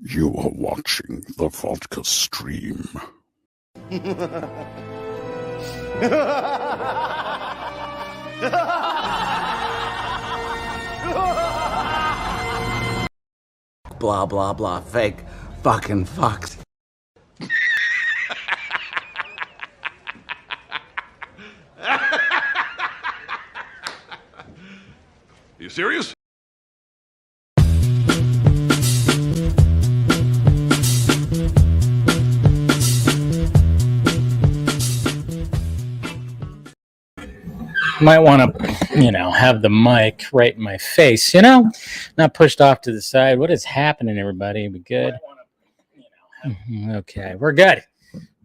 You are watching the Vodka stream. Blah, blah, blah. Fake. Fucking fucked. You serious? Might want to, have the mic right in my face, not pushed off to the side. What is happening, everybody? We good? Okay, we're good.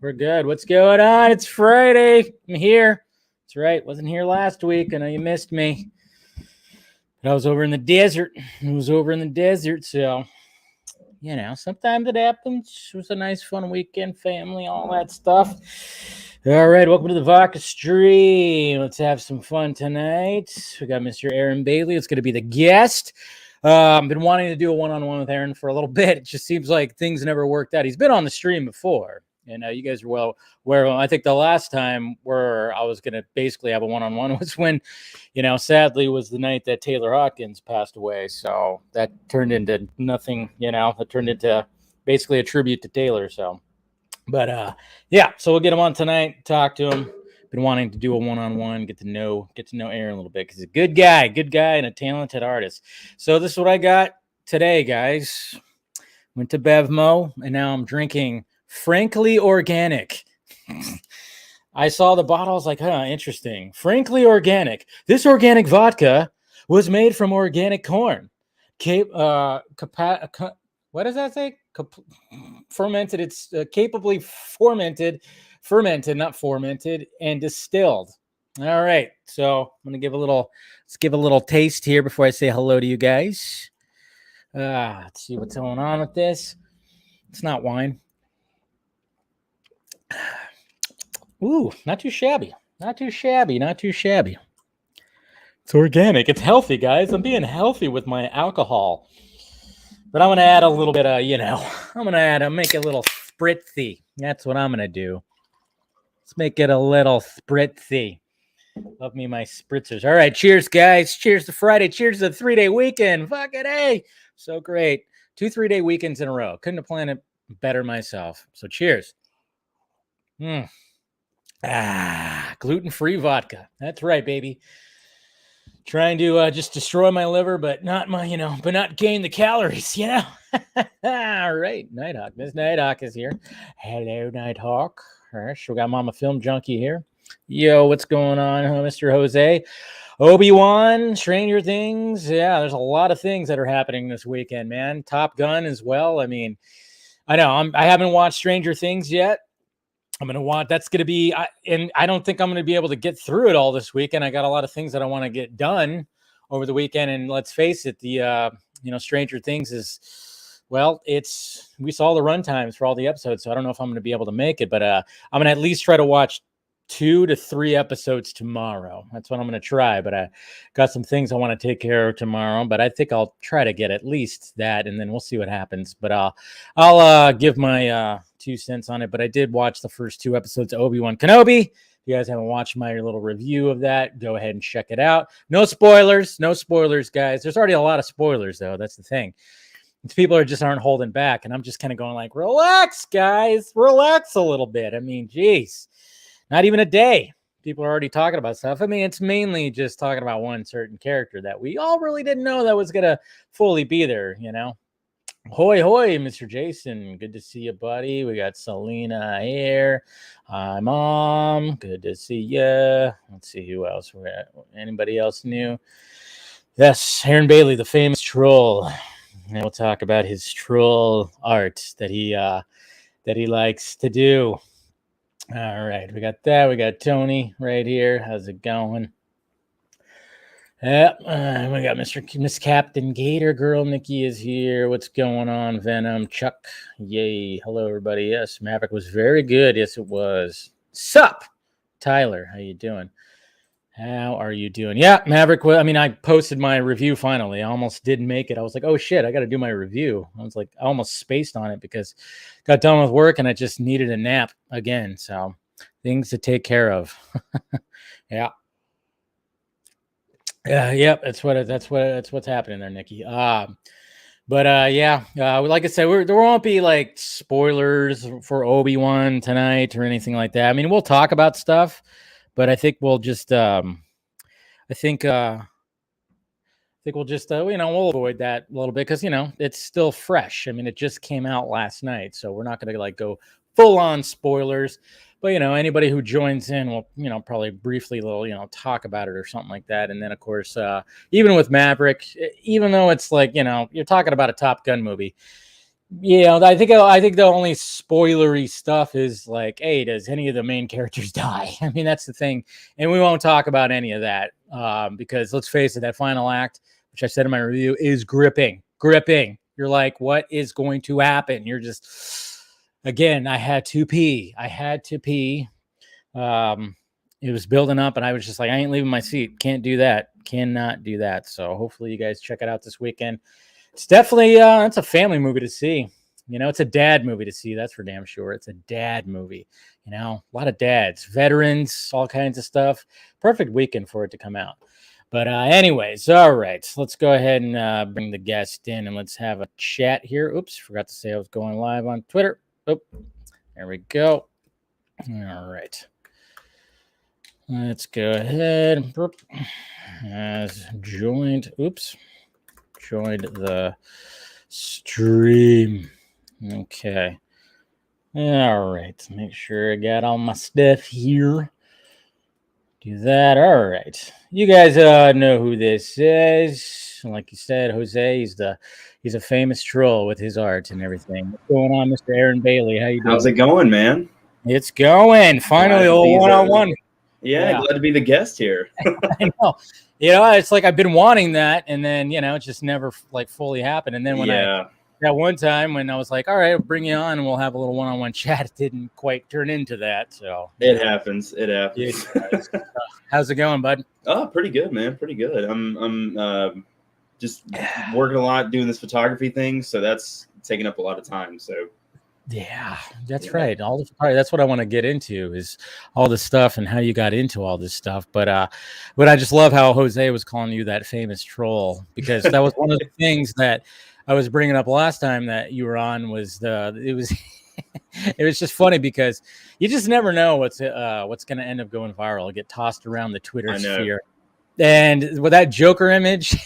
We're good. What's going on? It's Friday. I'm here. That's right. Wasn't here last week. I know you missed me. But I was over in the desert. So, sometimes it happens. It was a nice, fun weekend, family, all that stuff. All right, welcome to the Vodka stream. Let's have some fun tonight. We got Mr. Aaron Bailey. It's going to be the guest. I've been wanting to do a one-on-one with Aaron for a little bit. It just seems like things never worked out. He's been on the stream before, and you guys are well aware of him. I think the last time where I was going to basically have a one-on-one was when, sadly was the night that Taylor Hawkins passed away. So that turned into nothing, that turned into basically a tribute to Taylor. So. But so we'll get him on tonight, talk to him. Been wanting to do a one-on-one, get to know Aaron a little bit because he's a good guy and a talented artist. So this is what I got today, guys. Went to Bevmo and now I'm drinking Frankly Organic. I saw the bottle, I was like, interesting. Frankly Organic. This organic vodka was made from organic corn. What does that say? Fermented. It's capably fermented, not fermented, and distilled. All right. So I'm going to let's give a little taste here before I say hello to you guys. Let's see what's going on with this. It's not wine. Ooh, not too shabby. It's organic. It's healthy, guys. I'm being healthy with my alcohol. But I'm going to add a little bit of, I'll make it a little spritzy. That's what I'm going to do. Let's make it a little spritzy. Love me my spritzers. All right, cheers, guys. Cheers to Friday. Cheers to the 3-day weekend. Fucking A. So great. 2 3-day weekends in a row. Couldn't have planned it better myself. So cheers. Gluten-free vodka. That's right, baby. Trying to just destroy my liver, but not gain the calories, All right, Nighthawk. Miss Nighthawk is here. Hello, Nighthawk. All right, we got Mama Film Junkie here. Yo, what's going on, Mr. Jose? Obi-Wan, Stranger Things. Yeah, there's a lot of things that are happening this weekend, man. Top Gun as well. I mean, I know I haven't watched Stranger Things yet. I'm going to want, that's going to be, and I don't think I'm going to be able to get through it all this weekend. I got a lot of things that I want to get done over the weekend. And let's face it, the, Stranger Things is, we saw the run times for all the episodes. So I don't know if I'm going to be able to make it, but I'm going to at least try to watch 2 to 3 episodes tomorrow. That's what I'm going to try, but I got some things I want to take care of tomorrow, but I think I'll try to get at least that, and then we'll see what happens. But I'll give my 2 cents on it. But I did watch the first 2 episodes of Obi-Wan Kenobi. If you guys haven't watched my little review of that, go ahead and check it out. No spoilers, guys. There's already a lot of spoilers, though. That's the thing. People aren't holding back, and I'm just kind of going like, relax, guys. Relax a little bit. I mean, geez. Not even a day. People are already talking about stuff. I mean, it's mainly just talking about one certain character that we all really didn't know that was going to fully be there, Hoy, hoy, Mr. Jason. Good to see you, buddy. We got Selena here. Hi, Mom. Good to see you. Let's see who else. Anybody else new? Yes, Aaron Bailey, the famous troll. And we'll talk about his troll art that he likes to do. All right, we got that. We got Tony right here. How's it going? Yeah, we got Miss Captain Gator Girl. Nikki is here. What's going on, Venom? Chuck, yay. Hello, everybody. Yes, Maverick was very good. Yes, it was. Sup, Tyler? How you doing? How are you doing? Yeah, Maverick. I mean, I posted my review finally. I almost didn't make it. I was like, oh shit, I got to do my review. I was like, I almost spaced on it because got done with work and I just needed a nap again. So things to take care of. Yeah. Yeah. Yep. That's what's happening there, Nikki. Yeah, like I said, there won't be like spoilers for Obi-Wan tonight or anything like that. I mean, we'll talk about stuff, but I think we'll just, I think we'll just, we'll avoid that a little bit because it's still fresh. I mean, it just came out last night, so we're not going to like go full on spoilers. But anybody who joins in will, probably briefly little, talk about it or something like that. And then of course, even with Maverick, even though it's like, you're talking about a Top Gun movie. I think the only spoilery stuff is like, hey, does any of the main characters die? I mean, that's the thing, and we won't talk about any of that because let's face it, that final act, which I said in my review, is gripping. You're like, what is going to happen? You're just, again, I had to pee. It was building up, and I was just like, I ain't leaving my seat. Can't do that. Cannot do that. So hopefully you guys check it out this weekend. It's definitely it's a family movie to see. It's a dad movie to see. That's for damn sure. It's a dad movie. A lot of dads, veterans, all kinds of stuff. Perfect weekend for it to come out. But anyways, all right. So let's go ahead and bring the guest in and let's have a chat here. Oops, forgot to say I was going live on Twitter. Oh, there we go. All right. Let's go ahead. Has joined. Oops. Joined the stream. Okay. All right. Make sure I got all my stuff here. Do that. All right. You guys know who this is. Like you said, Jose, he's a famous troll with his art and everything. What's going on, Mr. Aaron Bailey? How you doing? How's it going, man? It's going. Finally, a one-on-one. Yeah, glad to be the guest here. I know. It's like I've been wanting that, and then it just never like fully happened. And then when that one time when I was like, all right, I'll bring you on and we'll have a little one-on-one chat, it didn't quite turn into that. So it happens. How's it going, bud? Oh, pretty good, man. Pretty good. I'm just working a lot doing this photography thing, so that's taking up a lot of time. So yeah, that's right. That's what I want to get into is all this stuff and how you got into all this stuff. But I just love how Jose was calling you that famous troll, because that was one of the things that I was bringing up last time that you were on it was just funny because you just never know what's going to end up going viral, get tossed around the Twitter sphere. And with that Joker image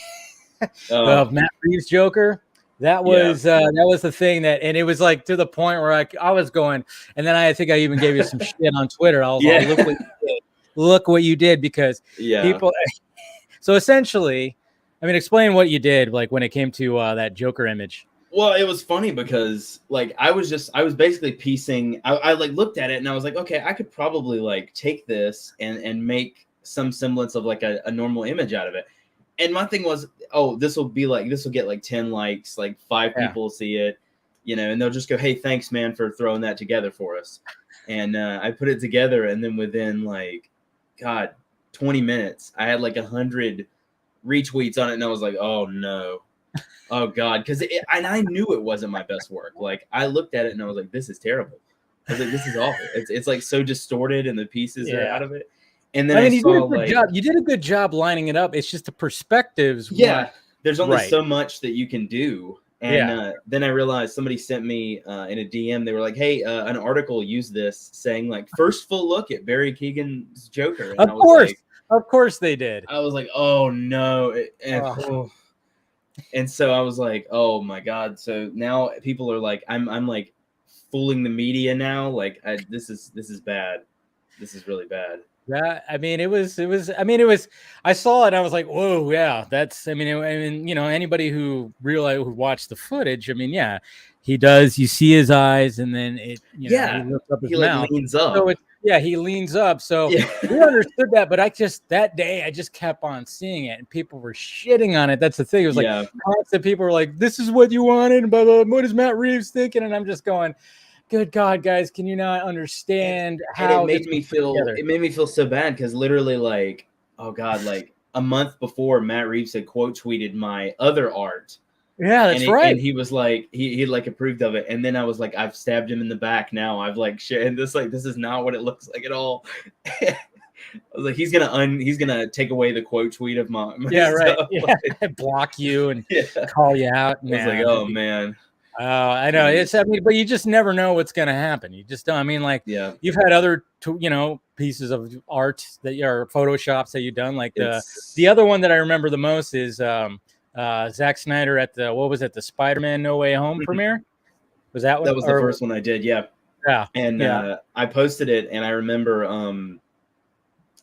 of Matt Reeves' Joker, that was the thing and it was like to the point where I was going, and then I think I even gave you some shit on Twitter. I was like, look what you did, because people. So essentially, I mean, explain what you did, like when it came to that Joker image. Well, it was funny because like I was basically piecing. I like looked at it and I was like, okay, I could probably like take this and make some semblance of like a normal image out of it. And my thing was, this will get like 10 likes, like 5 people see it, and they'll just go, hey, thanks, man, for throwing that together for us. And I put it together, and then within 20 minutes, I had like 100 retweets on it, and I was like, oh no, oh god, and I knew it wasn't my best work. Like I looked at it and I was like, this is terrible. I was like, this is awful. It's like so distorted, and the pieces are out of it. And then you did a good job. You did a good job lining it up. It's just the perspectives. Yeah, there's only so much that you can do. And then I realized somebody sent me in a DM. They were like, "Hey, an article used this saying like first full look at Barry Keoghan's Joker." And Of course they did. I was like, "Oh no!" And so I was like, "Oh my god!" So now people are like, "I'm like fooling the media now. Like this is bad. This is really bad." Yeah, I mean, it was. I saw it, and I was like, "Whoa, yeah, that's." Anybody who watched the footage, he does. You see his eyes, and then he lifts up his mouth. Leans up. So he leans up. So we understood that, but that day, I just kept on seeing it, and people were shitting on it. That's the thing. It was like constant people were like, "This is what you wanted," and blah, blah, blah. What is Matt Reeves thinking? And I'm just going, good God, guys, can you not understand how it made me feel so bad? Because literally, like, oh God, like a month before, Matt Reeves had quote tweeted my other art. Yeah, that's right. And he was like, he like approved of it. And then I was like, I've stabbed him in the back now. I've like shared, and this is not what it looks like at all. I was like, he's gonna take away the quote tweet of my Yeah, right. stuff. Yeah, block you and call you out. I was like, oh man. Oh, I know. But you just never know what's going to happen. You just don't. I mean, like, you've had other, pieces of art that are Photoshops that you've done. Like the other one that I remember the most is Zack Snyder at the Spider-Man No Way Home premiere. Was that one? That was the first one I did. Yeah. Yeah. And I posted it, and I remember,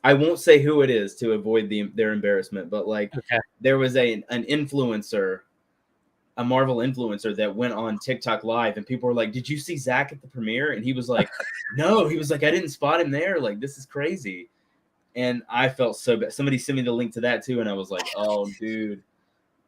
I won't say who it is to avoid their embarrassment, but like there was an influencer, a Marvel influencer that went on TikTok live, and people were like, did you see Zach at the premiere? And he was like, no, he was like, I didn't spot him there. Like, this is crazy. And I felt so bad. Somebody sent me the link to that too. And I was like, oh dude,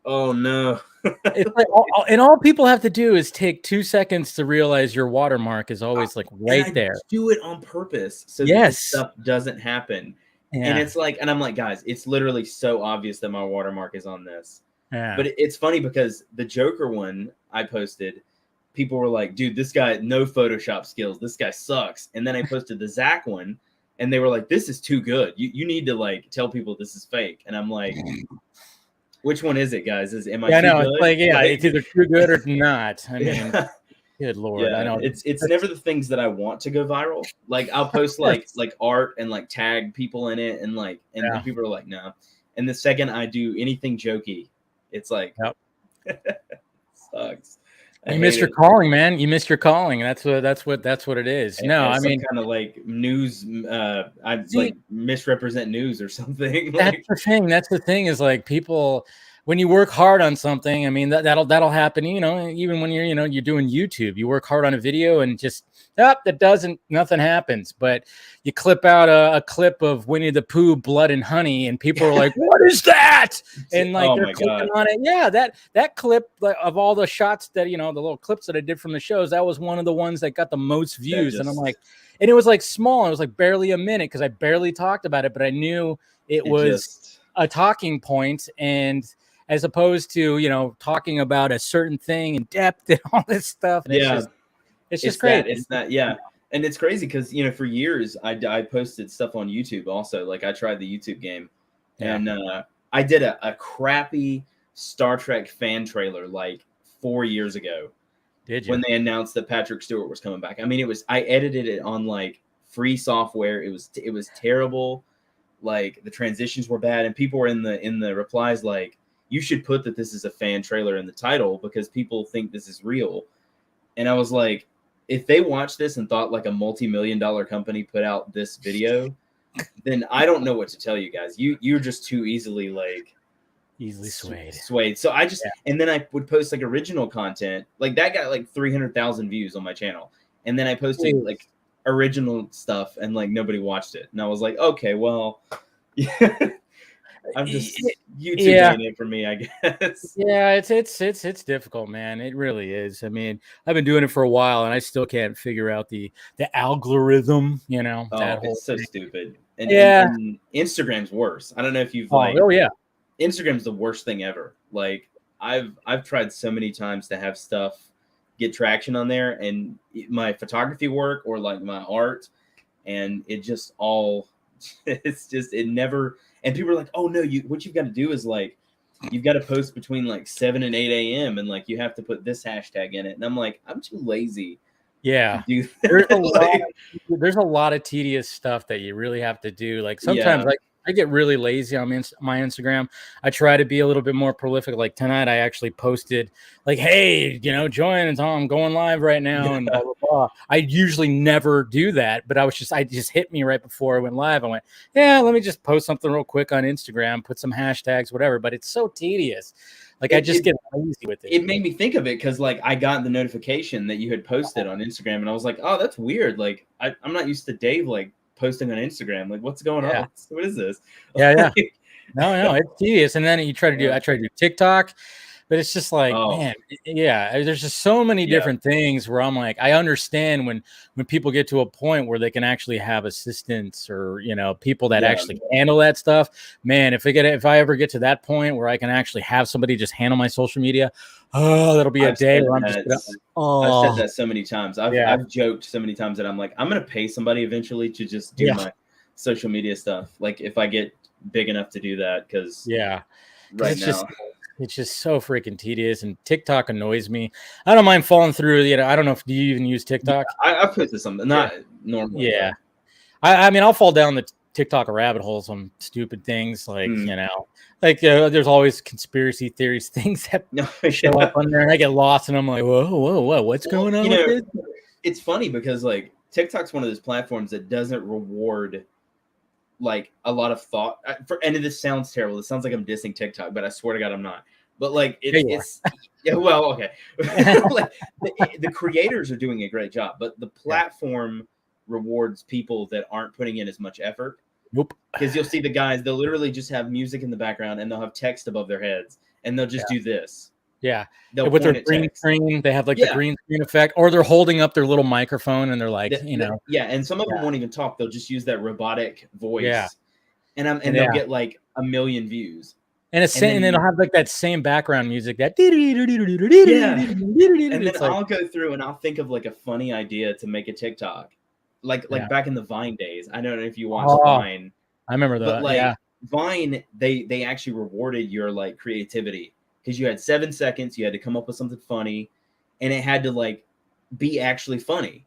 oh no. It's like all people have to do is take 2 seconds to realize your watermark is always like right there. Do it on purpose so that this stuff doesn't happen. Yeah. And it's like, and I'm like, guys, it's literally so obvious that my watermark is on this. Yeah. But it's funny because the Joker one I posted, people were like, dude, this guy, no Photoshop skills. This guy sucks. And then I posted the Zach one, and they were like, this is too good. You need to like tell people this is fake. And I'm like, which one is it, guys? Am I too good? It's like, it's either too good or not. I mean, good Lord. Yeah, I know. It's never the things that I want to go viral. Like I'll post like art and like tag people in it, and like, and people are like, no. And the second I do anything jokey, it's like, sucks. You missed your calling, man. You missed your calling. That's what it is. No, I mean, kind of like news. I like misrepresent news or something. That's the thing. That's the thing is like people, when you work hard on something, I mean, that'll happen, even when you're doing YouTube, you work hard on a video and just, nothing happens. But you clip out a clip of Winnie the Pooh, Blood and Honey, and people are like, what is that? And like, they're clicking on it. Yeah. That clip of all the shots that, the little clips that I did from the shows, that was one of the ones that got the most views. And I'm like, and it was like small. It was like barely a minute because I barely talked about it, but I knew it was a talking point. And as opposed to, talking about a certain thing in depth and all this stuff. And it's just crazy. It's that, And it's crazy because, for years I posted stuff on YouTube also. Like I tried the YouTube game and I did a crappy Star Trek fan trailer like 4 years ago. Did you? When they announced that Patrick Stewart was coming back. I mean, I edited it on like free software. It was terrible. Like the transitions were bad, and people were in the replies like, you should put that this is a fan trailer in the title because people think this is real. And I was like, if they watched this and thought like a multi-million-dollar company put out this video, then I don't know what to tell you guys. You're just too easily swayed. So I just, and then I would post like original content. Like that got like 300,000 views on my channel. And then I posted like original stuff and like nobody watched it. And I was like, okay, well, I'm just YouTube it for me, I guess. Yeah, it's difficult, man. It really is. I mean, I've been doing it for a while, and I still can't figure out the algorithm. It's so stupid. And Instagram's worse. I don't know if you've Instagram's the worst thing ever. Like I've tried so many times to have stuff get traction on there, and my photography work or like my art, and it just all it never. And people are like, oh, no, what you've got to do is, like, you've got to post between, like, 7 and 8 a.m. And, like, you have to put this hashtag in it. And I'm like, I'm too lazy. Yeah. To do there's a lot of tedious stuff that you really have to do. Like, sometimes, I get really lazy on my Instagram. I try to be a little bit more prolific. Like tonight, I actually posted like, hey, join. I'm going live right now and blah, blah, blah. I usually never do that, but I just hit me right before I went live. I went, let me just post something real quick on Instagram, put some hashtags, whatever. But it's so tedious. Like I just get lazy with it. It made me think of it because like I got the notification that you had posted on Instagram and I was like, oh, that's weird. Like I'm not used to Dave like posting on Instagram, like what's going on? What is this? No, it's tedious. And then I try to do TikTok. But it's just like, man, yeah, there's just so many different things where I'm like, I understand when people get to a point where they can actually have assistants or, you know, people that actually handle that stuff. Man, if I ever get to that point where I can actually have somebody just handle my social media, that'll be a day where I'm just I've said that so many times. I've joked so many times that I'm like, I'm gonna pay somebody eventually to just do my social media stuff. Like if I get big enough to do that, because right now it's just so freaking tedious, and TikTok annoys me. I don't mind falling through. You know, I don't know if do you even use TikTok? I posted something, not normally. Yeah, I mean, I'll fall down the TikTok rabbit holes on stupid things like you know, like there's always conspiracy theories, things that show up on there, and I get lost, and I'm like, whoa, what's going on with this? It's funny because like TikTok's one of those platforms that doesn't reward like a lot of thought and this sounds terrible. This sounds like I'm dissing TikTok, but I swear to God I'm not. But like it's well, okay. Like, the creators are doing a great job, but the platform rewards people that aren't putting in as much effort. Nope. Because you'll see the guys, they'll literally just have music in the background and they'll have text above their heads and they'll just do this. Yeah. They'll with their green screen, they have like the green screen effect, or they're holding up their little microphone and they're like, you know. And some of them won't even talk. They'll just use that robotic voice. Yeah. And they'll get like 1 million views. And and then it'll have like that same background music that and then I'll go through and I'll think of like a funny idea to make a TikTok. Like back in the Vine days. I don't know if you watched Vine. I remember that. But like Vine, they actually rewarded your like creativity. Because you had 7 seconds, you had to come up with something funny, and it had to like be actually funny.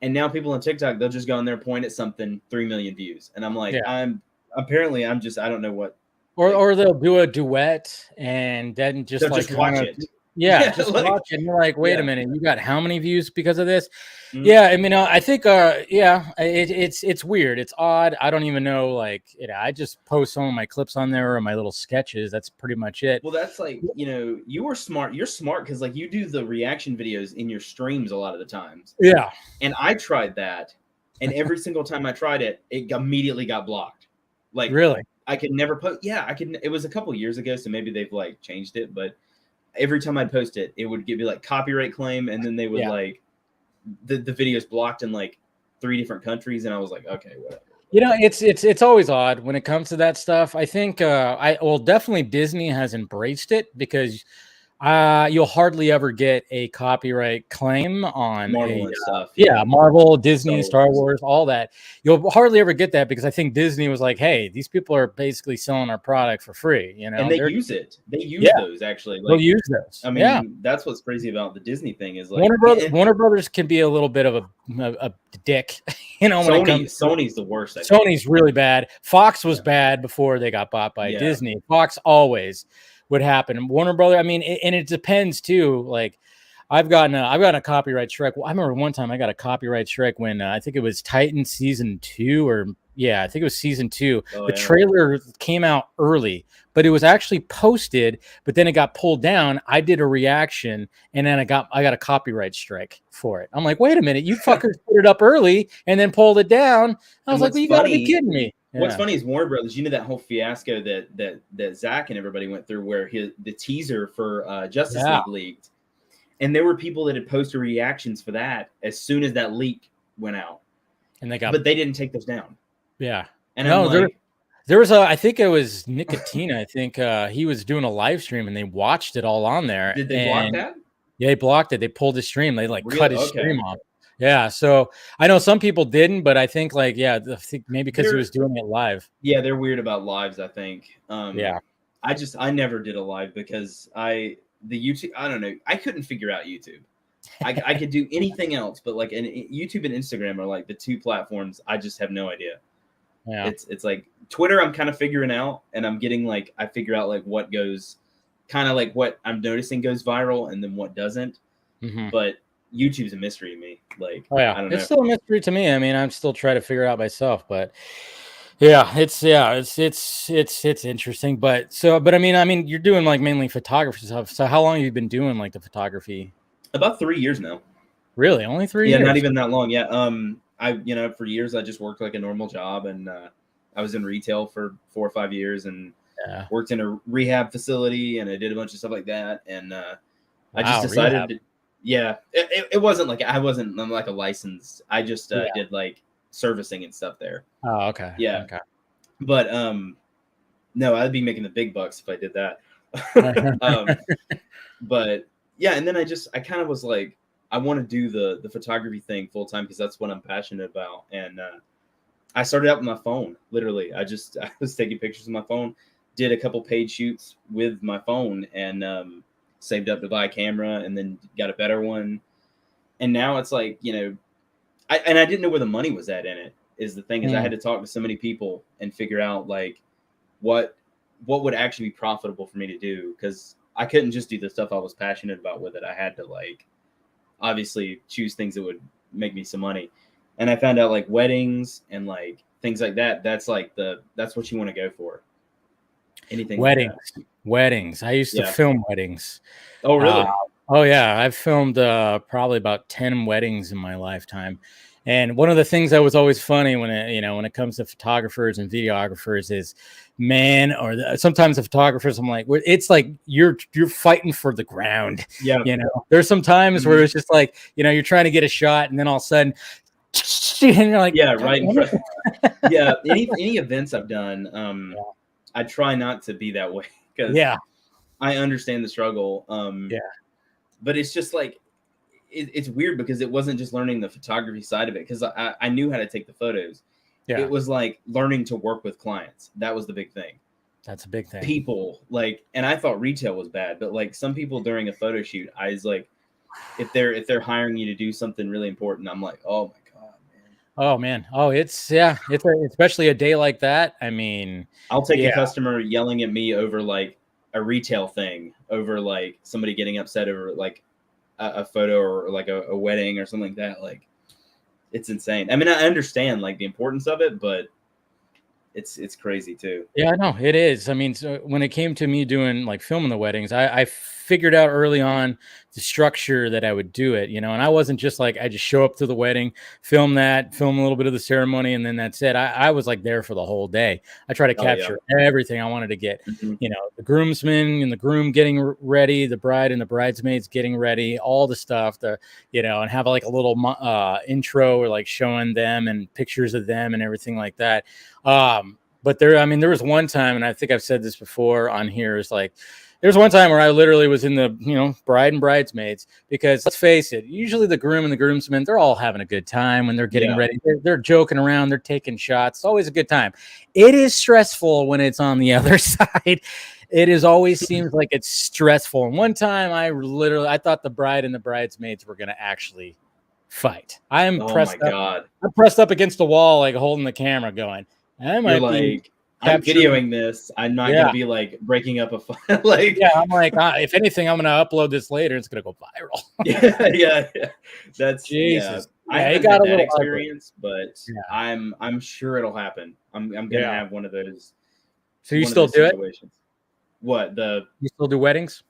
And now people on TikTok, they'll just go on there, point at something, 3 million views, and I'm like, I don't know what. Or they'll do a duet and then just like just watch it. Just like, watch it. And you're like, wait a minute, you got how many views because of this? Yeah, I mean, I think, it's weird. It's odd. I don't even know. Like, I just post some of my clips on there or my little sketches. That's pretty much it. Well, that's like, you know, you are smart. You're smart because like you do the reaction videos in your streams a lot of the times. Yeah. And I tried that, and every single time I tried it, it immediately got blocked. Like, really, I could never post. Yeah, I could. It was a couple years ago, so maybe they've like changed it, but. Every time I'd post it, it would give me like copyright claim, and then they would like the video's blocked in like 3 different countries, and I was like, okay, whatever. You know, it's always odd when it comes to that stuff. I think definitely Disney has embraced it because you'll hardly ever get a copyright claim on Marvel and stuff. Yeah, Marvel, Disney, Star Wars, all that. You'll hardly ever get that because I think Disney was like, hey, these people are basically selling our product for free, you know. And they use it. They use those actually. Like, they'll use those. I mean, that's what's crazy about the Disney thing is like Warner Brothers can be a little bit of a dick, you know. Sony's the worst. Sony's really bad. Fox was bad before they got bought by Disney. Fox always would happen. Warner Brothers, I mean, and it depends too. Like, I've gotten a copyright strike. Well, I remember one time I got a copyright strike when I think it was Titan season 2, or I think it was season 2. The trailer came out early, but it was actually posted, but then it got pulled down. I did a reaction, and then I got a copyright strike for it. I'm like, wait a minute, you fuckers put it up early and then pulled it down. I was like, well, you gotta be kidding me. What's funny is Warner Brothers. You know that whole fiasco that Zach and everybody went through, where the teaser for Justice League leaked, and there were people that had posted reactions for that as soon as that leak went out, and but they didn't take those down. Yeah, and there was I think it was Nicotina. I think he was doing a live stream, and they watched it all on there. Did they block that? Yeah, they blocked it. They pulled his stream. They cut his stream off. Yeah, so I know some people didn't, but I think I think maybe because he was doing it live. Yeah, they're weird about lives, I think. I never did a live because the YouTube, I don't know, I couldn't figure out YouTube. I could do anything else, but like YouTube and Instagram are like the 2 platforms I just have no idea. Yeah, it's like Twitter I'm kind of figuring out, and I'm getting like I figure out like what goes, kind of like what I'm noticing goes viral and then what doesn't. But YouTube's a mystery to me. Like, I don't know. It's still a mystery to me. I mean, I'm still trying to figure it out myself, but it's interesting. But I mean, you're doing like mainly photography stuff. So how long have you been doing like the photography? About 3 years now. Really? Only 3 years? Yeah, not even that long. Yeah. For years I just worked like a normal job, and I was in retail for 4 or 5 years, and Yeah. worked in a rehab facility, and I did a bunch of stuff like that. And I just Wow, decided, rehab. it wasn't like I'm like a licensed. I just did like servicing and stuff there. Oh, okay. Yeah. Okay. But no, I'd be making the big bucks if I did that. But yeah, and then I kind of was like, I want to do the photography thing full time because that's what I'm passionate about. And I started out with my phone. Literally, I was taking pictures with my phone, did a couple paid shoots with my phone, and saved up to buy a camera, and then got a better one. And now it's like, I didn't know where the money was at in it. Is the thing is I had to talk to so many people and figure out like what would actually be profitable for me to do, because I couldn't just do the stuff I was passionate about with it. I had to like obviously choose things that would make me some money. And I found out like weddings and like things like that. That's like that's what you want to go for. Anything Weddings. like that. Weddings. I used to film weddings. Oh, really? Oh yeah, I've filmed probably about 10 weddings in my lifetime. And one of the things that was always funny when it comes to photographers and videographers is, man, sometimes the photographers, I'm like, it's like you're fighting for the ground. Yeah. There's some times where it's just like, you're trying to get a shot, and then all of a sudden, and you're like, yeah, right in front. Yeah. Any events I've done, I try not to be that way because I understand the struggle. But it's just like, it's weird because it wasn't just learning the photography side of it, because I knew how to take the photos. Yeah. It was like learning to work with clients. That was the big thing. That's a big thing. People like, and I thought retail was bad, but like some people during a photo shoot, I was like, if they're hiring you to do something really important, I'm like, oh my God, man. Oh man. Oh, it's especially a day like that. I mean, I'll take a customer yelling at me over like a retail thing, over like somebody getting upset over like a photo or like a wedding or something like that. Like, it's insane. I mean, I understand like the importance of it, but it's crazy too. Yeah, I know it is. I mean, so when it came to me doing like filming the weddings, I figured out early on the structure that I would do it, and I wasn't just like, I just show up to the wedding, film a little bit of the ceremony, and then that's it. I was like there for the whole day. I try to capture everything I wanted to get, the groomsmen and the groom getting ready, the bride and the bridesmaids getting ready, all the stuff, and have like a little intro or like showing them and pictures of them and everything like that. But there was one time, and I think I've said this before on here, is like, there was one time where I literally was in the, bride and bridesmaids, because let's face it, usually the groom and the groomsmen, they're all having a good time when they're getting ready. They're joking around. They're taking shots. It's always a good time. It is stressful when it's on the other side. It is always seems like it's stressful. And one time I thought the bride and the bridesmaids were going to actually fight. I'm pressed up against the wall, like holding the camera going, I'm videoing this. I'm not gonna be like breaking up a file. Like, I'm like, if anything, I'm gonna upload this later. It's gonna go viral. yeah. That's Jesus. I haven't got had that experience, but I'm sure it'll happen. I'm gonna have one of those. So you still do situations. You still do weddings?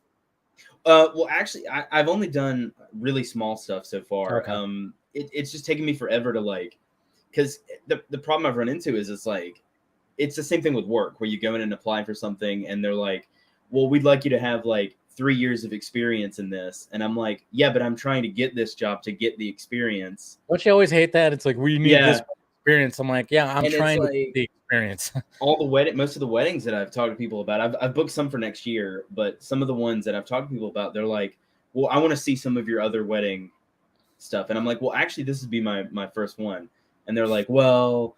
Well, actually, I've only done really small stuff so far. Okay. It's just taken me forever to like, because the problem I've run into is it's the same thing with work, where you go in and apply for something and they're like, well, we'd like you to have like 3 years of experience in this. And I'm like, yeah, but I'm trying to get this job to get the experience. Don't you always hate that? It's like, we need this experience. I'm like, I'm trying to get the experience. Most of the weddings that I've talked to people about, I've booked some for next year, but some of the ones that I've talked to people about, they're like, well, I want to see some of your other wedding stuff. And I'm like, well, actually, this would be my first one. And they're like, well,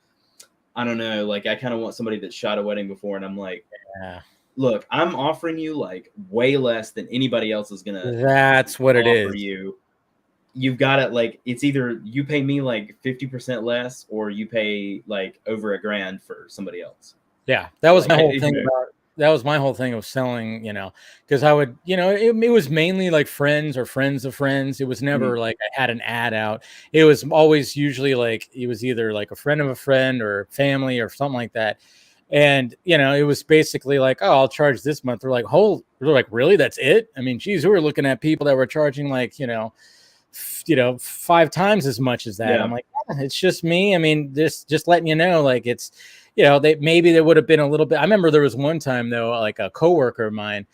I don't know. Like, I kind of want somebody that shot a wedding before. And I'm like, look, I'm offering you like way less than anybody else is going to. That's what it is. You've got it. Like, it's either you pay me like 50% less, or you pay like over $1,000 for somebody else. Yeah. That was my whole thing that was my whole thing of selling, because I would, it was mainly like friends or friends of friends. It was never like I had an ad out. It was always usually like, it was either like a friend of a friend or family or something like that. And, it was basically like, oh, I'll charge this month. They're like, really? That's it? I mean, geez, we were looking at people that were charging like, 5 times as much as that. Yeah. I'm like, it's just me. I mean, just letting you know, like it's, maybe there would have been a little bit. I remember there was one time though, like a coworker of mine,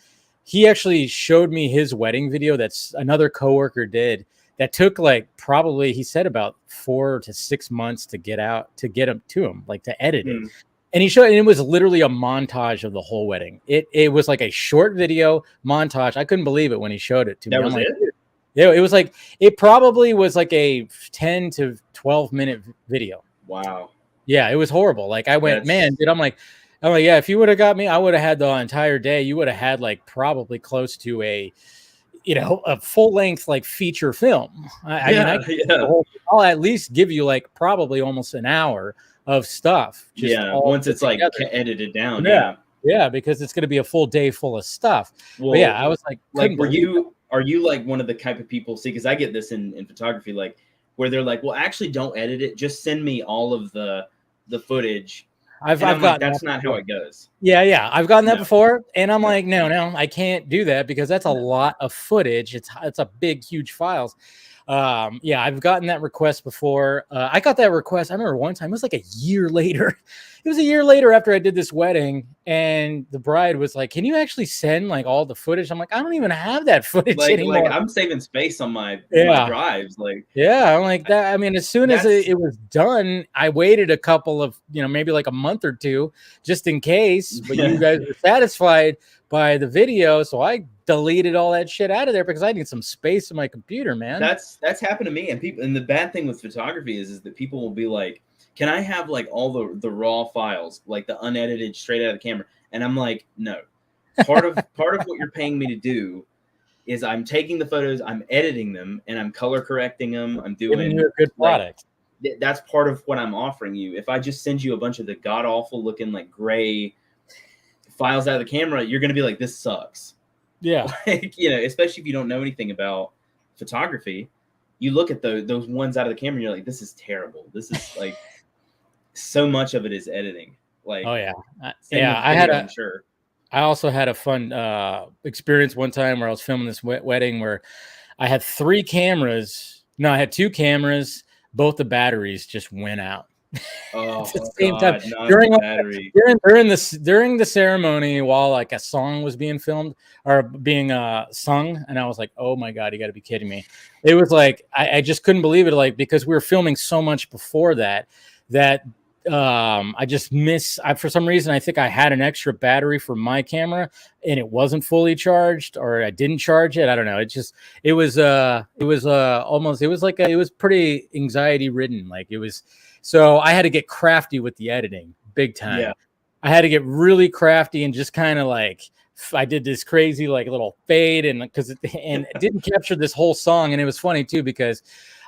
he actually showed me his wedding video that's another coworker did that took like probably, he said, about 4 to 6 months to get him to him, like to edit it. And he showed, and it was literally a montage of the whole wedding. It was like a short video montage. I couldn't believe it when he showed it to me. That was it? Yeah, it was like, it probably was like a 10 to 12 minute video. Wow. Yeah, it was horrible. Like I went, man, dude, I'm like, yeah, if you would have got me, I would have had the entire day. You would have had like probably close to a full length like feature film. I'll at least give you like probably almost an hour of stuff. Once it's like edited down. Yeah, because it's going to be a full day full of stuff. Well, but yeah, I was like, are you like one of the type of people, see, because I get this in photography, like where they're like, well, actually don't edit it, just send me all of the footage. I've got like, that's not how it goes. Yeah, I've gotten that before, and I'm like, no, I can't do that because that's a lot of footage. It's a big, huge files. I've gotten that request before. I got that request. I remember one time, it was like a year later. It was a year later after I did this wedding, and the bride was like, can you actually send like all the footage? I'm like, I don't even have that footage anymore. Like I'm saving space on my drives. Like, I'm like that. I mean, as soon as it was done, I waited a couple of, maybe like a month or two just in case, but you guys were satisfied by the video. So I deleted all that shit out of there because I need some space in my computer, man. That's happened to me. And the bad thing with photography is that people will be like, can I have like all the raw files, like the unedited straight out of the camera? And I'm like, no. Part of what you're paying me to do is I'm taking the photos, I'm editing them, and I'm color correcting them. I'm doing you a good product. Like, that's part of what I'm offering you. If I just send you a bunch of the god awful looking like gray files out of the camera, you're gonna be like, this sucks. Yeah. Like, especially if you don't know anything about photography, you look at those ones out of the camera, and you're like, this is terrible. This is like so much of it is editing. Like, oh yeah, I'm sure. I also had a fun experience one time where I was filming this wedding where I had 3 cameras. No, I had 2 cameras. Both the batteries just went out. Oh, at the same time during the ceremony, while like a song was being filmed or being sung, and I was like, oh my god, you got to be kidding me. It was like I just couldn't believe it, like, because we were filming so much before that I just for some reason I think I had an extra battery for my camera and it wasn't fully charged, or I didn't charge it. I don't know. It was pretty anxiety ridden. Like it was, so I had to get crafty with the editing big time. Yeah. I had to get really crafty and just kind of like, I did this crazy like little fade and it didn't capture this whole song. And it was funny too, because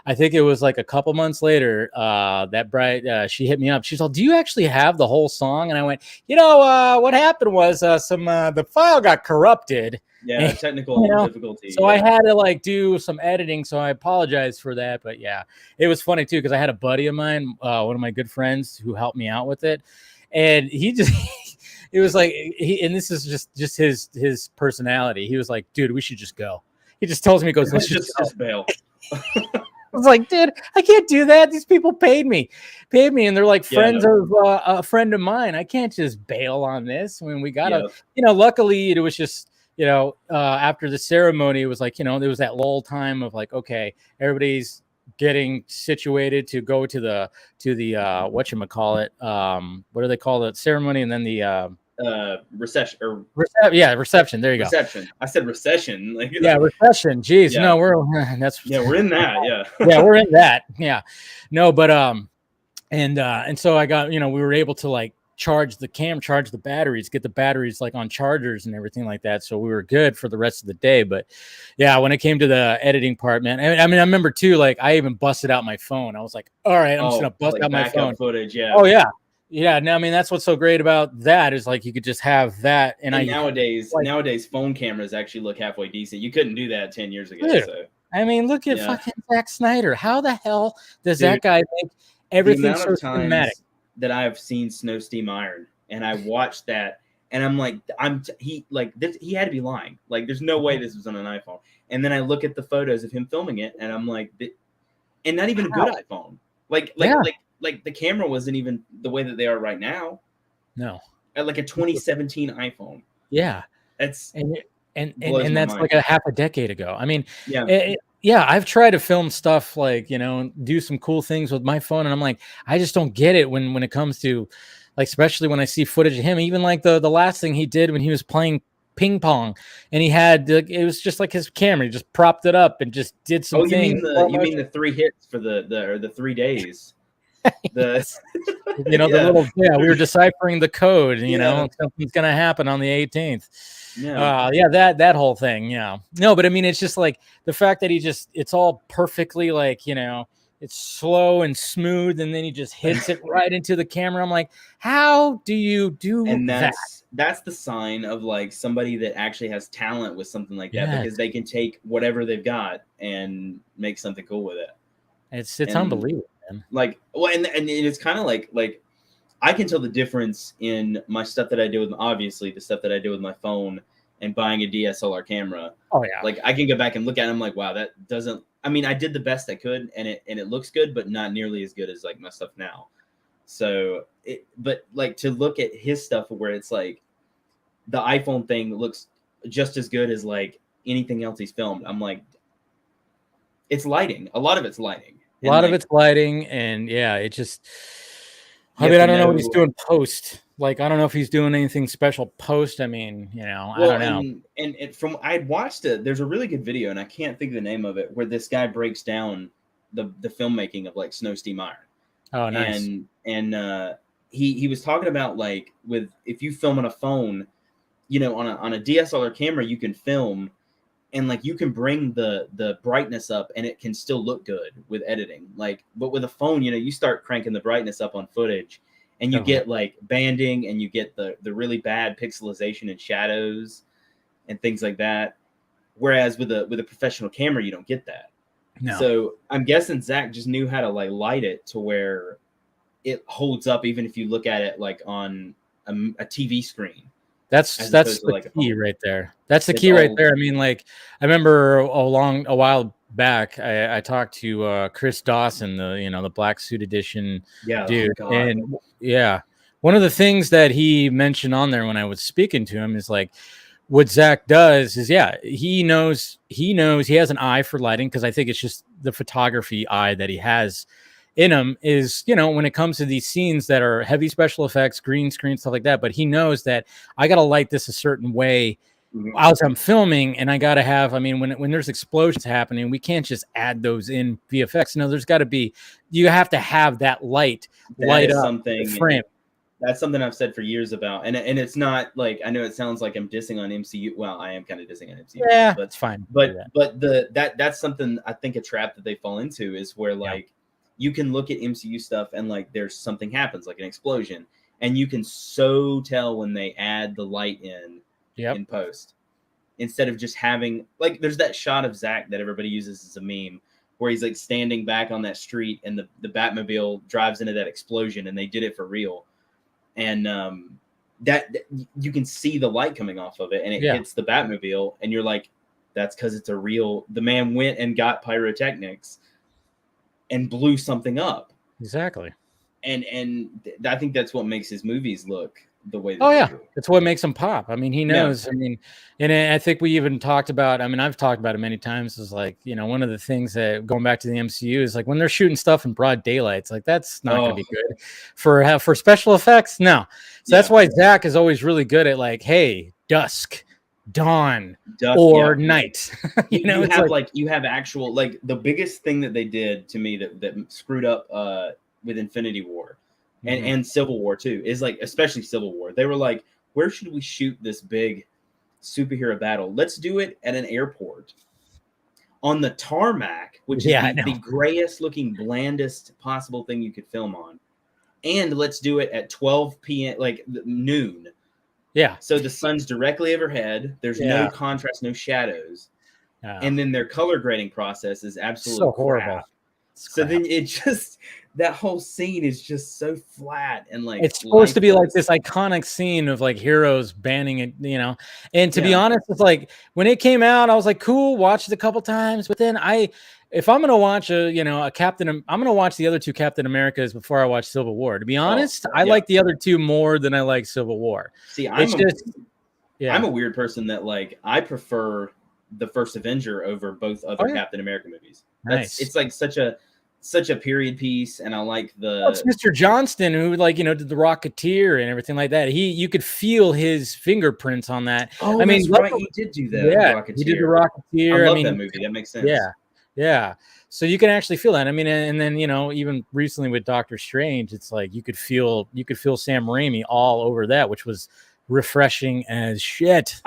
I think it was like a couple months later, that bride, she hit me up. She's like, do you actually have the whole song? And I went, what happened was the file got corrupted. Yeah, technical difficulty. So I had to like do some editing. So I apologize for that. But yeah, it was funny too, because I had a buddy of mine, one of my good friends, who helped me out with it. And he just, it was like, and this is just his personality. He was like, dude, we should just go. He just tells me, he goes, let's just bail. I was like, dude, I can't do that. These people paid me, and they're like friends of a friend of mine. I can't just bail on this. I mean, we gotta, luckily it was just, after the ceremony, it was like, there was that lull time of like, okay, everybody's getting situated to go to the whatchamacallit, what do they call it, ceremony, and then the reception or reception. There you go. Reception. I said recession. Like, recession. Jeez, no, we're we're in that. Yeah, yeah, we're in that. Yeah, no, but and so I got, we were able to like charge the batteries, get the batteries like on chargers and everything like that. So we were good for the rest of the day. But yeah, when it came to the editing part, man, I mean, I remember too, like I even busted out my phone. I was like, all right, I'm just gonna bust out my phone footage. Yeah. Oh yeah. Yeah, no, I mean that's what's so great about that is like you could just have that. And nowadays phone cameras actually look halfway decent. You couldn't do that 10 years ago. Dude, so I mean, look at fucking Zack Snyder. How the hell does that guy make everything so cinematic? That I've seen Snow Steam Iron, and I watched that And I'm like, he had to be lying. Like, there's no way this was on an iPhone. And then I look at the photos of him filming it, and I'm like, and not even a good iPhone. Like the camera wasn't even the way that they are right now. No. Like a 2017 iPhone. Yeah. That's and that's mind. like a half a decade ago. I mean, yeah. Yeah, I've tried to film stuff like, do some cool things with my phone. And I'm like, I just don't get it when it comes to, like, especially when I see footage of him, even like the last thing he did when he was playing ping pong and he had, it was just like his camera, he just propped it up and just did some things. You mean the 3 hits for the 3 days. The the little, we were deciphering the code, something's going to happen on the 18th. That whole thing. No, but I mean, it's just like the fact that it's all perfectly like, it's slow and smooth, and then he just hits it right into the camera. I'm like, how do you do that? That's the sign of like somebody that actually has talent with something like that, because they can take whatever they've got and make something cool with it. It's unbelievable, man. Like, well, and it's kind of like I can tell the difference in my stuff that I do with, obviously, the stuff that I do with my phone and buying a DSLR camera. Oh yeah. Like, I can go back and look at it, and I'm like, wow, that doesn't, I mean, I did the best I could, and it looks good, but not nearly as good as like my stuff now. So but like to look at his stuff where it's like the iPhone thing looks just as good as like anything else he's filmed. I'm like, it's lighting. A lot of it's lighting. A lot of it's lighting, and it just. I mean, I don't know what he's doing post. Like, I don't know if he's doing anything special post. I mean, I don't know. And from I'd watched it. There's a really good video, and I can't think of the name of it, where this guy breaks down the filmmaking of like Snow Steam Iron. Oh, nice. And he was talking about like if you film on a phone, on a DSLR camera, you can film. And like you can bring the brightness up and it can still look good with editing. Like, but with a phone, you start cranking the brightness up on footage and you get like banding and you get the really bad pixelization and shadows and things like that. Whereas with a professional camera, you don't get that. No. So I'm guessing Zach just knew how to like light it to where it holds up even if you look at it like on a TV screen. That's the key right there. That's the key right there. I mean, like, I remember a while back, I talked to Chris Dawson, the Black Suit Edition dude. And one of the things that he mentioned on there when I was speaking to him is like, what Zach does is, he knows he has an eye for lighting, because I think it's just the photography eye that he has in him is, when it comes to these scenes that are heavy special effects, green screen, stuff like that. But he knows that I got to light this a certain way as I'm filming, and I got to have, I mean, when there's explosions happening, we can't just add those in VFX. No, there's got to be, you have to have that light up the frame. That's something I've said for years about, and it's not like, I know it sounds like I'm dissing on MCU. Well, I am kind of dissing on MCU. Yeah, but it's fine. But that's something I think a trap that they fall into is where like you can look at MCU stuff and like there's something happens, like an explosion, and you can so tell when they add the light in post, instead of just having like, there's that shot of Zach that everybody uses as a meme where he's like standing back on that street and the Batmobile drives into that explosion, and they did it for real. And that you can see the light coming off of it, and it hits the Batmobile, and you're like, that's because it's the man went and got pyrotechnics and blew something up. Exactly. And I think that's what makes his movies look the way that they do. That's what makes them pop. I mean, he knows. I mean, and I think we even talked about, I mean, I've talked about it many times, is like, one of the things that, going back to the MCU, is like when they're shooting stuff in broad daylight, it's like, that's not going to be good for special effects. No. So that's why Zach is always really good at like, hey, dusk, dawn, or night. you have actual, like, the biggest thing that they did to me that screwed up with Infinity War and Civil War too is like, especially Civil War, they were like, where should we shoot this big superhero battle? Let's do it at an airport on the tarmac, which is the grayest looking, blandest possible thing you could film on, and let's do it at 12 p.m. like noon. So the sun's directly overhead. There's no contrast, no shadows. And then their color grading process is absolutely so horrible. So then it just, that whole scene is just so flat and like it's supposed to be like lifeless. this iconic scene of like heroes banning it, you know. And to be honest, it's like when it came out, I was like, cool, watched it a couple times. But then if I'm gonna watch I'm gonna watch the other two Captain Americas before I watch Civil War. To be honest, I like the other two more than I like Civil War. See, I'm a weird person that like I prefer the first Avenger over both other Captain America movies. It's like such a period piece, and I like it's Mr. Johnston who did the Rocketeer and everything like that. You could feel his fingerprints on that. Oh, I mean, that's right, he did do that. Yeah, Rocketeer. He did the Rocketeer. I love that movie. That makes sense. Yeah. So you can actually feel that. I mean, and then even recently with Doctor Strange, it's like you could feel Sam Raimi all over that, which was refreshing as shit.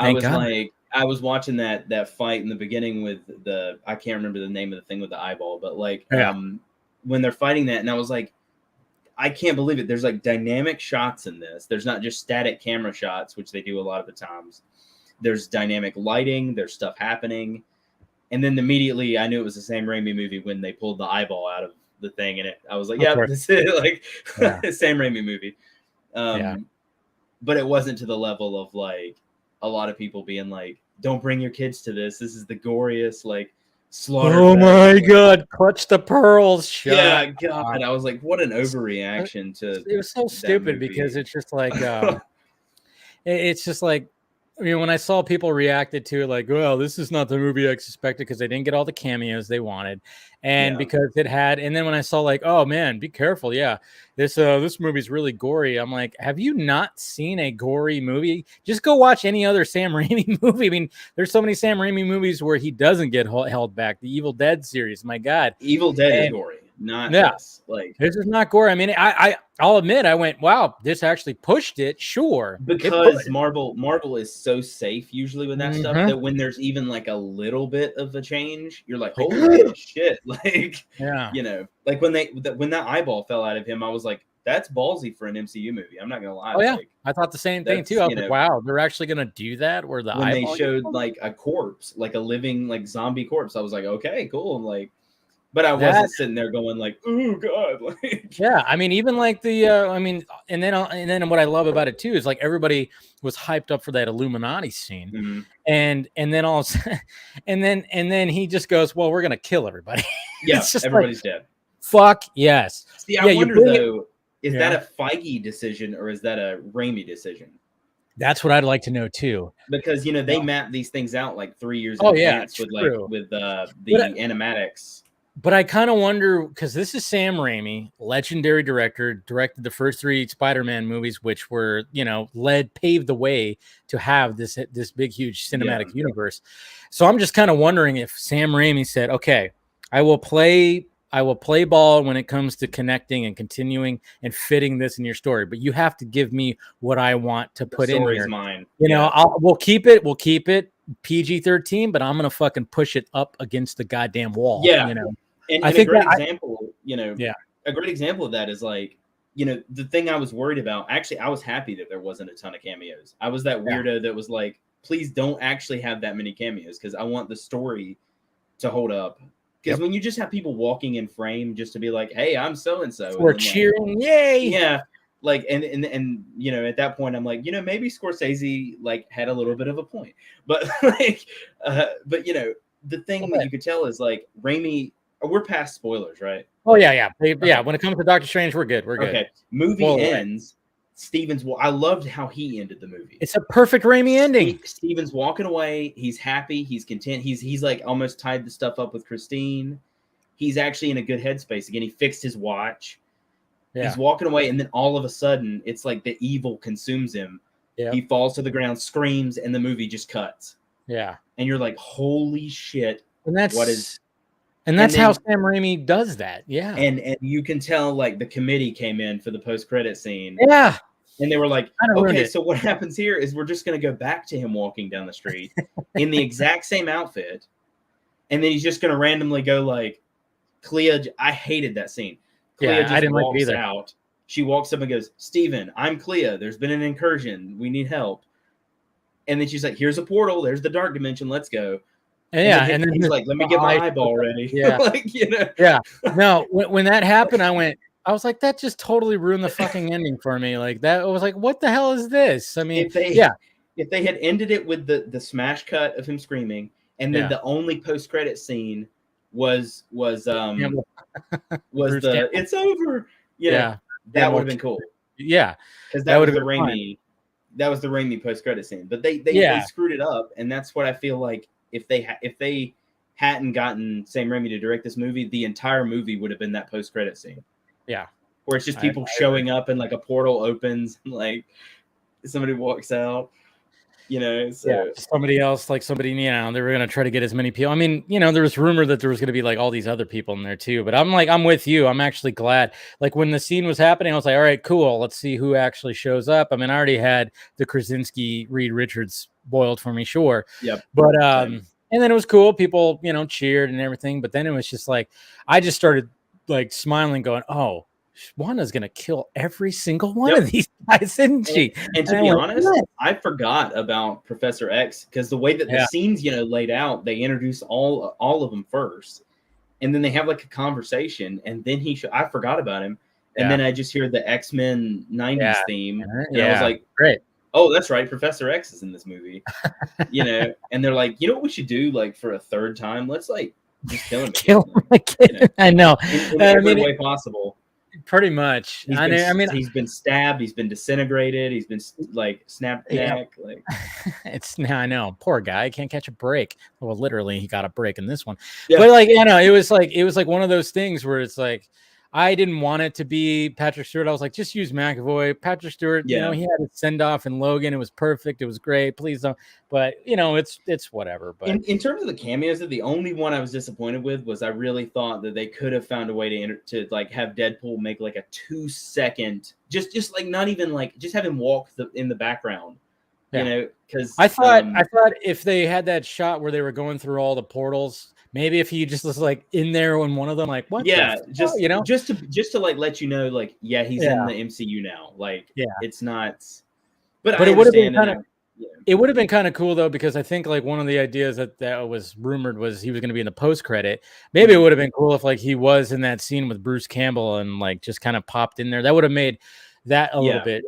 I was watching that fight in the beginning with I can't remember the name of the thing with the eyeball, but when they're fighting that, and I was like, I can't believe it. There's like dynamic shots in this. There's not just static camera shots, which they do a lot of the times. There's dynamic lighting. There's stuff happening. And then immediately I knew it was the Sam Raimi movie when they pulled the eyeball out of the thing. And I was like, yeah, this is like Sam Raimi movie. But it wasn't to the level of like a lot of people being like, don't bring your kids to this. This is the goriest, like, slaughter. Oh my God. Clutch the pearls. God. I was like, what an overreaction to it was so stupid because it's just like, it's just like, when I saw people reacted to it, like, well, this is not the movie I expected because they didn't get all the cameos they wanted. And because it had, and then when I saw like, oh man, be careful. Yeah. This movie's really gory. I'm like, have you not seen a gory movie? Just go watch any other Sam Raimi movie. I mean, there's so many Sam Raimi movies where he doesn't get held back. The Evil Dead series, my God. Evil Dead is gory. Not this. Like, this is not gory. I mean, I'll admit, I went, wow, this actually pushed it. Sure, because Marvel is so safe usually with that stuff that when there's even like a little bit of a change, you're like, holy shit! Like, like when that eyeball fell out of him, I was like, that's ballsy for an MCU movie. I'm not gonna lie. Oh yeah, I thought the same thing too. I was like, wow, they're actually gonna do that. Where when they showed like a corpse, like a living like zombie corpse, I was like, okay, cool. I'm like. But I wasn't sitting there going like, "Oh God!" Like, yeah, I mean, even like the, and then what I love about it too is like everybody was hyped up for that Illuminati scene, and then all, and then he just goes, "Well, we're gonna kill everybody." Yeah, it's just everybody's dead. Fuck yes. See, I wonder though, is that a Feige decision or is that a Raimi decision? That's what I'd like to know too, because they map these things out like 3 years in advance with the animatics. But I kind of wonder, because this is Sam Raimi, legendary director, directed the first 3 Spider-Man movies, which were, paved the way to have this big, huge cinematic universe. So I'm just kind of wondering if Sam Raimi said, okay, I will play ball when it comes to connecting and continuing and fitting this in your story, but you have to give me what I want to put in here. Mine. We'll keep it PG-13, but I'm gonna fucking push it up against the goddamn wall. And I think a great example of that is like, the thing I was worried about. Actually, I was happy that there wasn't a ton of cameos. I was that weirdo that was like, please don't actually have that many cameos because I want the story to hold up. Because when you just have people walking in frame just to be like, hey, I'm so and so, we're cheering, yay, yeah. Like and at that point I'm like, maybe Scorsese like had a little bit of a point, but like, the thing that you could tell is like Raimi. We're past spoilers, right? Oh yeah. When it comes to Doctor Strange, we're good. Okay. Movie ends. Steven's. I loved how he ended the movie. It's a perfect Raimi ending. Steven's walking away. He's happy. He's content. He's like almost tied the stuff up with Christine. He's actually in a good headspace again. He fixed his watch. Yeah. He's walking away, and then all of a sudden, it's like the evil consumes him. Yeah. He falls to the ground, screams, and the movie just cuts. Yeah. And you're like, holy shit! And that's how Sam Raimi does that. Yeah. And you can tell like the committee came in for the post-credit scene. Yeah. And they were like, okay, so what happens here is we're just going to go back to him walking down the street in the exact same outfit. And then he's just going to randomly go like, Clea, I hated that scene. Clea just walks out. She walks up and goes, Steven, I'm Clea. There's been an incursion. We need help. And then she's like, here's a portal. There's the dark dimension. Let's go. And yeah, and and then he's like, "Let me get my eyeball ready." Yeah, Like, yeah. No, when that happened, I was like, that just totally ruined the fucking ending for me. Like that, I was like, what the hell is this? I mean, if they yeah, if they had ended it with the smash cut of him screaming, and then yeah. the only post credit scene was Campbell, was Bruce the Campbell. "It's over," Yeah, that would Campbell. have been cool, Yeah, because that that would was have the been fun. Raimi post credit scene. But they Yeah, screwed it up, and that's what I feel like if they hadn't gotten Sam Raimi to direct this movie, the entire movie would have been that post credit scene yeah. where it's just I people agree. showing up and like a portal opens and like somebody walks out, Yeah, so somebody else, like somebody, they were gonna try to get as many people. I mean, there was rumor that there was gonna be like all these other people in there too. But I'm with you. I'm actually glad. Like when the scene was happening, I was like, all right, cool. Let's see who actually shows up. I mean, I already had the Krasinski Reed Richards boiled for me, sure. yep. But Same. and then it was cool. People, cheered and everything. But then it was just like I just started like smiling, going, oh. Wanda's gonna kill every single one of Yep. these guys, isn't she? And to And I be went, honest, "What?" I forgot about Professor X because the way that the Yeah, scenes, laid out, they introduce all of them first, and then they have like a conversation, and then I forgot about him, and yeah, then I just hear the X-Men '90s yeah, theme, and I was yeah. like, Great. "Oh, that's right, Professor X is in this movie," And they're like, "What we should do, like for a third time? Let's like just kill him again, Kill him like, again. I know. in I every mean, way possible." pretty much. He's been stabbed. He's been disintegrated. He's been like snapped Yeah, neck. Like it's now. I know. Poor guy can't catch a break. Well, literally, he got a break in this one. yeah, But like, it was like one of those things where it's like, I didn't want it to be Patrick Stewart. I was like, just use McAvoy. Patrick Stewart, yeah. he had a send off in Logan. It was perfect. It was great. Please don't. But it's whatever. But In terms of the cameos, the only one I was disappointed with was I really thought that they could have found a way to like have Deadpool make like a 2-second, just like not even like just have him walk in the background, yeah. because I thought if they had that shot where they were going through all the portals, maybe if he just was like in there on one of them, like what? yeah, The just to like let you know, like yeah, he's in the MCU now. Like it's not, but I it would have been understand. it would have been kind of cool though, because I think like one of the ideas that was rumored was he was going to be in the post credit. Maybe it would have been cool if like he was in that scene with Bruce Campbell and like just kind of popped in there. That would have made that a little bit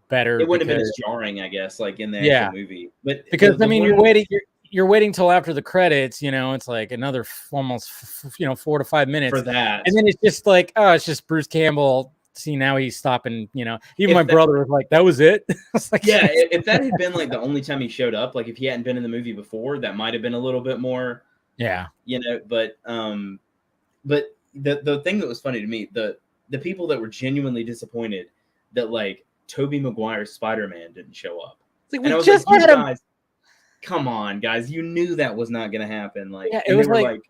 better. It wouldn't have been as jarring, I guess, like in the actual movie. But because I mean you're waiting till after the credits, it's like another almost 4 to 5 minutes for that, and then it's just like, oh, it's just Bruce Campbell. See, now he's stopping, even if my brother was like, that was it. Like, yeah, if that had been like the only time he showed up, like if he hadn't been in the movie before, that might have been a little bit more, but the thing that was funny to me, the people that were genuinely disappointed that like Tobey Maguire's Spider-Man didn't show up. Like, and I was just like, you had him. guys, come on, guys, you knew that was not going to happen. Like, Yeah, it and was they were like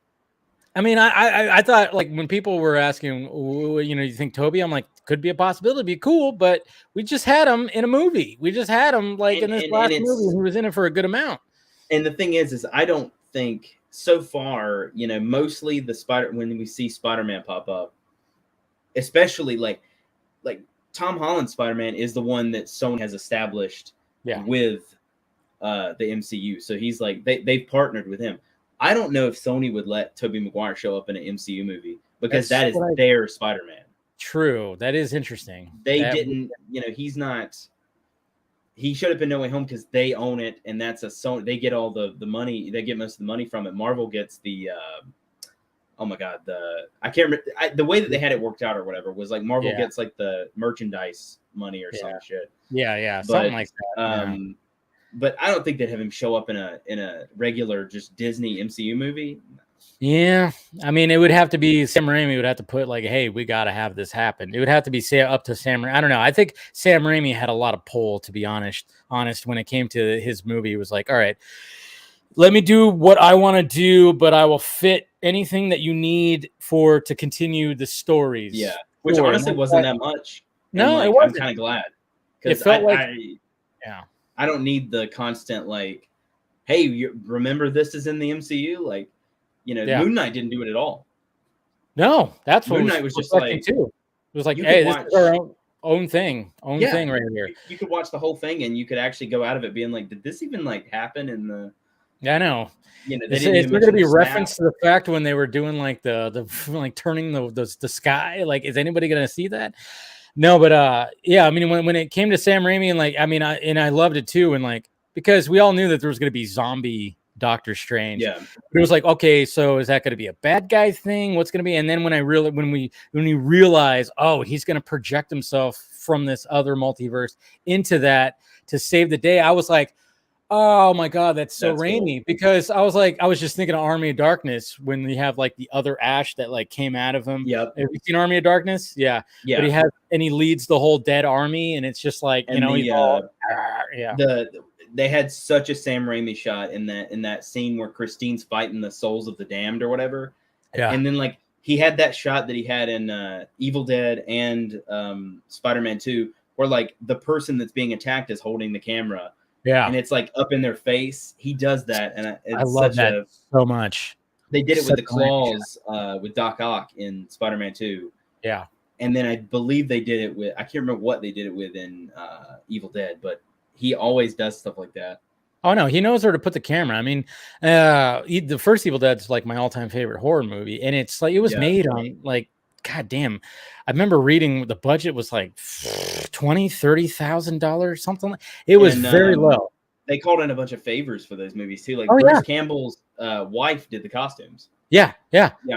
I mean, I thought like when people were asking, you think Toby? I'm like, could be a possibility, be cool, but we just had him in a movie. We just had him like in this last movie. He was in it for a good amount. And the thing is I don't think so far, mostly when we see Spider-Man pop up, especially like Tom Holland's Spider-Man is the one that Sony has established with the MCU. So he's like they've partnered with him. I don't know if Sony would let Tobey Maguire show up in an MCU movie because that is their Spider-Man. True. That is interesting. They didn't, he's not. He showed up in No Way Home because they own it, and that's a Sony. They get all the money. They get most of the money from it. Marvel gets the. Oh my God, I can't remember the way that they had it worked out or whatever was like Marvel gets like the merchandise money or some shit. Yeah, something like that. But I don't think they'd have him show up in a regular just Disney MCU movie. Yeah, I mean, it would have to be Sam Raimi would have to put like, hey, we got to have this happen. It would have to be up to Sam. I don't know. I think Sam Raimi had a lot of pull, to be honest. When it came to his movie, he was like, all right, let me do what I want to do, but I will fit anything that you need to continue the stories. Yeah, which honestly wasn't that much. No, it wasn't. I'm kind of glad because it felt I don't need the constant like, hey, you remember this is in the MCU, like, Moon Knight didn't do it at all. No, that's what Moon Knight was just like too. It was like, hey, this is our own thing thing right here. You could watch the whole thing and you could actually go out of it being like, did this even like happen in the Yeah, I know. They Is didn't even there going to mention be the a snap. reference to the fact when they were doing like the like turning the sky? Like, is anybody going to see that? No, but yeah, I mean, when it came to Sam Raimi, and like, I mean, I loved it too, and like, because we all knew that there was going to be zombie Doctor Strange. Yeah. But it was like, okay, so is that going to be a bad guy thing? What's going to be? And then when we realize, oh, he's going to project himself from this other multiverse into that to save the day, I was like, oh my God, that's so Raimi. Cool. Because I was just thinking of Army of Darkness when we have like the other Ash that like came out of him. Yep. Have you seen Army of Darkness? Yeah. But he leads the whole dead army, and it's just like, and he's all, yeah. They had such a Sam Raimi shot in that scene where Christine's fighting the souls of the damned or whatever. Yeah. And then like he had that shot that he had in Evil Dead and Spider-Man 2, where like the person that's being attacked is holding the camera. Yeah. And it's like up in their face. He does that. And I love that so much. They did it with the claws with Doc Ock in Spider-Man 2. Yeah. And then I believe they did it with, I can't remember what they did it with in Evil Dead, but he always does stuff like that. Oh no, he knows where to put the camera. I mean, the first Evil Dead's like my all-time favorite horror movie, and it's like it was made on like, god damn. I remember reading the budget was like $20,000-$30,000, something like. It was very low. They called in a bunch of favors for those movies too. Like Bruce Campbell's wife did the costumes. Yeah,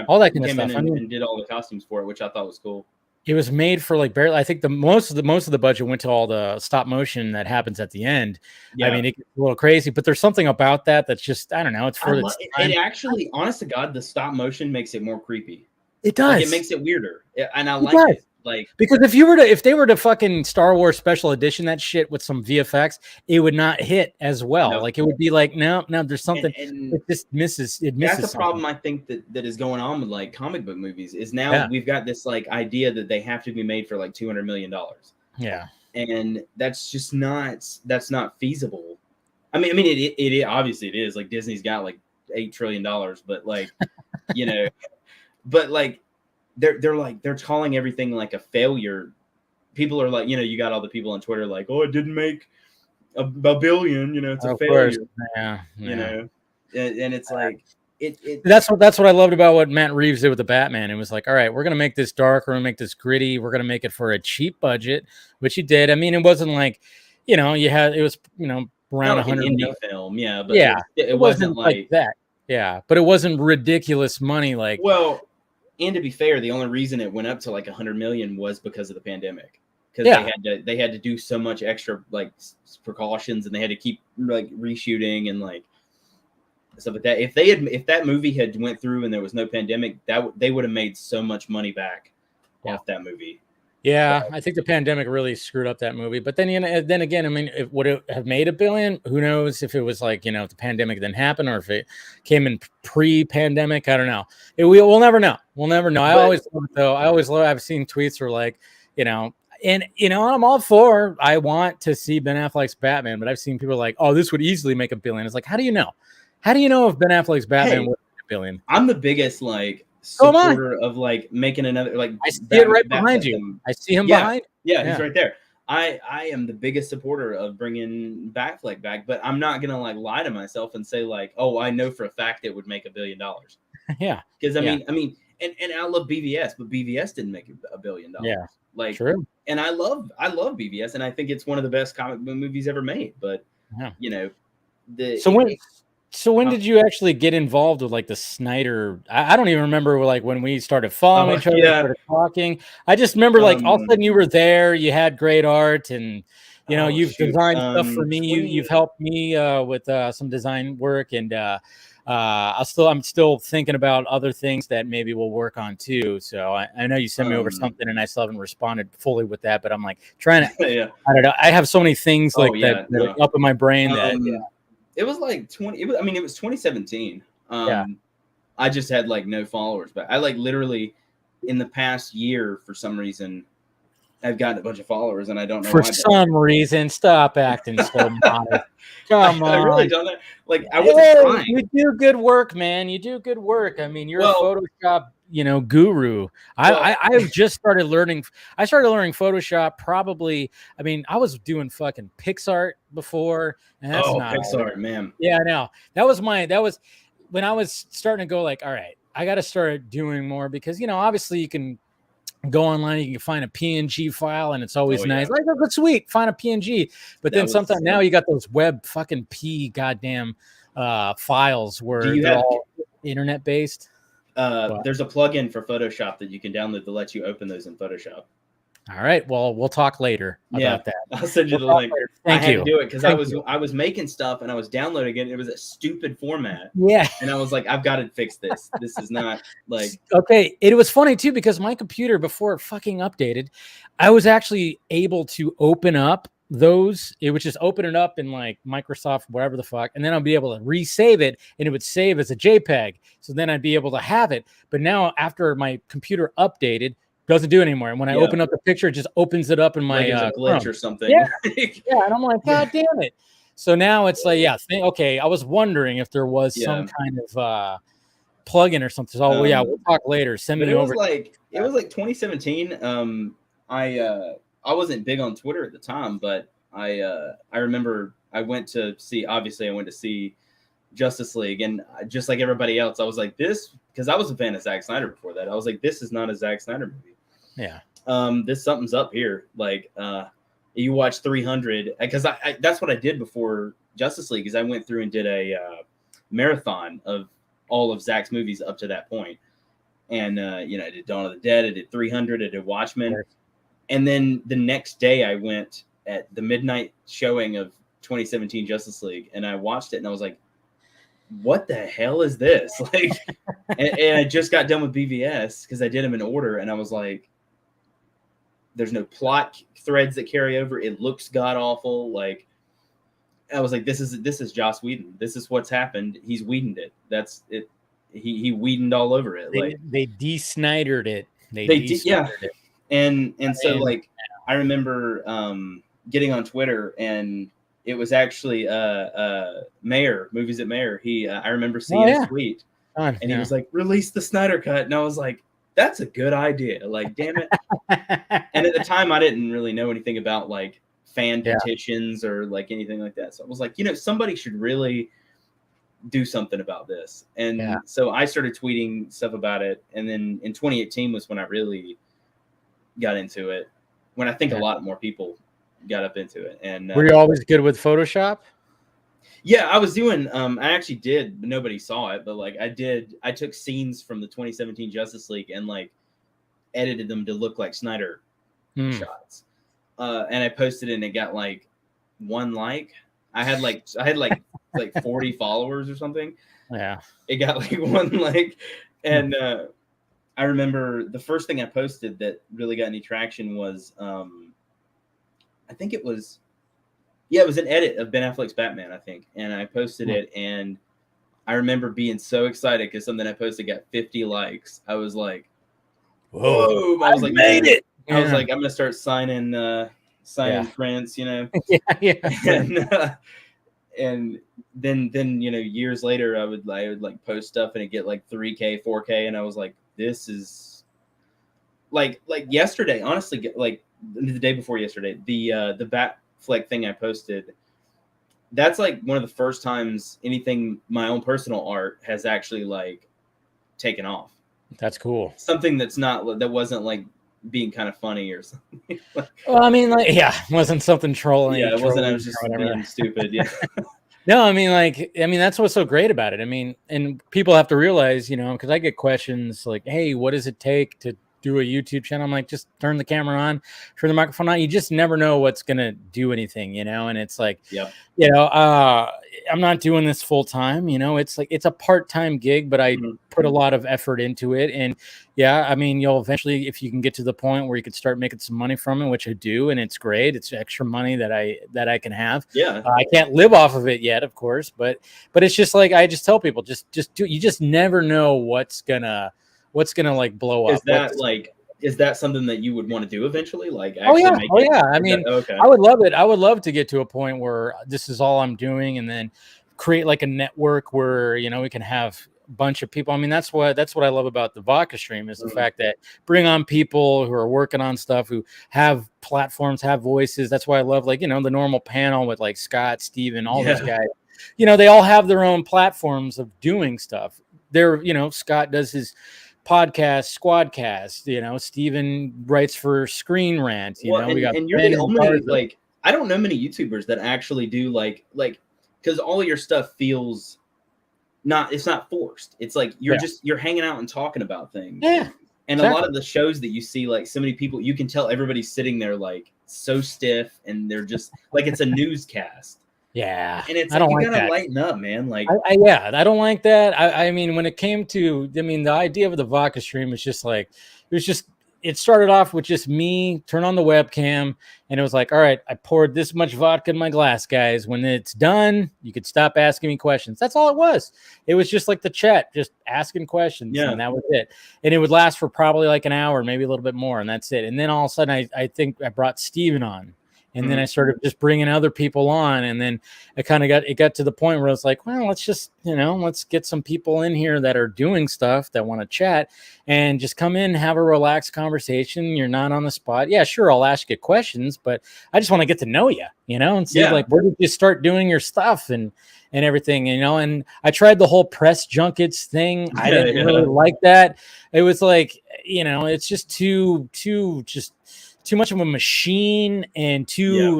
all that kind of stuff. And did all the costumes for it, which I thought was cool. It was made for like barely. I think the most of the budget went to all the stop motion that happens at the end. Yeah. I mean, it gets a little crazy, but there's something about that that's just, I don't know. It's for it actually, honest to God, the stop motion makes it more creepy. It does. Like, it makes it weirder, and I like it. Like, because if they were to fucking Star Wars special edition that shit with some VFX, it would not hit as well. No. Like it would be like, no, there's something. It just misses. It misses. That's the problem I think that is going on with like comic book movies. Is now we've got this like idea that they have to be made for like $200 million. Yeah, and that's just not feasible. I mean, it obviously it is. Like Disney's got like $8 trillion, but like, but like. They're calling everything like a failure. People are like, you got all the people on Twitter like, oh, it didn't make a billion, it's a failure. Yeah. And it's like that's what I loved about what Matt Reeves did with the Batman. It was like, all right, we're gonna make this dark, we're gonna make this gritty, we're gonna make it for a cheap budget, which he did. I mean, it wasn't like, it was around like 100 an indie million. film, but it wasn't like that. Yeah, but it wasn't ridiculous money like. Well, and to be fair, the only reason it went up to like 100 million was because of the pandemic. Because they had to do so much extra like precautions, and they had to keep like reshooting and like stuff like that. If that movie had went through and there was no pandemic, they would have made so much money back off that movie. Yeah, I think the pandemic really screwed up that movie. But then again, I mean, would it have made $1 billion? Who knows if it was like, if the pandemic didn't happen or if it came in pre-pandemic. I don't know. We'll never know. We'll never know. I always love it, though. I've seen tweets where like, and I'm all for, I want to see Ben Affleck's Batman, but I've seen people like, oh, this would easily make $1 billion. It's like, how do you know? How do you know if Ben Affleck's Batman would make $1 billion? I'm the biggest like supporter of like making another like. I see it right behind you. I see him behind. Yeah, he's right there. I am the biggest supporter of bringing Batfleck back, but I'm not gonna like lie to myself and say like, oh, I know for a fact it would make $1 billion. Yeah, because I mean, and I love BVS, but BVS didn't make $1 billion. Yeah, like true. And I love BVS, and I think it's one of the best comic book movies ever made. But So when did you actually get involved with like the Snyder? I don't even remember like when we started following each other, started talking. I just remember like all of a sudden you were there, you had great art, and you've designed stuff for me. You've helped me with some design work, and I'm still thinking about other things that maybe we'll work on too. So I know you sent me over something, and I still haven't responded fully with that, but I'm like trying to. I don't know. I have so many things that are up in my brain that. It was like 2017. I just had like no followers, but I like literally in the past year, for some reason, I've gotten a bunch of followers, and I don't know for some reason. Stop acting so modest. Come on. I really don't know. Like I wasn't trying. You do good work, man. You do good work. I mean, you're a Photoshop, guru. Well- I have just started learning. I started learning Photoshop probably. I mean, I was doing fucking PixArt before, and that's not Pixar, man. Yeah, I know. That was when I was starting to go like, all right, I got to start doing more because obviously you can go online, you can find a PNG file, and it's always nice. Like, oh, that's sweet, find a PNG. But then sometimes now you got those web fucking goddamn files where they're all internet based. There's a plugin for Photoshop that you can download that lets you open those in Photoshop. All right. Well, we'll talk later about that. I'll send you the link. Thank you. I had to do it because I was making stuff and I was downloading it. And it was a stupid format. Yeah. And I was like, I've got to fix this. This is not like okay. It was funny too because my computer before it fucking updated, I was actually able to open up those. It would just open it up in like Microsoft, whatever the fuck, and then I'll be able to resave it, and it would save as a JPEG. So then I'd be able to have it. But now after my computer updated, doesn't do it anymore. And when I open up the picture, it just opens it up in my a glitch or something. Yeah. Yeah. And I'm like, God damn it. So now it's like, okay. I was wondering if there was some kind of plugin or something. So we'll talk later. Send me over. It was like 2017. I wasn't big on Twitter at the time, but I remember I went to see Justice League, and just like everybody else, I was like, this, because I was a fan of Zack Snyder before that. I was like, this is not a Zack Snyder movie. Yeah. This something's up here. Like, you watch 300, because I that's what I did before Justice League, is I went through and did a marathon of all of Zack's movies up to that point. And I did Dawn of the Dead, I did 300, I did Watchmen. Sure. And then the next day I went at the midnight showing of 2017 Justice League, and I watched it and I was like, what the hell is this? Like, and I just got done with BVS because I did them in order, and I was like, there's no plot threads that carry over. It looks god awful. Like, I was like, this is Joss Whedon. This is what's happened. He's Whedoned it. That's it. He Whedoned all over it. They de-Snydered it. It. And so like I remember getting on Twitter, and it was actually Mayor, Movies at Mayor. I remember seeing his tweet, and he was like, release the Snyder Cut. And I was like, that's a good idea. Like, damn it. And at the time I didn't really know anything about like fan petitions or like anything like that. So I was like, somebody should really do something about this. And so I started tweeting stuff about it. And then in 2018 was when I really got into it, when I think a lot more people got up into it. And were you always good with Photoshop? Yeah, I was doing I actually did, but nobody saw it, but like I took scenes from the 2017 Justice League and like edited them to look like Snyder shots. And I posted it and it got like 1 like. I had like 40 followers or something. Yeah. It got like 1 like, and I remember the first thing I posted that really got any traction was I think it was an edit of Ben Affleck's Batman, I think. And I posted it, and I remember being so excited because something I posted got 50 likes. I was like, whoa. I was like, made it. I was like, I'm going to start signing prints, Yeah. And then years later, I would like post stuff and it'd get like 3K, 4K. And I was like, this is like yesterday, honestly, like the day before yesterday, the Batfleck thing I posted, that's like one of the first times anything, my own personal art, has actually like taken off. That's cool. Something that wasn't like being kind of funny or something. Well, I mean, like, wasn't something trolling. Yeah, it wasn't. I was just being stupid. Yeah. No, I mean, that's what's so great about it. I mean, and people have to realize, because I get questions like, hey, what does it take to do a YouTube channel? I'm like, just turn the camera on, turn the microphone on. You just never know what's going to do anything, and it's like, I'm not doing this full time, it's like, it's a part-time gig, but I put a lot of effort into it. And I mean, you'll eventually, if you can get to the point where you could start making some money from it, which I do. And it's great. It's extra money that I can have. Yeah. I can't live off of it yet, of course, but it's just like, I just tell people, just do, you just never know what's gonna like blow up. Is that something that you would want to do eventually? Like, I mean, okay. I would love it. I would love to get to a point where this is all I'm doing, and then create like a network where we can have bunch of people. I mean, that's what I love about the Vodka stream is the fact that bring on people who are working on stuff, who have platforms, have voices. That's why I love, like, the normal panel with like Scott, Steven, all those guys. They all have their own platforms of doing stuff. Scott does his podcast, Squadcast. Steven writes for Screen Rant. We got, and you're the only, like, I don't know many YouTubers that actually do like because all your stuff feels it's not forced. It's like you're hanging out and talking about things. Yeah. And a lot of the shows that you see, like, so many people, you can tell everybody's sitting there like so stiff, and they're just like, it's a newscast. Yeah. And it's I don't you like gotta that. lighten up, man. Like, I don't like that. I mean, when it came to, the idea of the Vodka stream was just like, it started off with just me turn on the webcam, and it was like, all right, I poured this much vodka in my glass, guys. When it's done, you could stop asking me questions. That's all it was. It was just like the chat, just asking questions. And that was it. And it would last for probably like an hour, maybe a little bit more. And that's it. And then all of a sudden I think I brought Steven on. And then I started just bringing other people on, and then it got to the point where I was like, well, let's just, let's get some people in here that are doing stuff, that want to chat, and just come in, have a relaxed conversation. You're not on the spot. Yeah, sure, I'll ask you questions, but I just want to get to know you, and see like, where did you start doing your stuff and everything, and I tried the whole press junkets thing. I didn't really like that. It was like, it's just too much of a machine, and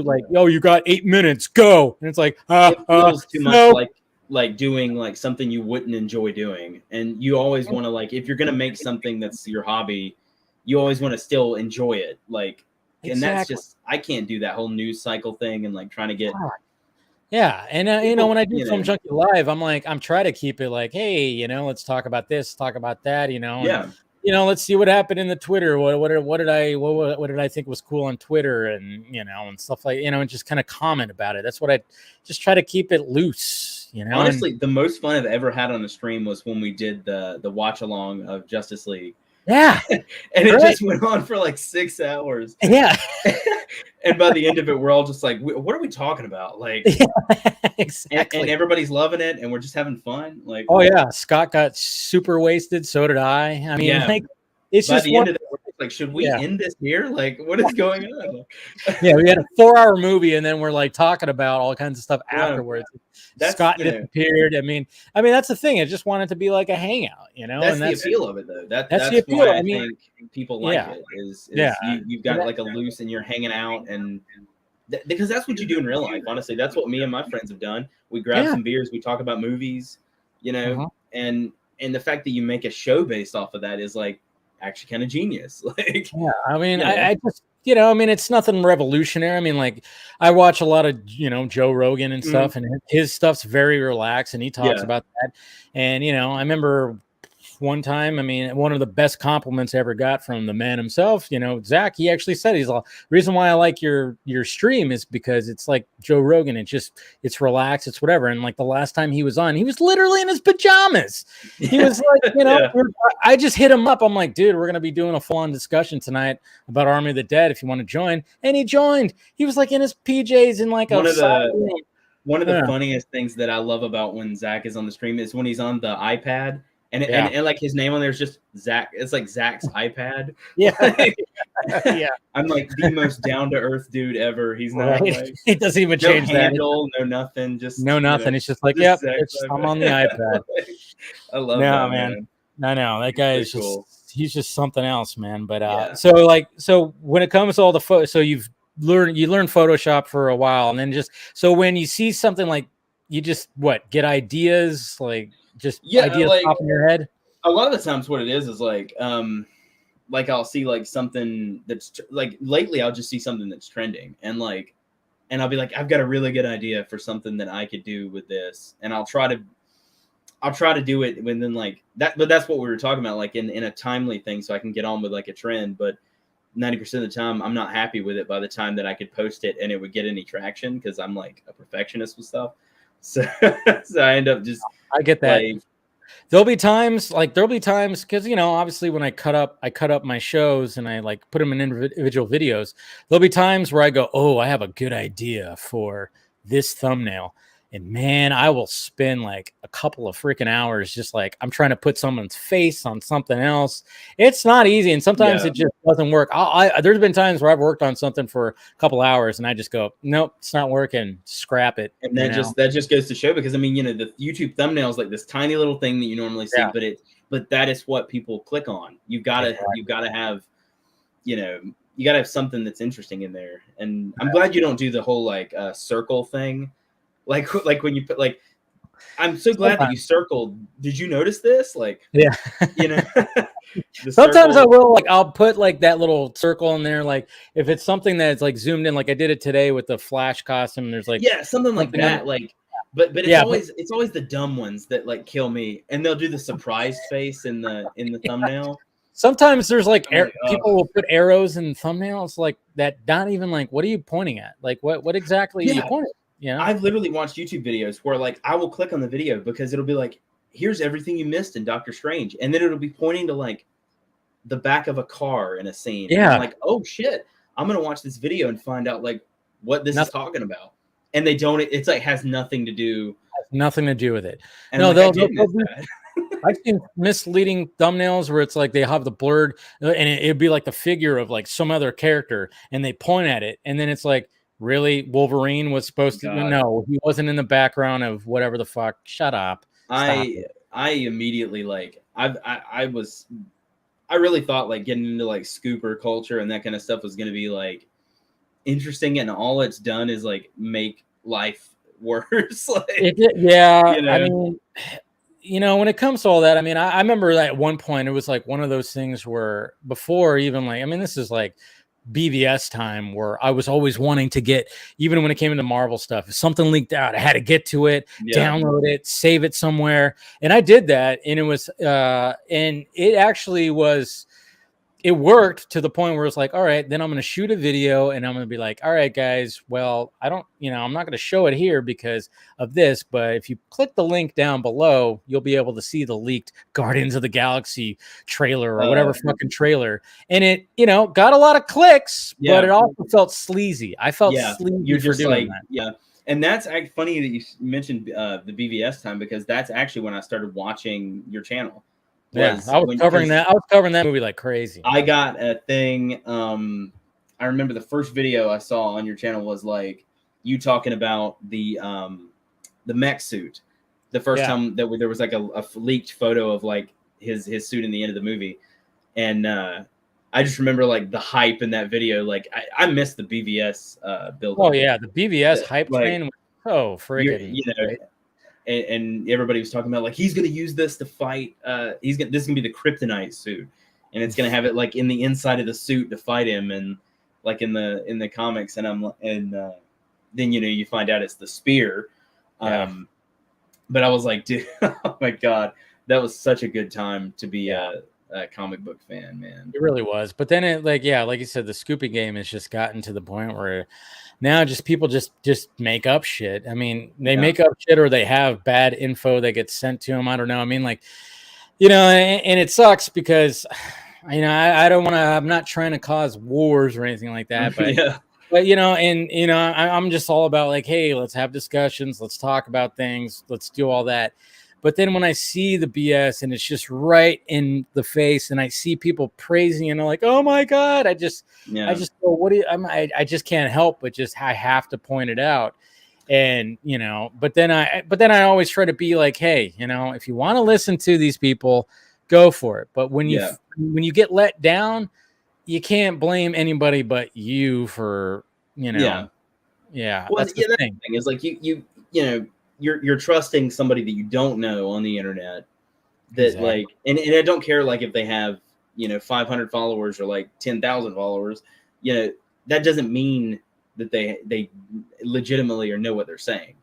like, oh, you got 8 minutes, go. And it's like, it feels too much like doing like something you wouldn't enjoy doing. And you always want to, like, if you're going to make something that's your hobby, you always want to still enjoy it. Like, and that's just, I can't do that whole news cycle thing and like trying to get. Yeah. And, when I do some Junkee live, I'm trying to keep it like, hey, let's talk about this, talk about that, and, let's see what happened in the Twitter. What did I think was cool on Twitter, and and stuff like, and just kind of comment about it. That's what I just try to keep it loose. Honestly, the most fun I've ever had on the stream was when we did the watch along of Justice League. Yeah, and it just went on for like 6 hours. Yeah, and by the end of it, we're all just like, "What are we talking about?" Like, exactly. And everybody's loving it, and we're just having fun. Like, oh yeah, Scott got super wasted. So did I. I mean, like, it's by just the end of it, we're like, should we end this here? Like, what is going on? Yeah, we had a 4-hour movie, and then we're like talking about all kinds of stuff afterwards. Scott disappeared. I mean, that's the thing. I just wanted to be like a hangout, That's the appeal of it, though. That's the appeal. Why I think people like it. Is you've got like a loose, and you're hanging out, and because that's what you do in real life. Honestly, that's what me and my friends have done. We grab some beers, we talk about movies, and the fact that you make a show based off of that is like actually kind of genius. Like, I mean, I just. It's nothing revolutionary. I mean, like, I watch a lot of, Joe Rogan and stuff, and his stuff's very relaxed, and he talks about that. And, I remember one time, one of the best compliments I ever got from the man himself, Zach, he actually said, he's like, the reason why I like your stream is because it's like Joe Rogan. It's relaxed. It's whatever. And like the last time he was on, he was literally in his pajamas. He was like, I just hit him up. I'm like, dude, we're going to be doing a full-on discussion tonight about Army of the Dead if you want to join. And he joined. He was like in his PJs in like one of the funniest things that I love about when Zach is on the stream is when he's on the iPad. And like his name on there is just Zach. It's like Zach's iPad. Yeah. I'm like the most down to earth dude ever. He's not like, he doesn't even change no handle, no nothing. Just no nothing. It's just like, yep, I'm on the iPad. I love that, man. I know that guy is just cool. He's just something else, man. But so when it comes to all the photos, so you learn Photoshop for a while, and then so when you see something, like, you just get ideas, like, just ideas like, pop in your head. A lot of the times what it is like I'll see like something that's like, lately I'll just see something that's trending, and I'll be like, I've got a really good idea for something that I could do with this, and I'll try to do it within like that. But that's what we were talking about, like in a timely thing, so I can get on with like a trend. But 90% of the time I'm not happy with it by the time that I could post it and it would get any traction, because I'm like a perfectionist with stuff. So I end up just, I get that. Like, there'll be times because obviously when I cut up my shows and I like put them in individual videos, there'll be times where I go, oh, I have a good idea for this thumbnail, And man, I will spend like a couple of freaking hours just like I'm trying to put someone's face on something else. It's not easy, and sometimes it just doesn't work. There's been times where I've worked on something for a couple hours, and I just go, nope, it's not working. Scrap it. And that just goes to show, because I mean, the YouTube thumbnail is like this tiny little thing that you normally see, but that is what people click on. You've got to have, you got to have something that's interesting in there. And I'm glad you don't do the whole like circle thing. Like when you put like, I'm so glad that you circled. Did you notice this? Like, sometimes I will, like, I'll put like that little circle in there. Like if it's something that's like zoomed in, like I did it today with the Flash costume. There's like, something like that. Like, but it's always the dumb ones that like kill me. And they'll do the surprised face in the thumbnail. Sometimes there's like people will put arrows in thumbnails like that. Not even like, what are you pointing at? Like what exactly are you pointing at? Yeah, I've literally watched YouTube videos where like I will click on the video because it'll be like, here's everything you missed in Doctor Strange, and then it'll be pointing to like the back of a car in a scene. Yeah, and I'm like, oh shit, I'm gonna watch this video and find out like what this is talking about. And they don't. It's like has nothing to do with it. And no, like, I've seen misleading thumbnails where it's like they have the blurred, and it'd be like the figure of like some other character, and they point at it, and then it's like, really, Wolverine was supposed to? No, he wasn't in the background of whatever the fuck. Shut up. I immediately like I really thought like getting into like scooper culture and that kind of stuff was going to be like interesting, and all it's done is like make life worse. Like, I mean, when it comes to all that, I mean, I remember that at one point it was like one of those things where before even like, I mean, this is like BVS time where I was always wanting to get, even when it came into Marvel stuff, if something leaked out, I had to get to it, download it, save it somewhere. And I did that. And it was, and it actually was, it worked to the point where it's like, all right, then I'm going to shoot a video and I'm going to be like, all right, guys, well, I'm not going to show it here because of this, but if you click the link down below, you'll be able to see the leaked Guardians of the Galaxy trailer or whatever fucking trailer. And it, got a lot of clicks, but it also felt sleazy. I felt sleazy. You're just doing like, that. And that's funny that you mentioned the BVS time, because that's actually when I started watching your channel. I was covering that movie like crazy. I got a thing. I remember the first video I saw on your channel was like you talking about the mech suit. The first time that there was like a leaked photo of like his suit in the end of the movie, and I just remember like the hype in that video. Like I missed the BVS build. Oh yeah, the BVS hype train. Oh freaking! And everybody was talking about like he's gonna use this to fight. This is gonna be the kryptonite suit, and it's gonna have it like in the inside of the suit to fight him, and like in the comics. And then you find out it's the spear. But I was like, dude, oh my god, that was such a good time to be a comic book fan, man. It really was. But then it like you said, the scooping game has just gotten to the point where now just people just make up shit. I mean, they make up shit, or they have bad info that gets sent to them. I don't know. I mean, like, and it sucks because, I don't want to, I'm not trying to cause wars or anything like that, but, but, I'm just all about like, hey, let's have discussions. Let's talk about things. Let's do all that. But then when I see the BS and it's just right in the face, and I see people praising and I'm like, oh my God, I just go, what do you, I just can't help but I have to point it out. And, but then I always try to be like, hey, if you want to listen to these people, go for it. But when you get let down, you can't blame anybody but you for, Well, that's the thing. Is like you're trusting somebody that you don't know on the internet that like, and I don't care like if they have, 500 followers or like 10,000 followers, that doesn't mean that they legitimately or know what they're saying.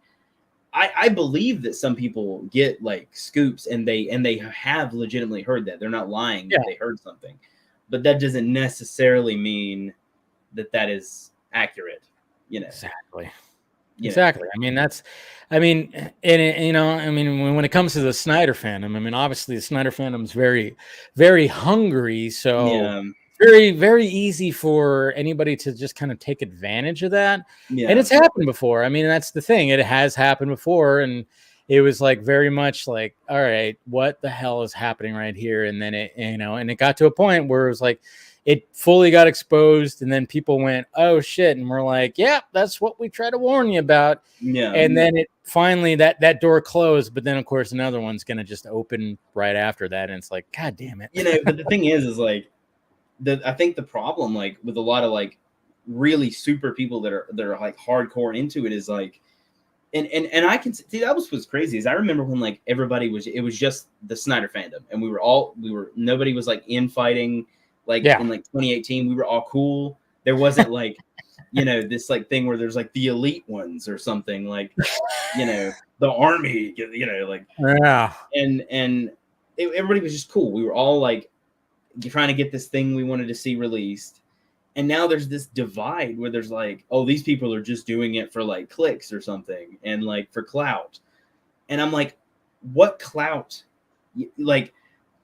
I believe that some people get like scoops and they have legitimately heard that. They're not lying that they heard something, but that doesn't necessarily mean that is accurate, Exactly. Exactly. I mean, when it comes to the Snyder fandom, I mean, obviously the Snyder fandom is very, very hungry. So very, very easy for anybody to just kind of take advantage of that. Yeah. And it's happened before. I mean, that's the thing. It has happened before. And it was like very much like, all right, what the hell is happening right here? And then it, and it got to a point where it was like, it fully got exposed. And then people went, oh shit. And we're like, yeah, that's what we try to warn you about. Yeah. And then it finally, that door closed. But then of course, another one's going to just open right after that. And it's like, God damn it. But the thing is like, I think the problem, like with a lot of like really super people that are like hardcore into it is like, and I can see that was what's crazy is I remember when like everybody it was just the Snyder fandom and nobody was like infighting like in like 2018 we were all cool. There wasn't like this like thing where there's like the elite ones or something like the army like and everybody was just cool. We were all like trying to get this thing we wanted to see released. And now there's this divide where there's like, oh, these people are just doing it for like clicks or something and like for clout. And I'm like, what clout? Like,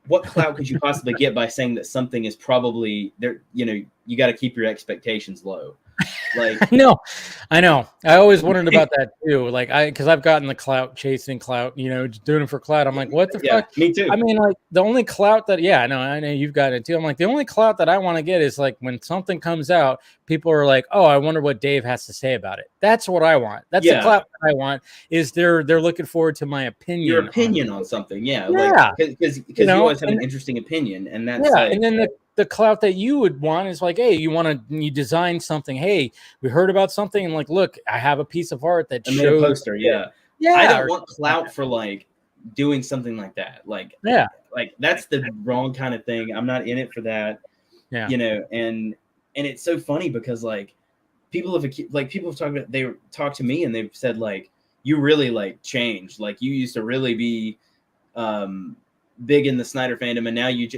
what clout could you possibly get by saying that something is probably there? You got to keep your expectations low. Like, I know. I always wondered about that too. Like, because I've gotten the clout, chasing clout, just doing it for clout. I'm like, what the fuck? Me too. I mean, like the only clout that, I know you've gotten it too. I'm like, the only clout that I want to get is like when something comes out, people are like, oh, I wonder what Dave has to say about it. That's what I want. That's the clout that I want. Is they're looking forward to my opinion. Your opinion on something, yeah. Because you always have an interesting opinion, and that's and then the clout that you would want is like, hey, you design something. Hey, we heard about something, and like, look, I have a piece of art that shows a poster. Yeah. I don't want clout for like doing something like that. Like, like that's the wrong kind of thing. I'm not in it for that. Yeah. And it's so funny because like people have talked about, they talked to me and they've said like, you really like changed. Like you used to really be big in the Snyder fandom, and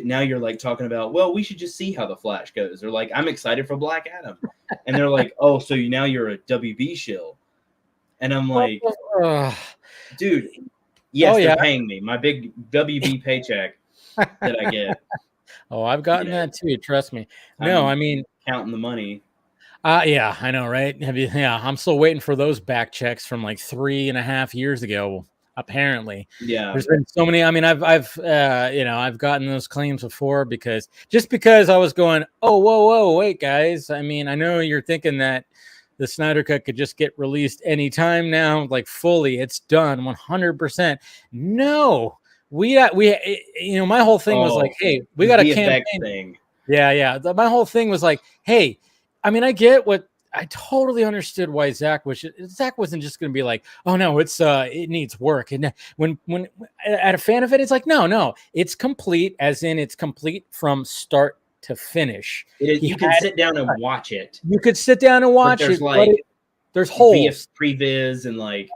now you're like talking about, well, we should just see how the Flash goes, or like I'm excited for Black Adam, and they're like, oh, so now you're a WB shill, and I'm like, dude, yes, they're paying me my big WB paycheck that I get. Oh, I've gotten that too. Trust me. No, I mean counting the money. Yeah, I know, right? I'm still waiting for those back checks from like 3.5 years ago. Apparently, there's been so many. I mean, I've gotten those claims before because I was going, oh, whoa, wait, guys. I mean, I know you're thinking that the Snyder Cut could just get released anytime now, like fully, it's done 100%. No, my whole thing was like, hey, we got a campaign thing. Yeah. My whole thing was like, hey, I mean, I totally understood why Zach wasn't just going to be like, oh no, it needs work. And when at a fan of it, it's like, no, it's complete, as in it's complete from start to finish. You can sit down and watch it. You could sit down and watch it. There's holes, previs, and like,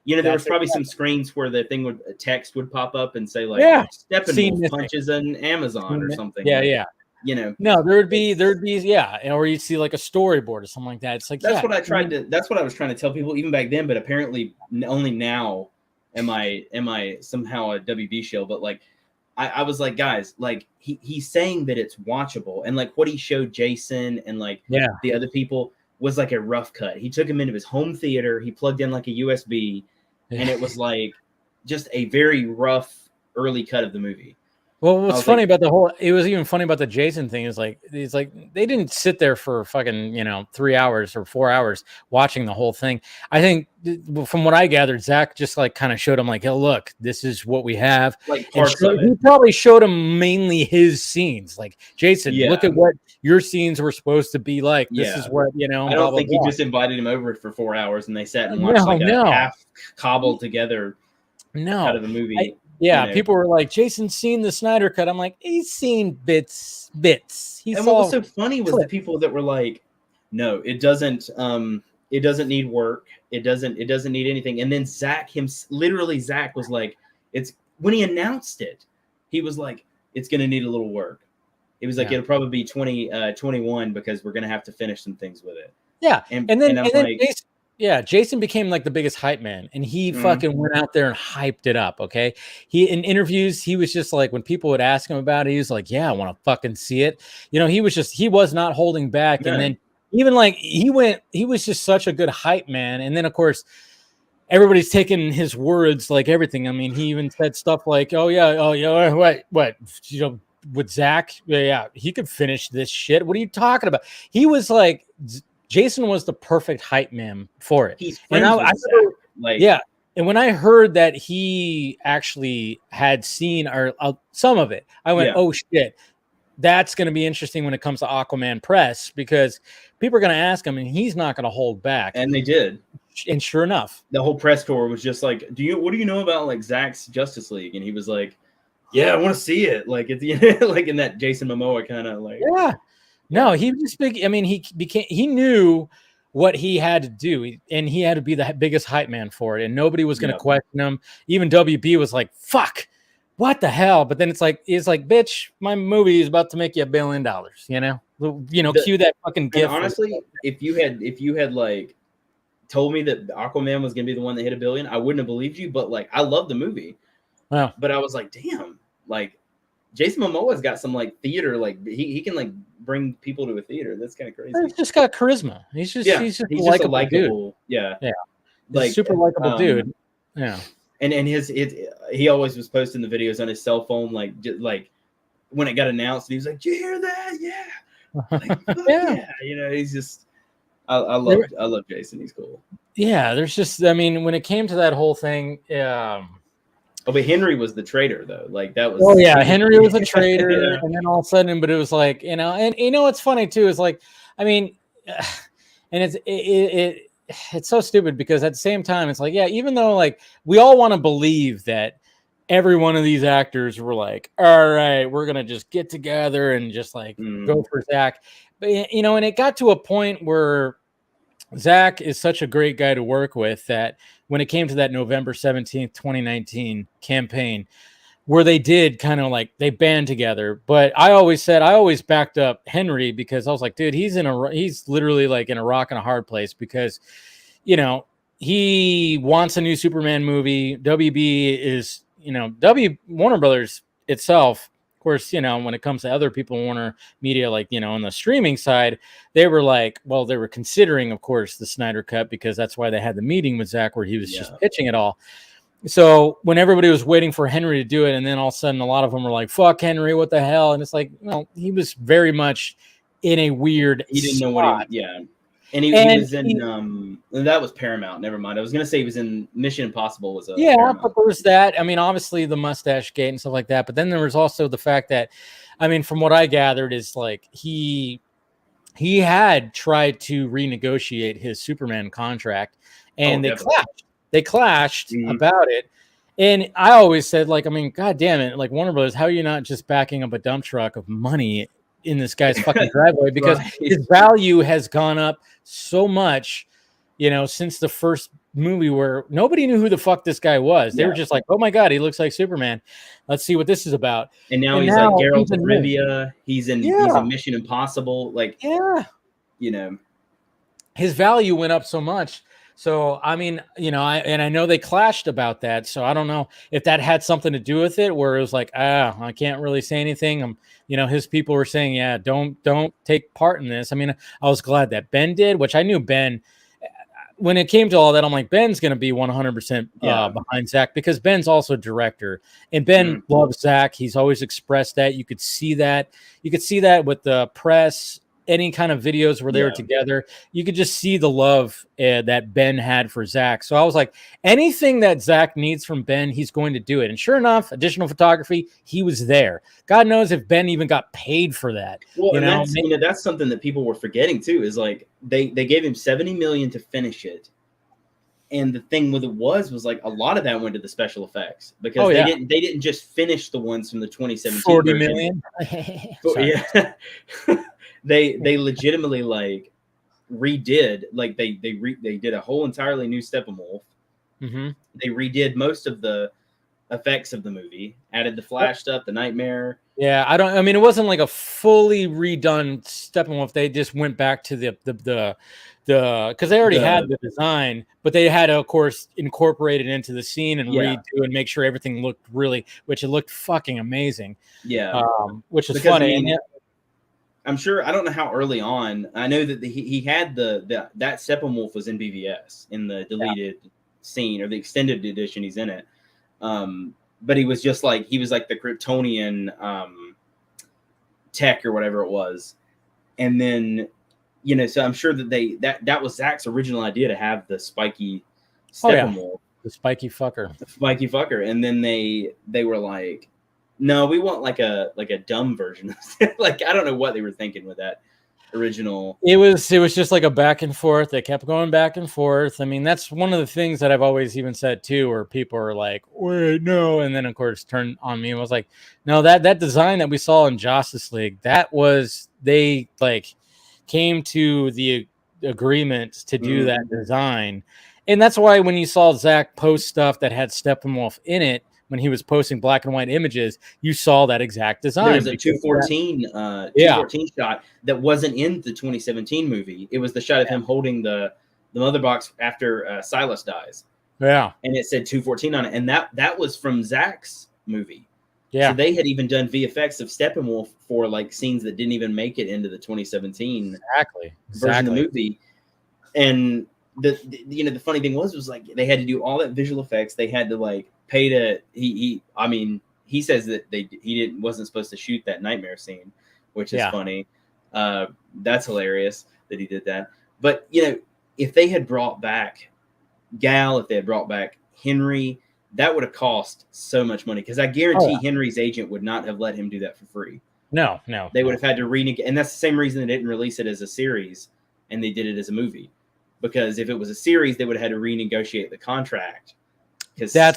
there was probably some screens where the thing text would pop up and say like, Steppenwolf punches an Amazon or something. Yeah. No, there'd be, or you'd see like a storyboard or something like that. It's like that's what I was trying to tell people even back then, but apparently only now am I somehow a WB shill. But like I was like, guys, like he's saying that it's watchable, and like what he showed Jason and like the other people was like a rough cut. He took him into his home theater, he plugged in like a USB, and it was like just a very rough early cut of the movie. Well, what's funny about it was even funny about the Jason thing is like, it's like they didn't sit there for fucking, 3 hours or 4 hours watching the whole thing. I think from what I gathered, Zach just like kind of showed him like, hey, look, this is what we have. Like parts of it. He probably showed him mainly his scenes. Like, Jason, look at what your scenes were supposed to be like. This is what, I don't think he just invited him over for 4 hours and they sat and watched a half cobbled together cut of the movie. People were like, Jason's seen the Snyder Cut. I'm like, he's seen bits. And what was so funny was the people that were like, no, it doesn't need work. It doesn't need anything. And then Zach was like, it's when he announced it, he was like, it's going to need a little work. It was like, it'll probably be 2021 because we're going to have to finish some things with it. Yeah. And then Yeah, Jason became like the biggest hype man, and he fucking went out there and hyped it up. Okay, he in interviews, he was just like when people would ask him about it, he was like, "Yeah, I want to fucking see it." You know, he was not holding back, and No. then even like he was just such a good hype man, and then of course everybody's taking his words like everything. I mean, he even said stuff like, "Oh yeah, what, you know." With Zach, yeah, he could finish this shit. What are you talking about? He was like, Jason was the perfect hype man for it. He's And friends I with Zach. Like, yeah. And when I heard that he actually had seen some of it, I went, Yeah. oh shit, that's going to be interesting when it comes to Aquaman press, because people are going to ask him and he's not going to hold back. and they did. And sure enough, The whole press tour was just like, what do you know about like Zach's Justice League? And he was like, yeah, I want to see it. Like it's like in that Jason Momoa kind of like. yeah. No, he was just big. I mean, he knew what he had to do, and he had to be the biggest hype man for it, and nobody was going to question him. Even WB was like, "Fuck, what the hell?" But then it's like, bitch, my movie is about to make you $1 billion. Cue that fucking gift. Honestly, if you had like told me that Aquaman was going to be the one that hit $1 billion, I wouldn't have believed you. But like, I love the movie. Wow. But I was like, damn, like Jason Momoa's got some like theater, like he can like bring people to a theater. That's kind of crazy. He's just got charisma. He's just a likable dude. Yeah. Like super likable dude. Yeah. And he always was posting the videos on his cell phone, like when it got announced, and he was like, "Did you hear that? Yeah." Like, yeah. You know, he's just I love Jason. He's cool. Yeah, there's just, I mean, when it came to that whole thing, Oh, but Henry was the traitor, though. Like that was. Oh yeah, Henry was a traitor, Yeah. and then all of a sudden, but it was like, you know, and you know what's funny too is like, I mean, and it's so stupid because at the same time, it's like, yeah, even though like we all want to believe that every one of these actors were like, all right, we're gonna just get together and just like go for Zach, but you know, and it got to a point where Zach is such a great guy to work with that when it came to that November 17th, 2019 campaign, where they did kind of like they band together. But I always backed up Henry because I was like, dude, he's literally like in a rock and a hard place because, you know, he wants a new Superman movie. WB is, you know, Warner Brothers itself. Of course, you know, when it comes to other people in Warner Media, like, you know, on the streaming side, they were like, well, they were considering, of course, the Snyder Cut because that's why they had the meeting with Zach where he was just pitching it all. So when everybody was waiting for Henry to do it, and then all of a sudden a lot of them were like, fuck Henry, what the hell? And it's like, well, he was very much in a weird He didn't know what he And he was in that was Paramount. Never mind. I was gonna say he was in Mission Impossible. Was Paramount. But there was that. I mean, obviously the mustache gate and stuff like that. But then there was also the fact that, I mean, from what I gathered, is like he had tried to renegotiate his Superman contract, and they clashed about it. And I always said, like, I mean, God damn it, like Warner Brothers, how are you not just backing up a dump truck of money in this guy's fucking driveway? Because his value has gone up so much, you know, since the first movie where nobody knew who the fuck this guy was. They were just like, oh my God, he looks like Superman. Let's see what this is about. And now he's like Geralt of Rivia. He's in Mission Impossible. Like, you know, his value went up so much. So, I mean, you know, I know they clashed about that. So I don't know if that had something to do with it, where it was like, I can't really say anything. You know, his people were saying, yeah, don't take part in this. I mean, I was glad that Ben did, which I knew Ben, when it came to all that, I'm like, Ben's going to be 100% behind Zach because Ben's also director, and Ben loves Zach. He's always expressed that. You could see that. You could see that with the press. Any kind of videos where they were together, you could just see the love that Ben had for Zach. So I was like, anything that Zach needs from Ben, he's going to do it. And sure enough, additional photography, he was there. God knows if Ben even got paid for that. Well, that's something that people were forgetting too, is like they gave him $70 million to finish it. And the thing with it was like a lot of that went to the special effects because they didn't just finish the ones from the 2017 $40 version. million. They legitimately like redid, like they did a whole entirely new Steppenwolf. They redid most of the effects of the movie, added the Flash stuff, the Nightmare, Yeah, I mean, it wasn't like a fully redone Steppenwolf. They just went back to the because they already had the design, but they had to, of course, incorporate it into the scene and redo and make sure everything looked which it looked fucking amazing. Yeah, which is funny. I mean, I'm sure. I don't know how early on. I know that he had that Steppenwolf was in BVS in the deleted scene or the extended edition. He's in it. But he was just like the Kryptonian tech or whatever it was, and then so I'm sure that that was Zach's original idea to have the spiky Steppenwolf, the spiky fucker, and then they were like, no, we want like a dumb version. Like I don't know what they were thinking with that original. It was just like a back and forth. They kept going back and forth. I mean, that's one of the things that I've always even said too, where people are like, wait, no, and then of course turned on me and was like, no, that design that we saw in Justice League, that was they like came to the agreement to do that design. And that's why when you saw Zach post stuff that had Steppenwolf in it, when he was posting black and white images, you saw that exact design. There was a 214 shot that wasn't in the 2017 movie. It was the shot of him holding the mother box after Silas dies. Yeah. And it said 214 on it. And that was from Zach's movie. Yeah. So they had even done VFX of Steppenwolf for like scenes that didn't even make it into the 2017 version of the movie. And the funny thing was like they had to do all that visual effects. They had to like pay to he says that he wasn't supposed to shoot that nightmare scene, which is funny. That's hilarious that he did that. But if they had brought back Gal, if they had brought back Henry, that would have cost so much money, because I guarantee Henry's agent would not have let him do that for free. No. They would have had to renegociate, and that's the same reason they didn't release it as a series and they did it as a movie. Because if it was a series, they would have had to renegotiate the contract. That's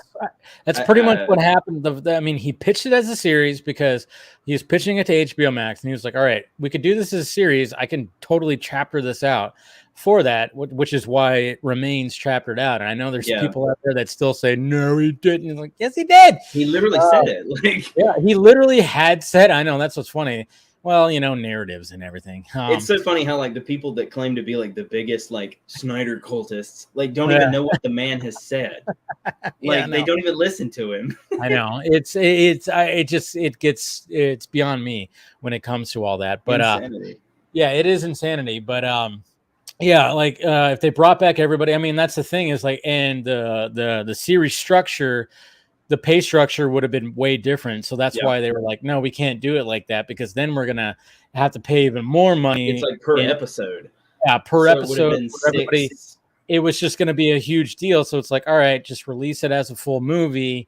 pretty much what happened. I mean, he pitched it as a series because he was pitching it to HBO Max, and he was like, all right, we could do this as a series. I can totally chapter this out for that, which is why it remains chaptered out. And I know there's people out there that still say, no, he didn't. Like, yes, he did. He literally said it. Like, he literally had said, I know, that's what's funny. Well, narratives and everything. It's so funny how like the people that claim to be like the biggest like Snyder cultists like don't even know what the man has said. Like they don't even listen to him. I know it's beyond me when it comes to all that. But insanity. It is insanity. But if they brought back everybody, I mean, that's the thing is like, and the series structure. The pay structure would have been way different. So that's why they were like, no, we can't do it like that, because then we're going to have to pay even more money. It's like per episode. Yeah, per episode. For everybody. It was just going to be a huge deal. So it's like, all right, just release it as a full movie.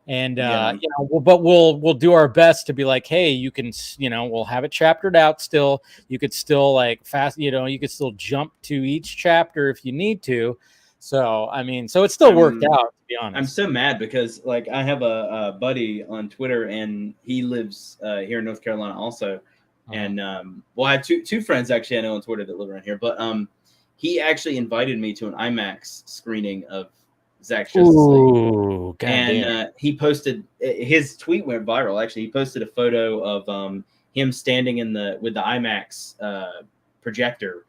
And, but we'll do our best to be like, hey, you can, we'll have it chaptered out still. You could still like you could still jump to each chapter if you need to. So, I mean, so it still worked out, to be honest. I'm so mad because, like, I have a buddy on Twitter, and he lives here in North Carolina also. And, I have two friends, actually, I know on Twitter that live around here. But he actually invited me to an IMAX screening of Zach's Justice League. And he posted, his tweet went viral, actually. He posted a photo of him standing with the IMAX projector,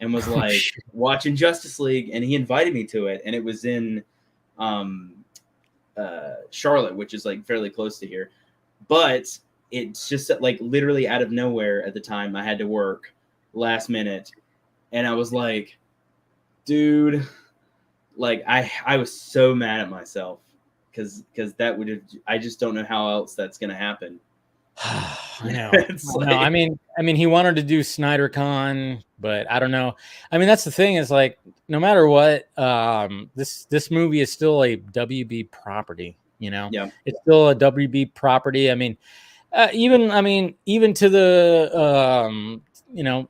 and was like watching Justice League, and he invited me to it, and it was in Charlotte, which is like fairly close to here. But it's just like literally out of nowhere at the time. I had to work last minute, and I was like, dude, like I was so mad at myself because that would have, I just don't know how else that's gonna happen. I know. I mean, he wanted to do SnyderCon, but I don't know. I mean, that's the thing is like, no matter what, this movie is still a WB property. It's still a WB property. I mean, even to the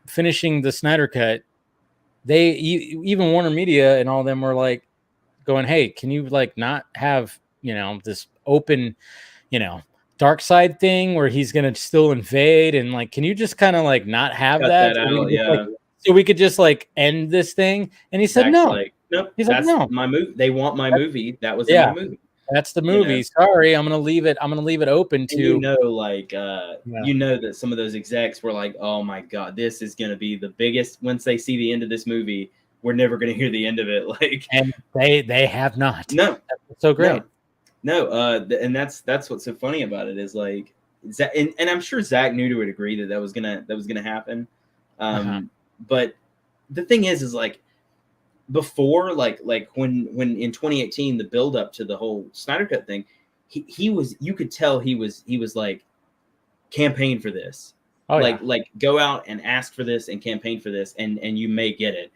finishing the Snyder Cut, even Warner Media and all of them were like going, hey, can you like not have this open, dark side thing where he's gonna still invade, and like, can you just kind of like not have that? So we could just like end this thing. And he said no. Like, nope. He's like, no, my movie. They want my movie. That was my movie. That's the movie. Sorry, I'm gonna leave it open to. And you know that some of those execs were like, "Oh my god, this is gonna be the biggest." Once they see the end of this movie, we're never gonna hear the end of it. Like, and they have not. No, that's so great. No, and that's what's so funny about it is like, and I'm sure Zach knew to a degree that was gonna happen. But the thing is like, before like when in 2018 the build up to the whole Snyder Cut thing, he was, you could tell he was like, campaign for this. Like go out and ask for this and campaign for this, and you may get it.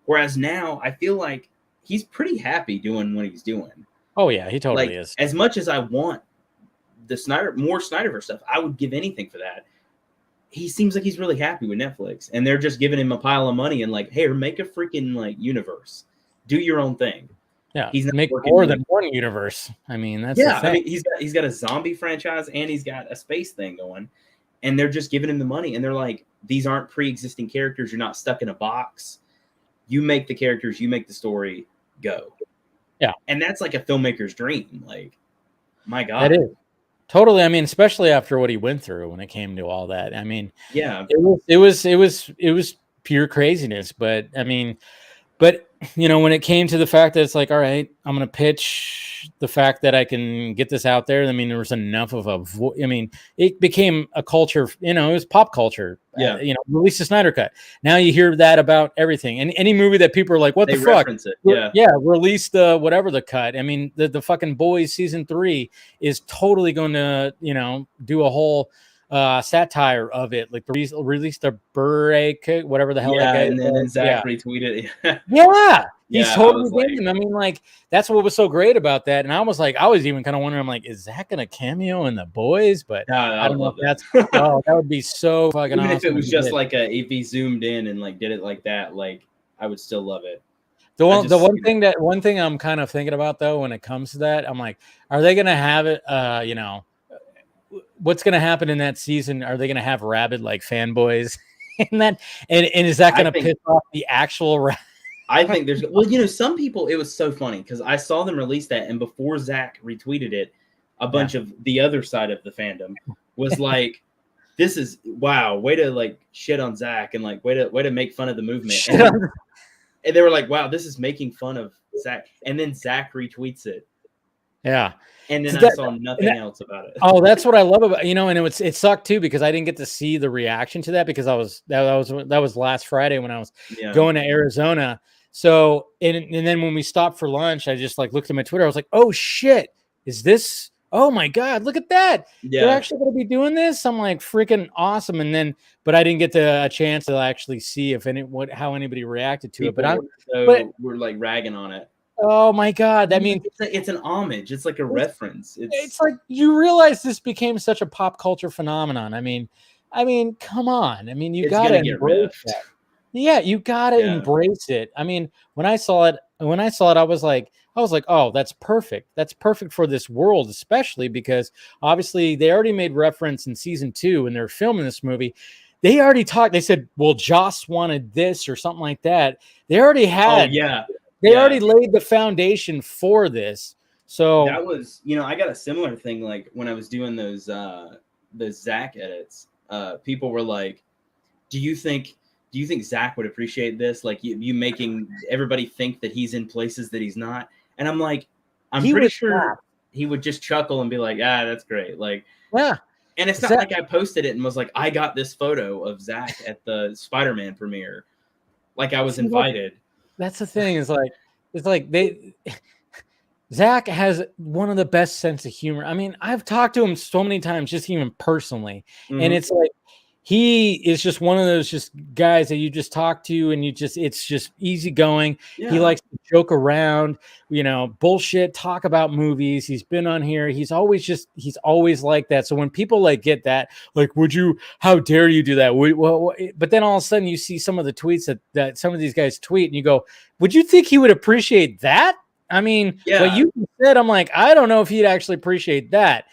Whereas now I feel like he's pretty happy doing what he's doing. Oh yeah, he totally is. As much as I want the more Snyderverse stuff, I would give anything for that. He seems like he's really happy with Netflix, and they're just giving him a pile of money and like, hey, make a freaking like universe, do your own thing. Yeah, he's not make more than one universe. I mean, that's the thing. I mean, he's got a zombie franchise and he's got a space thing going, and they're just giving him the money, and they're like, these aren't pre-existing characters. You're not stuck in a box. You make the characters, you make the story, go. Yeah, and that's like a filmmaker's dream. Like, my God, that is totally. I mean, especially after what he went through when it came to all that. I mean, yeah, it was pure craziness. But I mean, you know, when it came to the fact that it's like, all right, I'm going to pitch the fact that I can get this out there. I mean, there was enough of I mean, it became a culture, you know, it was pop culture. Yeah. You know, release the Snyder Cut. Now you hear that about everything. And any movie that people are like, what they the fuck? It. Yeah. Yeah. Release the, whatever the cut. I mean, the fucking Boys season 3 is totally going to, you know, do a whole satire of it, like release the break, whatever the hell that guy. And then Zach retweeted it. Yeah, he's totally like, I mean, like, that's what was so great about that. And I was even kind of wondering, I'm like, is Zach gonna cameo in the Boys? But I don't know if that's that would be so fucking even awesome. If it was just like if he zoomed in and like did it like that, like I would still love it. The one thing I'm kind of thinking about though, when it comes to that, I'm like, are they gonna have it? You know, what's going to happen in that season? Are they going to have rabid like fanboys in that? And is that going to piss off the actual? I think there's, well, you know, some people, it was so funny because I saw them release that, and before Zach retweeted it, a bunch of the other side of the fandom was like, this is, wow, way to like shit on Zach and like way to make fun of the movement. And they were like, wow, this is making fun of Zach. And then Zach retweets it. Yeah. And then I saw nothing else about it. Oh, that's what I love about, you know, and it sucked too because I didn't get to see the reaction to that because that was last Friday when I was going to Arizona. So and then when we stopped for lunch, I just like looked at my Twitter. I was like, oh shit, is this? Oh my God, look at that. Yeah. They're actually going to be doing this. I'm like, freaking awesome. And then, but I didn't get a chance to actually see how anybody reacted to it. But we're like ragging on it. Oh my God. That means it's an homage. It's like a reference. It's like, you realize this became such a pop culture phenomenon. I mean, come on. I mean, you got to embrace that. Yeah, you got to embrace it. I mean, when I saw it, I was like, oh, that's perfect. That's perfect for this world, especially because obviously they already made reference in season 2 when they're filming this movie. They already talked. They said, well, Joss wanted this or something like that. They already had. Oh, yeah. They already laid the foundation for this. So that was, you know, I got a similar thing. Like when I was doing those Zach edits, people were like, do you think Zach would appreciate this? Like you making everybody think that he's in places that he's not. And I'm like, I'm pretty sure he would just chuckle and be like, that's great. Like, yeah. And it's not like I posted it and was like, I got this photo of Zach at the Spider-Man premiere. Like I was invited. That's the thing. It's like Zach has one of the best sense of humor. I mean, I've talked to him so many times, just even personally, and it's like he is just one of those just guys that you just talk to, and it's just easygoing. Yeah. He likes to joke around, you know, bullshit, talk about movies. He's been on here. He's always like that. So when people like get that, like, how dare you do that? But then all of a sudden you see some of the tweets that some of these guys tweet, and you go, would you think he would appreciate that? I mean, what you said, I'm like, I don't know if he'd actually appreciate that.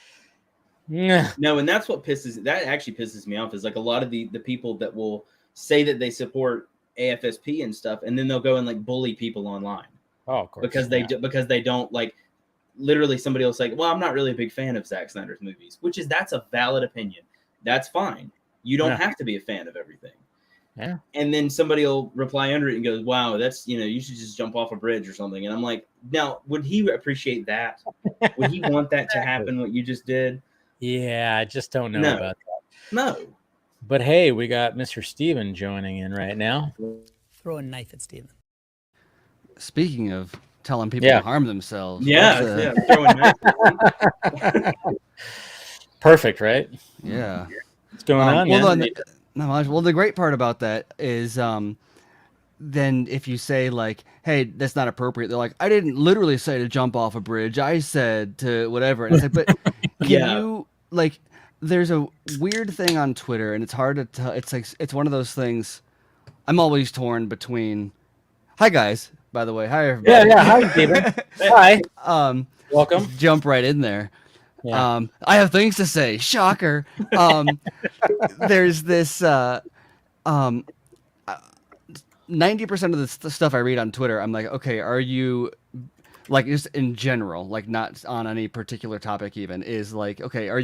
No, and that's what actually pisses me off is like a lot of the people that will say that they support AFSP and stuff, and then they'll go and like bully people online. Oh, of course. Because they don't like, literally somebody will say, well, I'm not really a big fan of Zack Snyder's movies, that's a valid opinion. That's fine. You don't have to be a fan of everything. Yeah. And then somebody will reply under it and goes, wow, that's, you should just jump off a bridge or something. And I'm like, now, would he appreciate that? Would he want that to happen, what you just did? Yeah, I just don't know about that. No. But hey, we got Mr. Steven joining in right now. Throw a knife at Steven. Speaking of telling people to harm themselves. Throwing knives. Perfect, right? Yeah. What's going on? Well, the great part about that is then if you say like, hey, that's not appropriate, they're like, I didn't literally say to jump off a bridge. I said to whatever. And it's like, but can you like, there's a weird thing on Twitter and it's hard to tell. It's like, it's one of those things. I'm always torn between, hi guys, by the way. Hi everybody. Yeah. Hi, Steven. Hi. Welcome. Jump right in there. Yeah. I have things to say. Shocker. There's this 90% of the stuff I read on Twitter, I'm like, okay, are you like just in general, like not on any particular topic even, is like, okay, are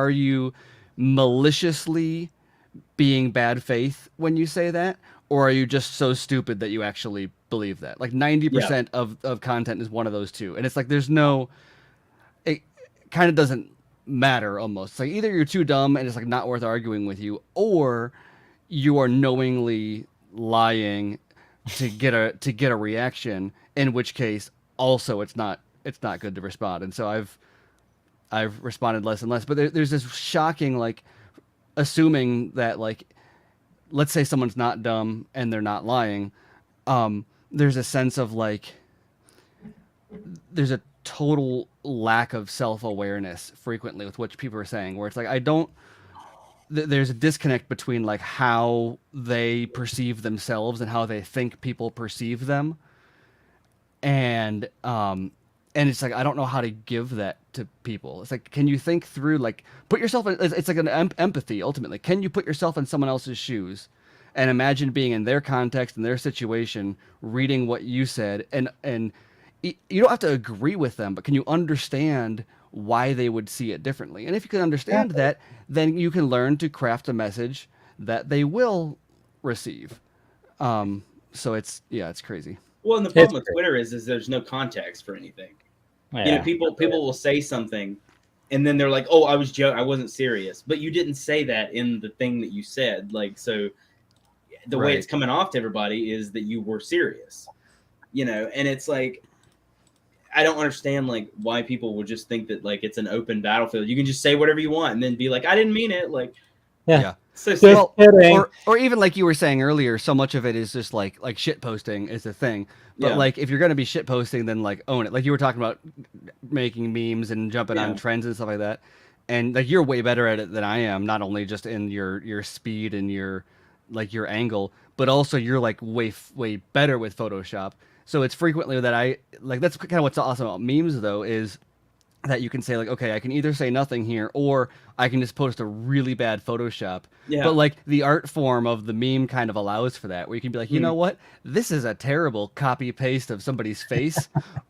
you maliciously being bad faith when you say that? Or are you just so stupid that you actually believe that? Like 90% of content is one of those two. And it's like there's no, it kind of doesn't matter almost. It's like either you're too dumb and it's like not worth arguing with you, or you are knowingly lying to get a reaction, in which case also it's not good to respond. And so I've responded less and less. But there's this shocking, like, assuming that, like, let's say someone's not dumb and they're not lying. There's a sense of like, there's a total lack of self-awareness frequently with what people are saying, where it's like, there's a disconnect between like how they perceive themselves and how they think people perceive them. And it's like, I don't know how to give that to people. It's like, can you think through, like, put yourself in, it's like an empathy ultimately. Can you put yourself in someone else's shoes and imagine being in their context and their situation, reading what you said, and you don't have to agree with them, but can you understand why they would see it differently? And if you can understand that, then you can learn to craft a message that they will receive. So it's crazy. Well, and the problem with Twitter is there's no context for anything. Yeah. People will say something, and then they're like, "Oh, I wasn't serious," but you didn't say that in the thing that you said. Like, so the way it's coming off to everybody is that you were serious, and it's like, I don't understand like why people would just think that like it's an open battlefield. You can just say whatever you want and then be like, "I didn't mean it." Like, yeah. So or even like you were saying earlier, so much of it is just like shit posting is the thing. But like if you're gonna be shit posting, then like own it. Like you were talking about making memes and jumping on trends and stuff like that. And like you're way better at it than I am, not only just in your speed and your angle, but also you're like way better with Photoshop. So it's frequently that I like, that's kind of what's awesome about memes though, is that you can say like, okay, I can either say nothing here, or I can just post a really bad Photoshop. Yeah. But like the art form of the meme kind of allows for that, where you can be like, you know what, this is a terrible copy paste of somebody's face,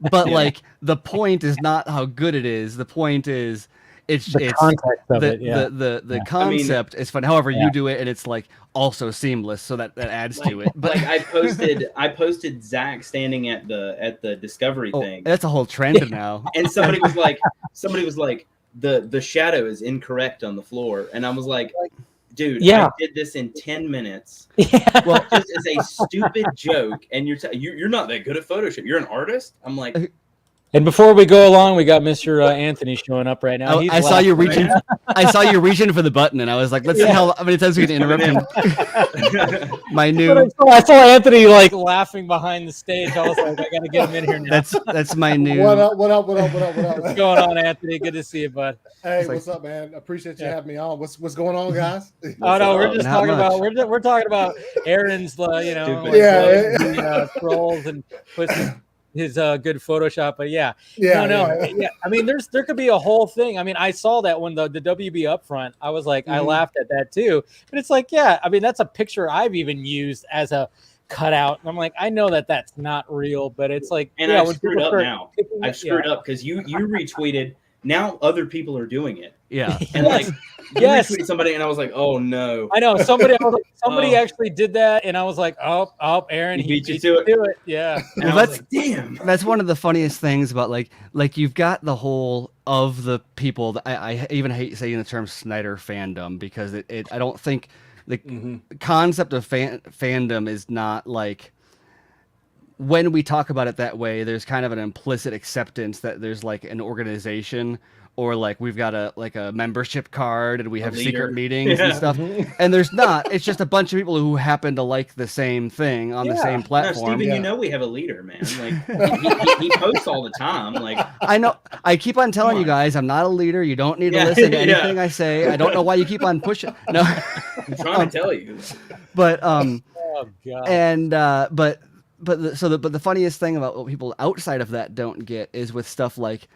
but like the point is not how good it is. The point is the context of it. The concept is fun. However you do it, and it's like also seamless, so that adds to it. But like I posted Zach standing at the Discovery thing. That's a whole trend now. And somebody was like, the shadow is incorrect on the floor, and I was like, dude, I did this in 10 minutes. Well, just as a stupid joke, and you're not that good at Photoshop. You're an artist. I'm like. And before we go along, we got Mr. Anthony showing up right now. I saw you reaching. I saw you reaching for the button, and I was like, "Let's see how many times we can interrupt him." I saw Anthony like laughing behind the stage. I was like, "I gotta get him in here now." That's my new. What up? What's going on, Anthony? Good to see you, bud. Hey, what's up, man? Appreciate you having me on. What's going on, guys? Oh no, we're just talking about we're talking about Aaron's, trolls and pushing his good Photoshop, but I mean, there could be a whole thing. I mean, I saw that when the WB upfront, I was like, I laughed at that too. But it's like, I mean, that's a picture I've even used as a cut out. And I'm like, I know that that's not real, but it's like, And yeah, I've when screwed people up start now. picking I've it- screwed up because you retweeted. Now other people are doing it. Yeah. And like, you Yes. retweeted somebody, and I was like, oh no. I know somebody. I was like, somebody Oh. actually did that, and I was like, "Oh, Aaron, He he beat you to it." Yeah, And Well, I was that's- like, damn. That's one of the funniest things about like you've got the whole of the people that I even hate saying the term Snyder fandom because it I don't think the concept of fandom is not like when we talk about it that way, there's kind of an implicit acceptance that there's like an organization or like we've got a membership card and we have leader. secret meetings Yeah. and stuff. And there's not. It's just a bunch of people who happen to like the same thing on the same No, platform. Steven, Yeah. you know we have a leader, man. Like he posts all the time. Like I know. I keep on telling Come you on. guys, I'm not a leader. You don't need to Yeah. listen to Yeah. anything I say. I don't know why you keep on pushing. No, I'm trying to tell you. but oh god, and but the funniest thing about what people outside of that don't get is with stuff like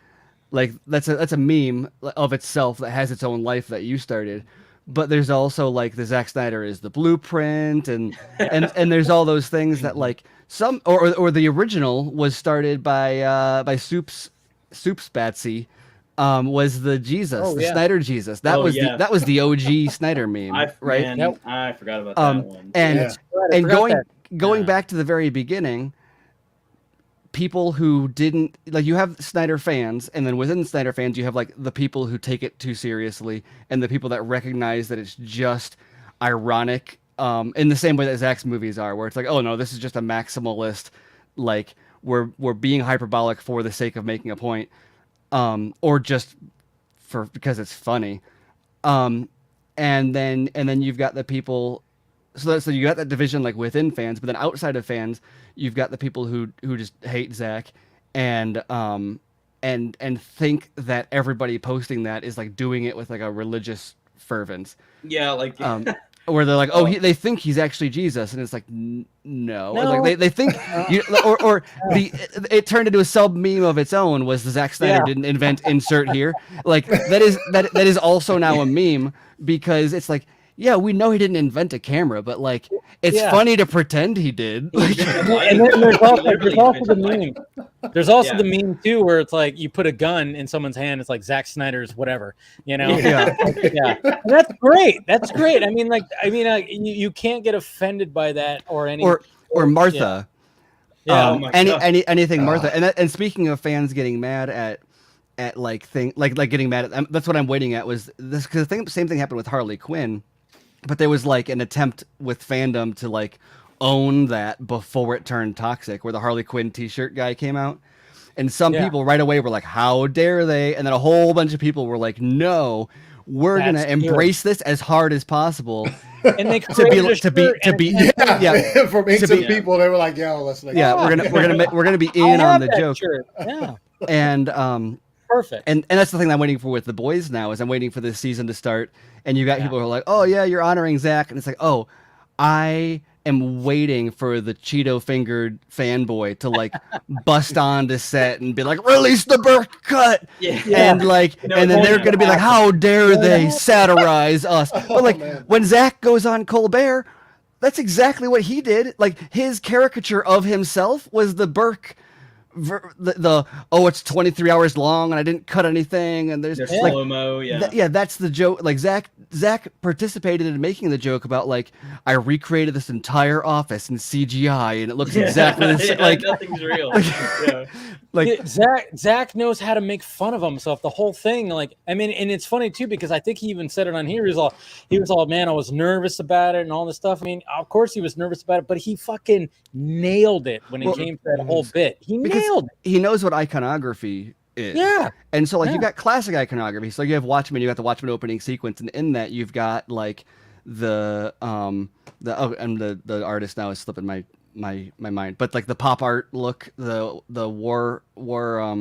that's a meme of itself that has its own life that you started. But there's also like the Zack Snyder is the blueprint and there's all those things that like some or the original was started by Soups Batsy. Was the Jesus, the Snyder Jesus. That was the OG Snyder meme, right? Man, I forgot about that one. And Yeah. and forgot going back to the very beginning, people who didn't like you have Snyder fans, and then within Snyder fans you have like the people who take it too seriously, and the people that recognize that it's just ironic, in the same way that Zack's movies are, where it's like, oh no, this is just a maximalist, like we're being hyperbolic for the sake of making a point, or just because it's funny, and then you've got the people. So you got that division like within fans, but then outside of fans, you've got the people who just hate Zack and think that everybody posting that is like doing it with like a religious fervence. Yeah, like Where they're like, they think he's actually Jesus, and it's like, no. Like they think, it turned into a sub meme of its own. Was the Zack Snyder didn't invent insert here? Like that is also now a meme because it's like, yeah, we know he didn't invent a camera, but like it's funny to pretend he did. Like, and then there's also the meme. There's also the meme too, where it's like you put a gun in someone's hand. It's like Zack Snyder's whatever, you know? Yeah. And that's great. That's great. I mean, you can't get offended by that or any or Martha. Yeah. Oh my God. Anything Martha. And speaking of fans getting mad at like getting mad at, that's what I'm waiting at was this, because the same thing happened with Harley Quinn, but there was like an attempt with fandom to like own that before it turned toxic, where the Harley Quinn t-shirt guy came out, and some people right away were like, how dare they, and then a whole bunch of people were like, no, we're gonna embrace this as hard as possible. And they to be From some people, they were like, "Yo, let's like, we're gonna be in on the joke." Shirt. Yeah, and perfect. And that's the thing I'm waiting for with The Boys now, is I'm waiting for this season to start, and you got people who are like, oh yeah, you're honoring Zack, and it's like, oh, I am waiting for the Cheeto fingered fanboy to like bust onto set and be like, release the Burke cut, and like, and then they're gonna be like, how dare they satirize us? But like when Zack goes on Colbert, that's exactly what he did. Like his caricature of himself was the Burke. It's 23 hours long and I didn't cut anything, and there's like slow-mo, that's the joke. Like Zack participated in making the joke about like, I recreated this entire office in CGI and it looks exactly the same. Like nothing's real. Like Zack knows how to make fun of himself. The whole thing, like, I mean, and it's funny too because I think he even said it on here. He was all, man, I was nervous about it and all this stuff. I mean, of course he was nervous about it, but he fucking nailed it when it came to that whole bit. He nailed it. He knows what iconography is. Yeah. And so like you've got classic iconography. So you have Watchmen, you got the Watchmen opening sequence, and in that you've got like the artist now is slipping my mind, but like the pop art look, the war wow,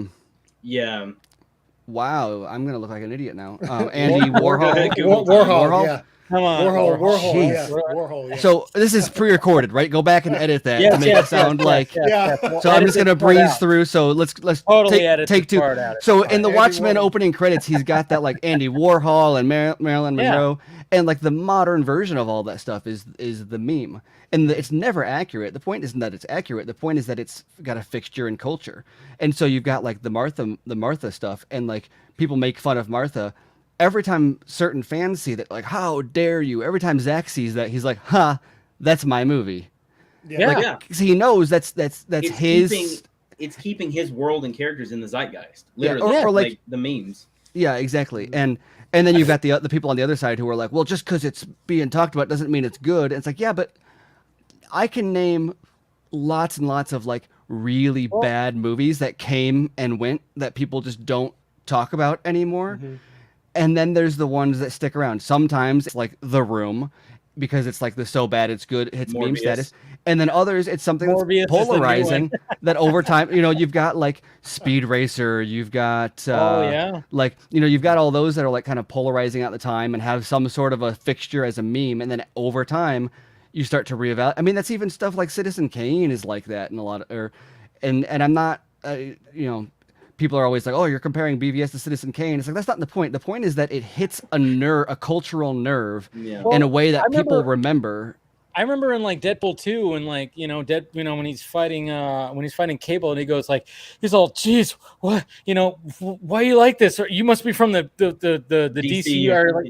I'm gonna look like an idiot now. Andy Warhol. Warhol, yeah. Come on. Warhol, Jeez. yes, Warhol, yeah. So this is pre-recorded, right? Go back and edit that to make it sound like. Yeah. So I'm just gonna breeze through. So let's Totally edit take this two. part out. So in the Andy Watchmen Warhol. opening credits, he's got that like Andy Warhol and Marilyn Monroe, and like the modern version of all that stuff is the meme, and it's never accurate. The point isn't that it's accurate. The point is that it's got a fixture in culture, and so you've got like the Martha stuff, and like people make fun of Martha. Every time certain fans see that, like, how dare you? Every time Zach sees that, he's like, "Ha, that's my movie." Yeah. Like, 'cause he knows that's his. It's keeping his world and characters in the zeitgeist, Yeah, literally, or like the memes. Yeah, exactly. And then you've got the people on the other side who are like, well, just because it's being talked about doesn't mean it's good. And it's like, yeah, but I can name lots and lots of like really bad movies that came and went that people just don't talk about anymore. And then there's the ones that stick around. Sometimes it's like The Room, because it's like the so bad it's good, it hits meme Morbius. status. And then others, it's something Morbius is that's the new polarizing that over time, you've got like Speed Racer, you've got like, you've got all those that are like kind of polarizing at the time and have some sort of a fixture as a meme. And then over time, you start to reevaluate. I mean, that's even stuff like Citizen Kane is like that in a lot of, and I'm not, people are always like, oh, you're comparing BVS to Citizen Kane. It's like, that's not the point. The point is that it hits a cultural nerve in a way that people remember. I remember in like Deadpool 2 when like, when he's fighting Cable and he goes like, he's all, geez, what, why you like this? Or you must be from the DC or like,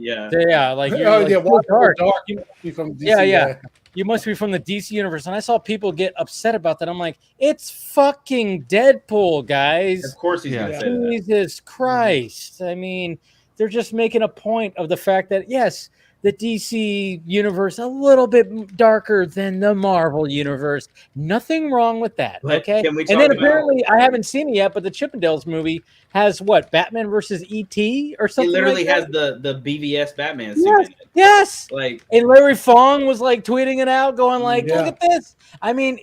like you're like, dark. You must be from DC, you must be from the DC universe. And I saw people get upset about that. I'm like, it's fucking Deadpool, guys. Of course he's gonna say that. Jesus Christ. I mean, they're just making a point of the fact that, yes, the DC universe a little bit darker than the Marvel universe. Nothing wrong with that. But okay. can we And then talk apparently, I haven't seen it yet, but the Chippendales movie has what? Batman versus E.T. or something. He literally like has the BVS Batman suit. Yes. In it. Yes. Like, and Larry Fong was like tweeting it out, going like, "Look at this." I mean,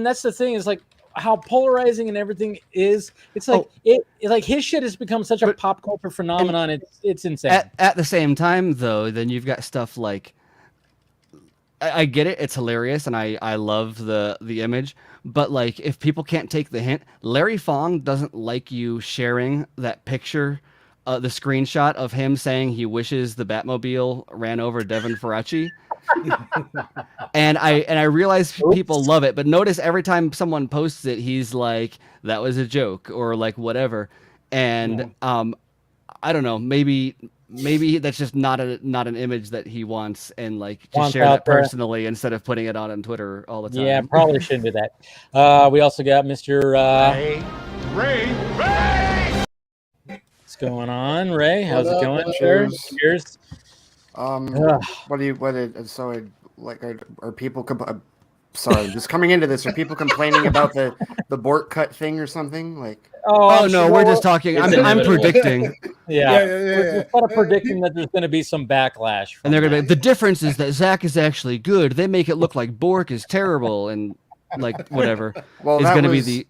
that's the thing is like how polarizing and everything is. It's like like his shit has become such a pop culture phenomenon. It's insane. At the same time, though, then you've got stuff like, I get it, it's hilarious, and I love the image. But like, if people can't take the hint, Larry Fong doesn't like you sharing that picture, the screenshot of him saying he wishes the Batmobile ran over Devin Faraci. and I realize people love it, but notice every time someone posts it, he's like, that was a joke or like whatever. And I don't know, maybe that's just not an image that he wants, and like just share that personally instead of putting it on Twitter all the time. Yeah, probably shouldn't do that. We also got Mr. Ray. What's going on, Ray? How's it going, sir? Cheers. Are people just coming into this, are people complaining about the Bort cut thing or something? Like, oh no, we're just talking. I'm predicting. We're kind of predicting that there's going to be some backlash. And they're going to be, the difference is that Zach is actually good. They make it look like Bork is terrible and like whatever. Well, is going to be the.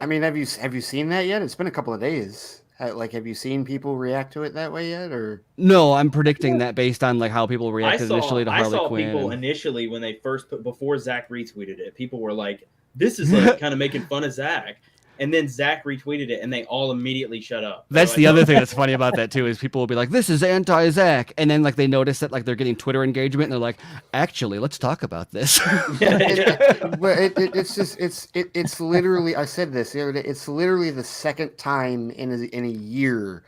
I mean, have you seen that yet? It's been a couple of days. Like, have you seen people react to it that way yet, or no? I'm predicting that based on like how people reacted initially to Harley Quinn. I saw people initially when they first before Zach retweeted it, people were like, "This is like kind of making fun of Zach," and then Zach retweeted it, and they all immediately shut up. That's the other thing that's funny about that too is people will be like, "This is anti-Zach," and then like they notice that like they're getting Twitter engagement, and they're like, "Actually, let's talk about this." But it's literally, I said this the other day, it's literally the second time in a year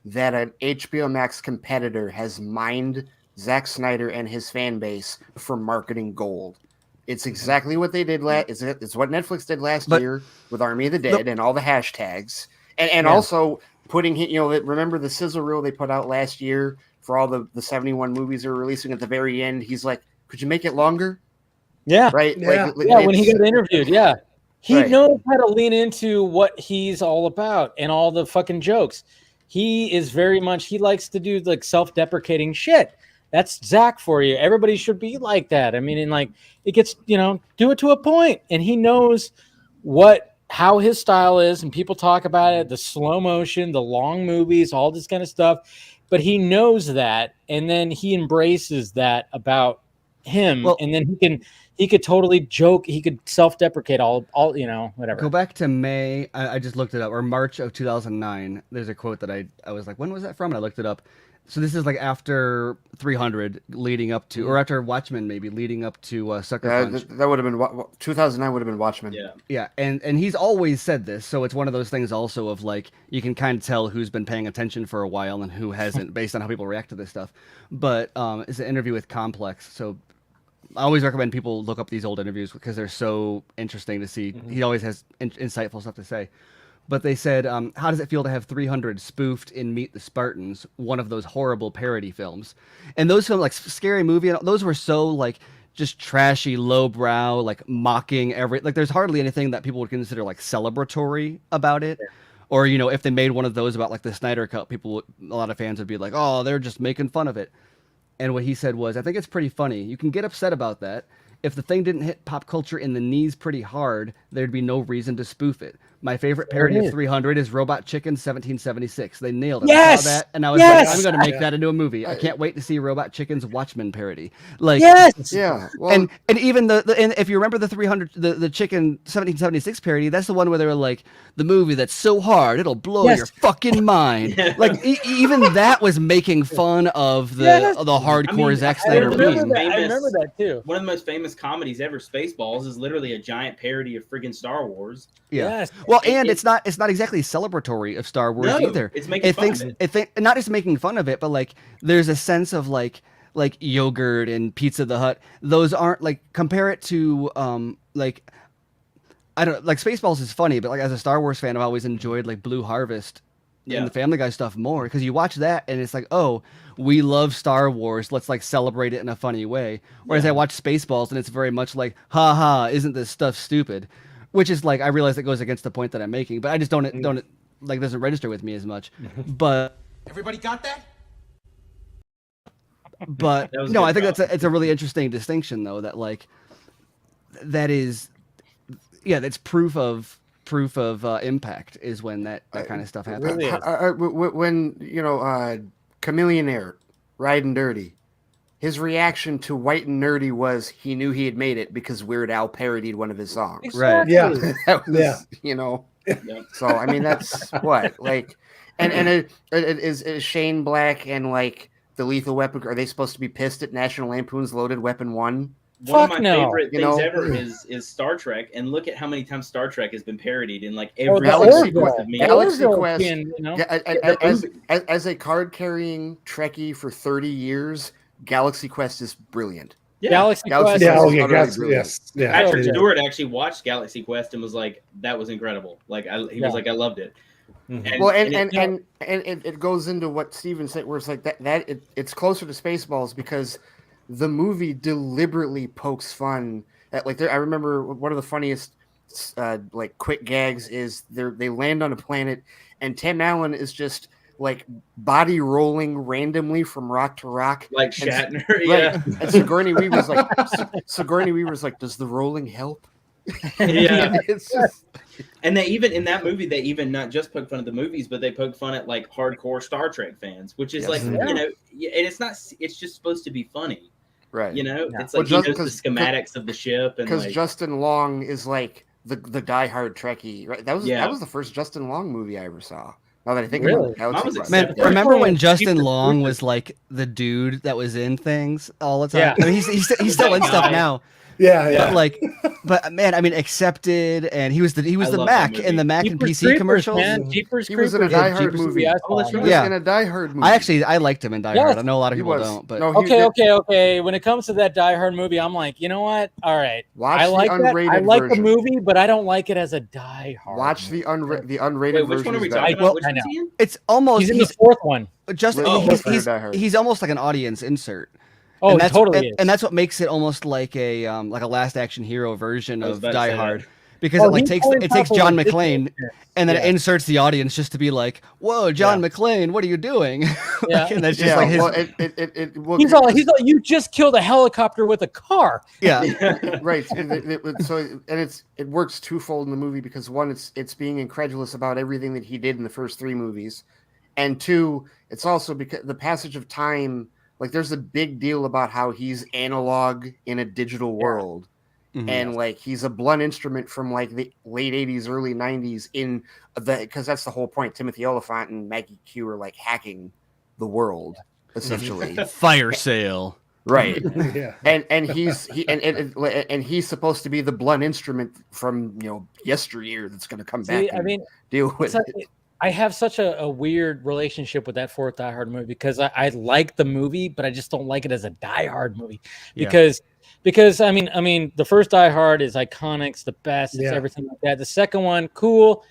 that an HBO Max competitor has mined Zack Snyder and his fan base for marketing gold. It's exactly what they did it's what Netflix did last year with Army of the Dead and all the hashtags. And also putting, remember the sizzle reel they put out last year for all the 71 movies they're releasing at the very end? He's like, could you make it longer? Yeah. Right? Yeah, when he got interviewed, he knows how to lean into what he's all about and all the fucking jokes. He is very much, he likes to do like self-deprecating shit. That's Zach for you. Everybody should be like that. I mean, and like it gets, do it to a point. And he knows how his style is, and people talk about it, the slow motion, the long movies, all this kind of stuff. but he knows that, and then he embraces that about him, Well- and then he could totally joke, he could self-deprecate all whatever. Go back to May. I just looked it up, or March of 2009. There's a quote that I was like, when was that from? And I looked it up. So this is like after 300, leading up to, or after Watchmen, maybe leading up to Sucker Punch. That would have been 2009. Would have been Watchmen. Yeah. Yeah, and he's always said this, so it's one of those things also of like you can kind of tell who's been paying attention for a while and who hasn't based on how people react to this stuff. But it's an interview with Complex, so I always recommend people look up these old interviews because they're so interesting to see. He always has insightful stuff to say. But they said, how does it feel to have 300 spoofed in Meet the Spartans, one of those horrible parody films? And those films, like Scary Movie, those were so like just trashy, lowbrow, like mocking like there's hardly anything that people would consider like celebratory about it. Or, you know, if they made one of those about like the Snyder Cut, a lot of fans would be like, oh, they're just making fun of it. And what he said was, I think it's pretty funny. You can get upset about that. If the thing didn't hit pop culture in the knees pretty hard, there'd be no reason to spoof it. My favorite parody of 300 is Robot Chicken 1776. They nailed it. Yes! I saw that, and I was like, I'm going to make that into a movie. I can't wait to see Robot Chicken's Watchmen parody. Like, Yes! Yeah. Well, and even and if you remember the 300, the Chicken 1776 parody, that's the one where they were like, the movie that's so hard it'll blow your fucking mind. Like even that was making fun of the hardcore Zack Snyder meme. I remember that too. One of the most famous comedies ever, Spaceballs, is literally a giant parody of friggin' Star Wars. Yeah. Yes. Well, and it's not exactly celebratory of Star Wars either. It's making fun of it. Not just making fun of it, but like there's a sense of like yogurt and Pizza the Hut. Those aren't like, compare it to like, I don't like, Spaceballs is funny, but like as a Star Wars fan, I've always enjoyed like Blue Harvest and the Family Guy stuff more, because you watch that and it's like, oh, we love Star Wars, let's like celebrate it in a funny way. Whereas I watch Spaceballs and it's very much like, ha ha, isn't this stuff stupid? Which is like, I realize it goes against the point that I'm making, but I just don't like, doesn't register with me as much. But everybody got that? But no, I think it's a really interesting distinction though, that like that is, yeah, that's proof of impact is when that kind of stuff happens. when you know, Chameleonaire, Riding Dirty, his reaction to White and Nerdy was he knew he had made it because Weird Al parodied one of his songs. Exactly. Yeah. That was, you know. So I mean, that's what like, and it is Shane Black and like the Lethal Weapon. Are they supposed to be pissed at National Lampoon's Loaded Weapon 1? One of my favorite things ever is Star Trek, and look at how many times Star Trek has been parodied in like every Galaxy Quest. Quest. As a card-carrying Trekkie for 30 years, Galaxy Quest is brilliant. Yeah. Galaxy Quest. Yes. Yeah. Patrick Stewart actually watched Galaxy Quest and was like, "That was incredible." Like, he was like, "I loved it." Mm-hmm. And it goes into what Steven said, where it's like it's closer to Spaceballs because the movie deliberately pokes fun at like I remember one of the funniest like quick gags is they land on a planet and Tim Allen is just like body rolling randomly from rock to rock, like Shatner. And Sigourney Weaver's like, does the rolling help? Yeah. It's just. And they even in that movie, they even not just poke fun at the movies, but they poke fun at like hardcore Star Trek fans, which is like, you know, and it's just supposed to be funny. Right. You know, it's like he knows the schematics of the ship, and because like, Justin Long is like the diehard Trekkie, right? That was the first Justin Long movie I ever saw. Now that I think about it, man, remember when Justin Long was like the dude that was in things all the time? Yeah. I mean, he's still in stuff now. Yeah. But man, I mean, Accepted, and he was the Mac in the Mac and PC commercials. He was in a Die Hard movie. In a Die Hard movie. I liked him in Die Hard. I know a lot of people don't, but okay. When it comes to that Die Hard movie, I'm like, you know what? All right, I like the movie, but I don't like it as a Die Hard. Watch the unrated version. Which one are we talking about? Which one's he in? It's almost he's in the fourth one. Justin, he's almost like an audience insert. Oh, and that's, totally is. And that's what makes it almost like a Last Action Hero version of Die Hard, because it takes John McClane and then it inserts the audience just to be like, "Whoa, John McClane, what are you doing?" And that's just like his. He's all, you just killed a helicopter with a car. Yeah, right. It works twofold in the movie because one, it's being incredulous about everything that he did in the first three movies. and two, it's also because the passage of time. Like, there's a big deal about how he's analog in a digital world. And like he's a blunt instrument from like the late 80s, early 90s in because that's the whole point. Timothy Oliphant and Maggie Q are like hacking the world essentially. Fire sale. Right. Yeah. And he's supposed to be the blunt instrument from yesteryear that's going to come back. I mean, deal with it. I have such a weird relationship with that fourth Die Hard movie because I like the movie, but I just don't like it as a Die Hard movie because I mean the first Die Hard is iconic, it's the best, it's everything like that. The second one, cool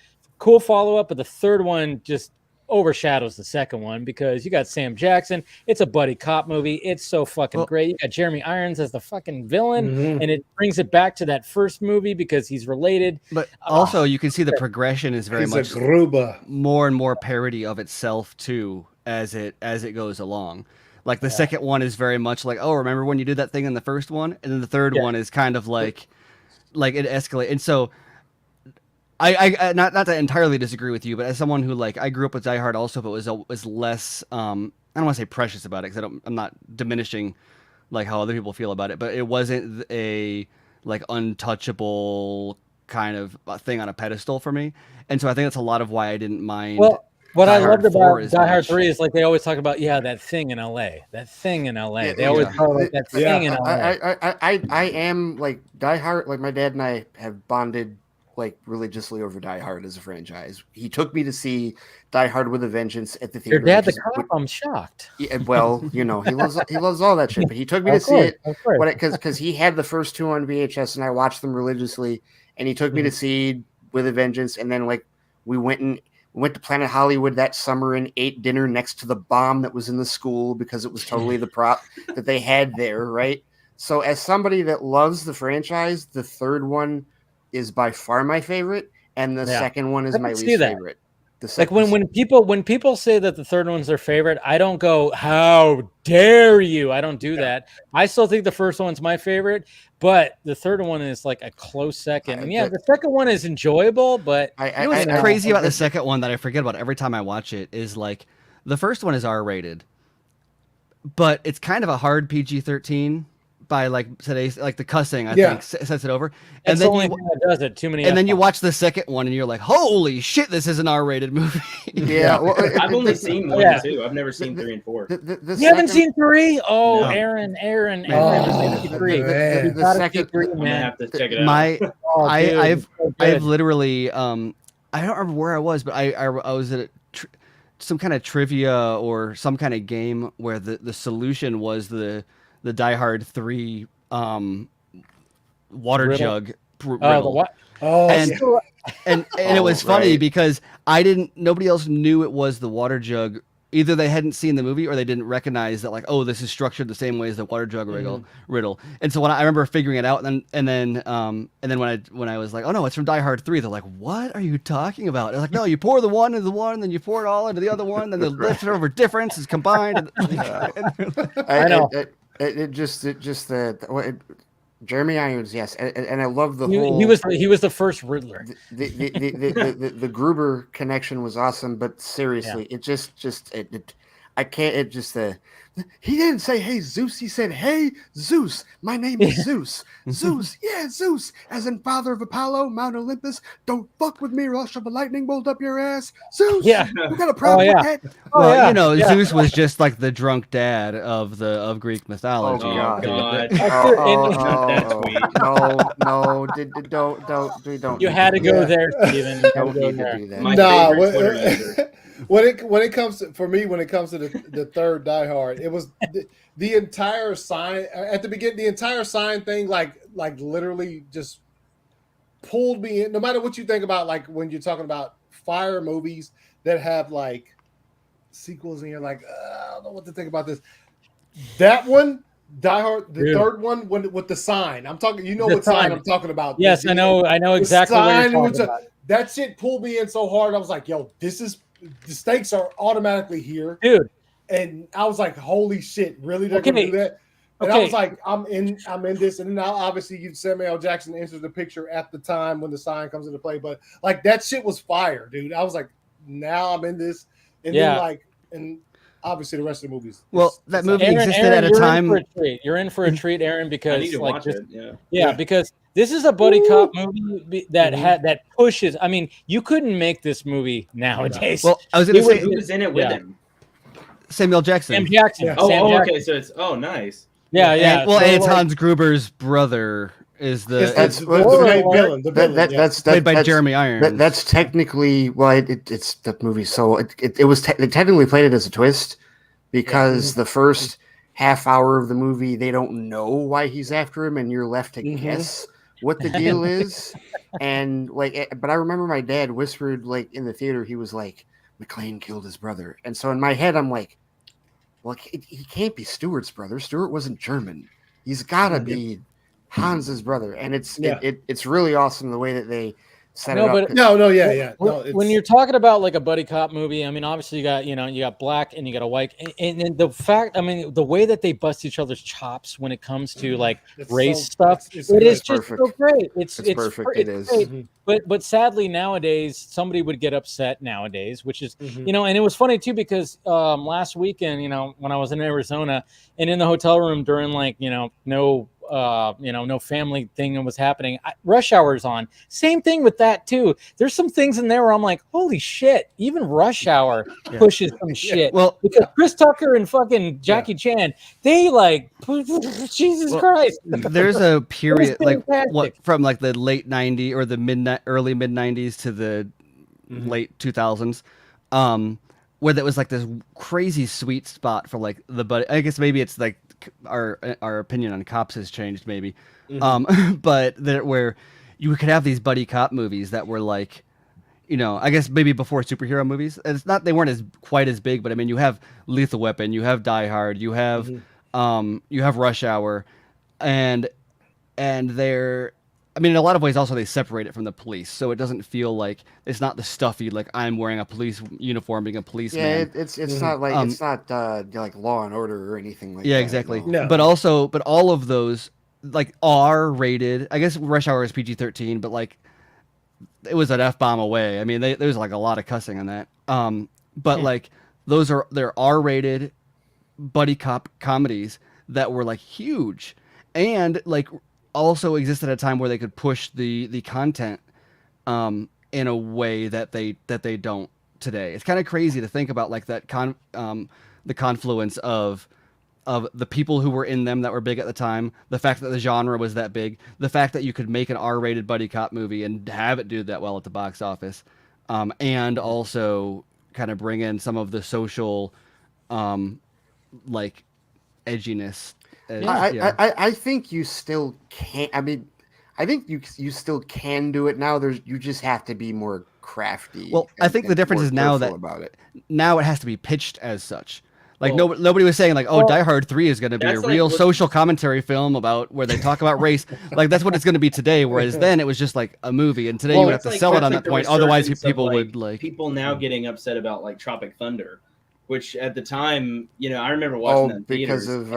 follow up, but the third one just overshadows the second one because you got Sam Jackson. It's a buddy cop movie. It's so fucking great. You got Jeremy Irons as the fucking villain, and it brings it back to that first movie because he's related. But also, you can see the progression is very much more and more parody of itself too as it goes along. Like the second one is very much like, oh, remember when you did that thing in the first one, and then the third one is kind of like it escalates, and so. I not to entirely disagree with you, but as someone who I grew up with Die Hard also, but was less I don't want to say precious about it because I'm not diminishing how other people feel about it, but it wasn't a untouchable kind of thing on a pedestal for me, and so I think that's a lot of why I didn't mind. Well, what Die I loved Hard about Die Hard 3 is they always talk about that thing in LA, They always talk about that thing in LA. I am Die Hard. My dad and I have bonded religiously over Die Hard as a franchise. He took me to see Die Hard with a Vengeance at the theater. Your dad, the cop? I'm shocked. Yeah, well, he loves all that shit. But he took me to see it because he had the first two on VHS, and I watched them religiously. And he took me to see with a Vengeance, and then we went to Planet Hollywood that summer and ate dinner next to the bomb that was in the school because it was totally the prop that they had there, right? So as somebody that loves the franchise, the third one is by far my favorite, and the second one is my least favorite. When people say that the third one's their favorite, I don't go, how dare you? I don't do that. I still think the first one's my favorite, but the third one is a close second. And the second one is enjoyable, but what's crazy about the second one that I forget about every time I watch it is the first one is R-rated, but it's kind of a hard PG-13. By today's the cussing, I think sets it over, and then that does it. Too many. And then you watch the second one, and you're like, "Holy shit, this is an R-rated movie." Yeah, well, I've only seen 1 and 2. I've never seen 3 and 4. You haven't seen 3? Oh, No. Aaron, the 3. The second, I'm gonna have to check it out. I've literally I don't remember where I was, but I was at some kind of trivia or some kind of game where the solution was the Die Hard 3 water Riddle. jug riddle. Oh, and it was funny because nobody else knew it was the water jug. Either they hadn't seen the movie or they didn't recognize that this is structured the same way as the water jug riddle. And so when I remember figuring it out, and then when I was like, oh no, it's from Die Hard 3, they're like, what are you talking about? They're like, no, you pour the one into the one, and then you pour it all into the other one, then the leftover difference is combined. I know. Jeremy Irons, yes, and I love the whole. He was the first Riddler. The Gruber connection was awesome, but seriously, I can't. It just he didn't say "Hey Zeus." He said "Hey Zeus, my name is Zeus." Zeus, yeah, Zeus, as in father of Apollo, Mount Olympus. Don't fuck with me, or I'll shove a lightning bolt up your ass. Zeus, we got a problem with that. Well, Zeus was just the drunk dad of Greek mythology. Oh God! Don't. You had to go there, Steven. Don't need to do that. My favorite Twitter user. when it comes to the third Die Hard, it was the entire sign at the beginning. The entire sign thing, literally just pulled me in. No matter what you think about, when you're talking about fire movies that have sequels, and you're like, I don't know what to think about this. That one, Die Hard, the third one, with the sign. I'm talking. You know what sign I'm talking about? Yes, I know exactly what you're talking about. That shit pulled me in so hard. I was like, yo, the stakes are automatically here, dude. And I was like, holy shit, really? They're gonna do that? And I was like, I'm in this. And now obviously Samuel L. Jackson enters the picture at the time when the sign comes into play. But that shit was fire, dude. I was like, now I'm in this. and Yeah. then like, and obviously the rest of the movies. Well, that movie Aaron, existed at a you're time. In for a treat. You're in for a treat, Aaron, I because need to like watch this, it. Yeah. yeah, because this is a buddy cop movie that pushes. I mean, you couldn't make this movie nowadays. Well, I was going to say Who was in it with him? Samuel Jackson. Sam Jackson. Yeah. Sam Jackson. Okay. So it's nice. Yeah, yeah. And, well, So, and it's like, Hans Gruber's brother is the It's the main villain. The villain. That's played by that's- Jeremy Irons. That's technically it's that movie. So it was they technically played it as a twist because the first half hour of the movie they don't know why he's after him, and you're left to guess what the deal is. And like, but I remember my dad whispered like in the theater, he was like, McClane killed his brother, and so in my head I'm like, well, he can't be Stuart's brother. Stuart wasn't German. He's got to be Hans's brother, and it's really awesome the way that they set it up. But when you're talking about like a buddy cop movie, I mean, obviously you got black and you got a white, and the fact, I mean, the way that they bust each other's chops when it comes to like race stuff, it is just so great. It's perfect. It is. Great. But sadly nowadays somebody would get upset nowadays, which is and it was funny too because last weekend when I was in Arizona and in the hotel room during like no family thing that was happening, Rush Hour is on. Same thing with that too. There's some things in there where I'm like, holy shit, even Rush Hour pushes some shit. Well, because Chris Tucker and fucking Jackie Chan, they like Jesus Christ. There's a period like what from like the late 90s or the early mid 90s to the late 2000s where that was like this crazy sweet spot for like the buddy. I guess maybe it's like our opinion on cops has changed maybe. But where you could have these buddy cop movies that were like, I guess maybe before superhero movies. And it's not they weren't quite as big, but I mean you have Lethal Weapon, you have Die Hard, you have Rush Hour, and they're, I mean, in a lot of ways also they separate it from the police, so it doesn't feel like it's not the stuffy like I'm wearing a police uniform being a policeman. Yeah, it's not like it's not like Law and Order or anything like that. Yeah, exactly. No. But all of those like are rated. I guess Rush Hour is PG-13, but like it was an F-bomb away. I mean, there's like a lot of cussing in that. But like they're R-rated buddy cop comedies that were like huge and like also existed at a time where they could push the content in a way that they don't today. It's kind of crazy to think about like that the confluence of the people who were in them that were big at the time, the fact that the genre was that big, the fact that you could make an R-rated buddy cop movie and have it do that well at the box office, and also kind of bring in some of the social like edginess. I think you still can. I mean, I think you still can do it now. You just have to be more crafty. Well, I think the difference is now that now it has to be pitched as such. Like nobody was saying like, Die Hard 3 is going to be a real social commentary film about where they talk about race. Like that's what it's going to be today. Whereas then it was just like a movie, and today you would have to sell it on that point. Otherwise, people would like people now getting upset about like Tropic Thunder. Which at the time, I remember watching that in theaters, because of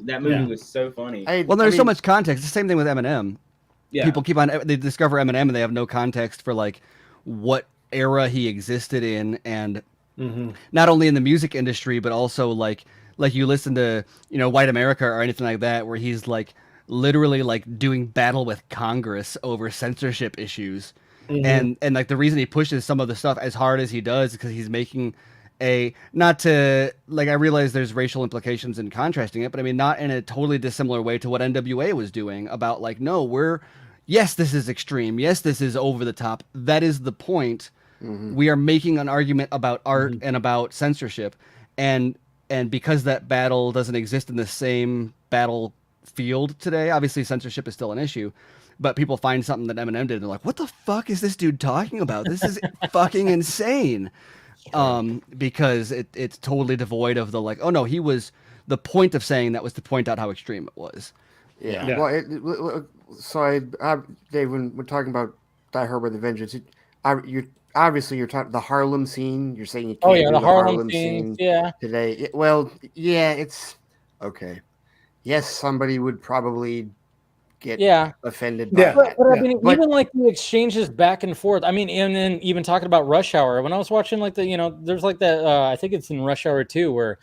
that movie was so funny. There's so much context. It's the same thing with Eminem. Yeah. People they discover Eminem and they have no context for like what era he existed in, and not only in the music industry, but also like you listen to White America or anything like that, where he's like literally like doing battle with Congress over censorship issues, and like the reason he pushes some of the stuff as hard as he does is because he's making not to like, I realize there's racial implications in contrasting it, but I mean, not in a totally dissimilar way to what NWA was doing about like, no, yes, this is extreme. Yes, this is over the top. That is the point. We are making an argument about art and about censorship. And because that battle doesn't exist in the same battlefield today, obviously censorship is still an issue, but people find something that Eminem did and they're like, what the fuck is this dude talking about? This is fucking insane. Because it's totally devoid of the like, oh no, he was, the point of saying that was to point out how extreme it was. Yeah. Well, Dave, when we're talking about Die Hard with a Vengeance, you're talking the Harlem scene. You're saying you can't do the Harlem scene today. Well, yeah, it's okay. Yes, somebody would probably get Yeah. offended by Yeah. that. But I Yeah. mean, But- even like the exchanges back and forth. I mean, and then even talking about Rush Hour. When I was watching, like there's like that. I think it's in Rush Hour 2 where,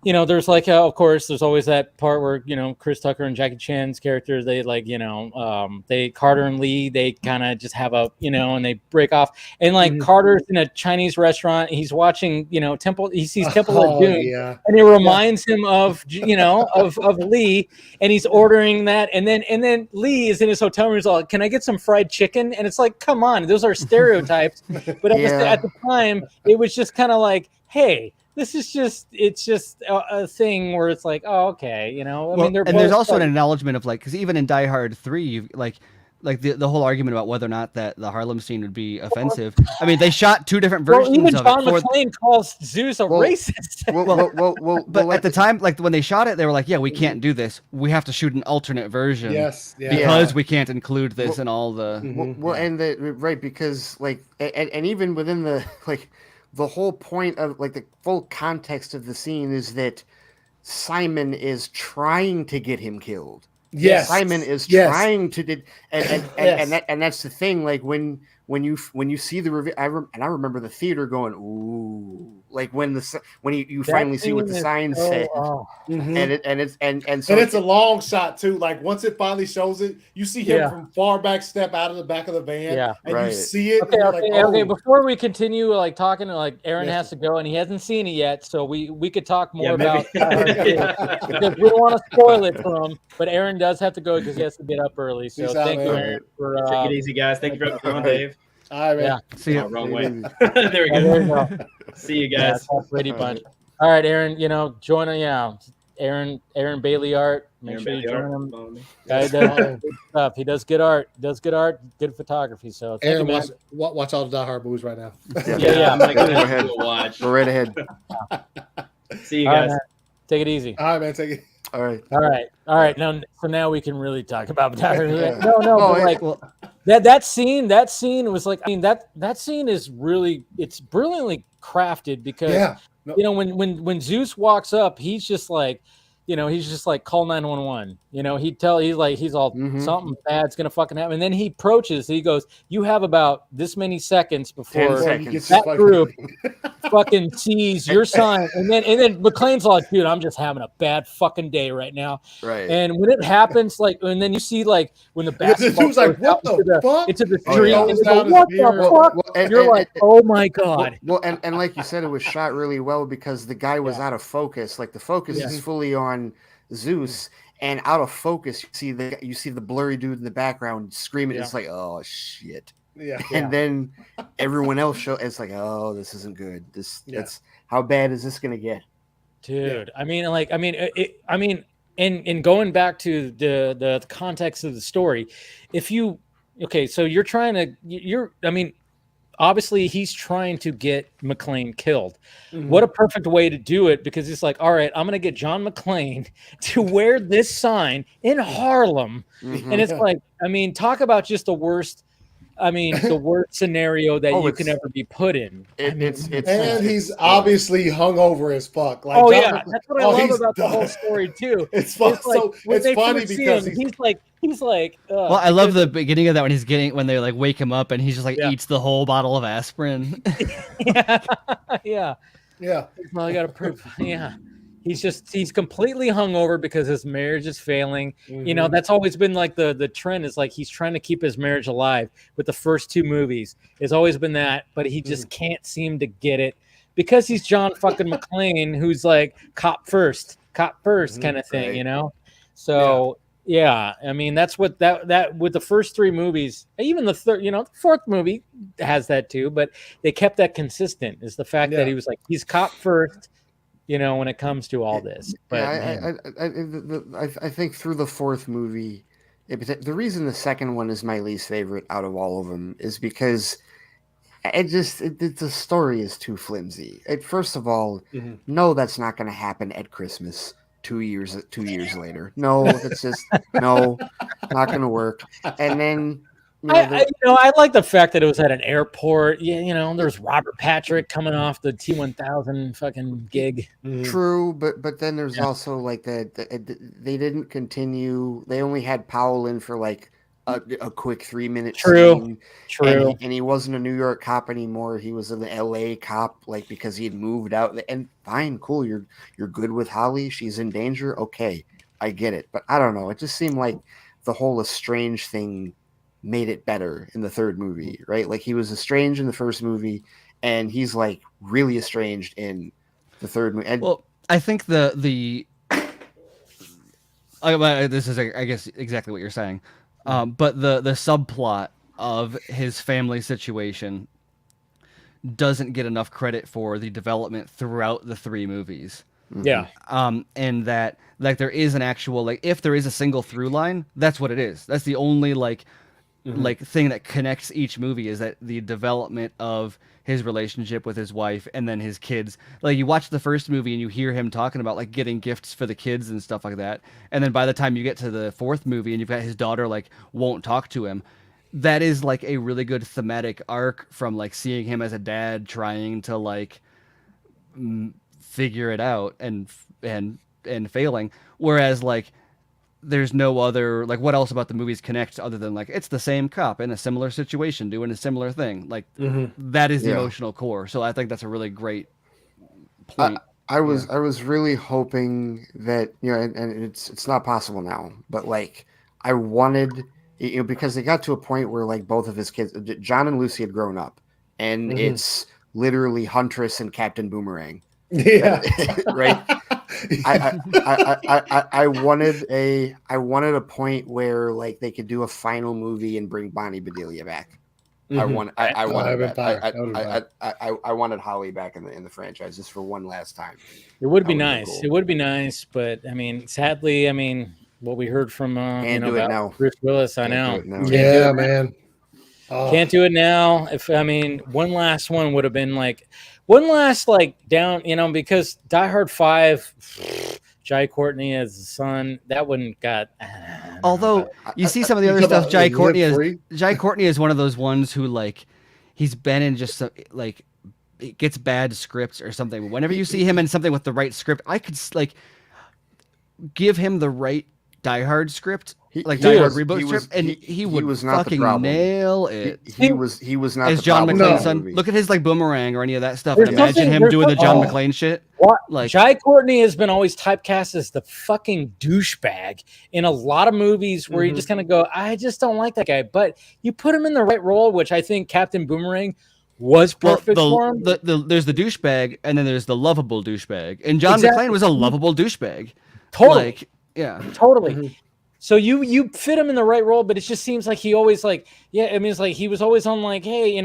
there's like, of course, there's always that part where Chris Tucker and Jackie Chan's characters, they like, they Carter and Lee, they kind of just have a, and they break off. And like Carter's in a Chinese restaurant, he's watching, Temple. He sees Temple of Doom, Yeah. and it reminds him of, of Lee, and he's ordering that, and then Lee is in his hotel room. He's all, "Can I get some fried chicken?" And it's like, come on, those are stereotypes. But at the time, it was just kind of like, hey. It's just a thing where it's like, oh, okay, I mean, they're and there's both also like, an acknowledgement of like, because even in Die Hard 3, you like the whole argument about whether or not that the Harlem scene would be offensive. I mean, they shot two different versions even of John it. McClane calls Zeus a racist. But at the time, like when they shot it, they were like, "Yeah, we can't do this. We have to shoot an alternate version." Yes. Yeah. Because we can't include this in all the. And because like, and even within the like, the whole point of like the full context of the scene is that Simon is trying to get him killed. Yes. Simon is trying to and that's the thing. Like when you see the review, I remember the theater going, ooh, like when you finally see what the sign said, and it's a long shot too. Like once it finally shows it, you see him from far back step out of the back of the van, and you see it. Okay. Before we continue, like talking, like Aaron has to go, and he hasn't seen it yet, so we could talk more about because we don't want to spoil it for him. But Aaron does have to go because he has to get up early. So thank you, Aaron, for take it easy, guys. Thank you for coming on, Dave. All right, man. Yeah. See you. Wrong way. There we go. See you guys. Brady Bunch. All right, Aaron. Join Aaron Bailey Art. Make sure you join him. Guy does good stuff. He does good art. Good photography. So thank Aaron, you, man. watch all the Die Hard movies right now. Yeah. I'm like, Go ahead. watch. Go right ahead. See you guys. Right, take it easy. All right, man. Take it. All right. Now we can really talk about No, Oh, but that scene was like, I mean, that scene is really, it's brilliantly crafted because when Zeus walks up, he's just like call 911. He's all something bad's gonna fucking happen. And then he approaches, he goes, "You have about this many seconds before that group fucking sees your sign." And then McClane's like, "Dude, I'm just having a bad fucking day right now." Right. And when it happens, like, and then you see like when the basketball dude's like, "What the fuck?" into the street, yeah. and go, "What the fuck?" You're like, "Oh my god." Well, and like you said, it was shot really well because the guy was out of focus. Like the focus is fully on Zeus, and out of focus, you see the blurry dude in the background screaming. It's like, oh shit. Yeah. And then everyone else it's like, oh, this isn't good. That's how bad is this gonna get? Dude, I mean, and going back to the context of the story, so obviously he's trying to get McClane killed. What a perfect way to do it, because it's like, all right, I'm going to get John McClane to wear this sign in Harlem. And it's like, I mean, talk about just the worst scenario that you can ever be put in. He's obviously hungover as fuck. Like, that's what I love about the whole story too. It's fun. It's funny because he's like. Well, I love the beginning of that when they like wake him up and he's just like eats the whole bottle of aspirin. Yeah. Well, I gotta prove. Yeah. He's completely hungover because his marriage is failing. That's always been like the trend, is like he's trying to keep his marriage alive with the first two movies. It's always been that, but he just can't seem to get it because he's John fucking McClane, who's like cop first kind of thing, So I mean, that's what that with the first three movies, even the third, the fourth movie has that too, but they kept that consistent, is the fact that he was like, he's cop first. When it comes to all this. But I think through the fourth movie, the reason the second one is my least favorite out of all of them is because the story is too flimsy. First of all, no, that's not going to happen at Christmas 2 years later. No, it's just not going to work. And then I like the fact that it was at an airport. Yeah, there's Robert Patrick coming off the T-1000 fucking gig. True, but then there's also like they didn't continue. They only had Powell in for like a quick 3-minute scene. True. And he wasn't a New York cop anymore. He was an LA cop, like because he had moved out. And fine, cool. You're good with Holly. She's in danger. Okay, I get it. But I don't know. It just seemed like the whole estranged thing made it better in the third movie, right? Like he was estranged in the first movie, and he's like really estranged in the third movie. And well, I think this is, I guess, exactly what you're saying. But the subplot of his family situation doesn't get enough credit for the development throughout the 3 movies. Yeah. And that like there is an actual, like, if there is a single through line, that's what it is. That's the only like thing that connects each movie, is that the development of his relationship with his wife and then his kids. Like you watch the first movie and you hear him talking about like getting gifts for the kids and stuff like that. And then by the time you get to the 4th movie and you've got his daughter like won't talk to him, that is like a really good thematic arc from like seeing him as a dad trying to like figure it out and failing. Whereas like there's no other, like, what else about the movies connects other than like it's the same cop in a similar situation doing a similar thing. Like that is the emotional core. So I think that's a really great point. I was really hoping that, and it's not possible now, but like I wanted, because they got to a point where like both of his kids, John and Lucy, had grown up, and it's literally Huntress and Captain Boomerang. Yeah. Right. I wanted a point where like they could do a final movie and bring Bonnie Bedelia back. I wanted Holly back in the franchise just for one last time. It would be nice. Cool. It would be nice, but I mean, sadly, what we heard from Bruce Willis, I know. Yeah, man. Can't do it now. If one last one would have been like one last down, because Die Hard 5, Jai Courtney as the son, that wouldn't got. Although you see some of the other stuff, Jai Courtney is one of those ones who like he's been in just like it gets bad scripts or something. But whenever you see him in something with the right script, I could like give him the right Die Hard script, Die Hard reboot script, and he would fucking nail it. He was not as John McClane's son. Look at his like Boomerang or any of that stuff, and imagine him doing the John McClane shit. Like Jai Courtney has been always typecast as the fucking douchebag in a lot of movies where you just kind of go, I just don't like that guy. But you put him in the right role, which I think Captain Boomerang was perfect for him. There's the douchebag, and then there's the lovable douchebag, and John McClane was a lovable douchebag. Totally. Yeah, totally. So you fit him in the right role, but it just seems like he always it's like he was always on like, hey,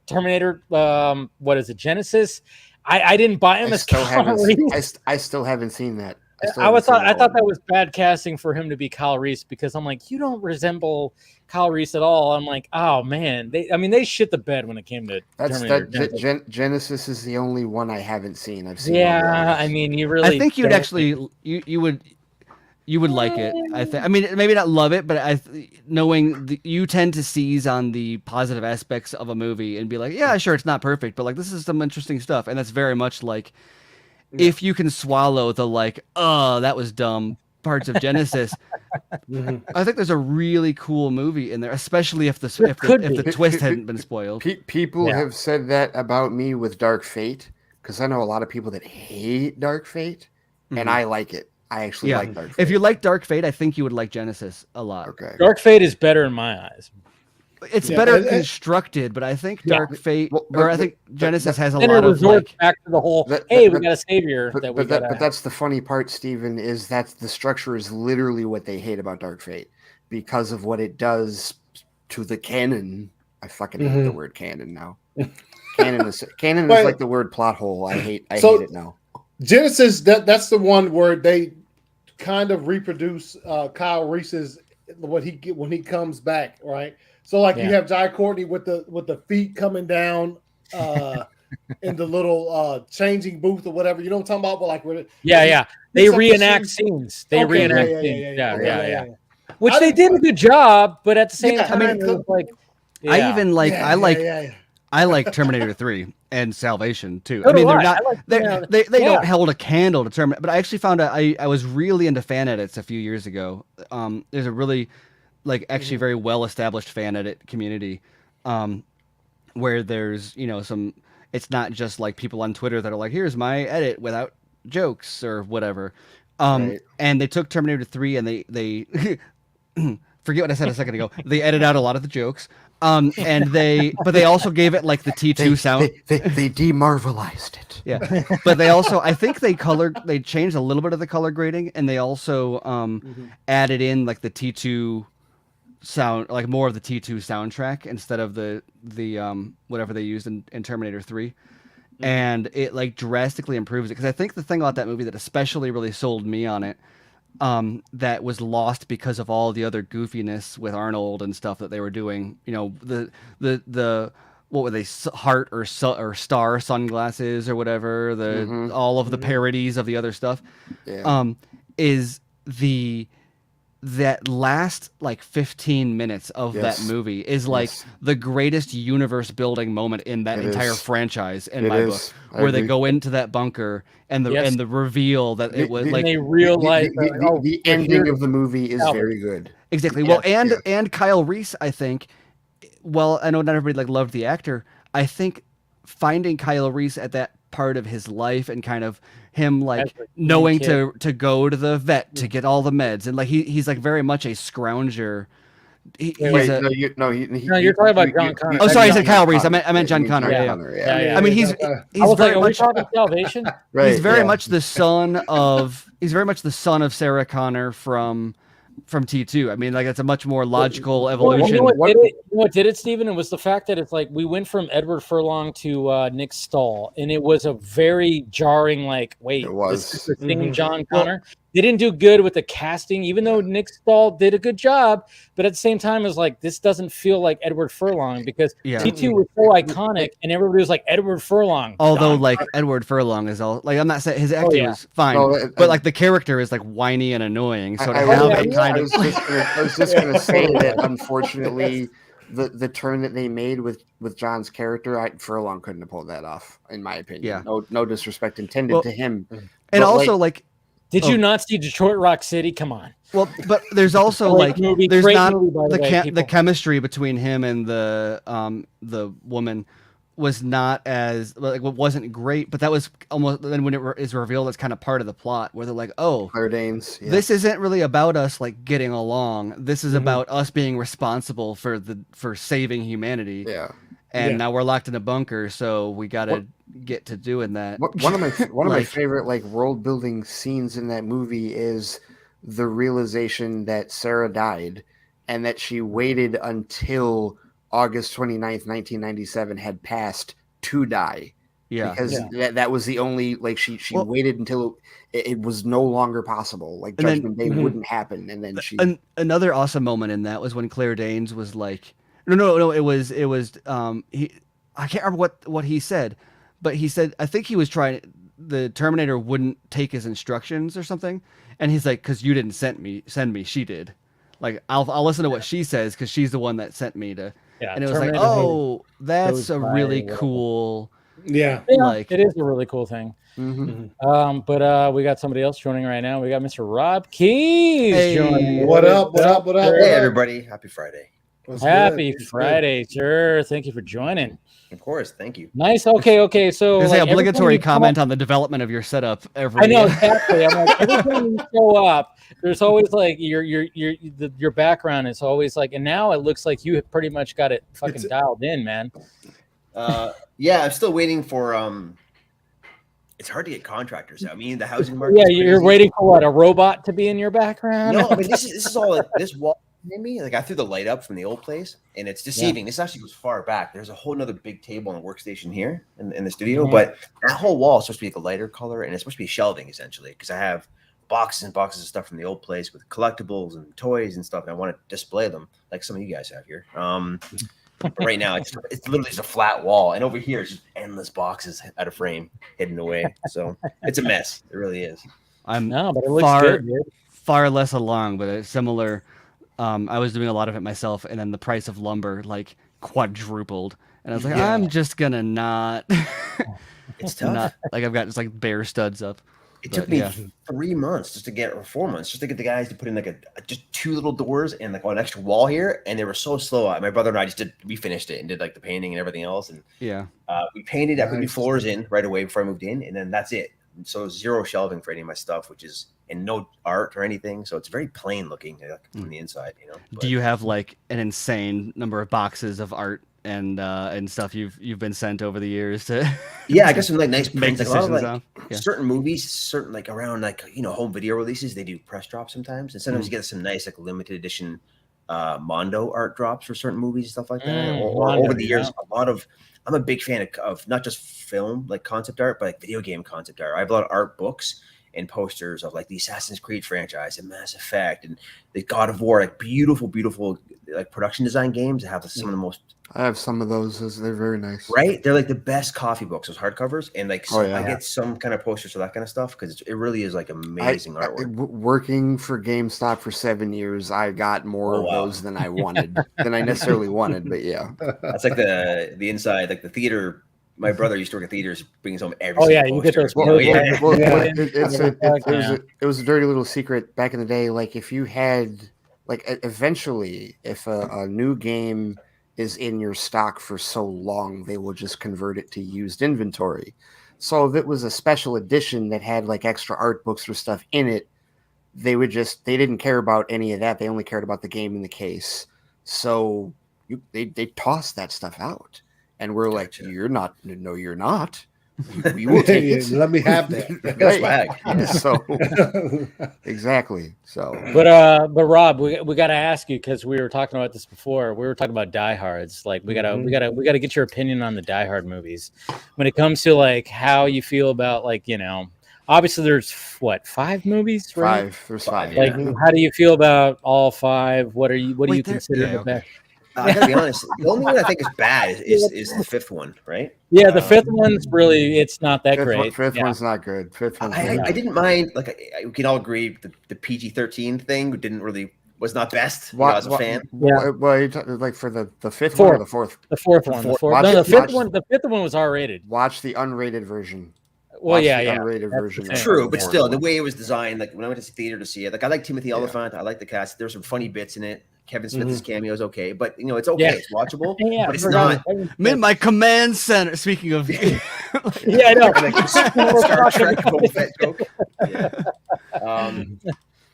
Terminator, what is it, Genesis? I didn't buy him as Kyle Reese. I still haven't seen that. I thought that was bad casting for him to be Kyle Reese, because I'm like, you don't resemble Kyle Reese at all. I'm like, oh man, they shit the bed when it came to Terminator. Genesis is the only one I haven't seen. I've seen. Yeah, you really. I think you'd actually you would like it. I think. Maybe not love it, but knowing you tend to seize on the positive aspects of a movie and be like, yeah, sure, it's not perfect, but like this is some interesting stuff, and that's very much like if you can swallow the like, oh, that was dumb parts of Genesis. I think there's a really cool movie in there, especially if the twist hadn't been spoiled. People have said that about me with Dark Fate, because I know a lot of people that hate Dark Fate, and I like it. I actually like Dark Fate. If you like Dark Fate, I think you would like Genesis a lot. Okay. Dark Fate is better in my eyes. It's better constructed, but I think Dark Fate, I think Genesis has a lot of back to the whole. We got a savior but that's the funny part, Steven, is that the structure is literally what they hate about Dark Fate because of what it does to the canon. I fucking hate the word canon now. Canon is like the word plot hole. I hate it now. Genesis, that's the one where they kind of reproduce Kyle Reese's when he comes back, right? So you have Jai Courtney with the feet coming down in the little changing booth or whatever. You know what I'm talking about? But they reenact scenes. They reenact scenes. Yeah. which I they did a good job, but at the same Yeah, time, I mean, it was like, I yeah. even like Yeah, I like yeah. I like Terminator 3 and Salvation too. So I mean, do they're I. not I like they Terminator. they Yeah. don't hold a candle to Terminator, but I actually found out I was really into fan edits a few years ago. There's a really like actually very well established fan edit community, where there's some. It's not just like people on Twitter that are like, here's my edit without jokes or whatever. Right. And they took Terminator 3 and they forget what I said a second ago. They edited out a lot of the jokes. But they also gave it like the T2 sound. They demarvelized it. Yeah. But they also, I think they changed a little bit of the color grading, and they also added in like the T2 sound, like more of the T2 soundtrack instead of the whatever they used in Terminator 3. And it like drastically improves it, because I think the thing about that movie that especially really sold me on it, that was lost because of all the other goofiness with Arnold and stuff that they were doing. The what were they, heart or star sunglasses or whatever, all of the parodies of the other stuff. Yeah. Is that last like 15 minutes of that movie is like the greatest universe building moment in that entire franchise in my book, where they go into that bunker and the reveal that it was like they realize the ending of the movie is very good. Exactly. Well, and Kyle Reese, I think, well, I know not everybody like loved the actor. I think finding Kyle Reese at that part of his life and kind of him like knowing to go to the vet to get all the meds, and like he's like very much a scrounger. You're talking about John Connor. Oh, sorry, I said Kyle Reese. I meant John Connor. Yeah. I mean, he's very are we much talking Salvation? Right, he's very much the son of Sarah Connor from T2. I mean, like it's a much more logical evolution. You know what did it, Stephen? It was the fact that it's like we went from Edward Furlong to Nick Stahl, and it was a very jarring, like, wait, this is the thing, John Connor. They didn't do good with the casting, even though Nick Stahl did a good job. But at the same time, it was like, this doesn't feel like Edward Furlong, because T2 was so iconic, and everybody was like, Edward Furlong. Although, like, Edward Furlong is all, like, I'm not saying his acting was fine, but like the character is like whiny and annoying. So I was just gonna say that unfortunately, the turn that they made with John's character, Furlong couldn't have pulled that off, in my opinion. Yeah. No disrespect intended to him. And also, like did you not see Detroit Rock City? Come on. Well, but there's also like there's not the chemistry between him and the woman was not as like wasn't great, but that was almost then when it is revealed as kind of part of the plot, where they're like, oh, Claire Danes, this isn't really about us like getting along. This is about us being responsible for saving humanity. Yeah. And now we're locked in a bunker, so we gotta get to doing that. One of my favorite like world building scenes in that movie is the realization that Sarah died, and that she waited until August 29th, 1997 had passed to die. Yeah. Because that was the only, like, she waited until it was no longer possible. Like, Judgment Day wouldn't happen. And then she... Another awesome moment in that was when Claire Danes was like... No, it was he... I can't remember what he said, but he said, I think he was trying... The Terminator wouldn't take his instructions or something. And he's like, because you didn't send me, she did. Like, I'll listen to what she says, because she's the one that sent me to... Yeah, and it was like, oh, that's a really cool... Yeah, like it is a really cool thing. But we got somebody else joining right now. We got Mr. Rob Keys joining. What up? Hey, everybody. Happy Friday. Happy Friday, sir. Thank you for joining. Of course. Thank you. Nice. Okay. So there's like, obligatory comment on the development of your setup every I know, exactly. I'm like, every time you show up, there's always like your background is always like, and now it looks like you have pretty much got it fucking dialed in, man. Yeah, I'm still waiting for it's hard to get contractors out. I mean, the housing market. Yeah, you're waiting for what, a robot to be in your background? No, I mean this is all this wall made me. Like I threw the light up from the old place, and it's deceiving. This actually goes far back. There's a whole nother big table and workstation here in the studio, but that whole wall is supposed to be like a lighter color, and it's supposed to be shelving essentially, because I have boxes and boxes of stuff from the old place with collectibles and toys and stuff, and I want to display them like some of you guys have here. But right now it's literally just a flat wall, and over here it's just endless boxes out of frame hidden away. So it's a mess. It really is. I'm but it looks good, dude. Far less along, but a similar I was doing a lot of it myself, and then the price of lumber like quadrupled, and I was like, I'm just gonna not. It's tough. Not, like I've got just like bare studs up. It But, took me yeah. 3 months just to get, or 4 months, just to get the guys to put in like just 2 little doors and like an extra wall here, and they were so slow. My brother and I we finished it and did like the painting and everything else, and we painted. I put new floors in right away before I moved in, and then that's it. So 0 shelving for any of my stuff, and no art or anything, so it's very plain looking from the inside. But, do you have like an insane number of boxes of art and stuff you've been sent over the years to? Yeah, I guess some like nice make prints, like, decisions on. Certain movies, certain like around like home video releases, they do press drops sometimes, and sometimes you get some nice like limited edition Mondo art drops for certain movies and stuff like that. Or over the years, I'm a big fan of not just film like concept art, but like video game concept art. I have a lot of art books and posters of like the Assassin's Creed franchise and Mass Effect and the God of War, like beautiful like production design games that have some of the most. I have some of those. They're very nice. Right? They're like the best coffee books, those hardcovers. And like, I get some kind of posters for that kind of stuff because it really is like amazing artwork. Working for GameStop for 7 years, I got more of those than I wanted, than I necessarily wanted. But yeah, that's like the inside, like the theater. My brother used to work at theaters, brings home every. Oh yeah, you get those. It was a dirty little secret back in the day. Like if you had, like eventually, if a new game is in your stock for so long, they will just convert it to used inventory. So if it was a special edition that had like extra art books or stuff in it, they didn't care about any of that. They only cared about the game in the case. So they tossed that stuff out. And we're like, you're not. No, you're not. We will take it. Let me have that. Right. So exactly. So, but Rob, we got to ask you because we were talking about this before. We were talking about diehards. Like we gotta get your opinion on the Die Hard movies when it comes to like how you feel about like obviously there's 5 movies, right? 5. There's 5. Like how do you feel about all 5? What do you consider the best? I gotta be honest. The only one I think is bad is the 5th one, right? Yeah, the 5th one's really it's not that great. 5th one's not good. 5th one's I didn't mind. Like we can all agree the PG-13 thing was not best. As a fan. Well, like for the 5th one or the 4th? The 4th one. The 5th one. The 5th one was R-rated. Watch the unrated version. Well, unrated version. True, but still, the way it was designed, like when I went to theater to see it, like I like Timothy Olyphant, I like the cast. There's some funny bits in it. Kevin Smith's cameo is okay, but it's okay. It's watchable, but it's not. I'm in my command center. Speaking of, yeah, I know. Star Trek Boba Fett joke. Yeah.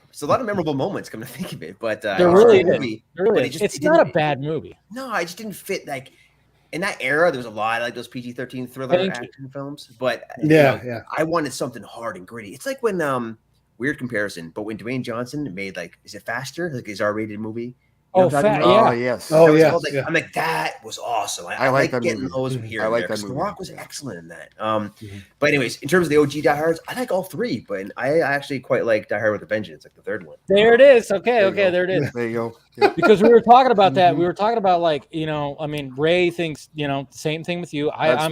It's a lot of memorable moments. Come to think of it, but there really is. It's not a bad movie. No, I just didn't fit like. In that era, there was a lot of like those PG-13 thriller action films, but I wanted something hard and gritty. It's like when weird comparison, but when Dwayne Johnson made like, is it Faster? Like his R-rated movie. Yes. I'm like, that was awesome. I like getting those here. I like that movie. The Rock was excellent in that. But anyways, in terms of the OG Die Hards, I like all 3, but I actually quite like Die Hard with a Vengeance, like the 3rd one. There it is. Okay, there it is. There you go. Yeah. Because we were talking about that. We were talking about like, I mean, Ray thinks, the same thing with you. I'm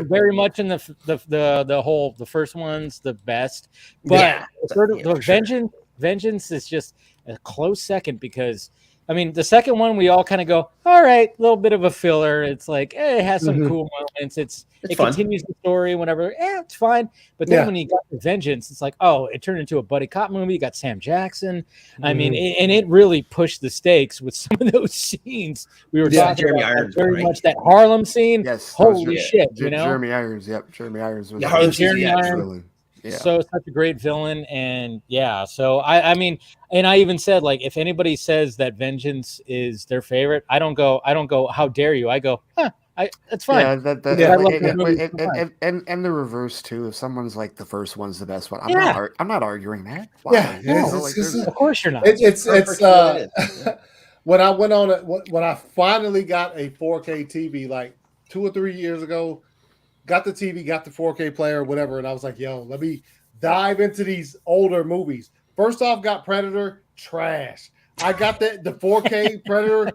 very much in the first one's the best, but Vengeance is just a close second because. I mean, the second one, we all kind of go, all right, a little bit of a filler. It's like, it has some cool moments. It continues the story whenever, it's fine. But then when you got the Vengeance, it's like, oh, it turned into a buddy cop movie. You got Sam Jackson. I mean, and it really pushed the stakes with some of those scenes. We were talking Jeremy about Irons, very much that Harlem scene. Yes. Holy shit, Jeremy Irons. Yep. Jeremy Irons was Jeremy Irons. Yeah. So such a great villain, and so I mean, and I even said like if anybody says that Vengeance is their favorite, I don't go, how dare you? I go, that's fine. And the reverse too. If someone's like the first one's the best one, I'm not arguing that. Wow. Of course you're not. It's when I went on it when I finally got a 4K TV like 2 or 3 years ago. Got the TV, got the 4K player, whatever, and I was like, yo, let me dive into these older movies. First off, got Predator, trash. I got the 4K Predator.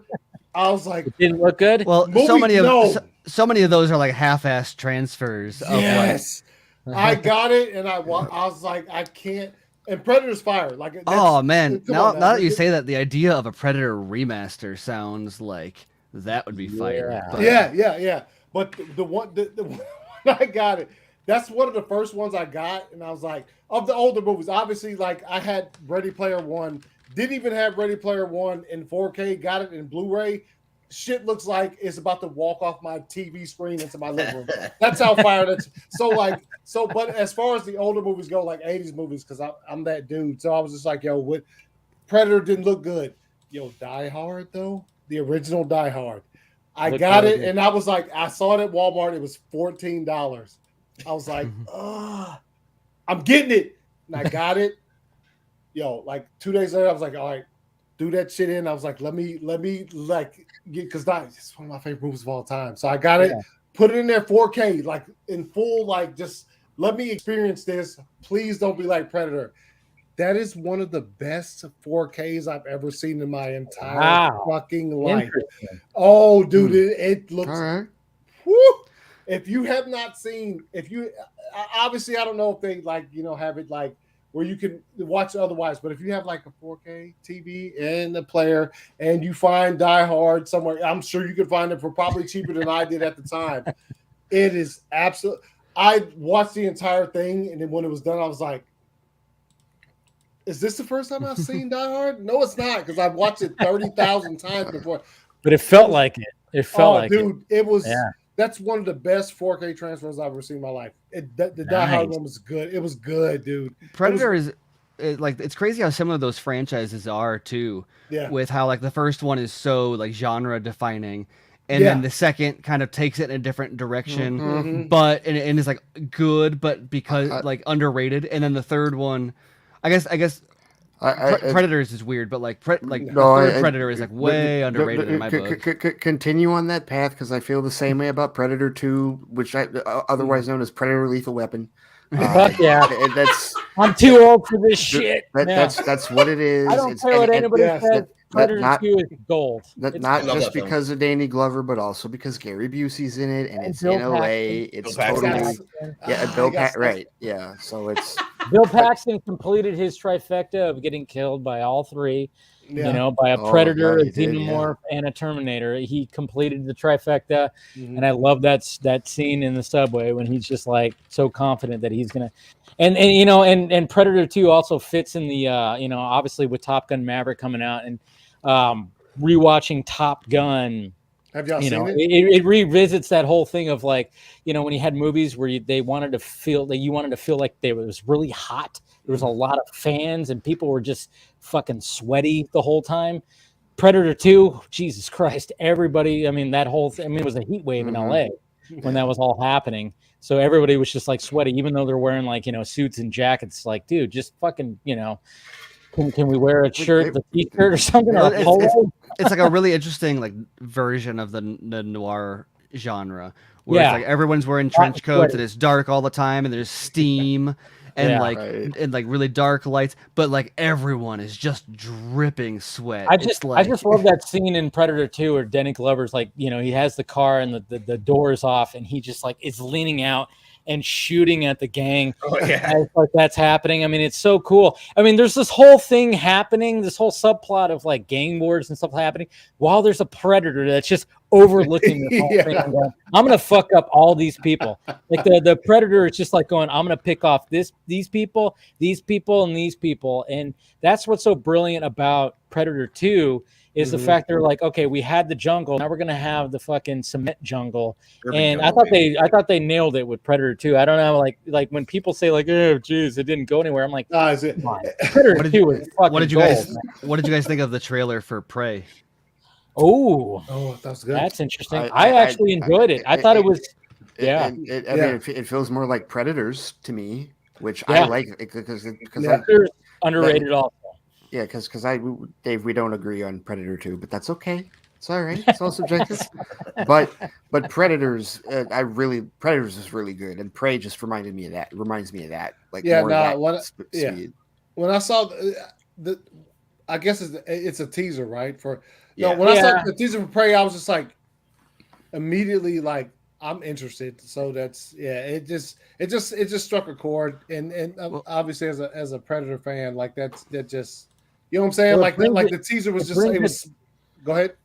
I was like, it didn't look good. Well, so many of those are like half-ass transfers. Yes, I got it, and I was like, I can't. And Predator's fire. Like, Oh man, come now on now that you say that, the idea of a Predator remaster sounds like that would be fire. Yeah. But yeah. But the one when I got it, that's one of the first ones I got, and I was like, of the older movies, obviously, like I had Ready Player One, didn't even have Ready Player One in 4K, got it in Blu-ray. Shit looks like it's about to walk off my TV screen into my living room. That's how fire that's so. But as far as the older movies go, like 80s movies, because I'm that dude, so I was just like, yo, what Predator didn't look good. Yo, Die Hard though, the original Die Hard. I got it, and I was like, I saw it at Walmart. It was $14. I was like, I'm getting it, and I got it. Yo, like 2 days later, I was like, all right, do that shit in. I was like, let me like get, because it's one of my favorite movies of all time. So I got it, put it in there 4K, like in full, like just let me experience this. Please don't be like Predator. That is one of the best 4Ks I've ever seen in my entire fucking life. Oh, dude, it looks. All right. Woo! If you have not seen, obviously, I don't know if they have it like where you can watch it otherwise, but if you have like a 4K TV and a player and you find Die Hard somewhere, I'm sure you can find it for probably cheaper than I did at the time. It is absolute. I watched the entire thing, and then when it was done, I was like, is this the first time I've seen Die Hard? No, it's not, because I've watched it 30,000 times before. But it felt like it. It felt like dude, it was. Yeah. That's one of the best 4K transfers I've ever seen in my life. The Die Hard one was good. It was good, dude. Predator is like, it's crazy how similar those franchises are too. Yeah. With how like the first one is so like genre defining, and then the second kind of takes it in a different direction, but and is like good, but because like underrated, and then the third one, I guess. Predators is weird, but like third Predator is like way underrated in my book. Continue on that path, because I feel the same way about Predator 2, which otherwise known as Predator Lethal Weapon. Fuck yeah, that's I'm too old for this shit. That's what it is. I don't care what anybody says. Predator 2 is gold. Not just because of Danny Glover, but also because Gary Busey's in it, and it's in LA. It's totally Bill Paxton. Right? Yeah. So it's Bill Paxton completed his trifecta of getting killed by all three. Yeah. You know, by a Predator, a Xenomorph, and a Terminator. He completed the trifecta, and I love that scene in the subway when he's just like so confident that he's gonna, and Predator 2 also fits in the obviously with Top Gun Maverick coming out, and rewatching Top Gun. Have y'all seen it? It revisits that whole thing of like, when you had movies where you wanted to feel like it was really hot. There was a lot of fans and people were just fucking sweaty the whole time. Predator 2, Jesus Christ, everybody, that whole thing, it was a heat wave in LA when that was all happening. So everybody was just like sweaty, even though they're wearing like, suits and jackets. Like, dude, just fucking, can we wear a shirt, the t-shirt or something? It's like a really interesting like version of the noir genre where it's like everyone's wearing trench coats and it's dark all the time and there's steam and and like really dark lights, but like everyone is just dripping sweat. I just love that scene in Predator 2 where Danny Glover's like, he has the car and the doors off and he just like is leaning out and shooting at the gang. As like that's happening. It's so cool. there's this whole thing happening, this whole subplot of like gang wars and stuff happening while there's a Predator that's just overlooking the whole thing. I'm gonna fuck up all these people. Like the Predator is just like going, I'm gonna pick off these people, and these people. And that's what's so brilliant about Predator 2 is the fact they're like, okay, we had the jungle, now we're gonna have the fucking cement jungle. And I thought they nailed it with Predator 2. I don't know, like when people say like, oh geez, it didn't go anywhere. I'm like, Predator 2 is fucking what did you guys think of the trailer for Prey? Oh, that's good. That's interesting. I actually enjoyed it. I thought it was it feels more like Predators to me, which I like because underrated also. Yeah, because Dave, we don't agree on Predator 2, but that's okay. It's all right. It's all subjective. but Predators, Predators is really good, and Prey just reminds me of that. Like speed. When I saw the I guess it's a teaser, right? When I saw the teaser for Prey, I was just like immediately like I'm interested. So that's it just struck a chord, and obviously as a Predator fan, like that just you know what I'm saying, Well, like that, like the teaser was just it was. Go ahead.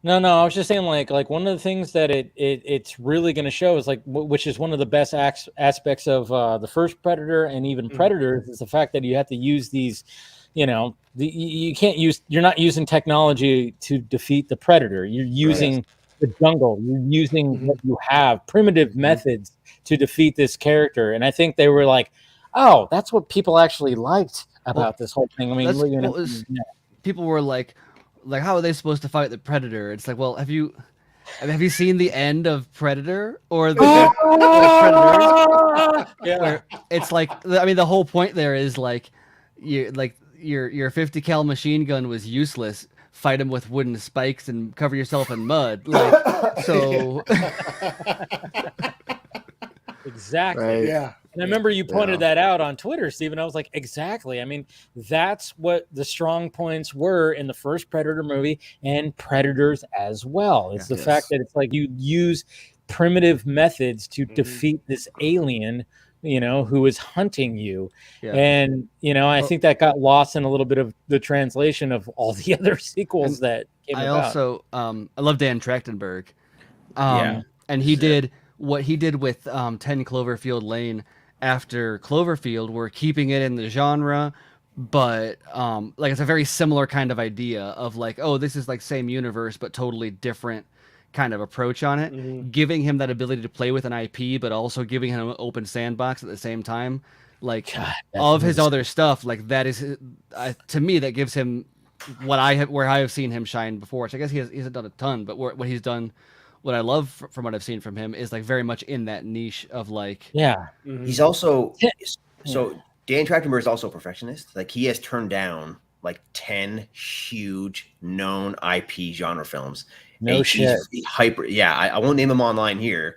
No, I was just saying, like one of the things that it's really going to show is like, which is one of the best aspects of the first Predator and even Predators, is the fact that you have to use these, you can't use, you're not using technology to defeat the Predator. You're using the jungle. You're using what you have, primitive methods to defeat this character. And I think they were like, oh, that's what people actually liked about this whole thing. I mean, people were like, how are they supposed to fight the Predator? It's like, well, have you seen the end of Predator or the Predators? Where it's like, I mean, the whole point there is like, your 50 cal machine gun was useless. Fight him with wooden spikes and cover yourself in mud. Like, so. Exactly. Right. Yeah. And I remember you pointed that out on Twitter, Stephen. I was like, exactly. I mean, that's what the strong points were in the first Predator movie and Predators as well. It's the fact that it's like you use primitive methods to defeat this alien, who is hunting you. Yeah. And, I think that got lost in a little bit of the translation of all the other sequels that came about. I also, I love Dan Trachtenberg. And he did what he did with 10 Cloverfield Lane after Cloverfield. We're keeping it in the genre, but like it's a very similar kind of idea of like, oh, this is like same universe but totally different kind of approach on it, giving him that ability to play with an IP but also giving him an open sandbox at the same time. Like, all of his other stuff, like that is to me that gives him where I have seen him shine before, which I guess he hasn't done a ton, but what he's done, what I love from what I've seen from him is like very much in that niche of like, he's also Dan Trachtenberg is also a perfectionist. Like, he has turned down like 10 huge known IP genre films. No shit. He's hyper. Yeah, I won't name them online here,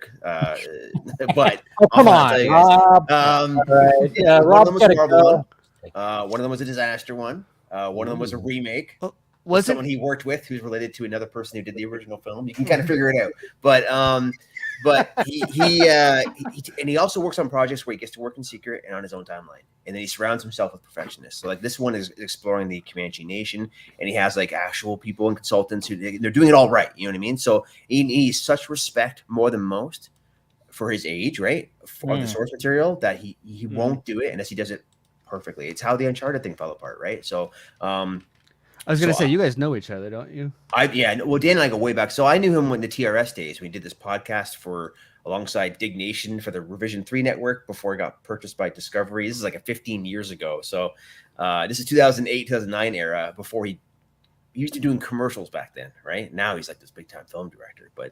but come on, Rob. One of them was a Marvel one. One of them was a disaster one. One of them was a remake. Was someone he worked with who's related to another person who did the original film. You can kind of figure it out. But he also works on projects where he gets to work in secret and on his own timeline. And then he surrounds himself with perfectionists. So like this one is exploring the Comanche Nation, and he has like actual people and consultants who they're doing it all right. You know what I mean? So he's such respect more than most for his age, right? For the source material, that he won't do it unless he does it perfectly. It's how the Uncharted thing fell apart, right? So I was gonna say, you guys know each other, don't you? Well, Dan and I go way back. So I knew him when the TRS days. We did this podcast alongside Dig Nation for the Revision 3 network before it got purchased by Discovery. This is like 15 years ago. So this is 2008, 2009 era, before he used to doing commercials back then, right? Now he's like this big time film director. But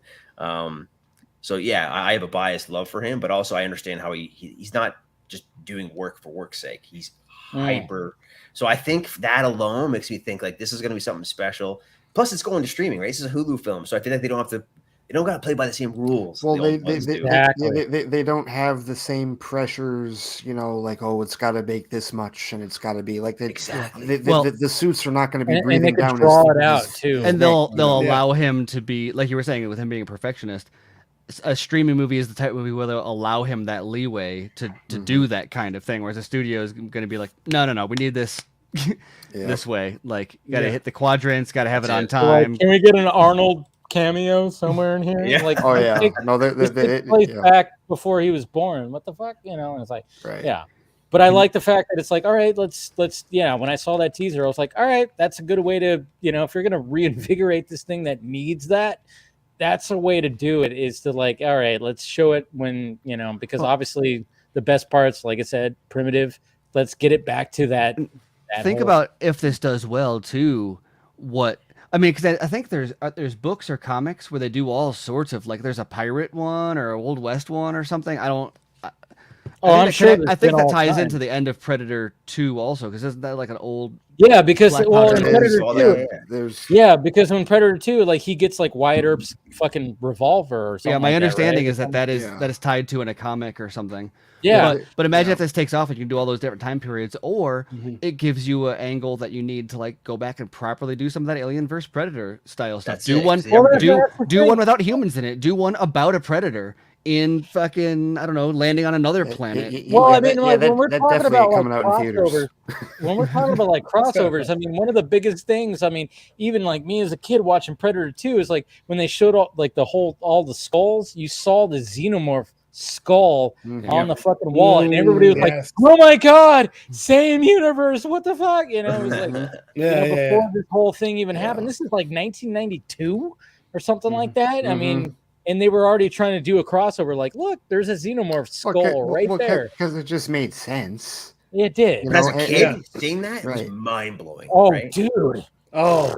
so yeah, I have a biased love for him, but also I understand how he's not just doing work for work's sake. He's hyper. So I think that alone makes me think like this is going to be something special. Plus, it's going to streaming, right? This is a Hulu film, so I feel like they don't got to play by the same rules. Well, they don't have the same pressures, like, oh, it's got to make this much and it's got to be like the suits are not going to be breathing down. Draw it out too, and they'll allow him to be, like you were saying, with him being a perfectionist. A streaming movie is the type of movie where they'll allow him that leeway to do that kind of thing, whereas the studio is going to be like, no, we need this this way. Like, you got to hit the quadrants, got to have it on time. Like, can we get an Arnold cameo somewhere in here? Yeah. Like, back before he was born. What the fuck? And it's like, But I like the fact that it's like, all right, let's when I saw that teaser, I was like, all right, that's a good way to, if you're going to reinvigorate this thing that needs that, that's a way to do it, is to like, all right, let's show it when, because obviously the best parts, like I said, primitive, let's get it back to that. Think about if this does well too, because I think there's books or comics where they do all sorts of, like, there's a pirate one or an Old West one or something. Oh, I'm sure. I think that ties into the end of Predator 2 also, because isn't that like an old? Yeah, because Black well, in Panther Predator all 2, that. There's yeah, because when Predator 2, like he gets like Wyatt Earp's fucking revolver or something. Yeah, my like understanding that, is right? that Yeah. that is tied to in a comic or something. Yeah. But imagine Yeah. if this takes off and you can do all those different time periods, or Mhm. it gives you an angle that you need to like go back and properly do some of that Alien vs Predator style stuff. That's Do it, one, 'cause they never Well, do that's the do thing. one without humans in it. Do one about a predator in fucking I don't know, landing on another planet. Well, yeah, I mean, like when we're that talking definitely about ain't like coming out in theaters. crossovers, when we're talking about like crossovers, I mean, one of the biggest things, I mean, even like me as a kid watching Predator 2 is like when they showed all like all the skulls, you saw the xenomorph skull on the fucking wall, and everybody was like, Yes. "Oh my god, same universe! What the fuck?" You know, it was like, Yeah, yeah, before yeah. this whole thing even Yeah. happened. This is like 1992 or something like that. I Mhm. mean. And they were already trying to do a crossover. Like, look, there's a xenomorph skull right there. Because it just made sense. It did. You But as know, a kid, yeah. seeing that was Right. mind blowing. Oh, right? dude. Oh,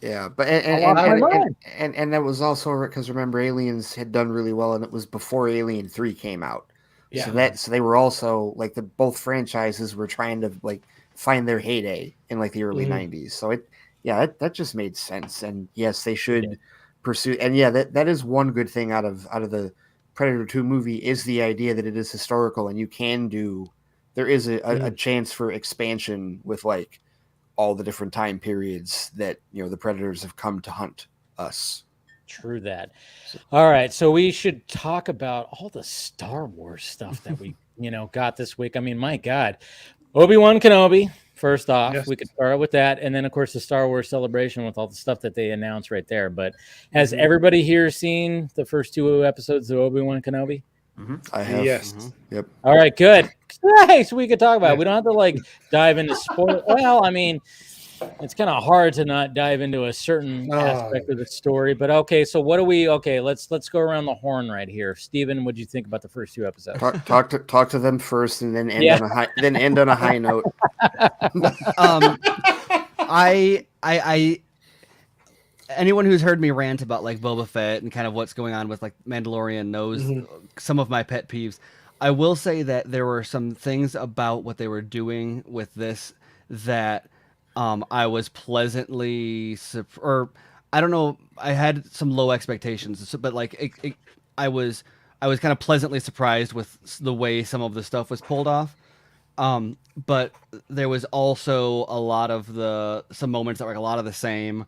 Yeah, but I lost my mind. and that was also because remember Aliens had done really well, and it was before Alien 3 came out. yeah. So they were also like both franchises were trying to like find their heyday in like the early Mhm. 90s. So that just made sense. And yes, they should pursue. And yeah, that is one good thing out of the Predator 2 movie is the idea that it is historical and you can do. There is a chance for expansion with like all the different time periods that the predators have come to hunt us. True that. All right, so we should talk about all the Star Wars stuff that we got this week. I mean, my God, Obi-Wan Kenobi. First off, Yes. we could start with that, and then of course the Star Wars celebration with all the stuff that they announced right there. But has everybody here seen the first 2 episodes of Obi-Wan Kenobi? I have. Yes. Yep. All right, good. Nice. We could talk about it. We don't have to like dive into spoil. Well, I mean, it's kind of hard to not dive into a certain aspect of the story. But okay, so what do we? Okay, let's go around the horn right here. Steven, what do you think about the first 2 episodes? Talk to them first, and then end on a high note. I anyone who's heard me rant about like Boba Fett and kind of what's going on with like Mandalorian knows some of my pet peeves. I will say that there were some things about what they were doing with this that I was pleasantly or I don't know, I had some low expectations, but like I was kind of pleasantly surprised with the way some of the stuff was pulled off. But there was also a lot of some moments that were like a lot of the same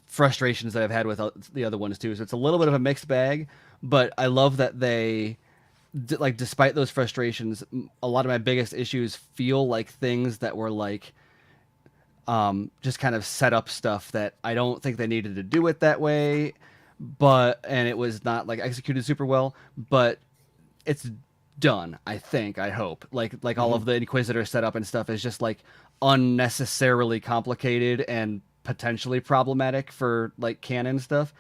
frustrations that I've had with the other ones too. So it's a little bit of a mixed bag, but I love that they like, despite those frustrations, a lot of my biggest issues feel like things that were like, just kind of set up stuff that I don't think they needed to do it that way, and it was not like executed super well, but it's done. I hope like all of the Inquisitor setup and stuff is just like unnecessarily complicated and potentially problematic for like canon stuff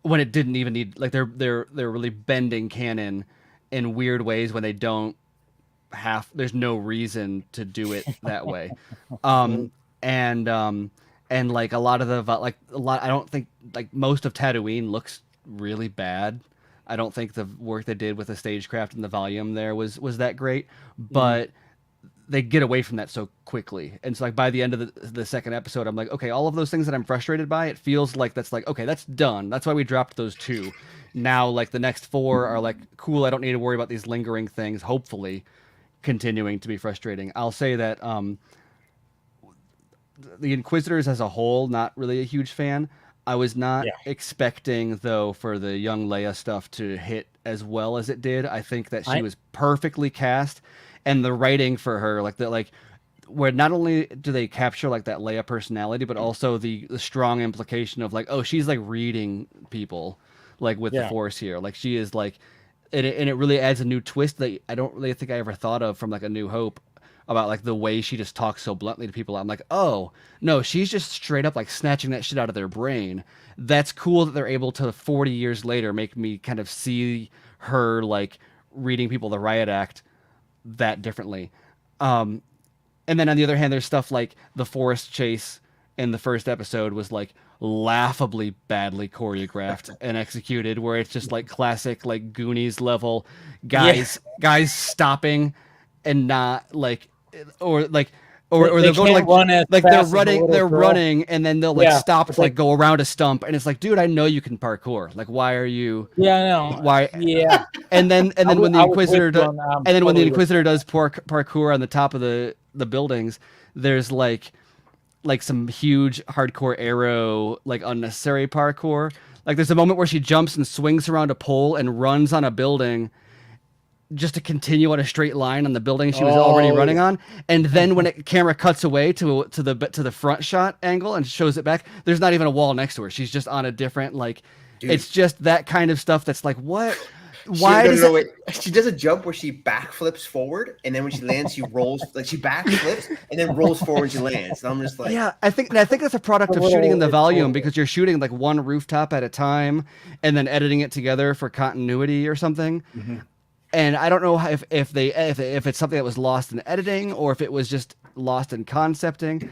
when it didn't even need, like they're really bending canon in weird ways when they don't there's no reason to do it that way. And like a lot of I don't think like most of Tatooine looks really bad. I don't think the work they did with the stagecraft and the volume there was that great, but they get away from that so quickly. And so like by the end of the second episode, I'm like, okay, all of those things that I'm frustrated by, it feels like that's like, okay, that's done. That's why we dropped those 2. Now like the next 4 are like, cool, I don't need to worry about these lingering things, hopefully continuing to be frustrating. I'll say that the Inquisitors as a whole, not really a huge fan. I was not expecting, though, for the young Leia stuff to hit as well as it did. I think that she was perfectly cast, and the writing for her, where not only do they capture like that Leia personality, but also the strong implication of like, oh, she's like reading people, like with the Force here. Like she is like, and it really adds a new twist that I don't really think I ever thought of from like A New Hope, about like the way she just talks so bluntly to people. I'm like, oh no, she's just straight up like snatching that shit out of their brain. That's cool that they're able to 40 years later make me kind of see her like reading people the riot act that differently. And then on the other hand, there's stuff like the forest chase in the first episode was like, laughably badly choreographed and executed, where it's just like classic like Goonies level guys stopping and not like or like or They they'll go to can't run as like fast they're as the running little girl. running and then they'll like Yeah, stop but to like go around a stump, and it's like, dude, I know you can parkour, like why are you Yeah, I know. why Yeah. and then when the I was with Inquisitor you on that. I'm and then when the totally with Inquisitor does parkour on the top of the buildings, there's like some huge hardcore arrow like unnecessary parkour. Like there's a moment where she jumps and swings around a pole and runs on a building just to continue on a straight line on the building she was already running on, and then when camera cuts away to the front shot angle and shows it back, there's not even a wall next to her. She's just on a different like. Dude. It's just that kind of stuff that's like, what? Why does wait. She does a jump where she backflips forward, and then when she lands, she rolls like she backflips and then rolls forward when she lands. And I'm just like, yeah, I think that's a product of shooting in the volume, because you're shooting like one rooftop at a time and then editing it together for continuity or something. Mm-hmm. And I don't know if it's something that was lost in editing or if it was just lost in concepting,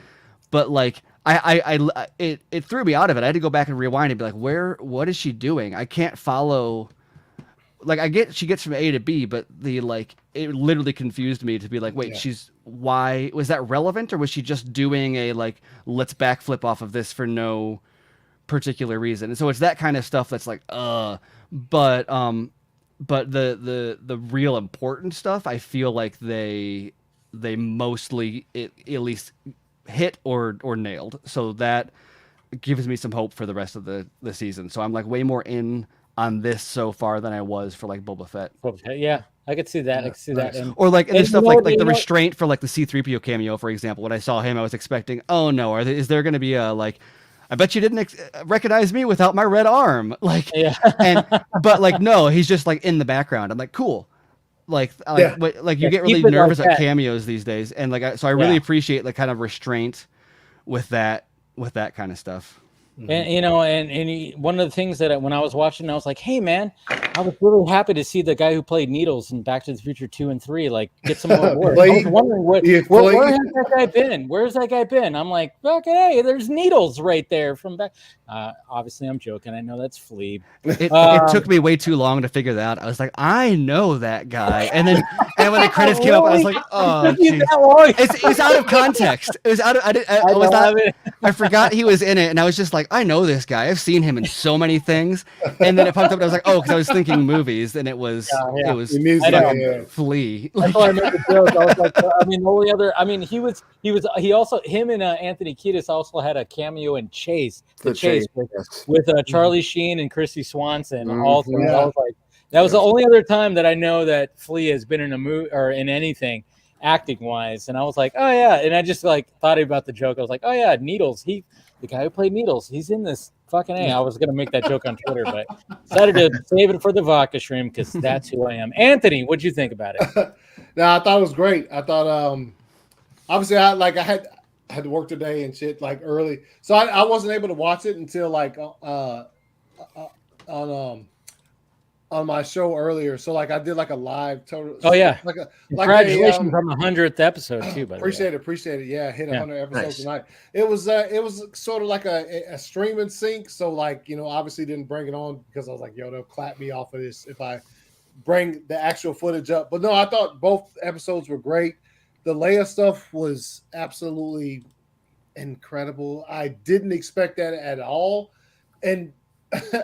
but like it threw me out of it. I had to go back and rewind and be like, what is she doing? I can't follow. Like I get she gets from A to B, but it literally confused me to be like, wait, why was that relevant, or was she just doing a like let's backflip off of this for no particular reason? And so it's that kind of stuff that's like, but the real important stuff, I feel like they mostly at least hit or nailed. So that gives me some hope for the rest of the season. So I'm like way more in on this so far than I was for like Boba Fett. Yeah, I could see that. I could see that. Or like and there's stuff like the restraint for like the C-3PO cameo, for example. When I saw him, I was expecting, oh no, is there going to be a like, I bet you didn't recognize me without my red arm, like, but like no, he's just like in the background. I'm like, cool. Like you get really nervous at cameos these days, and like so I really appreciate the kind of restraint with that kind of stuff. And one of the things that when I was watching, I was like, hey man, I was really happy to see the guy who played Needles in Back to the Future 2 and 3 like get some more work. I was wondering where has that guy been? Where's that guy been? I'm like, okay, there's Needles right there from back. Obviously I'm joking. I know that's Flea. It took me way too long to figure that out. I was like, I know that guy, and then when the credits came up, I was like, oh, it's out of context. It was out of I forgot he was in it, and I was just like, I know this guy. I've seen him in so many things. And then it popped up, and I was like, oh, because I was thinking movies, and it was Flea. That's why I made the joke. I was like, him and Anthony Kiedis also had a cameo in Chase. With Charlie Sheen and Christy Swanson. Also, I was like, that was the only other time that I know that Flea has been in a movie or in anything acting wise. And I was like, oh yeah. And I just like thought about the joke. I was like, oh yeah, Needles. The guy who played Needles, he's in this fucking A. I was gonna make that joke on Twitter, but decided to save it for the vodka stream because that's who I am. Anthony, what'd you think about it? No, I thought it was great. I thought obviously I had to work today and shit like early, so I wasn't able to watch it until like on my show earlier. So like I did like a live total. Oh yeah, congratulations on the 100th episode too. By the way, appreciate it. Yeah, hit 100 episodes tonight. It was sort of like a stream and sync. So like obviously didn't bring it on because I was like, yo, they'll clap me off of this if I bring the actual footage up. But no, I thought both episodes were great. The Leia stuff was absolutely incredible. I didn't expect that at all, and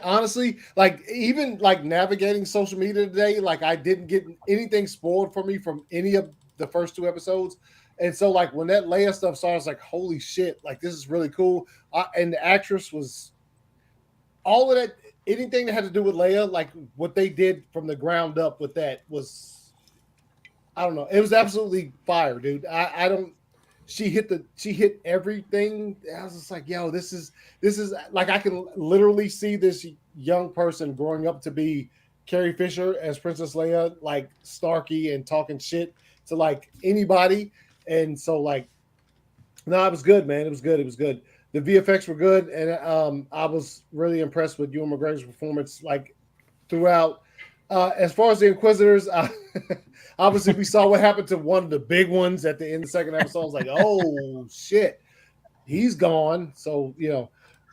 honestly, like even like navigating social media today, like I didn't get anything spoiled for me from any of the first two episodes. And so like when that Leia stuff started, I was like, holy shit, like this is really cool. And the actress was all of that, anything that had to do with Leia, like what they did from the ground up with that was, I don't know. It was absolutely fire, dude. She hit everything. I was just like, yo, this is like I can literally see this young person growing up to be Carrie Fisher as Princess Leia, like snarky and talking shit to like anybody. And so like, no, it was good, man. It was good. The VFX were good, and I was really impressed with Ewan McGregor's performance like throughout. As far as the Inquisitors, obviously we saw what happened to one of the big ones at the end of the second episode. I was like, oh shit, he's gone. So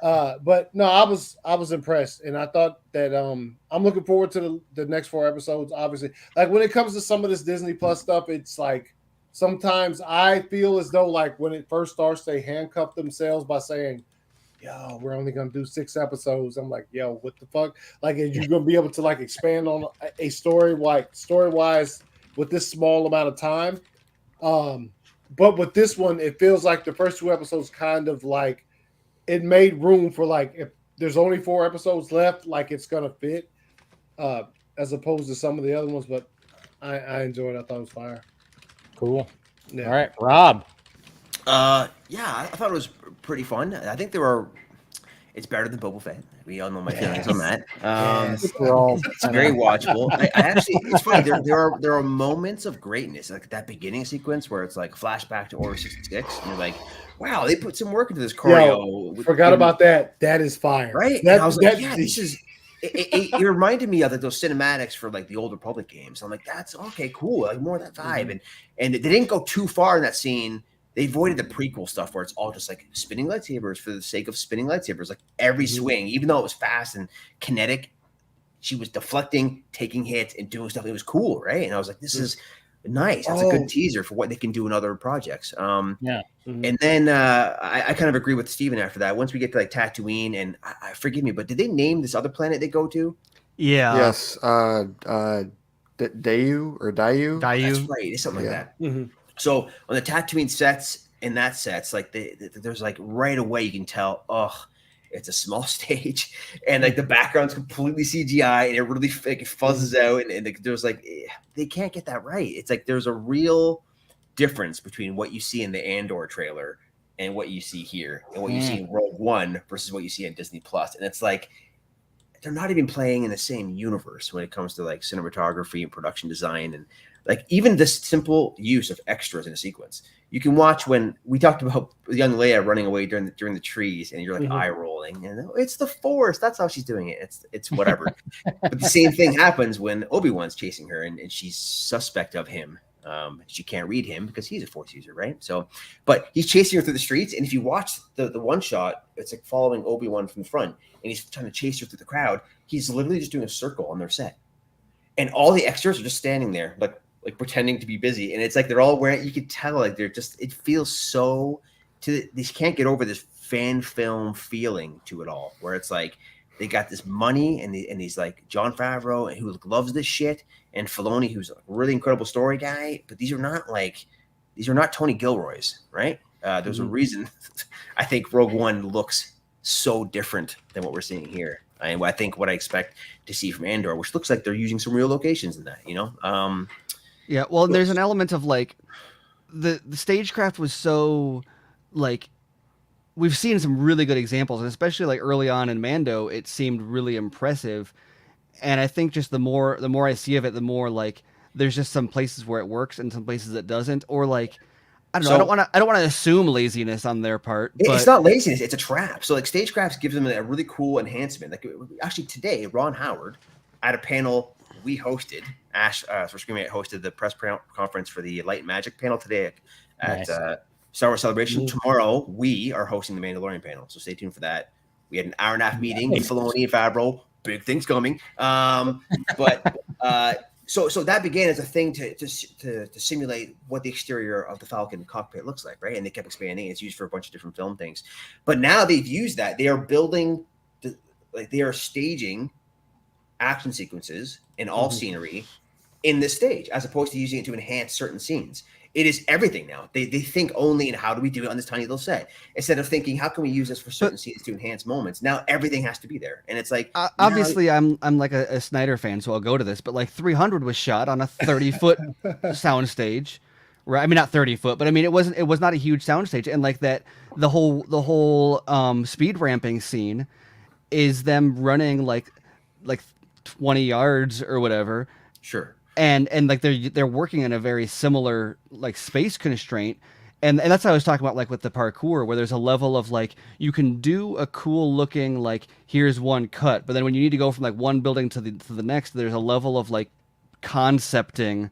But no, I was impressed, and I thought that I'm looking forward to the next 4 episodes. Obviously, like when it comes to some of this Disney Plus stuff, it's like sometimes I feel as though like when it first starts, they handcuff themselves by saying, "Yo, we're only gonna do 6 episodes." I'm like, "Yo, what the fuck?" Like, are you gonna be able to like expand on a story like story wise with this small amount of time? But with this one, it feels like the first 2 episodes kind of like it made room for like if there's only 4 episodes left, like it's gonna fit, as opposed to some of the other ones. But I enjoyed it. I thought it was fire. Cool. Yeah. All right, Rob. Yeah, I thought it was pretty fun. I think it's better than Boba Fett. We all know my feelings on that. It's very watchable. I actually, it's funny. There are moments of greatness, like that beginning sequence where it's like flashback to Order 66, and you're like, wow, they put some work into this choreo. Yo, forgot about that. That is fire, right? That, and I was like, that, yeah, this is. It reminded me of like those cinematics for like the Old Republic games. I'm like, that's okay, cool, like more of that vibe. And they didn't go too far in that scene. They avoided the prequel stuff where it's all just like spinning lightsabers for the sake of spinning lightsabers. Like every swing, even though it was fast and kinetic, she was deflecting, taking hits, and doing stuff. It was cool, right? And I was like, this is nice. That's a good teaser for what they can do in other projects. And then I kind of agree with Steven after that. Once we get to like Tatooine, and I forgive me, but did they name this other planet they go to? Yeah. Yes. Dayu or Dayu? That's right. It's something like that. So when the Tatooine sets and that sets, like there's like right away you can tell, it's a small stage, and like the background's completely CGI, and it really like, it fuzzes out, and there's like they can't get that right. It's like there's a real difference between what you see in the Andor trailer and what you see here, and what you see in Rogue One versus what you see in Disney Plus, and it's like they're not even playing in the same universe when it comes to like cinematography and production design and. Like even this simple use of extras in a sequence, you can watch when we talked about young Leia running away during the trees, and you're like eye rolling, and it's the Force. That's how she's doing it. It's whatever. But the same thing happens when Obi-Wan's chasing her, and she's suspect of him. She can't read him because he's a Force user, right? So, but he's chasing her through the streets, and if you watch the one shot, it's like following Obi-Wan from the front, and he's trying to chase her through the crowd. He's literally just doing a circle on their set, and all the extras are just standing there, like pretending to be busy, and it's like they're all wearing. You could tell like they're just. It feels so. They can't get over this fan film feeling to it all, where it's like they got this money and he's like Jon Favreau who loves this shit, and Filoni who's a really incredible story guy. But these are not Tony Gilroy's, right? There's a reason. I think Rogue One looks so different than what we're seeing here, and I think what I expect to see from Andor, which looks like they're using some real locations in that, Yeah, well, there's an element of like the stagecraft was so like we've seen some really good examples, and especially like early on in Mando, it seemed really impressive. And I think just the more I see of it, the more like there's just some places where it works and some places it doesn't, or like I don't know. I don't want to assume laziness on their part. But it's not laziness; it's a trap. So like stagecraft gives them a really cool enhancement. Like actually today, Ron Howard at a panel we hosted. Ash for Screaming It hosted the press conference for the Light and Magic panel today at Star Wars Celebration. Tomorrow we are hosting the Mandalorian panel, so stay tuned for that. We had an hour and a half meeting with Filoni and Favreau. Big things coming. So that began as a thing to simulate what the exterior of the Falcon cockpit looks like, right? And they kept expanding. It's used for a bunch of different film things. But now they've used that. They are building, they are staging action sequences and all scenery in this stage, as opposed to using it to enhance certain scenes. It is everything now. They think only in how do we do it on this tiny little set, instead of thinking how can we use this for certain scenes to enhance moments. Now everything has to be there, and it's like obviously I'm like a Snyder fan, so I'll go to this. But like 300 was shot on a 30-foot soundstage, right? I mean not 30-foot, but I mean it was not a huge soundstage, and like that the whole speed ramping scene is them running like 20 yards or whatever. Sure. And like they're working in a very similar like space constraint, and that's how I was talking about like with the parkour, where there's a level of like you can do a cool looking like here's one cut, but then when you need to go from like one building to the next, there's a level of like concepting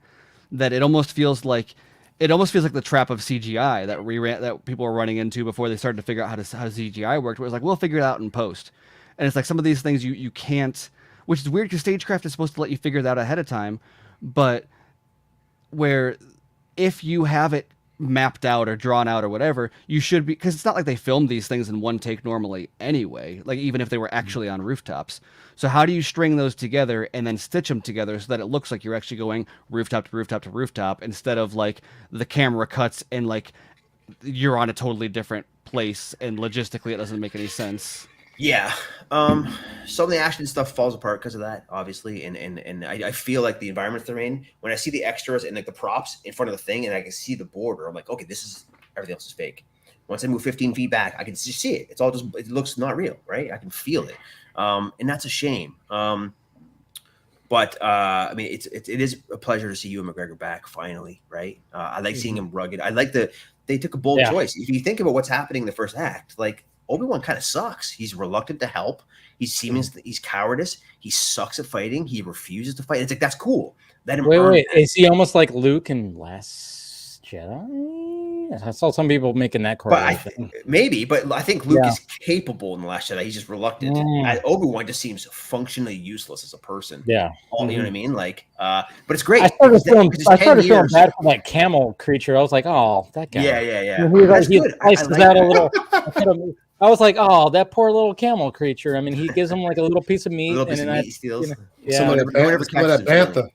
that it almost feels like it almost feels like the trap of CGI that people were running into before they started to figure out how CGI worked. Where it's like, we'll figure it out in post, and it's like some of these things you can't, which is weird because stagecraft is supposed to let you figure that out ahead of time, but where if you have it mapped out or drawn out or whatever, you should be, because it's not like they filmed these things in one take normally anyway, like even if they were actually on rooftops. So how do you string those together and then stitch them together so that it looks like you're actually going rooftop to rooftop to rooftop instead of like the camera cuts and like you're on a totally different place and logistically it doesn't make any sense. Yeah. Some of the action stuff falls apart because of that, obviously. And I feel like the environments they're in, when I see the extras and like the props in front of the thing and I can see the border, I'm like, okay, this is, everything else is fake. Once I move 15 feet back, I can just see it. It's all just, it looks not real, right? I can feel it. And that's a shame. But I mean, it is a pleasure to see Ewan McGregor back finally, right? I like seeing him rugged. I like they took a bold choice. If you think about what's happening in the first act, like, Obi-Wan kind of sucks. He's reluctant to help. He's cowardice. He sucks at fighting. He refuses to fight. It's like, that's cool. Let him wait. Is he almost like Luke in Last Jedi? I saw some people making that correlation. But I think Luke is capable in The Last Jedi. He's just reluctant. Obi-Wan just seems functionally useless as a person. Yeah. You know what I mean? Like, but it's great. I started feeling bad for that camel creature. I was like, oh, that guy. Yeah. He slices out a little. I was like, oh, that poor little camel creature. I mean, he gives him like a little piece of meat. He steals. Some of that bantha.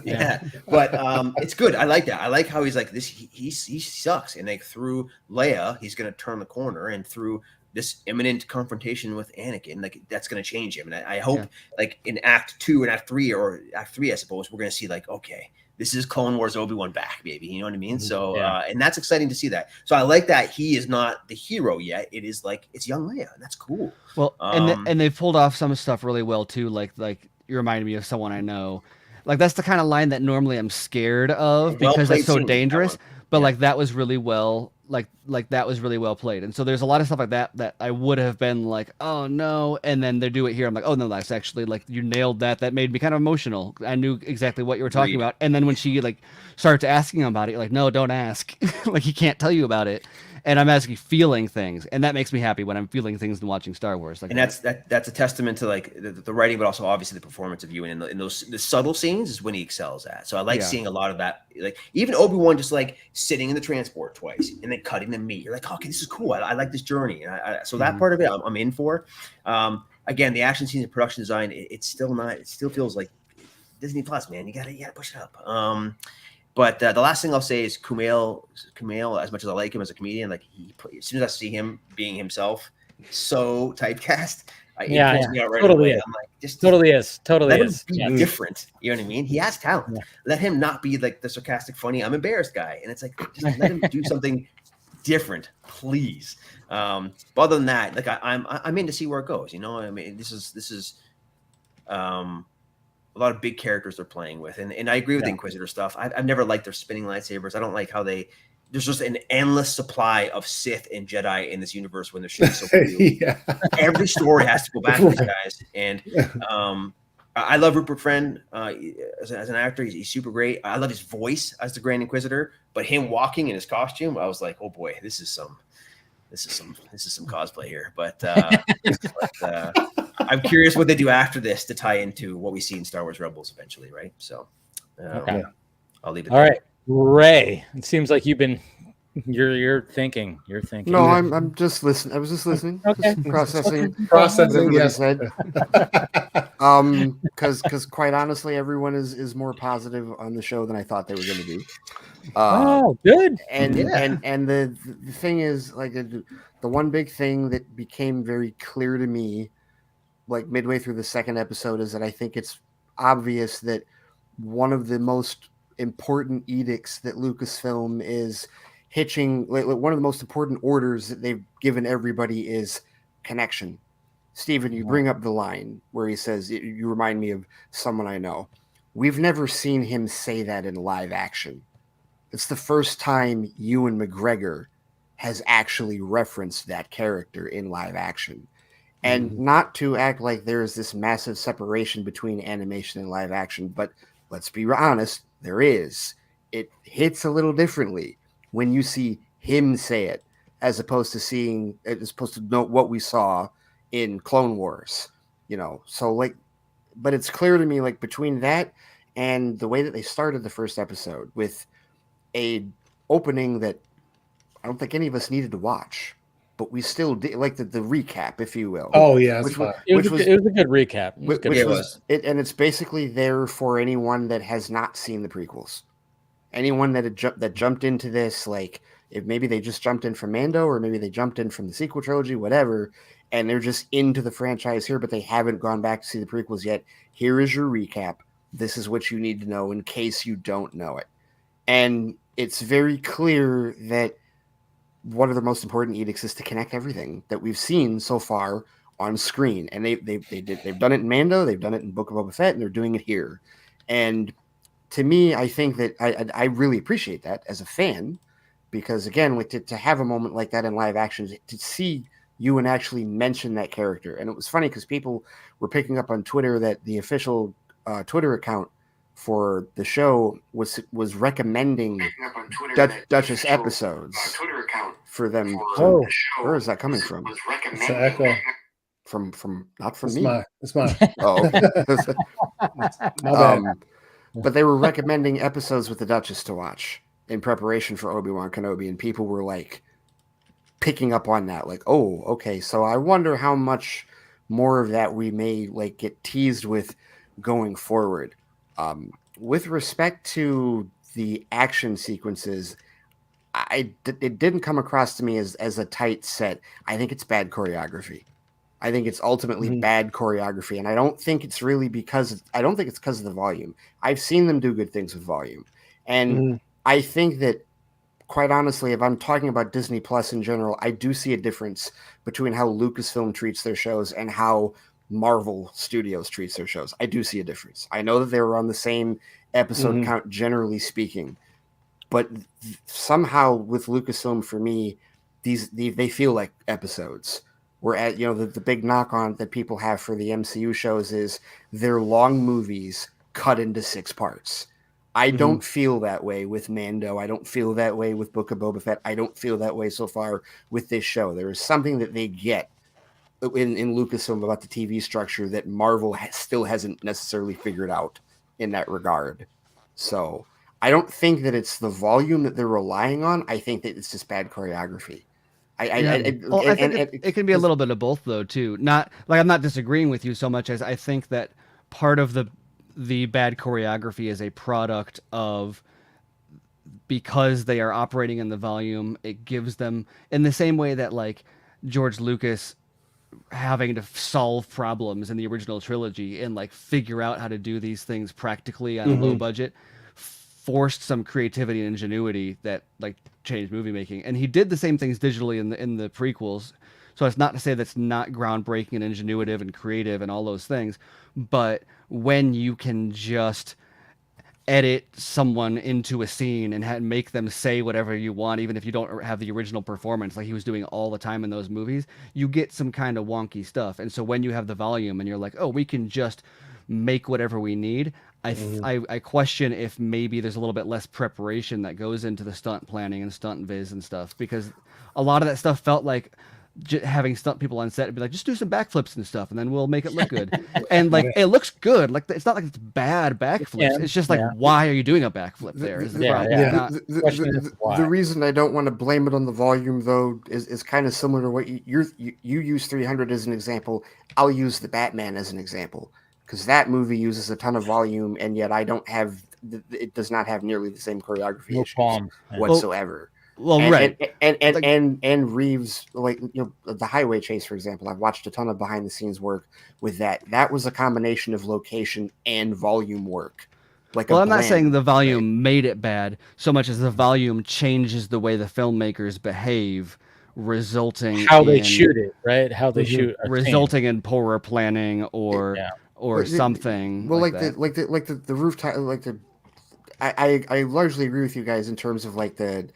Yeah, but it's good. I like that. I like how he's like this. He sucks, and like through Leia, he's gonna turn the corner, and through this imminent confrontation with Anakin, like that's gonna change him. And I hope, like in Act 2 and Act 3, or Act 3, I suppose, we're gonna see like, okay, this is Clone Wars Obi-Wan back, baby. You know what I mean? So, and that's exciting to see that. So I like that he is not the hero yet. It is like, it's young Leia, and that's cool. Well, and they pulled off some stuff really well too. Like you reminded me of someone I know. Like that's the kind of line that normally I'm scared of because it's so dangerous. But like that was really well, like that was really well played. And so there's a lot of stuff like that I would have been like, oh no, and then they do it here. I'm like, oh no, that's actually like you nailed that. That made me kind of emotional. I knew exactly what you were talking about. And then when she like starts asking him about it, you're like, no, don't ask. Like he can't tell you about it. And I'm actually feeling things, and that makes me happy when I'm feeling things and watching Star Wars. Like, and that's a testament to like the writing, but also obviously the performance of you. And in those the subtle scenes is when he excels at. So I like seeing a lot of that. Like even Obi-Wan just like sitting in the transport twice and then cutting the meat. You're like, okay, this is cool. I like this journey. And so that part of it I'm in for. Again, the action scenes and production design, it's still not. It still feels like Disney Plus, man. You gotta push it up. But the last thing I'll say is Kumail, as much as I like him as a comedian, like as soon as I see him being himself, so typecast, it pulls me out right totally away. is. I'm like, just totally is. Let him be different. You know what I mean? He has talent. Yeah. Let him not be like the sarcastic, funny, I'm embarrassed guy. And it's like, just let him do something different, please. But other than that, like I'm in to see where it goes. You know, I mean, this is a lot of big characters they're playing with. And I agree with the Inquisitor stuff. I've never liked their spinning lightsabers. I don't like how there's just an endless supply of Sith and Jedi in this universe when they're shooting so few. Every story has to go back to these guys. And I love Rupert Friend as an actor. He's super great. I love his voice as the Grand Inquisitor, but him walking in his costume, I was like, oh boy, this is some cosplay here. But I'm curious what they do after this to tie into what we see in Star Wars Rebels eventually, right? So I'll leave it all there. Right, Ray, it seems like you're thinking. No, I'm just listening. I was just listening. Okay. Just processing. Yes. Because quite honestly, everyone is more positive on the show than I thought they were going to be. Oh, good. And the thing is, like, the one big thing that became very clear to me, like midway through the second episode, is that I think it's obvious that one of the most important edicts that Lucasfilm is hitching, like one of the most important orders that they've given everybody is connection. Stephen, you bring up the line where he says, you remind me of someone I know. We've never seen him say that in live action. It's the first time Ewan McGregor has actually referenced that character in live action. And not to act like there's this massive separation between animation and live action, but let's be honest, there is. it hits a little differently when you see him say it, as opposed to know what we saw in Clone Wars, So like, but it's clear to me, like, between that and the way that they started the first episode with a opening that I don't think any of us needed to watch, but we still did, like the recap, if you will. Oh yeah, which fine. It was a good recap. It was good. Which was it, and it's basically there for anyone that has not seen the prequels. Anyone that jumped into this, like, if maybe they just jumped in from Mando, or maybe they jumped in from the sequel trilogy, whatever, and they're just into the franchise here, but they haven't gone back to see the prequels yet. Here is your recap. This is what you need to know in case you don't know it. And it's very clear that one of the most important edicts is to connect everything that we've seen so far on screen. And they've done it in Mando, they've done it in Book of Boba Fett, and they're doing it here. And to me, I think that I really appreciate that as a fan, because again, like to have a moment like that in live action, to see Ewan actually mention that character. And it was funny because people were picking up on Twitter that the official Twitter account for the show was recommending Duchess episodes for them. Where is that coming from? It's an echo. From not from It's me. It's mine. Oh, okay. My bad. But they were recommending episodes with the Duchess to watch in preparation for Obi-Wan Kenobi, and people were like picking up on that, like, oh, okay, so I wonder how much more of that we may like get teased with going forward. With respect to the action sequences, it didn't come across to me as a tight set. I think it's bad choreography. I think it's ultimately bad choreography, and I don't think it's really because of the volume. I've seen them do good things with volume, and I think that, quite honestly, if I'm talking about Disney Plus in general, I do see a difference between how Lucasfilm treats their shows and how Marvel Studios treats their shows. I do see a difference. I know that they were on the same episode count, generally speaking, but somehow with Lucasfilm, for me, they feel like episodes. We're at, the big knock on that people have for the MCU shows is they're long movies cut into 6 parts. I don't feel that way with Mando. I don't feel that way with Book of Boba Fett. I don't feel that way so far with this show. There is something that they get in Lucasfilm about the TV structure that Marvel still hasn't necessarily figured out in that regard. So I don't think that it's the volume that they're relying on. I think that it's just bad choreography. I think it can be a little bit of both, though, too. Not like I'm not disagreeing with you so much as I think that part of the bad choreography is a product of, because they are operating in the volume, it gives them, in the same way that like George Lucas having to solve problems in the original trilogy and like figure out how to do these things practically on a low budget, forced some creativity and ingenuity that like changed movie making. And he did the same things digitally in the prequels. So it's not to say that's not groundbreaking and ingenuitive and creative and all those things, but when you can just edit someone into a scene and make them say whatever you want, even if you don't have the original performance, like he was doing all the time in those movies, you get some kind of wonky stuff. And so when you have the volume and you're like, oh, we can just make whatever we need, I question if maybe there's a little bit less preparation that goes into the stunt planning and stunt viz and stuff, because a lot of that stuff felt like having stunt people on set and be like, just do some backflips and stuff, and then we'll make it look good. And like, it looks good. Like, it's not like it's bad backflips. It's just like, why are you doing a backflip there? Is the problem. The reason I don't want to blame it on the volume, though, is kind of similar to what you use 300 as an example. I'll use the Batman as an example, because that movie uses a ton of volume, and yet it does not have nearly the same choreography issues whatsoever. And Reeves, like, the highway chase, for example, I've watched a ton of behind the scenes work with that. That was a combination of location and volume work. I'm not saying the volume made it bad so much as the volume changes the way the filmmakers behave, resulting they shoot it, right? How they shoot, resulting in poorer planning or something. Well, the rooftop, I largely agree with you guys in terms of like the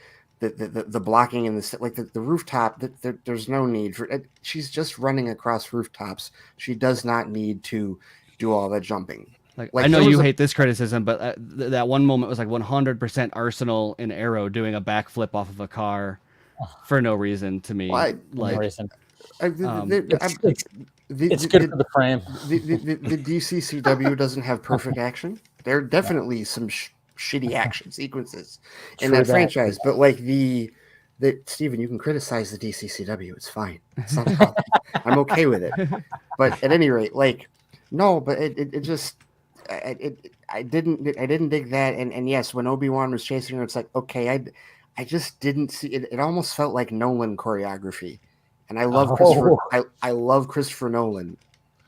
blocking and the rooftop. There's no need for it. She's just running across rooftops. She does not need to do all that jumping. Like Like, I know there was you a- hate this criticism, but that one moment was like 100% Arsenal and Arrow doing a backflip off of a car for no reason to me. Why? Like, Reason. The, It's good for the frame. the DCCW doesn't have perfect action. There are definitely some shitty action sequences in True that that. franchise, but like the Steven, you can criticize the DCCW. It's fine. It's not a problem. I'm okay with it. But at any rate, like, no, but it just I didn't dig that. And yes, when Obi-Wan was chasing her, it's like, okay, I just didn't see it. It almost felt like Nolan choreography. And I love I love Christopher Nolan,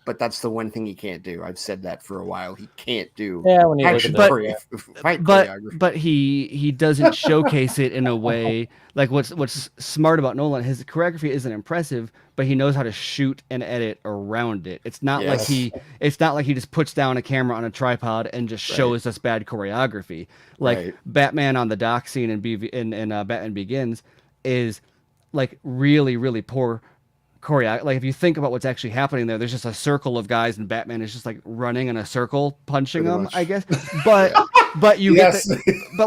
but that's the one thing he can't do. I've said that for a while. He can't do When you action look at fight choreography. but he doesn't showcase it in a way like what's smart about Nolan. His choreography isn't impressive, but he knows how to shoot and edit around it. It's not like he just puts down a camera on a tripod and just shows us bad choreography. Like Batman on the dock scene in Batman Begins is like really, really poor choreo. Like if you think about what's actually happening there, there's just a circle of guys and Batman is just like running in a circle, punching Pretty them, much. I guess. But but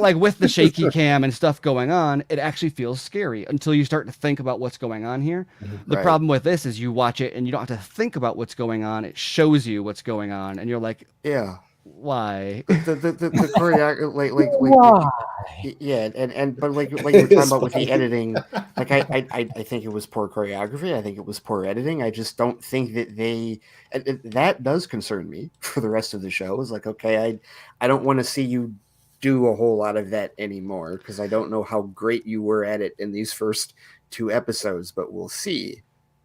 like with the shaky cam and stuff going on, it actually feels scary until you start to think about what's going on here. The problem with this is you watch it and you don't have to think about what's going on. It shows you what's going on, and you're like, why? The choreography, but like you were talking about with the editing, like I think it was poor choreography. I think it was poor editing. I just don't think that that does concern me for the rest of the show. It's like, okay, I don't want to see you do a whole lot of that anymore because I don't know how great you were at it in these first 2 episodes, but we'll see.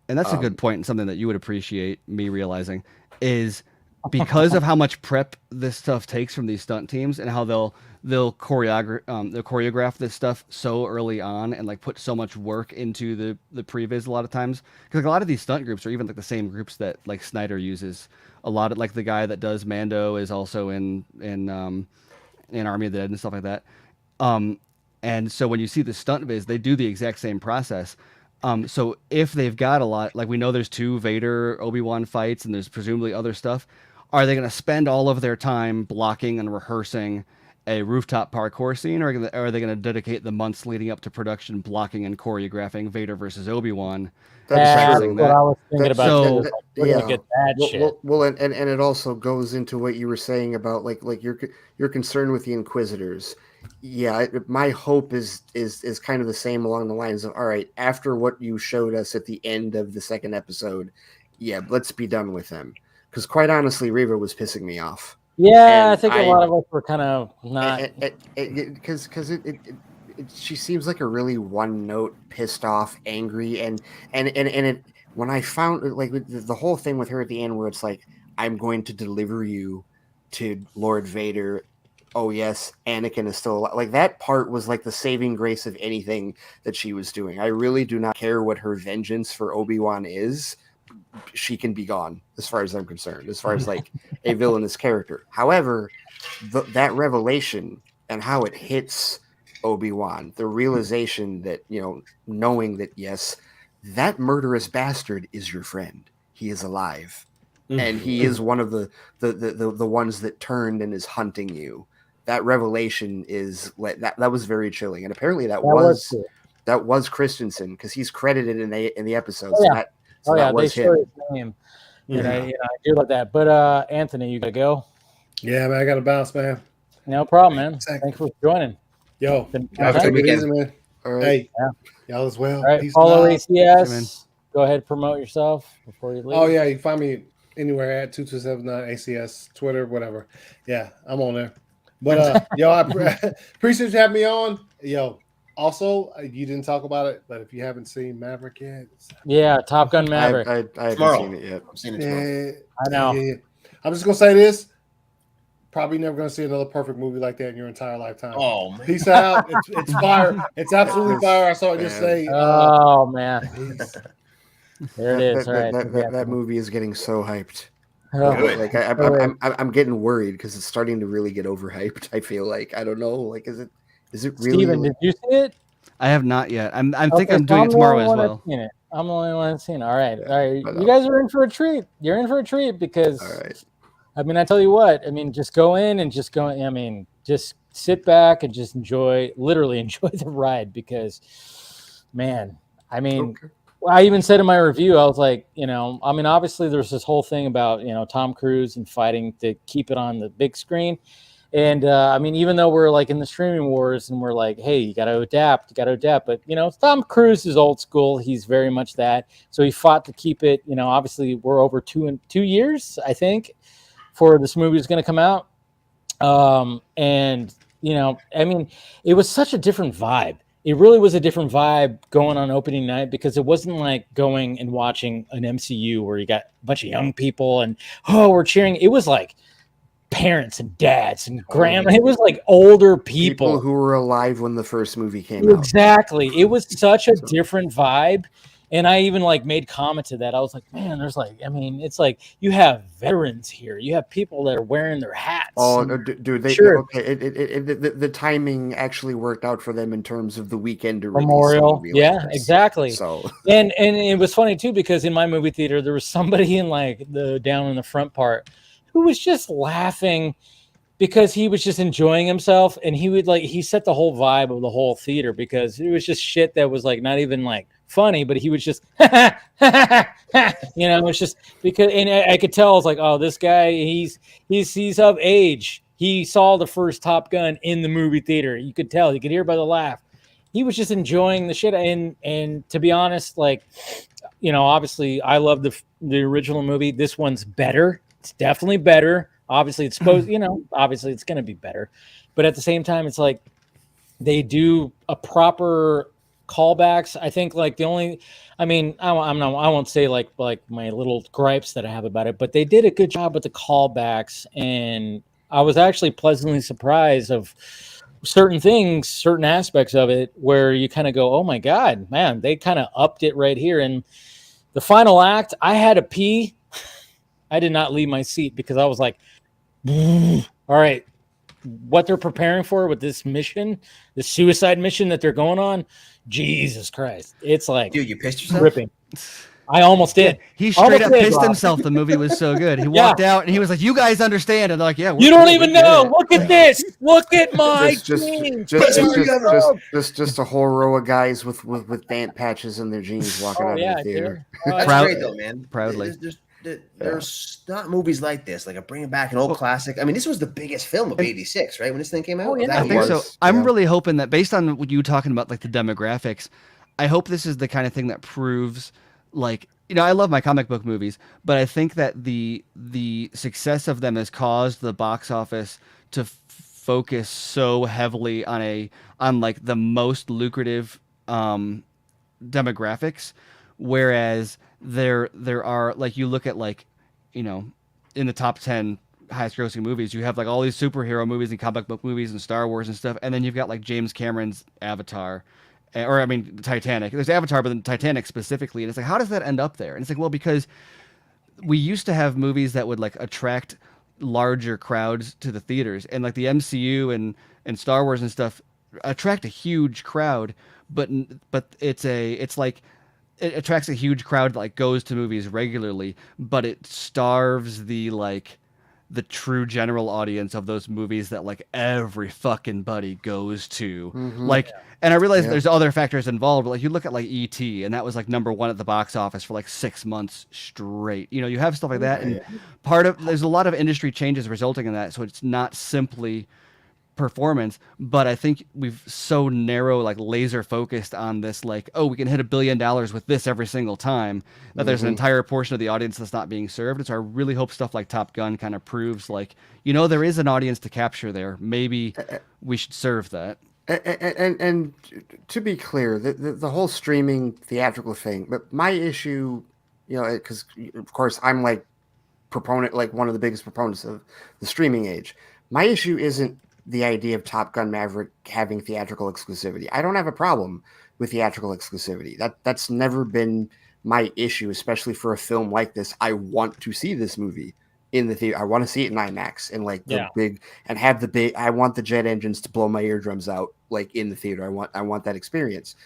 And that's a good point, and something that you would appreciate me realizing is because of how much prep this stuff takes from these stunt teams and how they'll choreograph this stuff so early on and like put so much work into the previs a lot of times, because like, a lot of these stunt groups are even like the same groups that like Snyder uses. A lot of like the guy that does Mando is also in Army of the Dead and stuff like that. And so when you see the stunt viz, they do the exact same process. So if they've got a lot, like we know there's 2 Vader Obi-Wan fights and there's presumably other stuff, are they going to spend all of their time blocking and rehearsing a rooftop parkour scene, or are they going to dedicate the months leading up to production blocking and choreographing Vader versus Obi-Wan? That's what I was thinking about. So, we're going to get that shit. Well, and it also goes into what you were saying about like your concern with the Inquisitors. Yeah, my hope is kind of the same along the lines of, all right, after what you showed us at the end of the 2nd episode, yeah, let's be done with them. Because quite honestly, Reva was pissing me off. Yeah, and I think a lot of us were kind of not. Because she seems like a really one-note, pissed off, angry, and it. When I found like the whole thing with her at the end, where it's like, I'm going to deliver you to Lord Vader. Oh yes, Anakin is still alive. Like that part was like the saving grace of anything that she was doing. I really do not care what her vengeance for Obi-Wan is. She can be gone as far as I'm concerned, as far as like a villainous character. However, that revelation and how it hits Obi-Wan, the realization that, knowing that, yes, that murderous bastard is your friend. He is alive. And he is one of the ones that turned and is hunting you. That revelation is like that was very chilling. And apparently that was Christensen, because he's credited in the episode. That was they him. showed his name. And I do love that. But Anthony, you gotta go. Yeah, man, I gotta bounce, man. No problem, man. Thanks for joining. Yo, Have a good weekend, man. All right. Hey, y'all as well. All right, Peace follow out. ACS. Go ahead, promote yourself before you leave. Oh yeah, you can find me anywhere at 2279 ACS, Twitter, whatever. Yeah, I'm on there. But yo, I appreciate you having me on. Yo, also, you didn't talk about it, but if you haven't seen Maverick yet, Top Gun Maverick. I haven't Tomorrow. seen it yet. I'm seeing it tomorrow. I know. Yeah. I'm just gonna say this: probably never gonna see another perfect movie like that in your entire lifetime. Oh man. Peace out. It's fire. It's absolutely fire. I saw it just say. Oh man, peace. there it is. All right. That movie is getting so hyped. Oh, Good. Like I'm getting worried because it's starting to really get overhyped. I feel like I don't know. Like is it really? Steven, did you see it? I have not yet. I'm Okay, thinking I'm so doing it the tomorrow only as one well. that's seen it. I'm the only one that's seen it. All right. But, You guys are in for a treat. You're in for a treat because all right. I mean, I tell you what, I mean, just go in and just go. I mean, just sit back and just literally enjoy the ride because, man, I mean, I even said in my review, I was like, I mean, obviously there's this whole thing about, Tom Cruise and fighting to keep it on the big screen. And I mean, even though we're like in the streaming wars and we're like, hey, you got to adapt. But, Tom Cruise is old school. He's very much that. So he fought to keep it, obviously we're over 2 years, I think, for this movie is going to come out. And, I mean, it was such a different vibe. It really was a different vibe going on opening night because it wasn't like going and watching an MCU where you got a bunch of young people and, we're cheering. It was like parents and dads and grandma. It was like older people who were alive when the first movie came out. Exactly. It was such a different vibe. And I even like made comment to that. I was like, man, there's like, I mean, it's like you have veterans here. You have people that are wearing their hats. Oh, dude, okay. The timing actually worked out for them in terms of the weekend to Memorial. Yeah, exactly. So and it was funny too because in my movie theater there was somebody in like the down in the front part who was just laughing because he was just enjoying himself, and he set the whole vibe of the whole theater because it was just shit that was like not even like funny, but he was just it's just because, and I could tell I was like, oh, this guy he's of age. He saw the first Top Gun in the movie theater. You could tell, you could hear by the laugh. He was just enjoying the shit, and to be honest, like, obviously I love the original movie. This one's better. It's definitely better. Obviously, it's supposed, obviously it's going to be better, but at the same time, it's like they do a proper callbacks. I think like the only, I mean, I won't say like my little gripes that I have about it, but they did a good job with the callbacks, and I was actually pleasantly surprised of certain things, certain aspects of it, where you kind of go, oh my God, man, they kind of upped it right here. And the final act, I had to pee. I did not leave my seat because I was like, all right, what they're preparing for with this mission, the suicide mission that they're going on, Jesus Christ. It's like, dude, you pissed yourself? Ripping. I almost did. Yeah, he straight up pissed himself. The movie was so good. He walked out and he was like, you guys understand. And they're like, yeah. You don't even know. Look at this. Look at my just a whole row of guys with damp patches in their jeans walking out of the theater. That's great though, man. Proudly. There's not movies like this, like bringing back an old classic. I mean, this was the biggest film of '86, right? When this thing came out. I think so. I'm really hoping that based on what you talking about, like the demographics, I hope this is the kind of thing that proves, like, I love my comic book movies, but I think that the success of them has caused the box office to focus so heavily on like the most lucrative demographics, whereas there are, like, you look at, like, in the top 10 highest grossing movies, you have like all these superhero movies and comic book movies and Star Wars and stuff, and then you've got like James Cameron's Avatar, or I mean Titanic. There's Avatar, but then Titanic specifically, and it's like, how does that end up there? And it's like, well, because we used to have movies that would like attract larger crowds to the theaters, and like the MCU and Star Wars and stuff attract a huge crowd, but it's like it attracts a huge crowd that like goes to movies regularly, but it starves the true general audience of those movies that like every fucking buddy goes to. Like, and I realize there's other factors involved, but like you look at like E.T., and that was like #1 at the box office for like 6 months straight. You have stuff like that, and there's a lot of industry changes resulting in that, so it's not simply performance, but I think we've so narrow, like laser focused on this, like, oh, we can hit $1 billion with this every single time, that there's an entire portion of the audience that's not being served. And so I really hope stuff like Top Gun kind of proves, like, there is an audience to capture there. Maybe we should serve that. And to be clear, the whole streaming theatrical thing, but my issue, because of course I'm like one of the biggest proponents of the streaming age. My issue isn't the idea of Top Gun Maverick having theatrical exclusivity. I don't have a problem with theatrical exclusivity. That's never been my issue, especially for a film like this. I want to see this movie in the theater. I want to see it in IMAX and like I want the jet engines to blow my eardrums out like in the theater. I want that experience.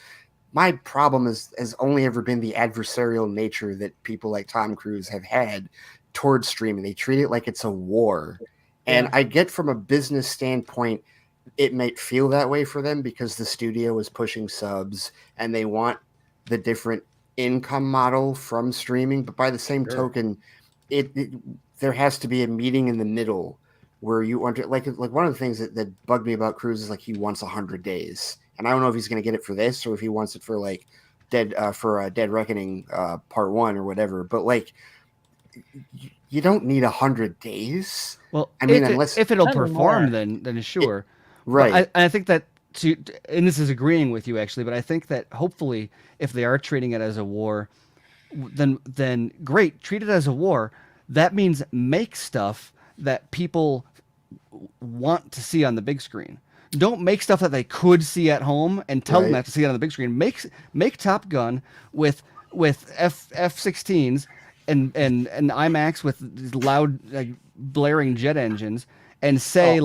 My problem has only ever been the adversarial nature that people like Tom Cruise have had towards streaming. They treat it like it's a war. And I get from a business standpoint, it might feel that way for them because the studio is pushing subs and they want the different income model from streaming. But by the same token, there has to be a meeting in the middle where you want to, like one of the things that bugged me about Cruise is like he wants 100 days. And I don't know if he's going to get it for this or if he wants it for like Dead Reckoning Part 1 or whatever. But like, you don't need 100 days. Well, I mean, unless if it'll perform, then sure. Right. I think that and this is agreeing with you actually, but I think that hopefully if they are treating it as a war, then great, treat it as a war. That means make stuff that people want to see on the big screen. Don't make stuff that they could see at home and tell them not to see it on the big screen. Make Top Gun with F-16s and IMAX with loud blaring jet engines and say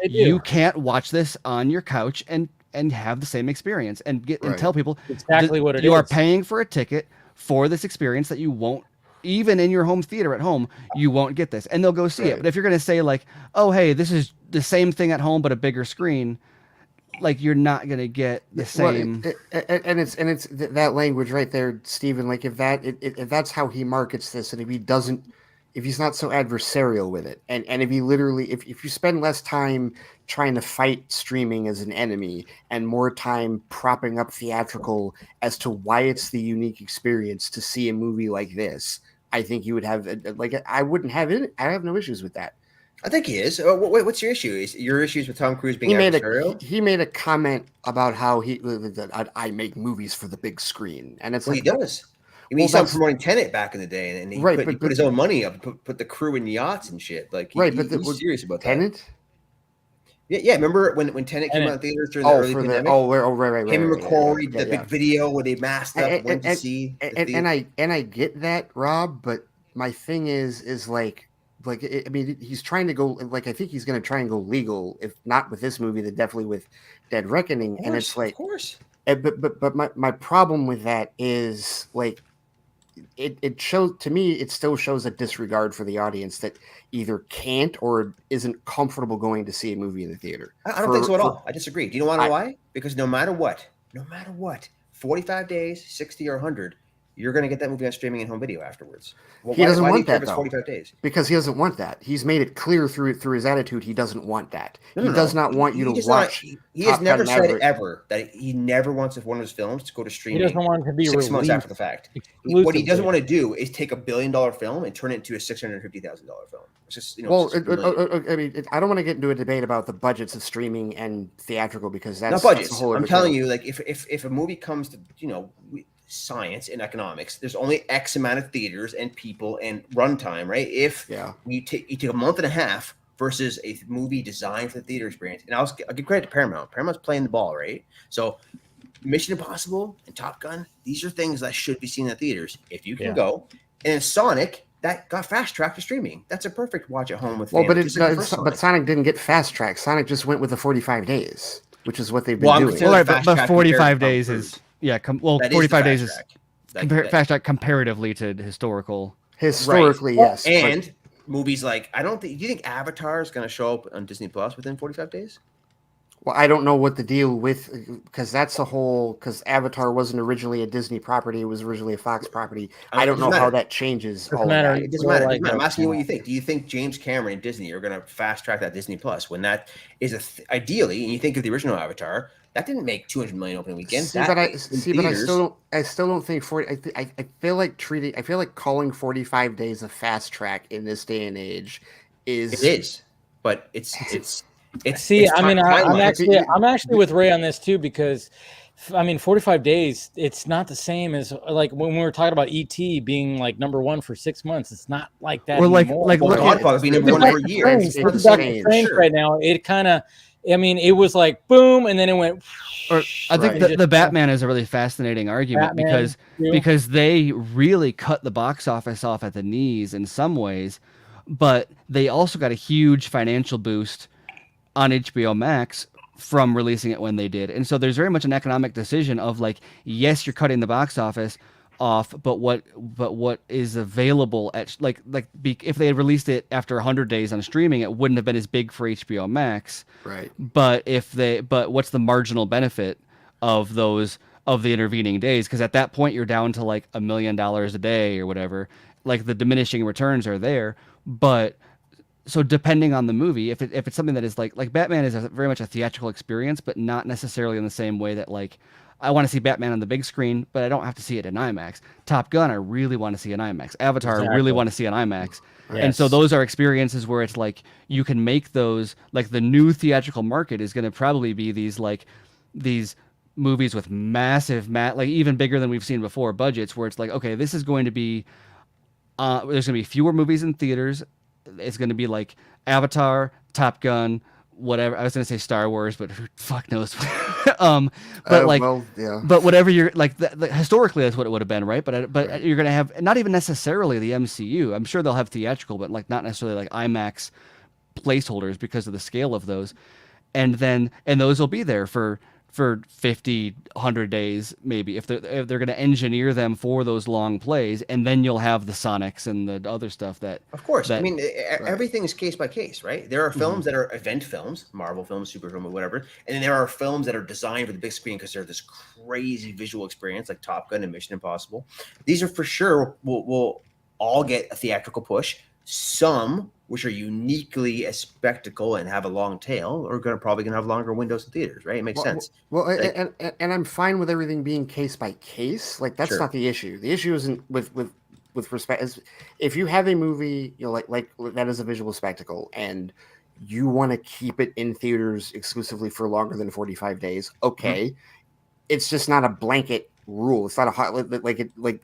you can't watch this on your couch and have the same experience and tell people exactly what it is. You are paying for a ticket for this experience that you won't, even in your home theater at home, you won't get this, and they'll go see it. But if you're going to say like, oh, hey, this is the same thing at home but a bigger screen, like you're not going to get the same. And it's that language right there, Stephen. Like if that's how he markets this, and if he's not so adversarial with it, and if he literally, if you spend less time trying to fight streaming as an enemy and more time propping up theatrical as to why it's the unique experience to see a movie like this, I think you would have I wouldn't have it. I have no issues with that. I think he is. What's your issue? Is your issues with Tom Cruise being adversarial? He made a comment about how I make movies for the big screen, and it's he does. I mean, he started promoting Tenet back in the day, and he put his own money up, put the crew in yachts and shit. Like, he's serious about Tenet? that. Yeah. Remember when Tenet came out in theaters during the early pandemic? Right. Him and McCory, the big video where they masked up, went to see. And I get that, Rob, but my thing is like, I mean, he's trying to go, I think he's going to try and go legal, if not with this movie, then definitely with Dead Reckoning. Course, and it's like, of course. But my problem with that is it shows, to me, it still shows a disregard for the audience that either can't or isn't comfortable going to see a movie in the theater. I don't think so at all. I disagree. Do you want to know why? Because no matter what, 45 days, 60 or 100, you're going to get that movie on streaming and home video afterwards. Well, he doesn't want that, though. 45 days? Because he doesn't want that. He's made it clear through his attitude he doesn't want that. He does not want you to watch. He has never said ever that he never wants one of his films to go to streaming. He doesn't want it to be 6 months after the fact. What he doesn't want to do is take $1 billion film and turn it into a $650,000 film. It's just, I mean, I don't want to get into a debate about the budgets of streaming and theatrical because that's not budgets. That's a whole I'm telling you, like if a movie comes to science and economics, there's only X amount of theaters and people and runtime, right? If you take a month and a half versus a movie designed for the theater experience, and I'll give credit to Paramount. Paramount's playing the ball, right? So Mission Impossible and Top Gun, these are things that should be seen in theaters if you can go. And Sonic, that got fast tracked to streaming. That's a perfect watch at home with. Well, but Sonic didn't get fast tracked. Sonic just went with the 45 days, which is what they've been doing. Well, right, but 45 days is. Yeah, 45 days is fast track comparatively to historical. Historically, yes. And movies like, do you think Avatar is going to show up on Disney Plus within 45 days? Well, I don't know what the deal with, because that's a whole, because Avatar wasn't originally a Disney property, it was originally a Fox property. I don't know how that changes. It doesn't matter. I'm asking you what you think. Do you think James Cameron and Disney are going to fast track that Disney Plus when that is ideally, and you think of the original Avatar, that didn't make 200 million opening weekend. But I still don't think 40. I feel like calling 45 days a fast track in this day and age is. But it's. I'm actually with Ray on this too, because 45 days, it's not the same as like when we were talking about ET being like number one for 6 months. It's not like that anymore. Godfather being number one for a year. Right now, it kind of, it was like boom, and then it went. I think the Batman is a really fascinating argument because they really cut the box office off at the knees in some ways, but they also got a huge financial boost on HBO Max from releasing it when they did. And so there's very much an economic decision of like, yes, you're cutting the box office, off, but what is available at if they had released it after 100 days on streaming, it wouldn't have been as big for HBO Max. Right. But what's the marginal benefit of the intervening days? Because at that point you're down to like $1 million a day or whatever. Like the diminishing returns are there, but so depending on the movie, if it's something that is like Batman is very much a theatrical experience, but not necessarily in the same way that like I want to see Batman on the big screen, but I don't have to see it in IMAX. Top Gun, I really want to see in IMAX. Avatar, I really want to see in IMAX. Yes. And so those are experiences where it's like you can make those, like the new theatrical market is going to probably be these movies with massive, like even bigger than we've seen before budgets, where it's like, okay, this is going to be, there's going to be fewer movies in theaters. It's going to be like Avatar, Top Gun, whatever. I was going to say Star Wars, but who fuck knows. But whatever you're like, historically that's what it would have been, right? But right. You're going to have not even necessarily the MCU. I'm sure they'll have theatrical, but like not necessarily like IMAX placeholders because of the scale of those. And those will be there for 50, 100 days, maybe, if they're going to engineer them for those long plays, and then you'll have the Sonics and the other stuff that. Of course, I mean, everything is case by case, right? There are films that are event films, Marvel films, super film, or whatever, and then there are films that are designed for the big screen because they're this crazy visual experience, like Top Gun and Mission Impossible. These are for sure will all get a theatrical push. Some, which are uniquely a spectacle and have a long tail, are probably gonna have longer windows in theaters, right? It makes sense. Well, and I'm fine with everything being case by case. Like that's not the issue. The issue isn't with respect. Is if you have a movie, you know, like that is a visual spectacle, and you want to keep it in theaters exclusively for longer than 45 days. Okay, it's just not a blanket rule. It's not a hot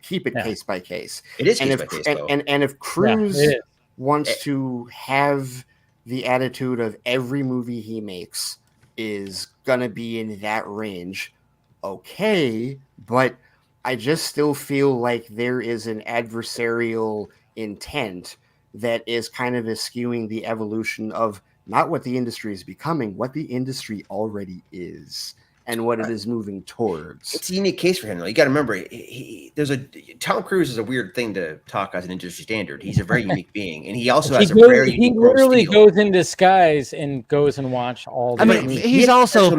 keep it case by case. It is case by case. And if Cruise wants to have the attitude of every movie he makes is gonna be in that range, okay, but I just still feel like there is an adversarial intent that is kind of eschewing the evolution of not what the industry is becoming, what the industry already is. And what it is moving towards. It's a unique case for him, though. You got to remember, Tom Cruise is a weird thing to talk as an industry standard. He's a very unique being, and he also has a very unique literally goes in disguise and goes and watch all. I mean, he's also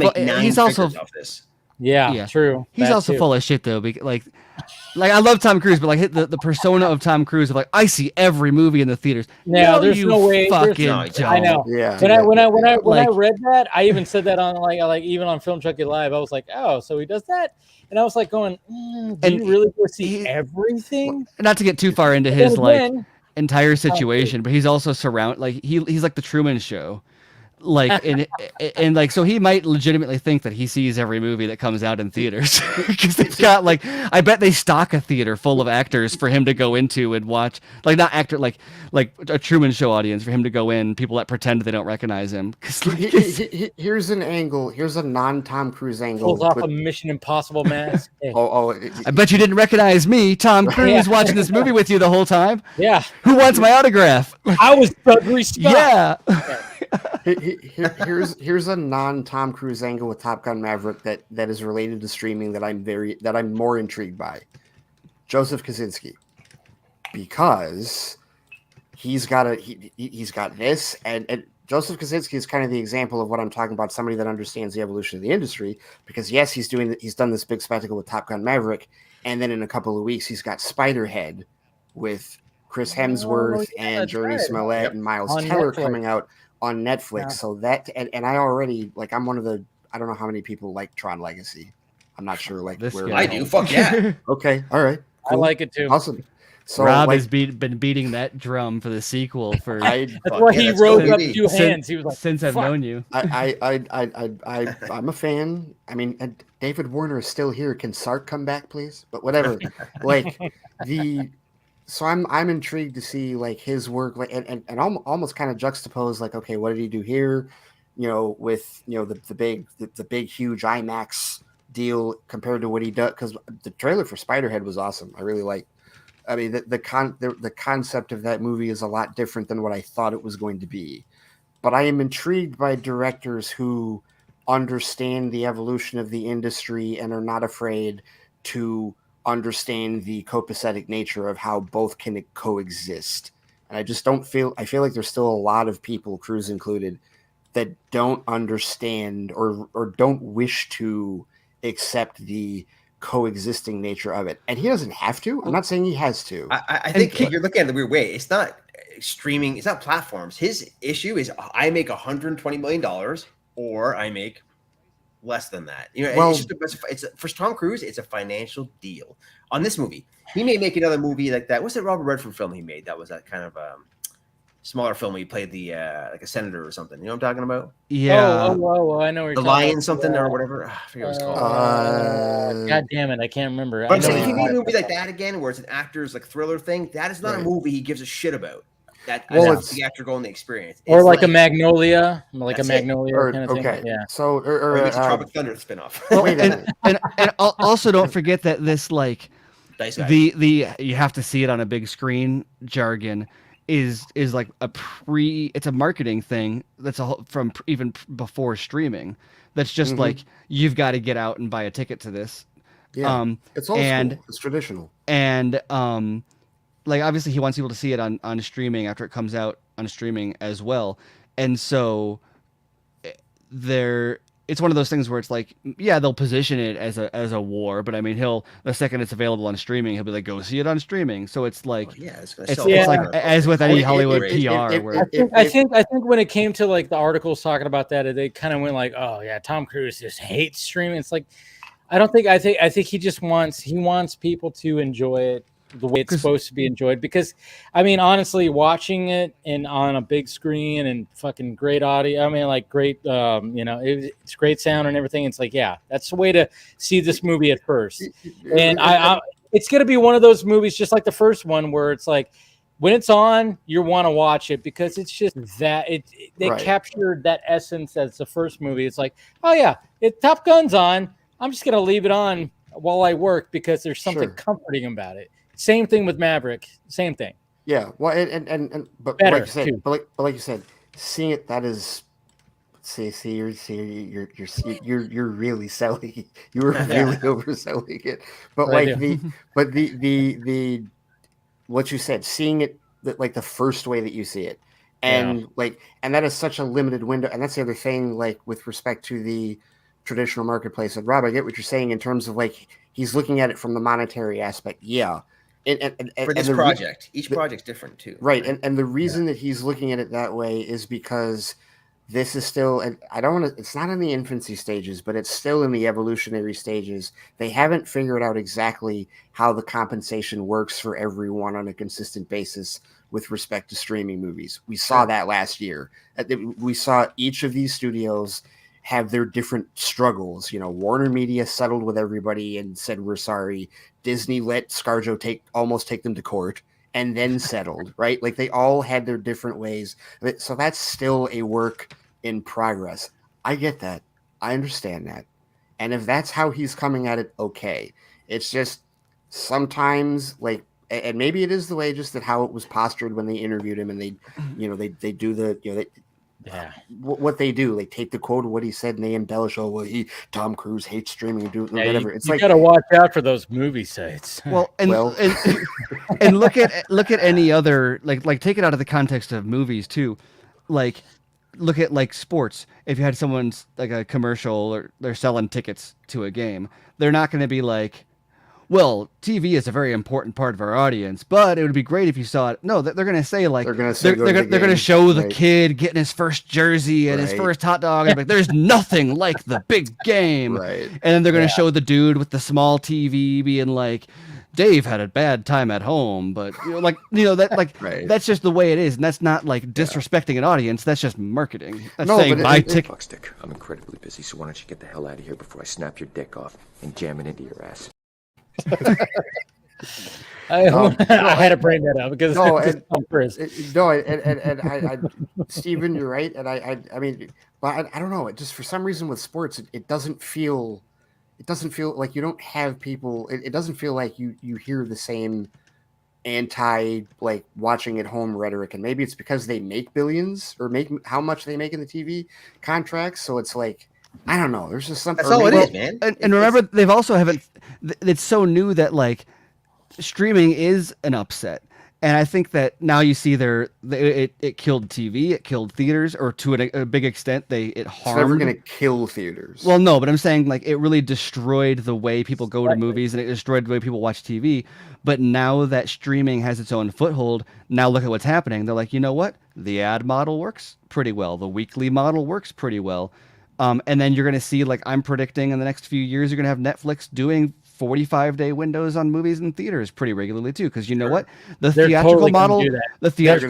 yeah, true. He's also full of shit, though. Like I love Tom Cruise, but like the persona of Tom Cruise of like I see every movie in the theaters. No, there's no way. I know. Yeah. When I read that, I even said that on like even on Film Junkie Live. I was like, oh, so he does that, and I was like going, do you really go see everything? Not to get too far into his entire situation, but he's also he's like the Truman Show. Like and like so he might legitimately think that he sees every movie that comes out in theaters because they've got like I bet they stock a theater full of actors for him to go into and watch, like not actor like a Truman Show audience for him to go in, people that pretend they don't recognize him. Here's an angle. Here's a non-Tom Cruise angle. Pulls off a Mission Impossible mask. Hey. I bet you didn't recognize me, Tom Cruise, watching this movie with you the whole time. Yeah. Who wants my autograph? I was Douglas Scott. Yeah. Here's a non-Tom Cruise angle with Top Gun Maverick that is related to streaming that I'm more intrigued by. Joseph Kosinski, because he's got this and Joseph Kosinski is kind of the example of what I'm talking about, somebody that understands the evolution of the industry, because yes, he's done this big spectacle with Top Gun Maverick, and then in a couple of weeks he's got Spiderhead with Chris Hemsworth and Jurnee Smollett and Miles Teller coming out on Netflix. Yeah. So that and I already I'm one of the, I don't know how many people like Tron Legacy. I'm not sure where I do. Fuck yeah. Okay, all right. Cool. I like it too. Awesome. So Rob has been beating that drum for the sequel for. That's why he rose up 2 hands. He was like, since I've known you. I'm a fan. I mean, David Warner is still here. Can Sark come back, please? But whatever. So I'm intrigued to see his work, and almost kind of juxtapose okay, what did he do here? With the big huge IMAX deal compared to what he does, because the trailer for Spiderhead was awesome. I really like. I mean, the concept of that movie is a lot different than what I thought it was going to be. But I am intrigued by directors who understand the evolution of the industry and are not afraid to understand the copacetic nature of how both can coexist. And I just don't feel, I feel like there's still a lot of people, Cruz included, that don't understand or don't wish to accept the coexisting nature of it. And he doesn't have to. I'm not saying he has to. I think you're looking at it the weird way. It's not streaming. It's not platforms. His issue is I make $120 million or I make less than that. You know, Well, it's for Tom Cruise. It's a financial deal. On this movie, he may make another movie like that. What's that Robert Redford film he made? That was that kind of smaller film where he played the like a senator or something. You know what I'm talking about? Yeah. Oh, I know what you're The talking Lion about. something or whatever. I forget what it's called. God damn it, I can't remember. But I I'm know saying, what if he you're made a talking movie like that again, where it's an actor's like thriller thing, that is not a Right. movie he gives a shit about. That Well, that's it's- theatrical in the experience. Or It's like a Magnolia, That's it. kind of thing. Okay. Yeah. So, or he gets a Tropic Thunder spinoff. Well, Wait a minute. and also don't forget that this like Dice Guy. the you have to see it on a big screen jargon is like it's a marketing thing that's from even before streaming. That's just like you've got to get out and buy a ticket to this. Yeah, it's old school. It's traditional. And like obviously he wants people to see it on streaming after it comes out on streaming as well. And so it's one of those things where it's like, yeah, they'll position it as a war, but I mean, the second it's available on streaming, he'll be like, go see it on streaming. So it's like, it's like as with any Hollywood PR. I think when it came to like the articles talking about that, they kind of went like, oh yeah, Tom Cruise just hates streaming. It's like, I think he just wants people to enjoy it the way it's supposed to be enjoyed, because I mean, honestly, watching it on a big screen and fucking great audio, I mean, like great it's great sound and everything, it's like, yeah, that's the way to see this movie at first. And it's gonna be one of those movies just like the first one where it's like when it's on, you want to watch it because it's just that they captured that essence as the first movie. It's like, oh yeah, Top Gun's on, I'm just gonna leave it on while I work because there's something comforting about it. Same thing with Maverick. Same thing. Yeah. Well, but better, like you said, but like you said, seeing it, that is, you're really selling. You were really overselling it. But like the what you said, seeing it like the first way that you see it, and and that is such a limited window. And that's the other thing, like with respect to the traditional marketplace. And Rob, I get what you're saying in terms of like he's looking at it from the monetary aspect. Yeah. For this project, each project's different too. Right. And the reason that he's looking at it that way is because this is still, and I don't want to, it's not in the infancy stages, but it's still in the evolutionary stages. They haven't figured out exactly how the compensation works for everyone on a consistent basis with respect to streaming movies. We saw that last year. We saw each of these studios have their different struggles. You know, Warner Media settled with everybody and said, we're sorry. Disney let ScarJo almost take them to court and then settled, right? Like they all had their different ways. So that's still a work in progress. I get that. I understand that. And if that's how he's coming at it, okay. It's just sometimes like, and maybe it is the way just that how it was postured when they interviewed him and they do the, what they do, they take the quote of what he said and they embellish. Oh, well, Tom Cruise hates streaming and do whatever. It's you like gotta watch out for those movie sites. And look at any other like take it out of the context of movies too. Like look at like sports. If you had someone's like a commercial or they're selling tickets to a game, they're not going to be like, well, TV is a very important part of our audience, but it would be great if you saw it. No, they're going to say like they're going to show the kid getting his first jersey and his first hot dog. And like, there's nothing like the big game. Right. And then they're going to show the dude with the small TV being like, Dave had a bad time at home, but that's just the way it is, and that's not like disrespecting an audience. That's just marketing. That's saying buy ticket. Fuck stick. I'm incredibly busy, so why don't you get the hell out of here before I snap your dick off and jam it into your ass. I had to bring that up because Steven, you're right, and I mean, but I don't know. It just for some reason with sports, it doesn't feel like you don't have people. It doesn't feel like you hear the same anti like watching at home rhetoric, and maybe it's because they make billions or make how much they make in the TV contracts. So it's like I don't know. There's just something. That's all it is, man. And remember, they've also haven't. It's so new that like streaming is an upset. And I think that now you see it killed TV, it killed theaters, or to a big extent, it harmed. It's never going to kill theaters. Well, no, but I'm saying like it really destroyed the way people go to movies, and it destroyed the way people watch TV. But now that streaming has its own foothold, now look at what's happening. They're like, you know what? The ad model works pretty well. The weekly model works pretty well. And then you're going to see, like I'm predicting in the next few years, you're going to have Netflix doing 45-day windows on movies in theaters pretty regularly too, because you know what, the theatrical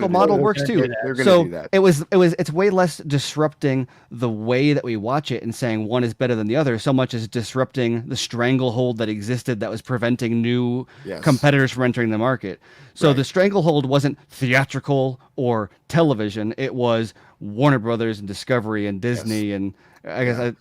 model works too. So it's way less disrupting the way that we watch it and saying one is better than the other, so much as disrupting the stranglehold that existed that was preventing new competitors from entering the market. So the stranglehold wasn't theatrical or television; it was Warner Brothers and Discovery and Disney and I guess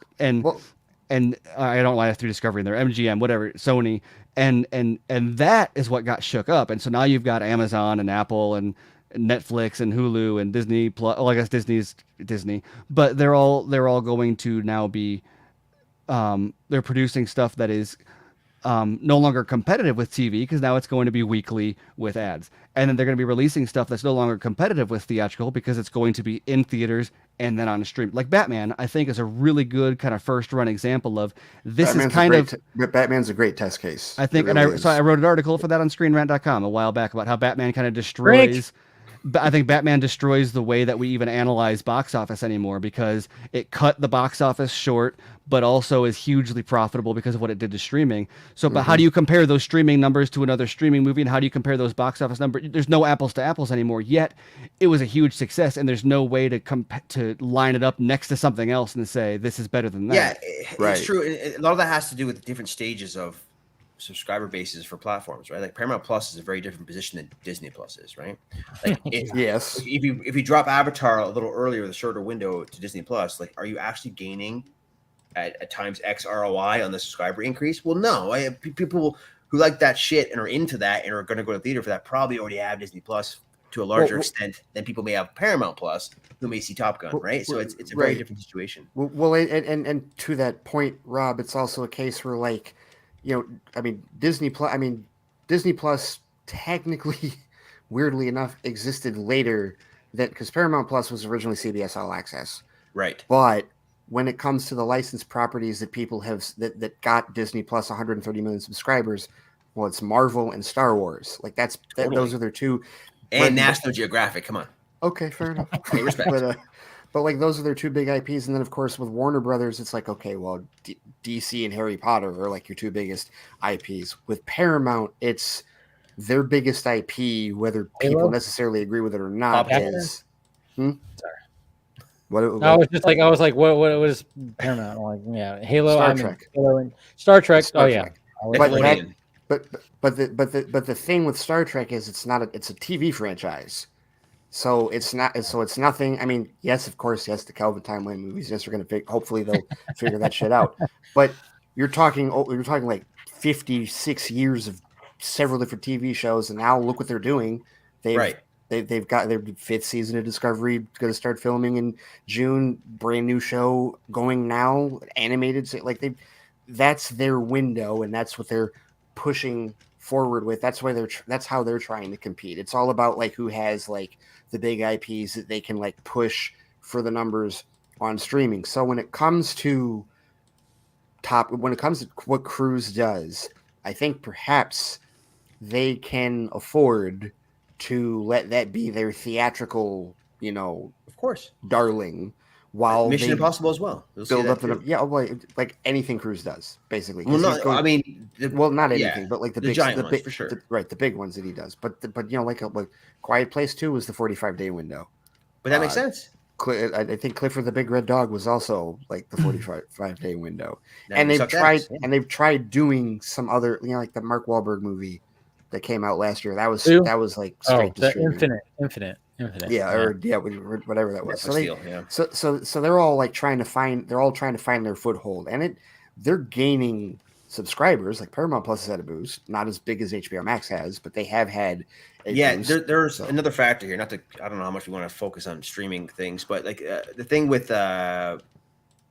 and I don't lie through Discovery in there, MGM, whatever, Sony, and that is what got shook up. And so now you've got Amazon and Apple and Netflix and Hulu and Disney Plus. Well, I guess Disney's Disney, but they're all going to now be they're producing stuff that is no longer competitive with TV, because now it's going to be weekly with ads. And then they're going to be releasing stuff that's no longer competitive with theatrical, because it's going to be in theaters and then on a stream. Like Batman, I think, is a really good kind of first run example of this. Batman's a great test case. I think, really so I wrote an article for that on ScreenRant.com a while back about how Batman kind of destroys. But I think Batman destroys the way that we even analyze box office anymore, because it cut the box office short, but also is hugely profitable because of what it did to streaming. So, but how do you compare those streaming numbers to another streaming movie, and how do you compare those box office numbers? There's no apples to apples anymore. Yet, it was a huge success, and there's no way to line it up next to something else and say this is better than that. Yeah, it's true. A lot of that has to do with the different stages of subscriber bases for platforms, right? Like Paramount Plus is a very different position than Disney Plus is, right? Like if you drop Avatar a little earlier, the shorter window to Disney Plus, like are you actually gaining at times X ROI on the subscriber increase? Well, no. People who like that shit and are into that and are going to go to theater for that probably already have Disney Plus to a larger extent than people may have Paramount Plus, who may see Top Gun, right? So it's a very different situation. Well, and to that point, Rob, it's also a case where, like, you know, I mean, Disney Plus technically, weirdly enough, existed later because Paramount Plus was originally CBS All Access. Right. But when it comes to the licensed properties that people have that got Disney Plus 130 million subscribers, well, it's Marvel and Star Wars. Like those are their two. And National Geographic. Come on. Okay, fair enough. Hey, respect. But like those are their two big IPs, and then of course with Warner Brothers, it's like, okay, well, DC and Harry Potter are like your two biggest IPs. With Paramount, it's their biggest IP, whether people necessarily agree with it or not. Is sorry. What I was like, what was Paramount? I'm like, yeah, Halo, Star Trek. Halo and Star Trek. Star Trek. But the thing with Star Trek is it's a TV franchise. So it's nothing. I mean, yes, of course, yes, the Kelvin timeline movies. Yes, we're gonna hopefully they'll figure that shit out. But you're talking like 56 years of several different TV shows, and now look what they're doing. They've got their 5th season of Discovery going to start filming in June. Brand new show going now, animated. Like that's their window, and that's what they're pushing forward with. That's how they're trying to compete. It's all about like who has like the big IPs that they can like push for the numbers on streaming. So when it comes to what Cruise does, I think perhaps they can afford to let that be their theatrical, of course, darling. While Mission Impossible as well. Build up like anything Cruise does, basically. Well, not anything, but like the giant ones, for sure. The big ones that he does. But like Quiet Place 2 was the 45-day window. But that makes sense. I think Clifford the Big Red Dog was also like the 45-day window. And they've tried doing some other, like the Mark Wahlberg movie that came out last year. That was like straight to streaming. Infinite. Whatever that was. So they're all like trying to find their foothold, and they're gaining subscribers. Like Paramount Plus has had a boost, not as big as HBO Max has, but they have had a boost. There's another factor here. I don't know how much we want to focus on streaming things, but like the thing with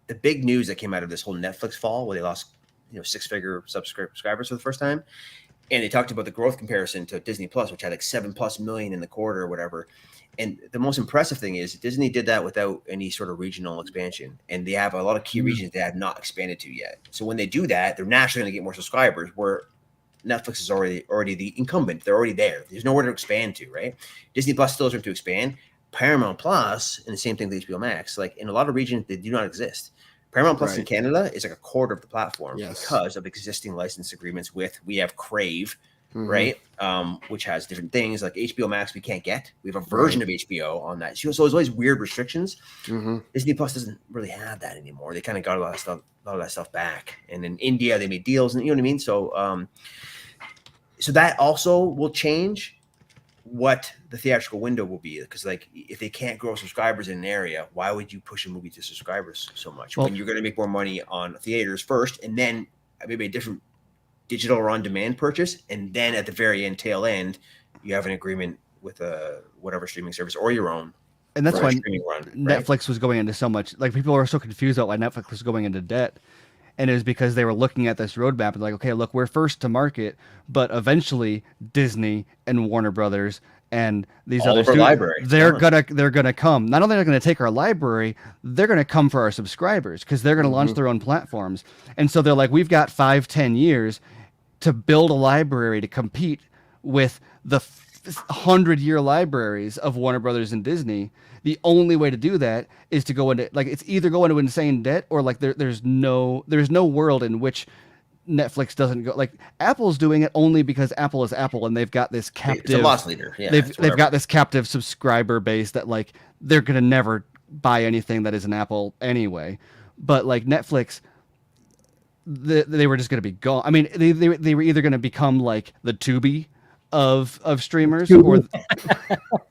the big news that came out of this whole Netflix fall, where they lost 6-figure subscribers for the first time, and they talked about the growth comparison to Disney Plus, which had like 7+ million in the quarter or whatever. And the most impressive thing is Disney did that without any sort of regional expansion, and they have a lot of key regions they have not expanded to yet. So when they do that, they're naturally going to get more subscribers. Where Netflix is already the incumbent, they're already there. There's nowhere to expand to, right? Disney Plus still has room to expand. Paramount Plus, and the same thing with HBO Max, like in a lot of regions, they do not exist. Paramount Plus in Canada is like a quarter of the platform because of existing license agreements we have Crave, right? Which has different things like HBO Max we can't get. We have a version of HBO on that. So there's always weird restrictions. Disney Plus doesn't really have that anymore. They kind of got a lot of that stuff back. And in India, they made deals, and you know what I mean? So so that also will change what the theatrical window will be, because like if they can't grow subscribers in an area, why would you push a movie to subscribers so much when you're going to make more money on theaters first, and then maybe a different digital or on-demand purchase, and then at the very end, tail end, you have an agreement with whatever streaming service or your own. And that's why Netflix Netflix was going into so much, like people are so confused about why Netflix was going into debt. And it was because they were looking at this roadmap and like, okay, look, we're first to market, but eventually Disney and Warner Brothers and these other studios, they're gonna come. Not only are they gonna take our library, they're gonna come for our subscribers because they're gonna launch their own platforms. And so they're like, we've got 5-10 years to build a library to compete with the 100-year libraries of Warner Brothers and Disney. The only way to do that is to go into, like, it's either go into insane debt or like there's no world in which Netflix doesn't go. Like Apple's doing it only because Apple is Apple and they've got this captive. It's a loss leader. Yeah, they've got this captive subscriber base that like they're gonna never buy anything that is an Apple anyway. But like Netflix, they were just gonna be gone. I mean, they were either gonna become like the Tubi of streamers, or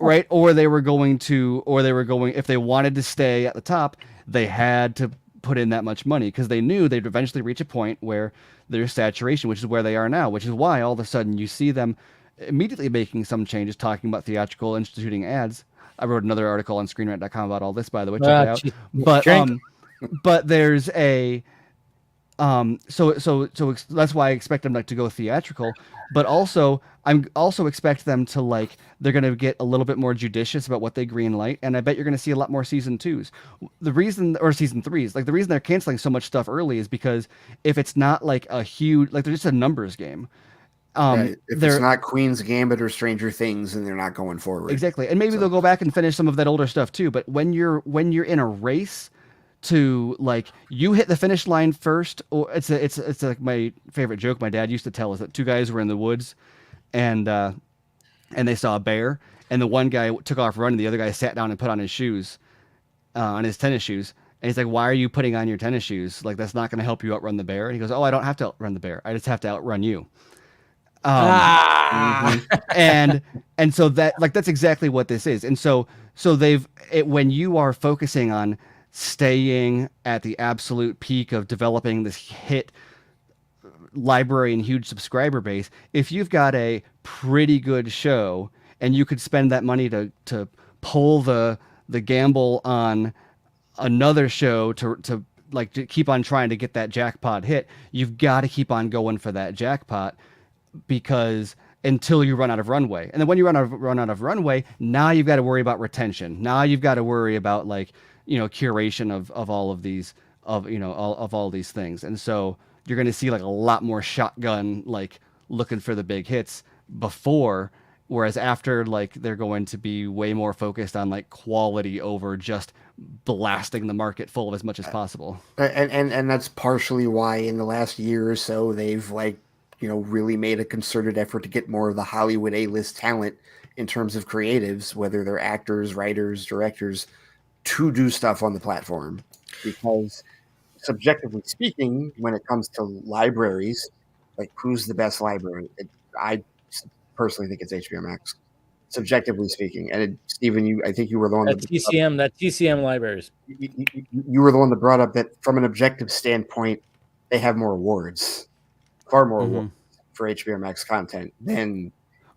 right, or they were going if they wanted to stay at the top, they had to put in that much money because they knew they'd eventually reach a point where there's saturation, which is where they are now, which is why all of a sudden you see them immediately making some changes, talking about theatrical, instituting ads. I wrote another article on screenrant.com about all this, by the way, check it out. But there's a so that's why I expect them to go theatrical, but also I'm also expect them to like, they're going to get a little bit more judicious about what they green light. And I bet you're going to see a lot more season 2s. The reason, or season 3s, like the reason they're canceling so much stuff early is because if it's not like a huge, like they're just a numbers game. If it's not Queen's Gambit or Stranger Things, then they're not going forward. Exactly. And maybe they'll go back and finish some of that older stuff too. But when you're in a race to like, you hit the finish line first, or it's like my favorite joke my dad used to tell is that two guys were in the woods and they saw a bear, and the one guy took off running, the other guy sat down and put on his shoes, on his tennis shoes, and he's like, why are you putting on your tennis shoes? Like, that's not going to help you outrun the bear. And he goes, oh, I don't have to outrun the bear, I just have to outrun you. And so that's exactly what this is. And so when you are focusing on staying at the absolute peak of developing this hit library and huge subscriber base, if you've got a pretty good show and you could spend that money to pull the gamble on another show to keep on trying to get that jackpot hit, you've got to keep on going for that jackpot, because until you run out of runway. And then when you run out of runway, now you've got to worry about retention. Now you've got to worry about curation of all of these, of all these things. And so you're going to see like a lot more shotgun, like looking for the big hits before, whereas after, like, they're going to be way more focused on like quality over just blasting the market full of as much as possible. And that's partially why in the last year or so, they've really made a concerted effort to get more of the Hollywood A-list talent in terms of creatives, whether they're actors, writers, directors, to do stuff on the platform. Because subjectively speaking, when it comes to libraries, like who's the best library? I personally think it's HBO Max, subjectively speaking. And Stephen, I think you were the one that TCM libraries. You were the one that brought up that from an objective standpoint, they have more awards, far more awards for HBO Max content than.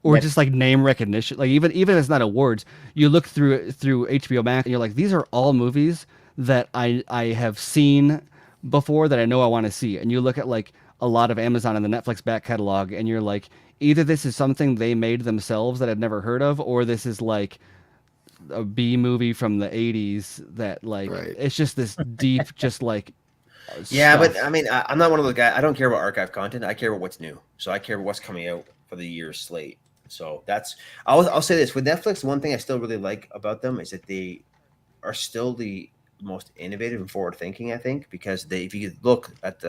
Or just like name recognition. Like even if it's not awards, you look through HBO Max and you're like, these are all movies that I have seen before that I know I want to see. And you look at like a lot of Amazon and the Netflix back catalog, and you're like, either this is something they made themselves that I've never heard of, or this is like a B movie from the 80s that like it's just this deep, just like yeah. stuff. But I mean, I'm not one of those guys. I don't care about archive content. I care about what's new. So I care about what's coming out for the year's slate. So that's I'll say this with Netflix. One thing I still really like about them is that they are still the most innovative and forward thinking. I think because if you look at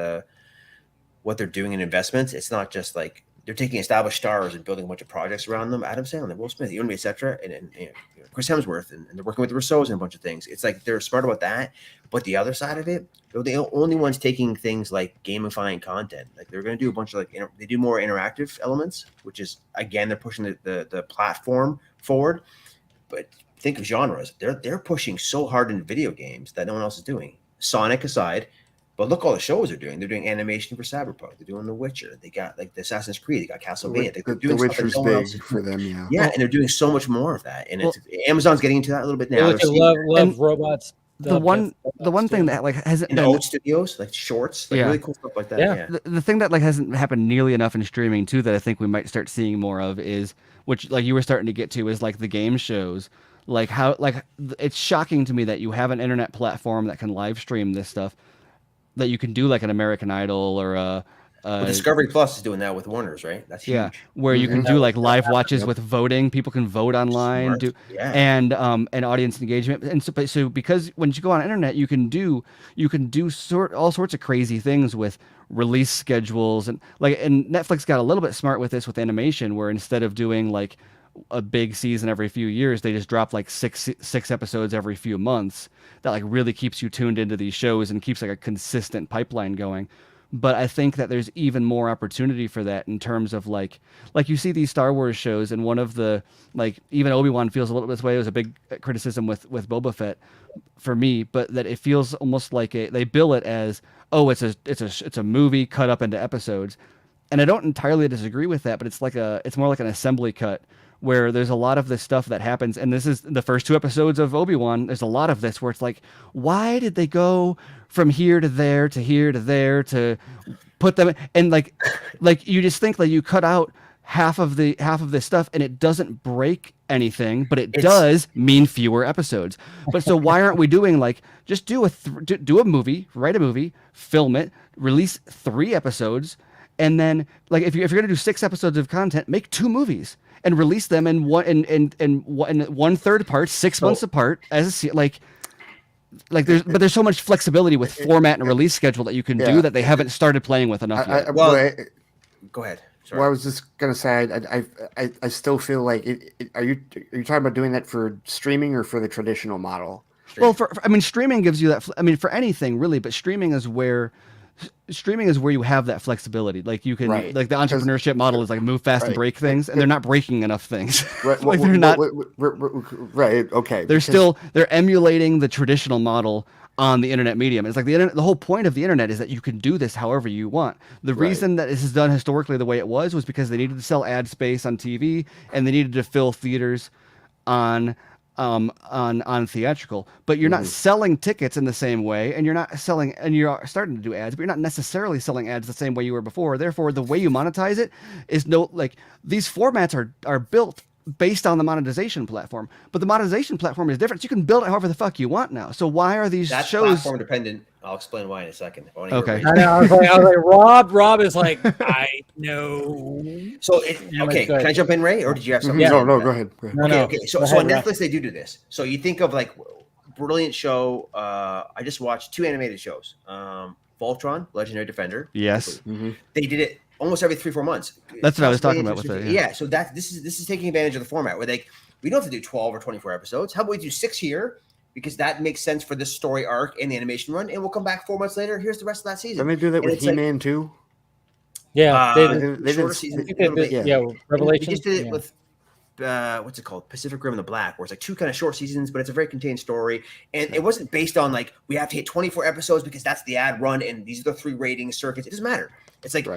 what they're doing in investments, it's not just like they're taking established stars and building a bunch of projects around them. Adam Sandler, Will Smith, et cetera, and Chris Hemsworth, and they're working with the Russos and a bunch of things. It's like they're smart about that. But the other side of it, they're the only ones taking things like gamifying content. Like they're going to do a bunch of they do more interactive elements, which is again they're pushing the platform forward. But think of genres. They're pushing so hard into video games that no one else is doing. Sonic aside. But look, all the shows they're doing. They're doing animation for Cyberpunk. They're doing The Witcher. They got like the Assassin's Creed. They got Castlevania. They're doing The Witcher's big for them, yeah. Yeah, and they're doing so much more of that. And it's Amazon's getting into that a little bit now. Love robots. The one thing that like hasn't in been old studios, like shorts, like really cool stuff like that. Yeah. The thing that like hasn't happened nearly enough in streaming too that I think we might start seeing more of is, which like you were starting to get to, is like the game shows. Like how like it's shocking to me that you have an internet platform that can live stream this stuff, that you can do like an American Idol or well, Discovery Plus is doing that with Warner's, right? That's huge. Yeah, where you can do like live watches with voting. People can vote online, and audience engagement. And so because when you go on internet, you can do all sorts of crazy things with release schedules and Netflix got a little bit smart with this with animation, where instead of doing like a big season every few years, they just drop like six episodes every few months. That like really keeps you tuned into these shows and keeps like a consistent pipeline going. But I think that there's even more opportunity for that in terms of like you see these Star Wars shows, and one of the like even Obi-Wan feels a little bit this way. It was a big criticism with Boba Fett for me, but that it feels almost like they bill it as, oh, it's a movie cut up into episodes. And I don't entirely disagree with that, but it's more like an assembly cut, where there's a lot of this stuff that happens. And this is the first 2 episodes of Obi-Wan. There's a lot of this where it's like, why did they go from here to there to here to there to put them? And like you just think like you cut out half of this stuff and it doesn't break anything, but it does mean fewer episodes. But so why aren't we doing like, just do a movie, write a movie, film it, release 3 episodes. And then like, if you're going to do 6 episodes of content, make 2 movies. And release them in 1/3 parts, 6 months apart, as there's so much flexibility with format and release schedule that you can do that they haven't started playing with enough yet. Go ahead. Sorry. Well, I was just gonna say, I still feel like are you talking about doing that for streaming or for the traditional model? Well, streaming gives you that. For anything really, but streaming is where you have that flexibility. Like you can, like the entrepreneurship model is like move fast and break things, and they're not breaking enough things. Like they're not. Right. Okay. They're emulating the traditional model on the internet medium. It's like the internet. The whole point of the internet is that you can do this however you want. The reason that this is done historically the way it was because they needed to sell ad space on TV and they needed to fill theaters on theatrical, but you're not selling tickets in the same way, and you're starting to do ads, but you're not necessarily selling ads the same way you were before. Therefore, the way you monetize it is these formats are built based on the monetization platform, but the monetization platform is different. So you can build it however the fuck you want now. So why are these That's shows platform dependent? I'll explain why in a second. Okay. I know. I was like, Rob is like, I know. So, can I jump in, Ray, or did you have something? No, go ahead. Okay. So on Netflix, they do this. So you think of like brilliant show. I just watched 2 animated shows. Voltron, Legendary Defender. Yes. They did it almost every 3-4 months. That's what I was talking about with it. Yeah. So this is taking advantage of the format where we don't have to do 12 or 24 episodes. How about we do 6 here? Because that makes sense for this story arc and the animation run, and we'll come back 4 months later. Here's the rest of that season. Let me do that with He-Man too. Yeah, they shorter season. Revelation. We just did it with what's it called? Pacific Rim and the Black, where it's like 2 kind of short seasons, but it's a very contained story, and it wasn't based on like we have to hit 24 episodes because that's the ad run, and these are the 3 rating circuits. It doesn't matter. It's like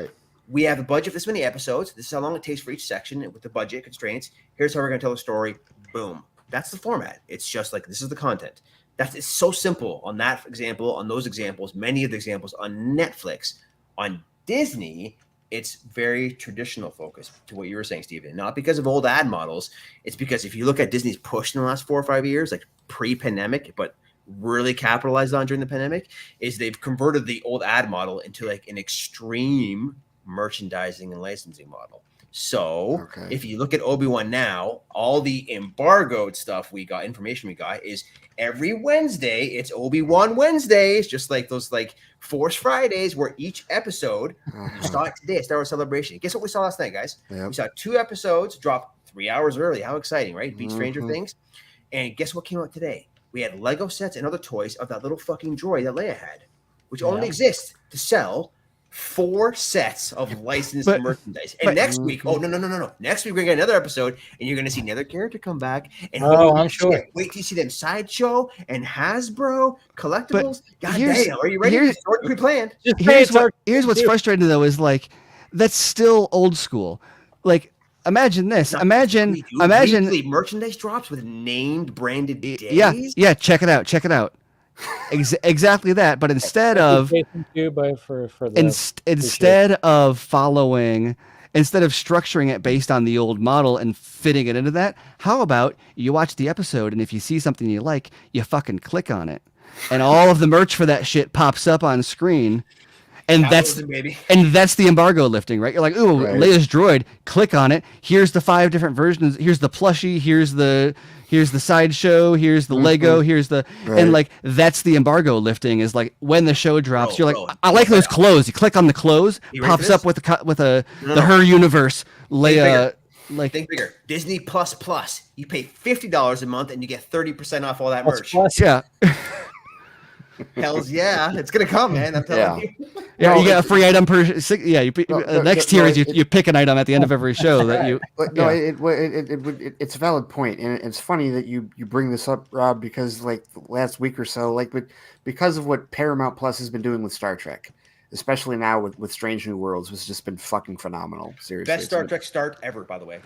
we have a budget for this many episodes. This is how long it takes for each section with the budget constraints. Here's how we're going to tell the story. Boom. That's the format. It's just like this is the content. It's so simple on that example, on those examples, many of the examples on Netflix. On Disney, it's very traditional focus to what you were saying, Steven. Not because of old ad models. It's because if you look at Disney's push in the last 4 or 5 years, like pre-pandemic, but really capitalized on during the pandemic, is they've converted the old ad model into like an extreme merchandising and licensing model. So if you look at Obi-Wan now, all the embargoed stuff information we got is every Wednesday, it's Obi-Wan Wednesdays, just like those like Force Fridays, where each episode, you saw it today, Star Wars Celebration. Guess what we saw last night, guys? We saw 2 episodes drop 3 hours early. How exciting, right? Beat Stranger Things. And guess what came out today? We had Lego sets and other toys of that little fucking droid that Leia had, which only exists to sell 4 sets of licensed merchandise. And next week, no. Next week, we're going to get another episode, and you're going to see another character come back. And I'm sure. Wait till you see them Sideshow and Hasbro collectibles. God damn, are you ready? It's already pre-planned. Here's what's frustrating, though, is like, that's still old school. Like, imagine this. Imagine weekly merchandise drops with named branded days. Yeah, check it out. Exactly that, but instead of structuring it based on the old model and fitting it into that, how about you watch the episode, and if you see something you like, you fucking click on it, and all of the merch for that shit pops up on screen. And that's the embargo lifting, right? You're like, ooh, Leia's droid. Click on it. Here's the 5 different versions. Here's the plushie. Here's the sideshow. Here's the Lego. Here's the and like that's the embargo lifting. Is like when the show drops, you're like, I like those clothes. You click on the clothes, pops up with the her universe Leia. Like think bigger. Disney Plus. You pay $50 a month and you get 30% off all that merch. Yeah. Hells yeah, it's gonna come, man. I'm telling you. Yeah, you get a free item per. Next tier is you pick an item at the end of every show that you. It's a valid point, and it's funny that you bring this up, Rob, because like last week or so, because of what Paramount Plus has been doing with Star Trek, especially now with Strange New Worlds, has just been fucking phenomenal. Seriously, best Star Trek start ever, by the way.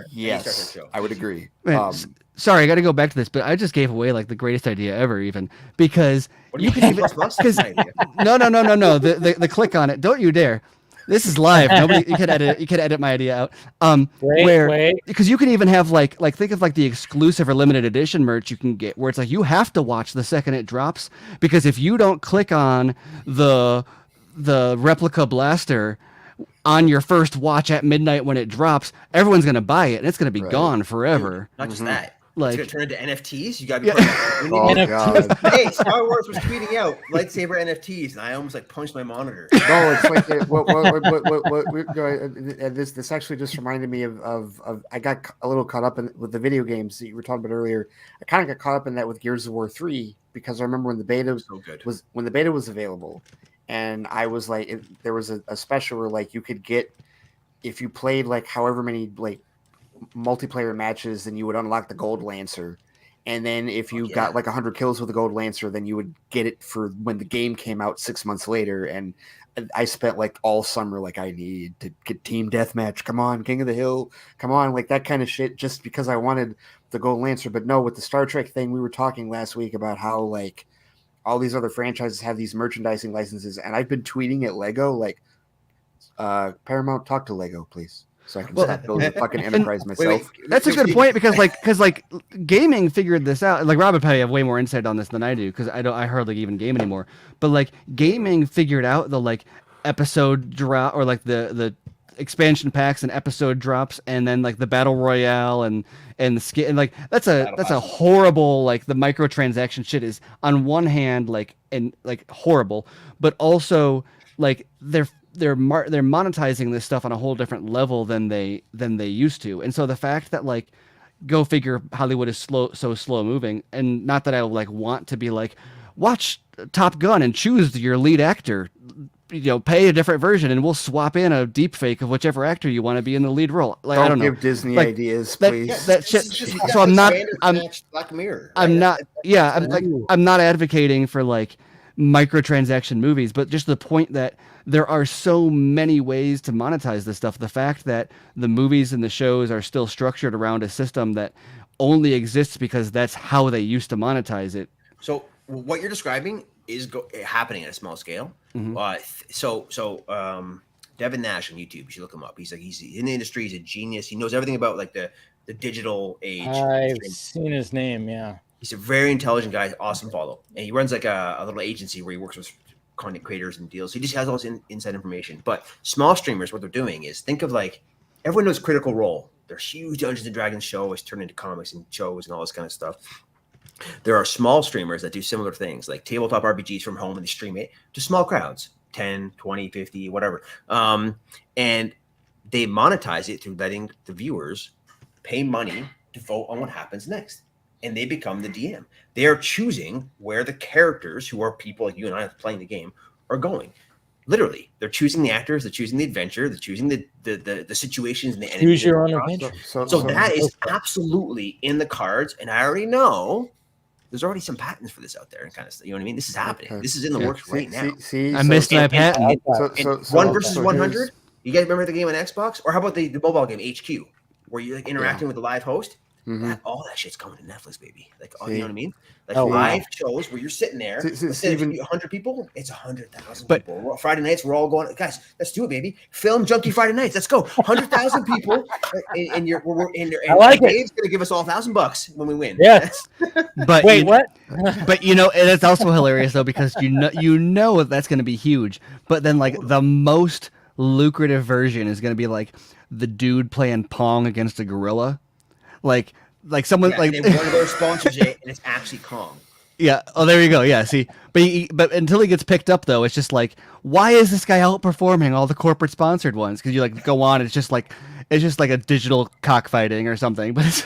Yes, I would agree. Man, sorry, I got to go back to this, but I just gave away like the greatest idea ever, even because you can even no, the click on it. Don't you dare! This is live. Nobody, you can edit my idea out. Because you can even have like think of like the exclusive or limited edition merch you can get, where it's like you have to watch the second it drops, because if you don't click on the replica blaster on your first watch at midnight when it drops, everyone's gonna buy it and it's gonna be gone forever. Not just that. Like, it's gonna turn into NFTs. You gotta be NFTs. Hey, Star Wars was tweeting out lightsaber NFTs, and I almost like punched my monitor. No, it's like this actually just reminded me of I got a little caught up with the video games that you were talking about earlier. I kind of got caught up in that with Gears of War 3, because I remember when the beta was available, and I was like, there was a special where like you could get, if you played like however many like multiplayer matches, then you would unlock the Gold Lancer, and then if you got like 100 kills with the Gold Lancer, then you would get it for when the game came out 6 months later. And I spent like all summer like, I need to get Team Deathmatch, come on, King of the Hill, come on, like that kind of shit, just because I wanted the Gold Lancer. But no, with the Star Trek thing, we were talking last week about how like all these other franchises have these merchandising licenses, and I've been tweeting at Lego like, Paramount, talk to Lego, please, so I can start building a fucking enterprise myself. That's a good point, because gaming figured this out. Like Rob would probably have way more insight on this than I do, because I hardly even game anymore. But like gaming figured out the like episode drop, or like the expansion packs and episode drops, and then like the battle royale and the skin, and like that's a horrible, like the microtransaction shit is on one hand like horrible, but also like they're monetizing this stuff on a whole different level than they used to. And so the fact that like, go figure, Hollywood is so slow moving, and not that I like want to be like, watch Top Gun and choose your lead actor, pay a different version and we'll swap in a deep fake of whichever actor you want to be in the lead role. Like, I don't know. Give Disney ideas, please. That shit. So I'm not Black Mirror. I'm not advocating for like microtransaction movies, but just the point that there are so many ways to monetize this stuff. The fact that the movies and the shows are still structured around a system that only exists because that's how they used to monetize it So what you're describing is happening at a small scale. Devin Nash on YouTube, you should look him up. He's in the industry. He's a genius. He knows everything about like the digital age. I've seen his name. Yeah. He's a very intelligent guy. Awesome follow. And he runs like a little agency where he works with content creators and deals. He just has all this inside information. But small streamers, what they're doing is think of like everyone knows Critical Role. Their huge Dungeons and Dragons show is turned into comics and shows and all this kind of stuff. There are small streamers that do similar things like tabletop RPGs from home and they stream it to small crowds, 10, 20, 50, whatever. And they monetize it through letting the viewers pay money to vote on what happens next. And they become the DM. They are choosing where the characters, who are people like you and I playing the game, are going. Literally, they're choosing the actors, they're choosing the adventure, they're choosing the situations and the enemies. Choose your own adventure. So that is absolutely in the cards, and I already know there's already some patents for this out there and kind of stuff. You know what I mean? This is happening. Okay. This is in the works right now. I missed my patent. One versus 100. You guys remember the game on Xbox, or how about the mobile game HQ, where you're like interacting with the live host? All that shit's coming to Netflix, baby. Like, you know what I mean? Like live shows where you're sitting there. Instead of 100 people, it's 100,000 people. Friday nights, we're all going. Guys, let's do it, baby. Film Junkee Friday nights. Let's go. 100,000 people, and Dave's gonna give us all $1,000 when we win. Yes. But wait, what? But and it's also hilarious though because you know that's going to be huge. But then like the most lucrative version is going to be like the dude playing Pong against a gorilla. Like someone like one of those sponsors it, and it's actually Kong. Yeah. Oh, there you go. Yeah. See, but until he gets picked up, though, it's just like, why is this guy outperforming all the corporate sponsored ones? Because you like go on, it's just like a digital cockfighting or something. But it's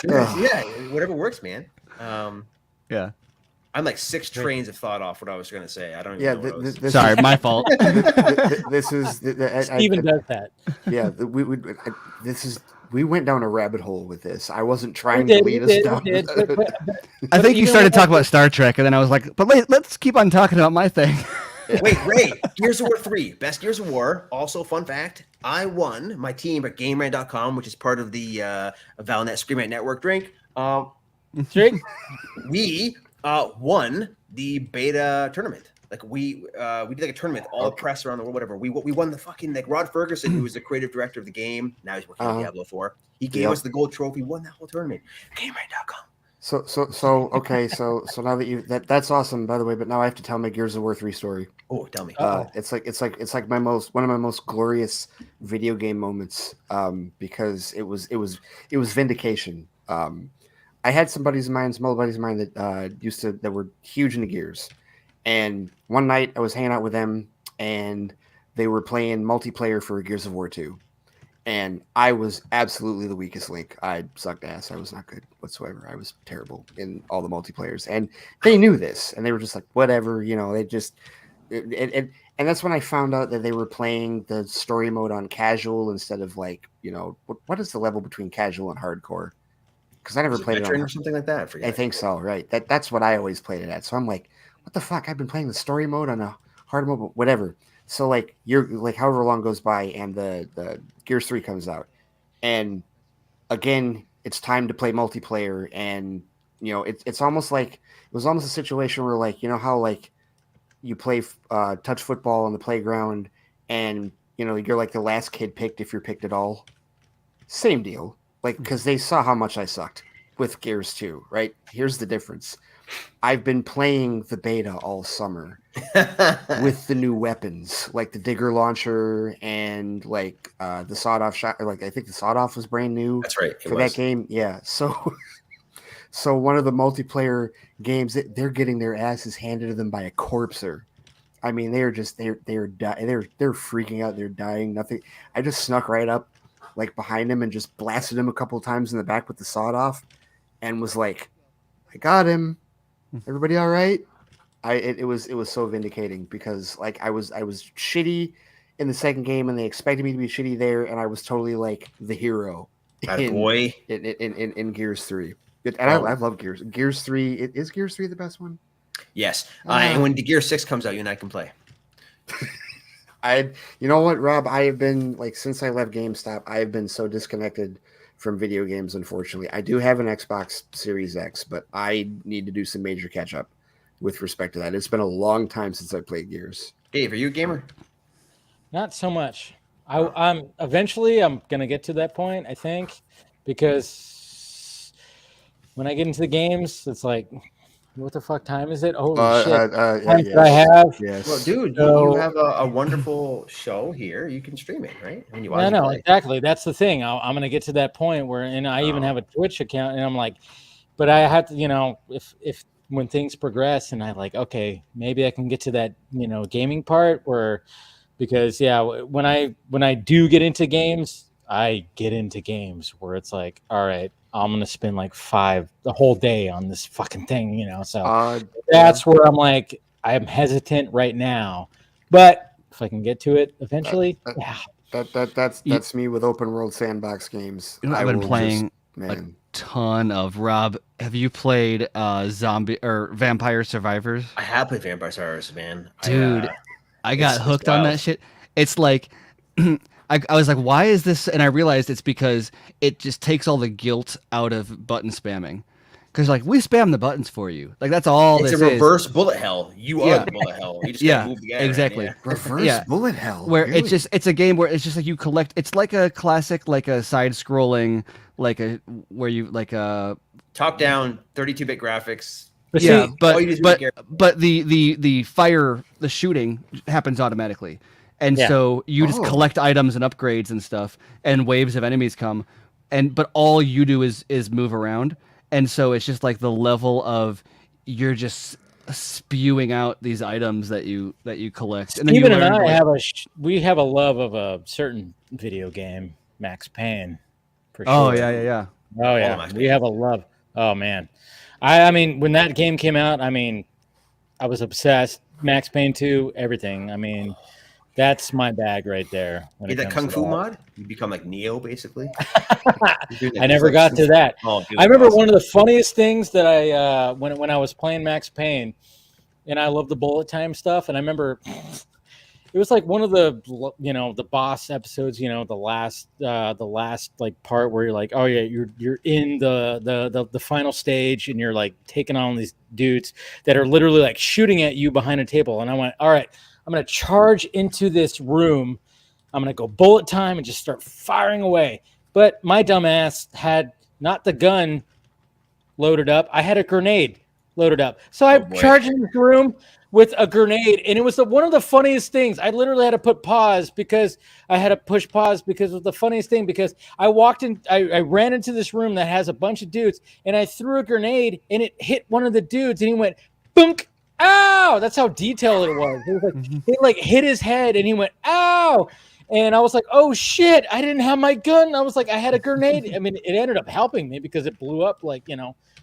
yeah, whatever works, man. Yeah. I'm like 6 trains of thought off what I was going to say. I don't even know. Sorry, my fault. This is Steven does that. Yeah, we went down a rabbit hole with this. I wasn't trying to lead us down. I think you started talking about Star Trek, and then I was like, but wait, let's keep on talking about my thing. Wait, Ray, Gears of War 3, best Gears of War. Also, fun fact, I won my team at GameRant.com, which is part of the Valnet Scream Rant Network drink. We won the beta tournament. Like we did like a tournament, all press around the world, whatever. We won the fucking like Rod Ferguson, who was the creative director of the game. Now he's working on Diablo 4. He gave us the gold trophy, won that whole tournament. GameRant.com. Okay, so now that that's awesome, by the way. But now I have to tell my Gears of War 3 story. Oh, tell me. It's like one of my most glorious video game moments. Because it was vindication. I had some buddies of mine that were huge into Gears, and one night I was hanging out with them, and they were playing multiplayer for Gears of War 2. And I was absolutely the weakest link. I sucked ass. I was not good whatsoever. I was terrible in all the multiplayers. And they knew this. And they were just like, whatever, they just... And that's when I found out that they were playing the story mode on casual instead of like, what is the level between casual and hardcore? Because I never played it on... or something like that. I think so, right. That's what I always played it at. So I'm like, what the fuck? I've been playing the story mode on a hard mode, whatever. So like you're like however long goes by and the Gears 3 comes out, and again it's time to play multiplayer, and it's almost like it was almost a situation where like how like you play touch football on the playground and you're like the last kid picked if you're picked at all. Same deal, like because they saw how much I sucked with Gears 2, right? Here's the difference. I've been playing the beta all summer with the new weapons, like the digger launcher and like the sawed-off shot. Like I think the sawed-off was brand new. That's right. For that game, yeah. So one of the multiplayer games, they're getting their asses handed to them by a corpser. I mean, they're freaking out. They're dying. Nothing. I just snuck right up, like behind him, and just blasted him a couple of times in the back with the sawed-off, and was like, "I got him. Everybody all right?" It was so vindicating because like I was shitty in the second game and they expected me to be shitty there, and I was totally like the hero in Gears 3. And I love Gears. Gears 3 is Gears 3 the best one? Yes. And when the Gears 6 comes out, you and I can play. You know what, Rob? I have been like since I left GameStop, I have been so disconnected from video games, unfortunately. I do have an Xbox Series X, but I need to do some major catch up with respect to that. It's been a long time since I played Gears. Dave, are you a gamer? Not so much. I'm eventually I'm gonna get to that point, I think, because when I get into the games, it's like, what the fuck time is it? Holy shit! Time that I have. Yes. Well, dude, So- you have a wonderful show here. You can stream it, right? I mean, you I know play. exactly. That's the thing. I'm gonna get to that point where, and I even have a Twitch account, and I'm like, but I have to, if when things progress, and I like, okay, maybe I can get to that, gaming part where, because when I do get into games, I get into games where it's like, all right, I'm gonna spend like the whole day on this fucking thing, So that's where I'm like, I'm hesitant right now, but if I can get to it eventually, That's me with open world sandbox games. I've been playing a ton of. Rob, have you played zombie or Vampire Survivors? I have played Vampire Survivors, man. Dude, I got hooked on that shit. It's like I was like, why is this? And I realized it's because it just takes all the guilt out of button spamming. Because like we spam the buttons for you, like that's all. It's this a reverse is. bullet hell. You are the bullet hell. You just gotta move the guy exactly. around, Reverse bullet hell. Where really? it's a game where it's just like you collect. It's like a classic, like a side scrolling, like a where you like a top down 32-bit graphics. But yeah, see, but the fire, the shooting happens automatically, and so you just collect items and upgrades and stuff, and waves of enemies come, but all you do is move around. And so it's just like the level of you're just spewing out these items that you collect. And then Steven and I we have a love of a certain video game, Max Payne. For sure. Oh yeah. Oh yeah, we have a love. Oh man, I mean when that game came out, I mean I was obsessed. Max Payne 2, everything. I mean that's my bag right there. You that Kung Fu mod? You become like Neo, basically. I never got to that. Oh, dude, I remember one of the funniest things that I when I was playing Max Payne, and I love the bullet time stuff. And I remember it was like one of the the boss episodes. The last like part where you're like, oh yeah, you're in the final stage, and you're like taking on these dudes that are literally like shooting at you behind a table. And I went, all right, I'm going to charge into this room. I'm going to go bullet time and just start firing away. But my dumbass had not the gun loaded up. I had a grenade loaded up. So I charged into the room with a grenade. And it was one of the funniest things. I literally had to put pause because I had to push pause because it was the funniest thing. Because I walked in, I ran into this room that has a bunch of dudes. And I threw a grenade and it hit one of the dudes. And he went, boom. Ow! That's how detailed it was. It was like it like hit his head, and he went, "Ow!" And I was like, "Oh shit! I didn't have my gun." I was like, "I had a grenade." I mean, it ended up helping me because it blew up, like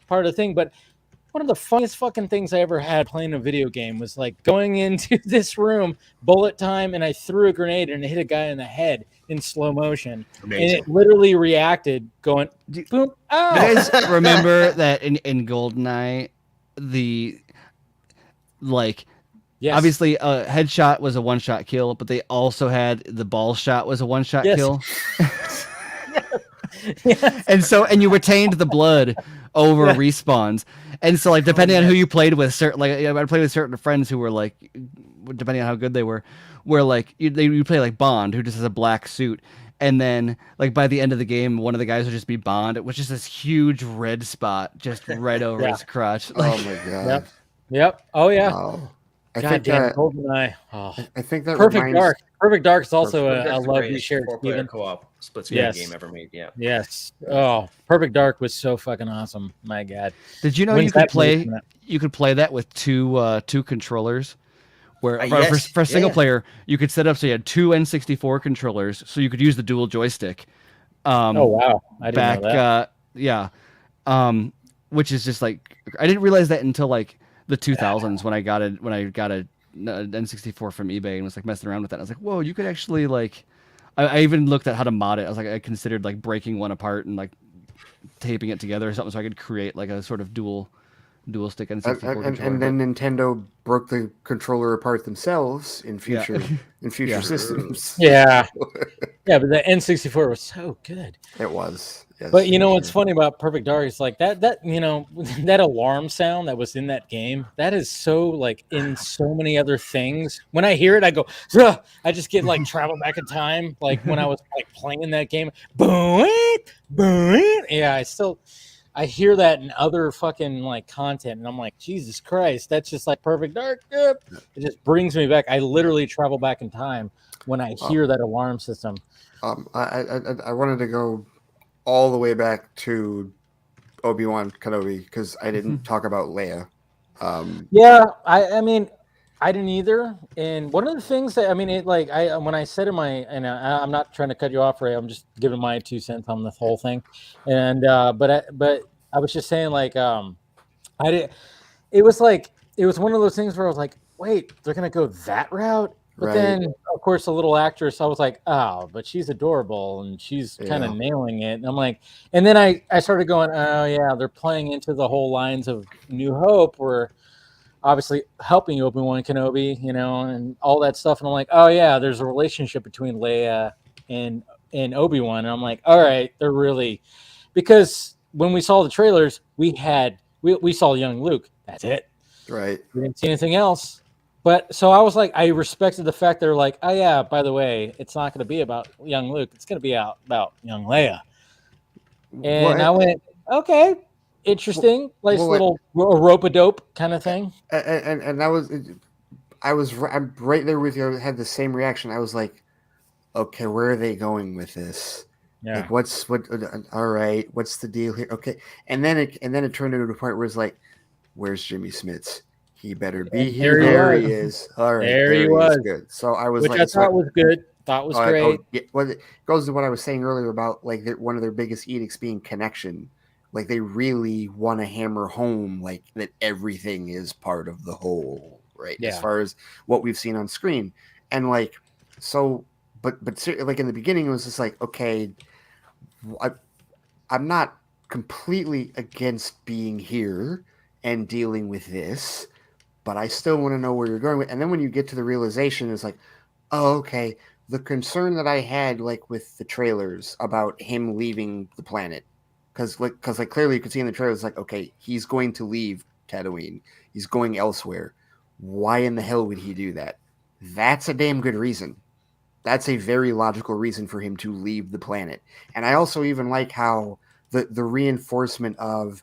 part of the thing. But one of the funniest fucking things I ever had playing a video game was like going into this room, bullet time, and I threw a grenade and it hit a guy in the head in slow motion, Amazing. and it literally reacted, going, "Boom!" Ow! You guys remember that in GoldenEye, obviously a headshot was a one-shot kill, but they also had the ball shot was a one-shot kill. And you retained the blood over respawns. And so like depending on who you played with, I played with certain friends who were like, depending on how good they were like you play like Bond, who just has a black suit. And then, like, by the end of the game, one of the guys would just be Bond. It was just this huge red spot just right over his crotch. Oh, my God. Yep. Oh, yeah. Wow. God damn, GoldenEye. Oh. I think that Perfect Dark. Perfect Dark is also a love you shared, four-player Steven. co-op split screen game ever made. Yeah. Yes. Oh, Perfect Dark was so fucking awesome. My God. Did you know you could play that with two controllers? Where for a single player, you could set up so you had two N64 controllers, so you could use the dual joystick. Oh wow, I didn't know that. Which is just like I didn't realize that until like the 2000s when I got an N64 from eBay and was like messing around with that. I was like, whoa, you could actually like. I even looked at how to mod it. I was like, I considered like breaking one apart and like taping it together or something, so I could create like a sort of dual stick N64 controller. And then Nintendo broke the controller apart themselves in future systems. Yeah, but the N64 was so good. It was. Yes, But you for know what's sure. funny about Perfect Dark is like that you know that alarm sound that was in that game, that is so like in so many other things. When I hear it, I go, "Ugh." I just get like travel back in time, like when I was like playing that game. Boom, boom. Yeah, I hear that in other fucking like content, and I'm like, Jesus Christ, that's just like Perfect Dark. It just brings me back. I literally travel back in time when I hear that alarm system. I wanted to go all the way back to Obi-Wan Kenobi because I didn't talk about Leia. Yeah, I mean, I didn't either. And one of the things that I mean, it like I when I said in my and I'm not trying to cut you off, Ray. I'm just giving my 2 cents on this whole thing. And but I was just saying like I did. It was like it was one of those things where I was like, wait, they're gonna go that route. But Right. then, of course, the little actress, I was like, oh, but she's adorable and she's kind of Yeah. nailing it. And I'm like, and then I started going, oh yeah, they're playing into the whole lines of New Hope, where obviously helping Obi-Wan Kenobi, you know, and all that stuff. And I'm like, oh yeah, there's a relationship between Leia and Obi-Wan. And I'm like, all right, they're really because when we saw the trailers, we saw young Luke. That's it. Right. We didn't see anything else. But so I was like, I respected the fact they're like, oh yeah, by the way, it's not going to be about young Luke. It's going to be about young Leia. And I went, okay, interesting, nice little rope a dope kind of thing. And that was, I'm right there with you. I had the same reaction. I was like, okay, where are they going with this? Yeah. Like, all right, what's the deal here? Okay. And then it turned into a point where it's like, where's Jimmy Smits? He better be here. There he is. All right. There he was. Good. So I was Which like, I thought was good. Thought was great. Yeah, well, it goes to what I was saying earlier about like one of their biggest edicts being connection. Like they really want to hammer home like that everything is part of the whole, right? Yeah. As far as what we've seen on screen. And like so but like in the beginning it was just like, okay, I'm not completely against being here and dealing with this, but I still want to know where you're going with. And then when you get to the realization, it's like, oh, okay, the concern that I had like with the trailers about him leaving the planet, because clearly you could see in the trailers like, okay, he's going to leave Tatooine, he's going elsewhere. Why in the hell would he do that? That's a damn good reason. That's a very logical reason for him to leave the planet. And I also even like how the reinforcement of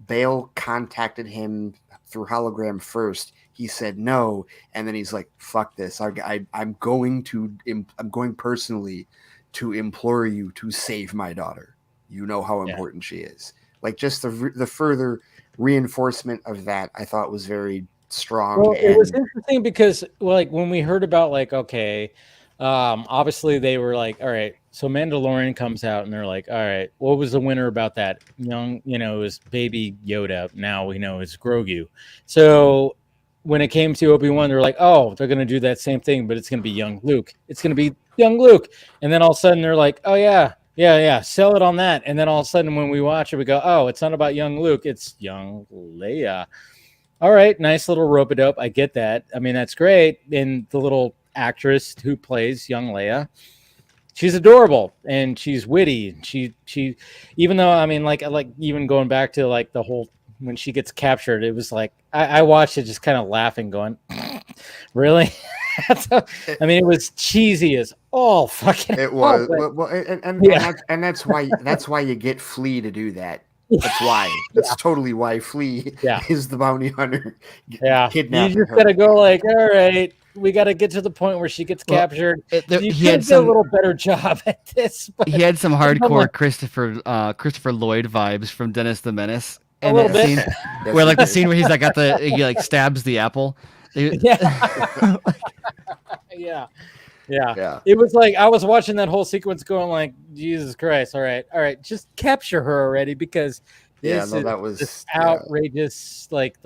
Bale contacted him through hologram first. He said no, and then he's like, "Fuck this! I'm going personally to implore you to save my daughter. You know how important she is." Like just the further reinforcement of that, I thought was very strong. Well, it was interesting because like when we heard about like, okay, obviously they were like, all right, so Mandalorian comes out and they're like, all right, what was the winner about that? Young, you know, it was baby Yoda. Now we know it's Grogu. So when it came to Obi-Wan, they're like, oh, they're going to do that same thing, but it's going to be young Luke. It's going to be young Luke. And then all of a sudden they're like, oh yeah, sell it on that. And then all of a sudden when we watch it, we go, oh, it's not about young Luke. It's young Leia. All right, nice little rope-a-dope. I get that. I mean, that's great. And the little actress who plays young Leia, she's adorable and she's witty. She even though I mean like even going back to like the whole when she gets captured, it was like I watched it just kind of laughing, going, really? I mean, it was cheesy as all fucking. It was and that's why you get Flea to do that. That's why. That's totally why Flea is the bounty hunter. Yeah, you just gotta go like, all right, we got to get to the point where she gets captured. You could do a little better job at this. He had some hardcore Christopher Lloyd vibes from Dennis the Menace. And that scene where like the scene where he's like he like stabs the apple. Yeah. It was like I was watching that whole sequence going like, Jesus Christ, all right, just capture her already because that was just outrageous, like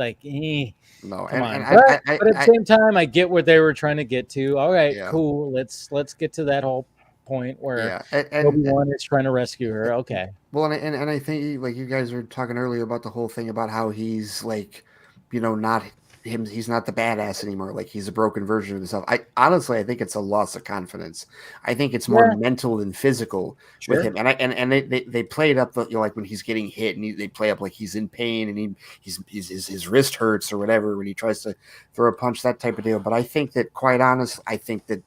no, come on. But at the same time, I get what they were trying to get to. All right, cool. Let's get to that whole point where Obi-Wan is trying to rescue her. Okay. Well, and I think like you guys were talking earlier about the whole thing about how he's like, you know, not he's not the badass anymore. Like he's a broken version of himself. I think it's a loss of confidence. I think it's more mental than physical with him. And they play it up, like when he's getting hit, and they play up like he's in pain and his wrist hurts or whatever when he tries to throw a punch, that type of deal. But I think that, quite honest, I think the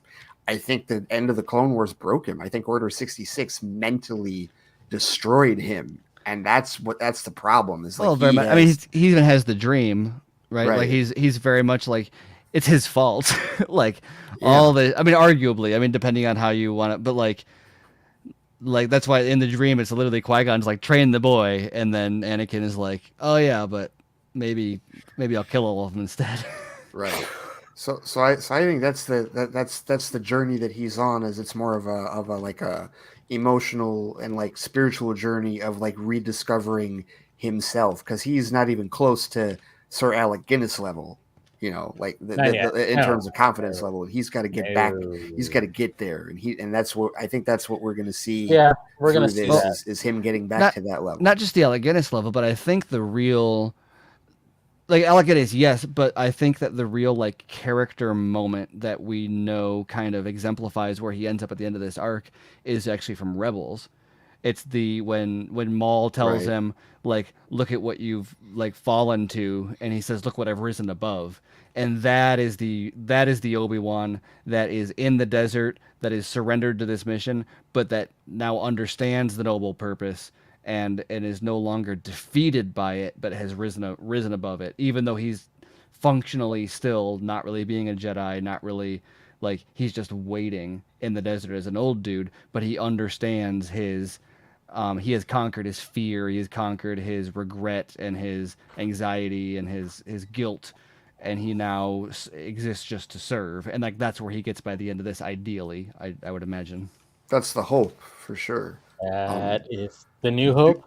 end of the Clone Wars broke him. I think Order 66 mentally destroyed him. And that's the problem. Is like very much. I mean, he even has the dream, right? Like he's very much like it's his fault. Like all the, I mean, arguably, I mean, depending on how you want it, but like that's why in the dream it's literally Qui-Gon's like train the boy, and then Anakin is like, oh yeah, but maybe I'll kill all of them instead. Right. So I think that's the journey that he's on. Is it's more of a like a emotional and like spiritual journey of like rediscovering himself, because he's not even close to Sir Alec Guinness level, like in terms of confidence level. He's got to get back. He's got to get there, and that's what I think we're going to see. Yeah, we're going to see this is him getting back to that level. Not just the Alec Guinness level, but I think the real. Like Alec Guinness, yes, but I think that the real like character moment that we know kind of exemplifies where he ends up at the end of this arc is actually from Rebels. It's when Maul tells him like, look at what you've like fallen to, and he says, look what I've risen above. And that is the Obi-Wan that is in the desert, that is surrendered to this mission, but that now understands the noble purpose and is no longer defeated by it, but has risen above it, even though he's functionally still not really being a Jedi, not really, like, he's just waiting in the desert as an old dude, but he understands his, he has conquered his fear, he has conquered his regret and his anxiety and his guilt, and he now exists just to serve. And like that's where he gets by the end of this, ideally, I would imagine. That's the hope, for sure. That is the New Hope.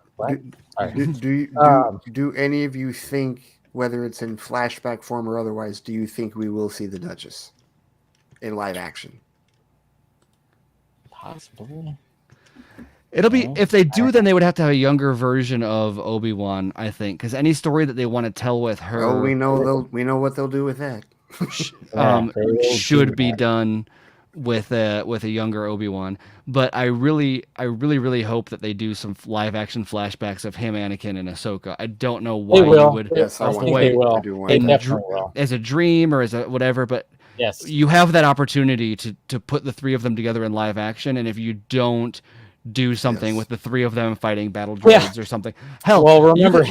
Do any of you think, whether it's in flashback form or otherwise, do you think we will see the Duchess in live action? Possibly. It'll be, if they do, then they would have to have a younger version of Obi-Wan, I think, because any story that they want to tell with her, oh, we know what they'll do with that. Should be done with a younger Obi-Wan. But I really hope that they do some live action flashbacks of him, Anakin, and Ahsoka. I don't know why you would. Yes, I think they will. They definitely will. As a dream or as a whatever, but yes, you have that opportunity to put the three of them together in live action, and if you don't do something with the three of them fighting battle droids or something, hell, well, remember.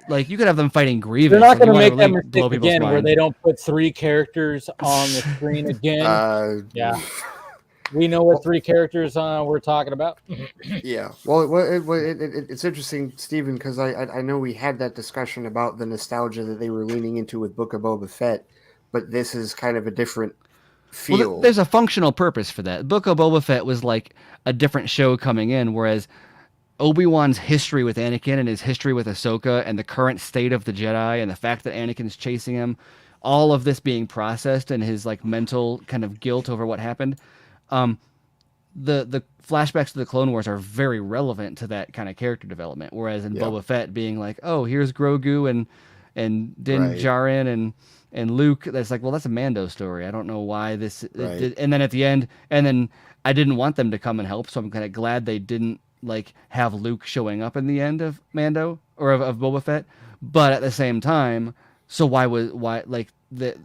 You could have them fighting Grievous. They're not going to make that mistake again where they don't put three characters on the screen again. Yeah. We know what three characters we're talking about. Yeah. Well, it's interesting, Stephen, because I know we had that discussion about the nostalgia that they were leaning into with Book of Boba Fett, but this is kind of a different feel. Well, there's a functional purpose for that. Book of Boba Fett was like a different show coming in, whereas Obi-Wan's history with Anakin and his history with Ahsoka and the current state of the Jedi and the fact that Anakin's chasing him, all of this being processed and his like mental kind of guilt over what happened. The flashbacks to the Clone Wars are very relevant to that kind of character development. Whereas in Boba Fett being like, oh, here's Grogu and Din Djarin and Luke, that's like, well, that's a Mando story. I don't know why this. And then at the end, and then I didn't want them to come and help, so I'm kind of glad they didn't like have Luke showing up in the end of Mando or of Boba Fett. But at the same time, so why like the.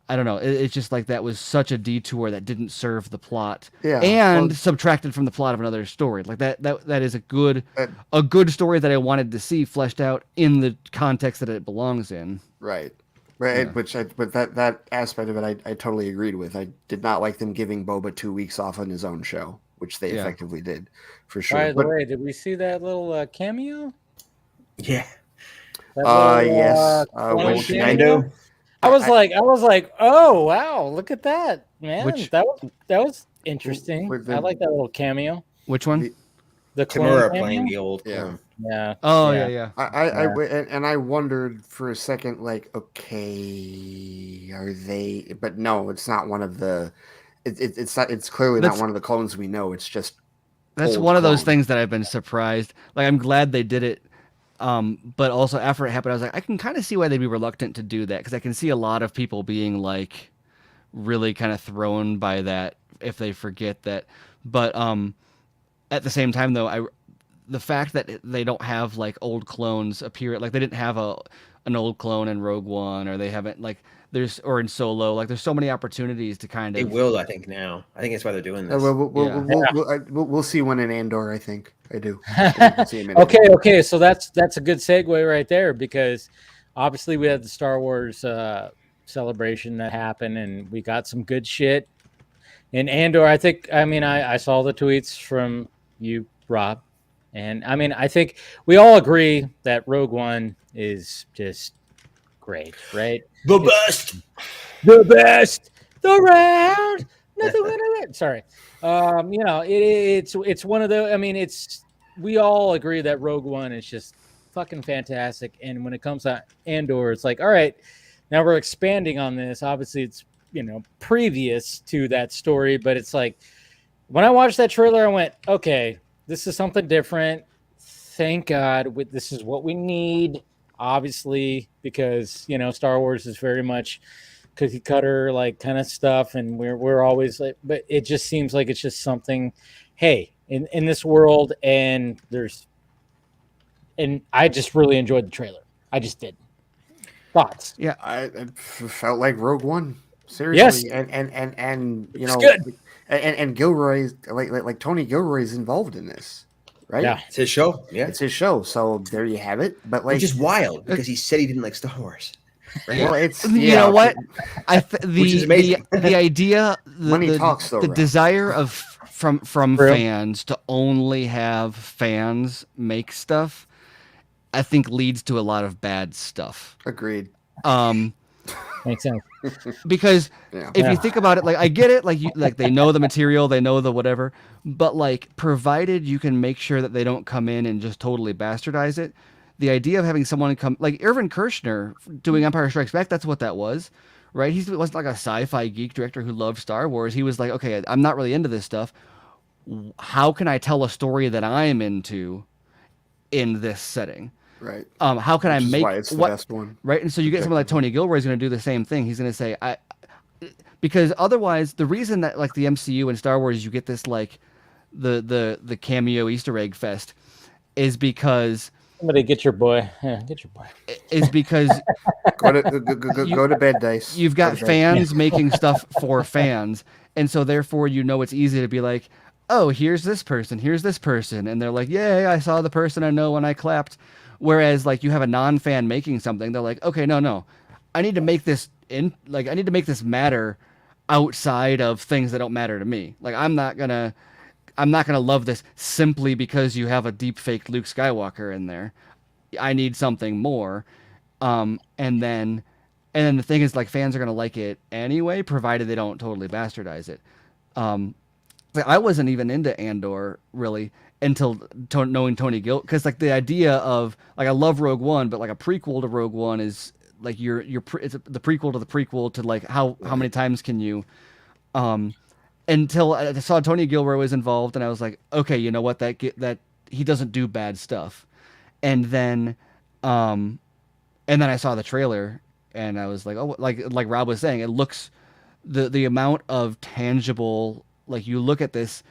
I don't know. It's just like that was such a detour that didn't serve the plot, and subtracted from the plot of another story. Like that is a good story that I wanted to see fleshed out in the context that it belongs in. Right. Yeah. But that aspect of it, I totally agreed with. I did not like them giving Boba 2 weeks off on his own show, which they effectively did, for sure. By the way, did we see that little cameo? Yeah. Yes. Mando. I was like, oh wow, look at that, man! That was interesting. I like that little cameo. Which one? The Kimura cameo? playing the old clone. Yeah. Oh yeah. I wondered for a second, like, okay, are they? But no, it's not one of the. It's not. It's clearly not one of the clones we know. It's just. That's one of those things that I've been surprised. Like, I'm glad they did it. But also after it happened, I was like, I can kind of see why they'd be reluctant to do that, because I can see a lot of people being like really kind of thrown by that if they forget that. But at the same time, though, the fact that they don't have like old clones appear, like they didn't have an old clone in Rogue One, or they haven't like or in Solo, like there's so many opportunities to kind They of. will, I think, now. I think that's why they're doing this. We'll see one in Andor. I think I do. I think we'll see him in Okay, Andor. okay, so that's a good segue right there, because obviously we had the Star Wars celebration that happened, and we got some good shit in Andor. I saw the tweets from you, Rob, and I think we all agree that Rogue One is just great, right? The best. The best around. Nothing but it. Sorry. It's one of the. We all agree that Rogue One is just fucking fantastic. And when it comes to Andor, it's like, all right, now we're expanding on this. Obviously, it's previous to that story, but it's like when I watched that trailer, I went, okay, this is something different. Thank God, this is what we need. Obviously, because Star Wars is very much cookie cutter like kind of stuff, and we're always like, but it just seems like it's just something, hey, in this world, and I just really enjoyed the trailer. I just did. Thoughts? Yeah, I felt like Rogue One. Seriously, yes, and it's good. And Gilroy's like Tony Gilroy's involved in this. Right? Yeah, it's his show. Yeah, it's his show. So there you have it. But like, which is wild because he said he didn't like Star Wars. Right? Well, it's you know what which is amazing. the idea, the desire of from fans to only have fans make stuff, I think leads to a lot of bad stuff. Agreed. Makes sense. Because if you think about it, like I get it, like they know the material, they know the whatever, but like provided you can make sure that they don't come in and just totally bastardize it, the idea of having someone come like Irvin Kershner doing Empire Strikes Back, that's what that was, right? He wasn't like a sci-fi geek director who loved Star Wars. He was like, okay, I'm not really into this stuff. How can I tell a story that I'm into in this setting? Right. How can I make why it's the best one? Right. And so you get someone like Tony Gilroy's going to do the same thing. He's going to say, because otherwise the reason that like the MCU and Star Wars, you get this like the cameo Easter egg fest is because somebody get your boy. Yeah, get your boy. Is because go to bed, Dice. You've got fans making stuff for fans. And so therefore, it's easy to be like, oh, here's this person. And they're like, yay, I saw the person I know when I clapped. Whereas like you have a non-fan making something, they're like, okay, no, I need to make this matter outside of things that don't matter to me. Like I'm not gonna love this simply because you have a deep fake Luke Skywalker in there. I need something more. And then the thing is like fans are gonna like it anyway, provided they don't totally bastardize it. I wasn't even into Andor really until knowing Tony Gill, because like the idea of like I love Rogue One, but like a prequel to Rogue One is like it's the prequel to the prequel to like how many times can you until I saw Tony Gilroy was involved and I was like, okay, you know what, that he doesn't do bad stuff. And then I saw the trailer and I was like, oh, like Rob was saying, it looks the amount of tangible, like you look at this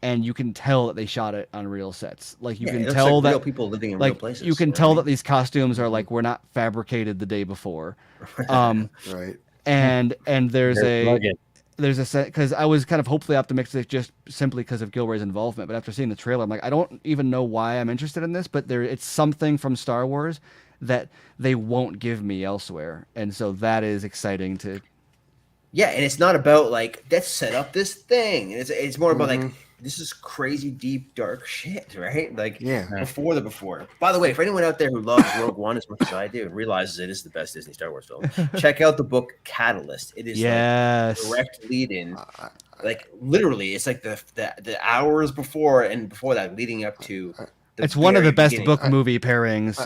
and you can tell that they shot it on real sets. Like you can tell that real people living in like, real places. You can tell that these costumes are like were not fabricated the day before. Right. And there's a set, because I was kind of hopefully optimistic just simply because of Gilroy's involvement. But after seeing the trailer, I'm like, I don't even know why I'm interested in this, but it's something from Star Wars that they won't give me elsewhere, and so that is exciting to. Yeah, and it's not about like let's set up this thing. It's more about like this is crazy, deep, dark shit, right? Like before. By the way, for anyone out there who loves Rogue One as much as I do and realizes it is the best Disney Star Wars film, check out the book Catalyst. It is like direct lead-in. Like literally, it's like the hours before and before that, leading up to. It's one of the best book movie pairings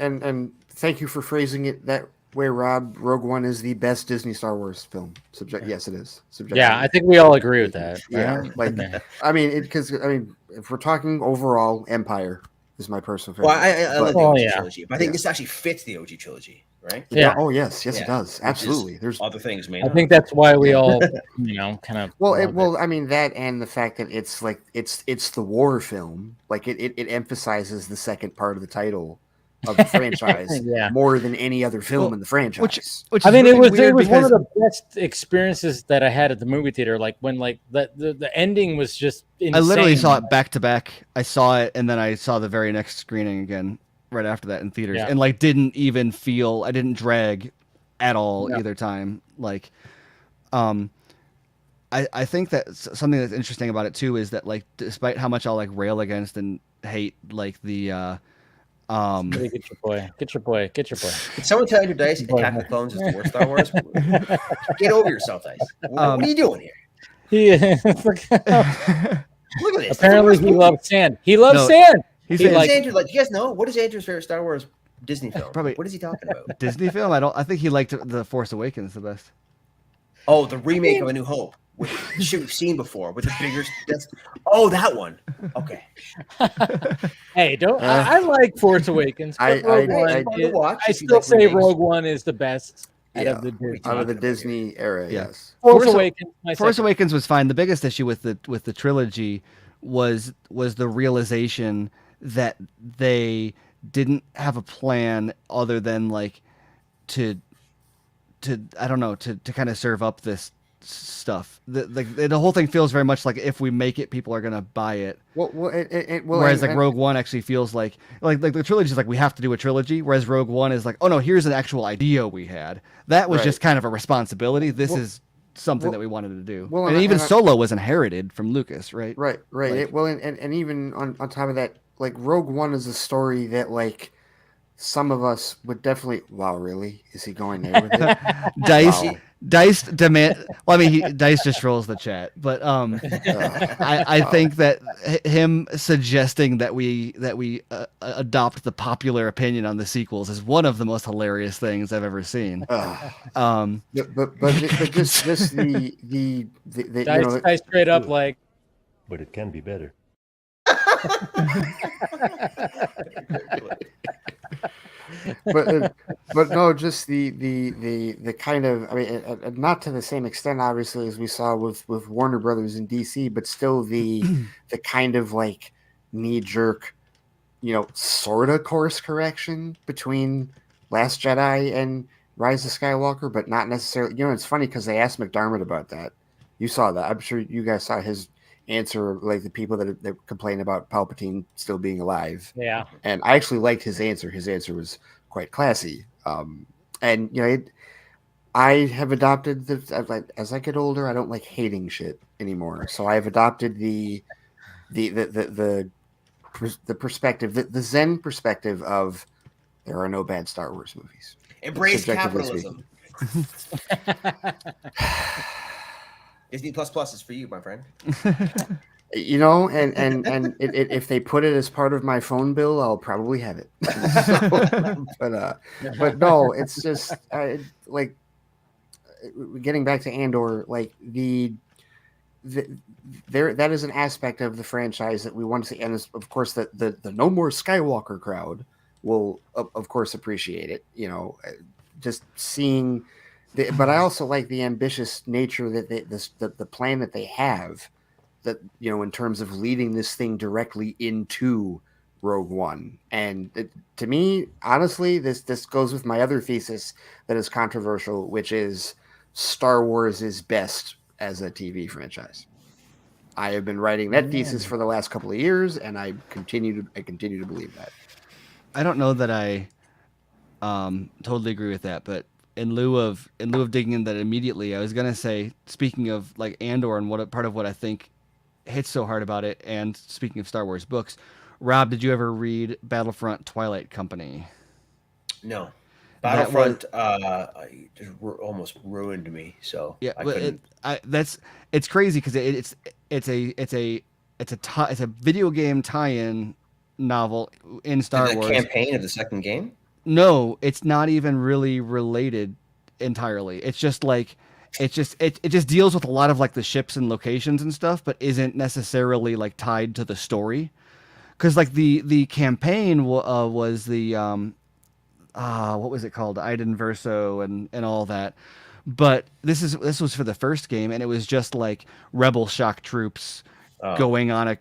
and thank you for phrasing it that way, Rob. Rogue One is the best Disney Star Wars film. Yes, it is. Yeah, I think we all agree with that. Yeah, like I mean, because if we're talking overall Empire, is my personal favorite. Well, I love the Oh, OG yeah. trilogy, but I think this actually fits the OG trilogy, right? Yeah. Oh yes, it does. Which is Absolutely. There's other things, man. I think that's why we all, kind of. well, I mean that, and the fact that it's like it's the war film. Like it emphasizes the second part of the title of the franchise Yeah. more than any other film in the franchise. Which I is mean, really it was weird one because of the best experiences that I had at the movie theater. Like when the ending was just insane. I literally saw it back to back. I saw it, and then I saw the very next screening again right after that in theaters, Yeah. and like didn't even feel, I didn't drag at all No. either time. Like, I think that something that's interesting about it too is that like despite how much I'll like rail against and hate like the Really, get your boy. Can someone tell Andrew Dice Attack of the Clones is the worst Star Wars? Get over yourself, Dice. What are you doing here? Look at this. Apparently, he loves sand. He loves sand. He's What like, is Andrew, like, do you guys know what is Andrew's favorite Star Wars Disney film? Probably- What is he talking about? Disney film. I think he liked The Force Awakens the best. Oh, the remake of A New Hope, with the shit we've seen before, with the bigger. That one. Okay. Hey, don't. I like Force Awakens. But I still say Rogue One is the best out of the Disney. Out of the Disney era, yes. Force Awakens. Force Awakens was fine. The biggest issue with the trilogy was the realization that they didn't have a plan other than like to I don't know, to kind of serve up this stuff. The whole thing feels very much like if we make it, people are gonna buy it. Whereas like Rogue One actually feels like the trilogy is like we have to do a trilogy, whereas Rogue One is like, oh no, here's an actual idea we had. That was just kind of a responsibility. This is something that we wanted to do. And even Solo was inherited from Lucas, right? Right. Like, And even on top of that, like Rogue One is a story that like some of us would definitely. Wow, really? Is he going there with it? Dice demand. Well, I mean, Dice just trolls the chat, but I think that him suggesting that we adopt the popular opinion on the sequels is one of the most hilarious things I've ever seen. But just the Dice straight up like. But it can be better. but no, just the kind of, I mean, not to the same extent obviously as we saw with Warner Brothers in DC, but still the kind of like knee jerk, sort of course correction between Last Jedi and Rise of Skywalker, but not necessarily. It's funny because they asked McDermott about that. You saw that. I'm sure you guys saw his answer, like the people that complain about Palpatine still being alive. Yeah. And I actually liked his answer. His answer was quite classy. And I have adopted as I get older, I don't like hating shit anymore. So I have adopted the perspective, the Zen perspective of there are no bad Star Wars movies. Embrace capitalism. Disney Plus is for you, my friend. And if they put it as part of my phone bill, I'll probably have it. But no, it's just like getting back to Andor, like that is an aspect of the franchise that we want to see, and of course the No More Skywalker crowd will of course appreciate it. Just seeing. But I also like the ambitious nature that the plan that they have, that in terms of leading this thing directly into Rogue One. And to me, honestly, this goes with my other thesis that is controversial, which is Star Wars is best as a TV franchise. I have been writing that thesis for the last couple of years, and I continue to believe that. I don't know that I totally agree with that, but in lieu of digging in that immediately, I was gonna say, speaking of like Andor and part of what I think hits so hard about it, and speaking of Star Wars books, Rob, did you ever read Battlefront: Twilight Company? No, Battlefront just almost ruined me. So yeah, I couldn't. It's crazy because it's a video game tie-in novel in Star Wars. The campaign of the second game. No, it's not even really related entirely. It's just like it just deals with a lot of like the ships and locations and stuff, but isn't necessarily like tied to the story. because like the campaign was the what was it called, Iden Verso and all that, but this was for the first game, and it was just like rebel shock troops going on a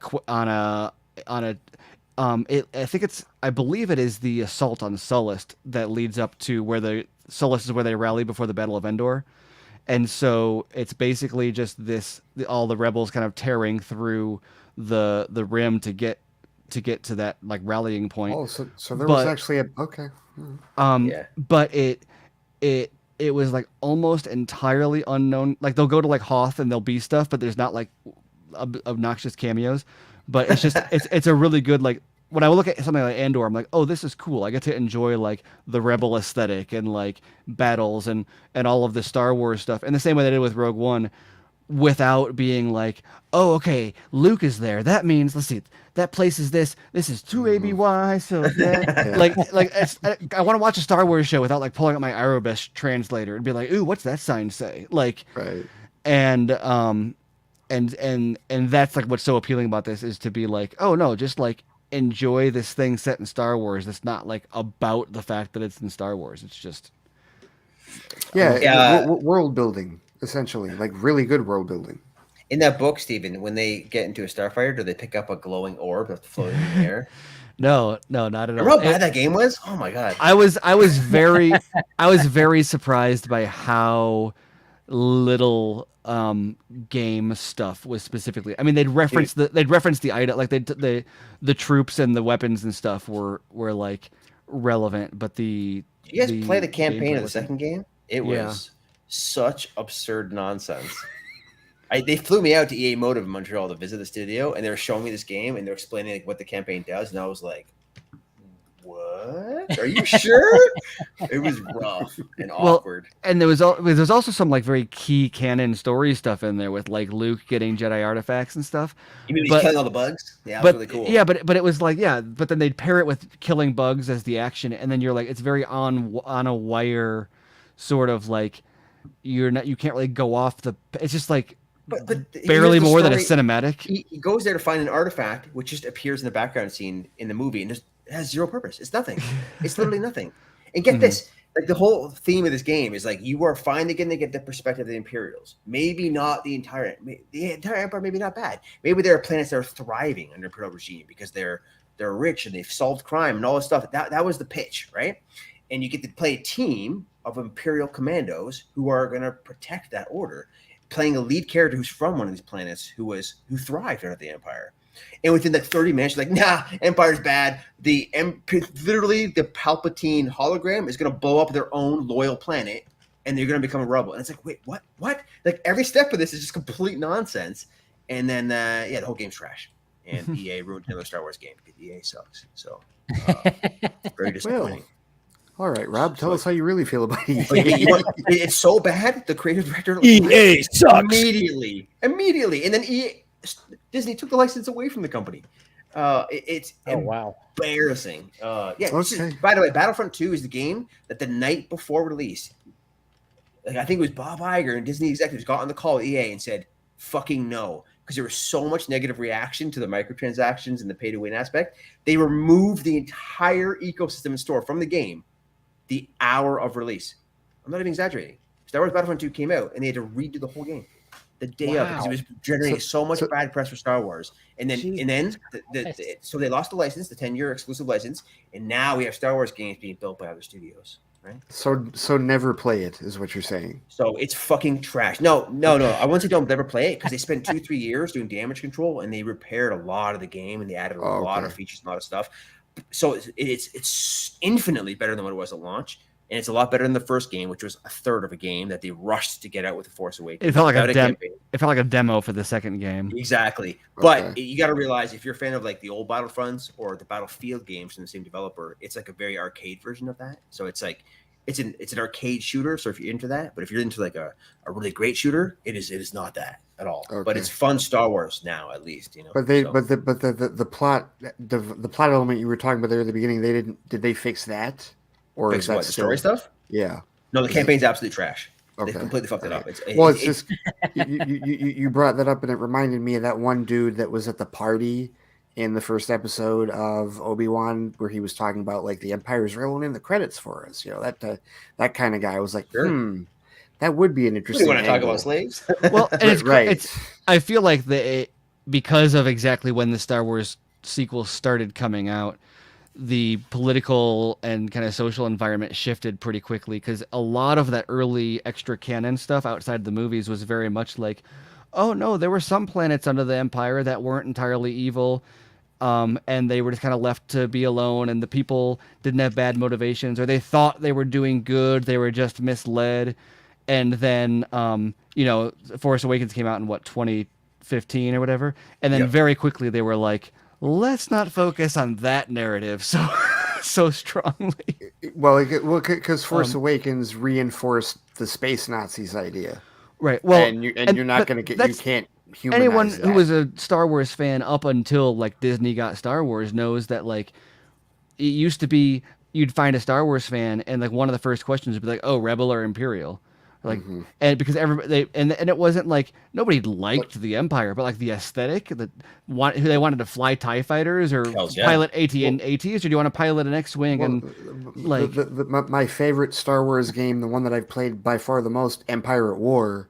I believe it is the assault on Sullust that leads up to where Sullust is where they rally before the Battle of Endor. And so it's basically just all the rebels kind of tearing through the rim to get to that like rallying point. Oh, so there was actually okay. But it was like almost entirely unknown. Like they'll go to like Hoth and there'll be stuff, but there's not like obnoxious cameos. But it's just it's a really good, like, when I look at something like Andor, I'm like, oh, this is cool. I get to enjoy like the rebel aesthetic and like battles and all of the Star Wars stuff in the same way they did with Rogue One, without being like, oh, okay, Luke is there. That means, let's see, that place is this. This is 2ABY. So yeah, like I want to watch a Star Wars show without like pulling up my Arabist translator and be like, ooh, what's that sign say? Like, right. And that's like what's so appealing about this, is to be like, oh no, just like enjoy this thing set in Star Wars. It's not like about the fact that it's in Star Wars. It's just world building, essentially, like really good world building. In that book, Stephen, when they get into a starfighter, do they pick up a glowing orb that's floating in the air? No, not at all. Remember how bad that game was? Oh my god! I was very surprised by how little game stuff was specifically. I mean, they'd reference the item, like the troops and the weapons and stuff were like relevant, but Did you guys play the campaign of the second game? It was such absurd nonsense. They flew me out to EA Motive in Montreal to visit the studio, and they were showing me this game, and they're explaining like what the campaign does, and I was like, "What? Are you sure?" It was rough and awkward. And there was also some like very key canon story stuff in there with like Luke getting Jedi artifacts and stuff. You mean he's killing all the bugs? Yeah, that was really cool. Yeah, but it was like, but then they'd pair it with killing bugs as the action, and then you're like, it's very on a wire, sort of like you can't really go off the. It's just like. But barely more than a cinematic. He goes there to find an artifact, which just appears in the background scene in the movie, and just has zero purpose. It's nothing. It's literally nothing. And get this, like the whole theme of this game is like you are finally going to get the perspective of the Imperials. Maybe not the entire Empire. Maybe not bad. Maybe there are planets that are thriving under Imperial regime because they're rich and they've solved crime and all this stuff. That was the pitch, right? And you get to play a team of Imperial commandos who are going to protect that order, playing a lead character who's from one of these planets who thrived under the Empire. And within like 30 minutes, you're like, nah, Empire's bad. Literally the Palpatine hologram is going to blow up their own loyal planet, and they're going to become a rebel. And it's like, wait, what? Like every step of this is just complete nonsense. And then, the whole game's trash. And EA ruined another Star Wars game because EA sucks. So very disappointing. All right, Rob, tell us how you really feel about EA. It's so bad. The creative director EA sucks immediately, and then Disney took the license away from the company. It's embarrassing. By the way, Battlefront 2 is the game that the night before release, like I think it was Bob Iger and Disney executives got on the call with EA and said, "Fucking no." Because there was so much negative reaction to the microtransactions and the pay-to-win aspect, they removed the entire ecosystem and store from the game the hour of release. I'm not even exaggerating. Star Wars Battlefront 2 came out, and they had to redo the whole game the day of because it was generating so much bad press for Star Wars. And then so they lost the license, the 10-year exclusive license, and now we have Star Wars games being built by other studios. Right? So never play it is what you're saying. So it's fucking trash. No. I wouldn't say don't never play it because they spent 2-3 years doing damage control and they repaired a lot of the game and they added a lot of features and a lot of stuff. So it's infinitely better than what it was at launch, and it's a lot better than the first game, which was a third of a game that they rushed to get out with the Force Awakens. It felt like a demo for the second game. Exactly, but you got to realize if you're a fan of like the old Battlefronts or the Battlefield games from the same developer, it's like a very arcade version of that. So it's like it's an arcade shooter. So if you're into that, but if you're into like a really great shooder, it is not that at all. But it's fun Star Wars now, at least, you know. But the plot element you were talking about there at the beginning, did they fix that? Or fix is that what, the story stuff? Yeah. No, the campaign's absolute trash. They completely fucked it up. It's just you brought that up, and it reminded me of that one dude that was at the party, in the first episode of Obi-Wan, where he was talking about like the Empire's rolling in the credits for us. You know, that kind of guy. I was like, that would be an We interesting. want to talk angle. about slaves. Well, and it's Right. It's. I feel like because of exactly when the Star Wars sequels started coming out, the political and kind of social environment shifted pretty quickly, because a lot of that early extra canon stuff outside the movies was very much like, oh no, there were some planets under the Empire that weren't entirely evil, and they were just kind of left to be alone, and the people didn't have bad motivations, or they thought they were doing good, they were just misled. And then Force Awakens came out in 2015 or whatever, and then very quickly they were like, let's not focus on that narrative so strongly. Well, because Force Awakens reinforced the space Nazis idea, right? Well, and you're not going to get, you can't humanize anyone that. who was a Star Wars fan up until like Disney got Star Wars knows that like it used to be you'd find a Star Wars fan and like one of the first questions would be like, oh, Rebel or Imperial. Like, and because everybody, and it wasn't like nobody liked the Empire, but like the aesthetic, who they wanted to fly TIE fighters or pilot AT-ATs, or do you want to pilot an X-wing? And like my favorite Star Wars game, the one that I've played by far the most, Empire at War,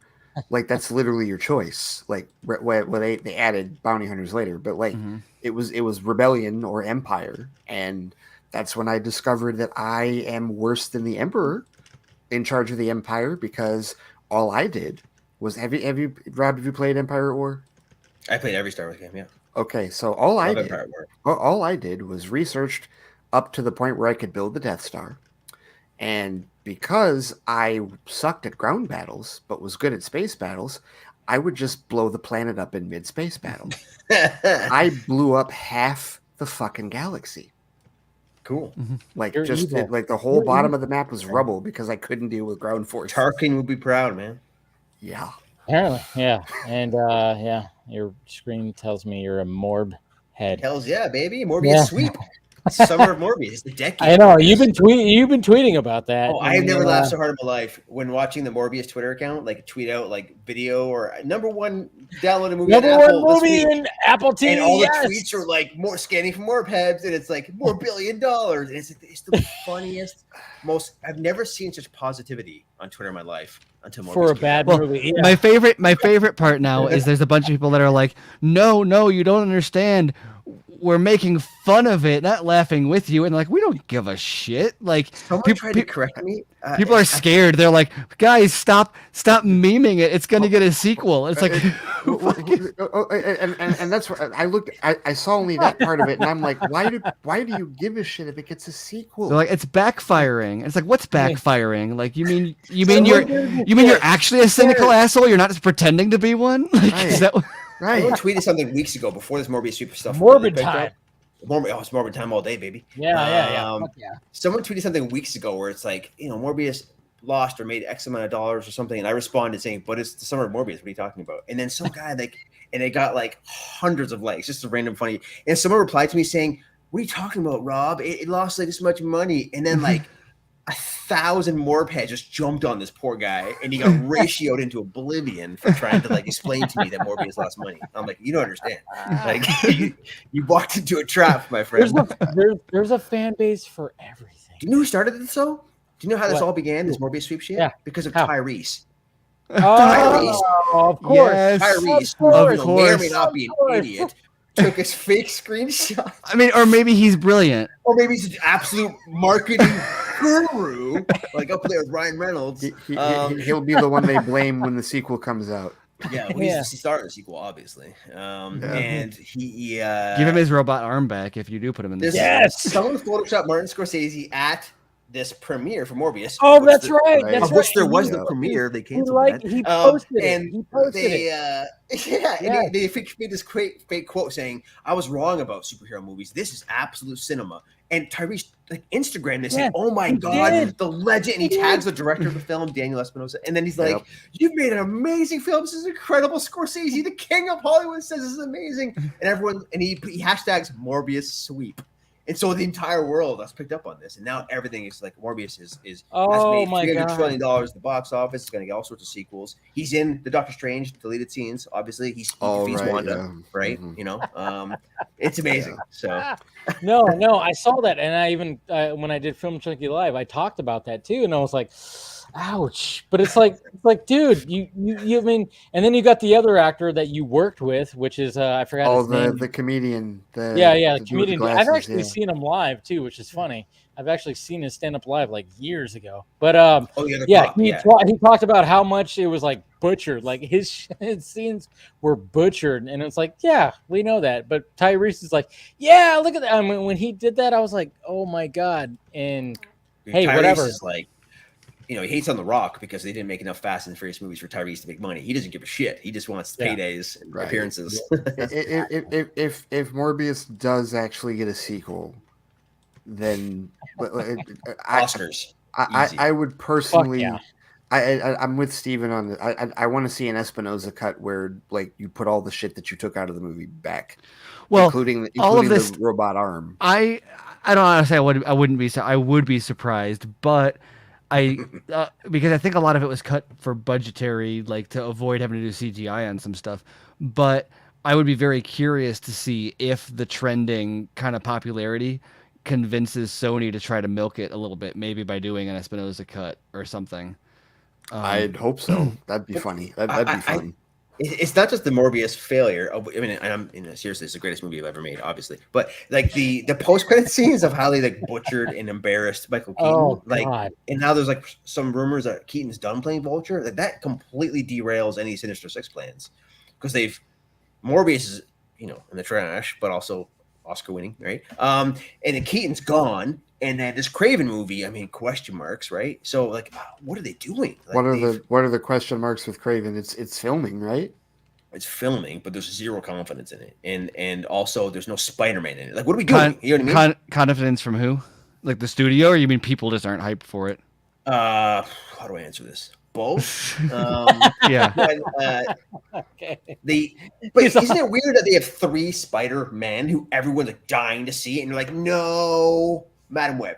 like that's literally your choice. Like they added bounty hunters later, but like it was Rebellion or Empire, and that's when I discovered that I am worse than the Emperor in charge of the Empire, because all I did was have you Rob, have you played Empire at War? I played every Star Wars game, yeah. Okay, so all I did was researched up to the point where I could build the Death Star, and because I sucked at ground battles but was good at space battles, I would just blow the planet up in mid-space battle. I blew up half the fucking galaxy. Cool. Like like the whole bottom of the map was rubble because I couldn't deal with ground force. Tarkin would be proud, man. Yeah. Apparently, yeah. And your screen tells me you're a Morb head. Hells yeah, baby. Morbius sweep. Summer of Morbius. It's the decade. I know. You've been tweeting about that. Oh, I've never laughed so hard in my life when watching the Morbius Twitter account, like tweet out like video or number one downloaded movie on Apple this week. In Apple TV. And all the tweets are like more scanning for more heads, and it's like more $1 billion. And it's the funniest, most. I've never seen such positivity on Twitter in my life until Morbius. For a bad movie. Yeah. My favorite part now is there's a bunch of people that are like, no, you don't understand. We're making fun of it, not laughing with you, and like we don't give a shit. Like someone tried to correct me. People are scared. They're like, guys, stop memeing it. It's gonna get a sequel. It's like, and that's where I looked. I saw only that part of it, and I'm like, why do you give a shit if it gets a sequel? They're like, it's backfiring. It's like, what's backfiring? Like, you mean you're actually a cynical asshole? You're not just pretending to be one? Like, is that? Right. Someone tweeted something weeks ago before this Morbius Super stuff. Morbid time. It's morbid time all day, baby. Yeah. Someone tweeted something weeks ago where it's like, Morbius lost or made X amount of dollars or something, and I responded saying, "But it's the summer of Morbius. What are you talking about?" And then some guy and it got like hundreds of likes, just a random funny. And someone replied to me saying, "What are you talking about, Rob? It lost like this much money." And then like 1,000 more pads just jumped on this poor guy, and he got ratioed into oblivion for trying to like explain to me that Morbius lost money. I'm like, you don't understand. Like you walked into a trap, my friend. There's a fan base for everything. Do you know who started this though? Do you know how this all began? This Morbius sweep shit? Yeah. Because of How? Tyrese. Of course. Yes. Tyrese, Of who may or may course. not be an idiot, took his fake screenshot. I mean, or maybe he's brilliant. Or maybe he's an absolute marketing guru, like up there with Ryan Reynolds. He'll be the one they blame when the sequel comes out. Yeah, well, he's starting the sequel, obviously. And he Give him his robot arm back if you do put him in this. Yes. Someone photoshopped Martin Scorsese at this premiere for Morbius. Oh, that's right. That's Of which there right. was the premiere. They canceled that. He posted it. And He posted it. and they made this fake quote saying, "I was wrong about superhero movies. This is absolute cinema." And Tyrese like Instagram this saying, "Oh my god, the legend!" And he tags the director of the film, Daniel Espinosa, and then he's like, "You've made an amazing film. This is incredible. Scorsese, the king of Hollywood, says this is amazing." And everyone, and he hashtags Morbius sweep. And so the entire world has picked up on this, and now everything is like Morbius has made $300 trillion at the box office. It's going to get all sorts of sequels. He's in the Doctor Strange deleted scenes. Obviously, he defeats Wanda, right? Mm-hmm. It's amazing. So no, I saw that, and I even when I did Film Junkee Live, I talked about that too, and I was like, "Ouch!" But it's like, dude, you I mean, and then you got the other actor that you worked with, which is I forgot his name. the comedian. The the dude with the comedian. glasses, I've actually yeah. seen him live too, which is funny. I've actually seen his stand up live like years ago. But he talked about how much it was like butchered, like his scenes were butchered, and it's like, yeah, we know that. But Tyrese is like, yeah, look at that. I mean, when he did that, I was like, oh my god. And hey, Tyrese whatever. is like, he hates on The Rock because they didn't make enough Fast and Furious movies for Tyrese to make money. He doesn't give a shit. He just wants paydays and appearances. If Morbius does actually get a sequel, then Oscars. I would personally. Fuck I'm with Steven on the. I want to see an Espinosa cut where like you put all the shit that you took out of the movie back, including all of this the robot arm. I don't honestly. I would be surprised, but because I think a lot of it was cut for budgetary, like to avoid having to do CGI on some stuff. But I would be very curious to see if the trending kind of popularity convinces Sony to try to milk it a little bit, maybe by doing an Espinosa cut or something. I'd hope so. That'd be funny. That'd be fun. It's not just the Morbius failure. I mean, seriously, it's the greatest movie I've ever made, obviously. But like the post-credit scenes of how they like butchered and embarrassed Michael Keaton, God. And now there's like some rumors that Keaton's done playing Vulture. That completely derails any Sinister Six plans because Morbius is in the trash, but also Oscar winning, right? And then Keaton's gone, and then this Craven movie, I mean, question marks, right? So like, what are they doing? Like, what are the question marks with Craven? It's filming, right? It's filming, but there's zero confidence in it, and also there's no Spider-Man in it. Like, what are we doing? You know what I mean? Confidence from who? Like the studio, or you mean people just aren't hyped for it? How do I answer this? Both. Yeah. Okay. But isn't it weird that they have 3 Spider-Man who everyone's like dying to see, and you're like, no, Madam Web.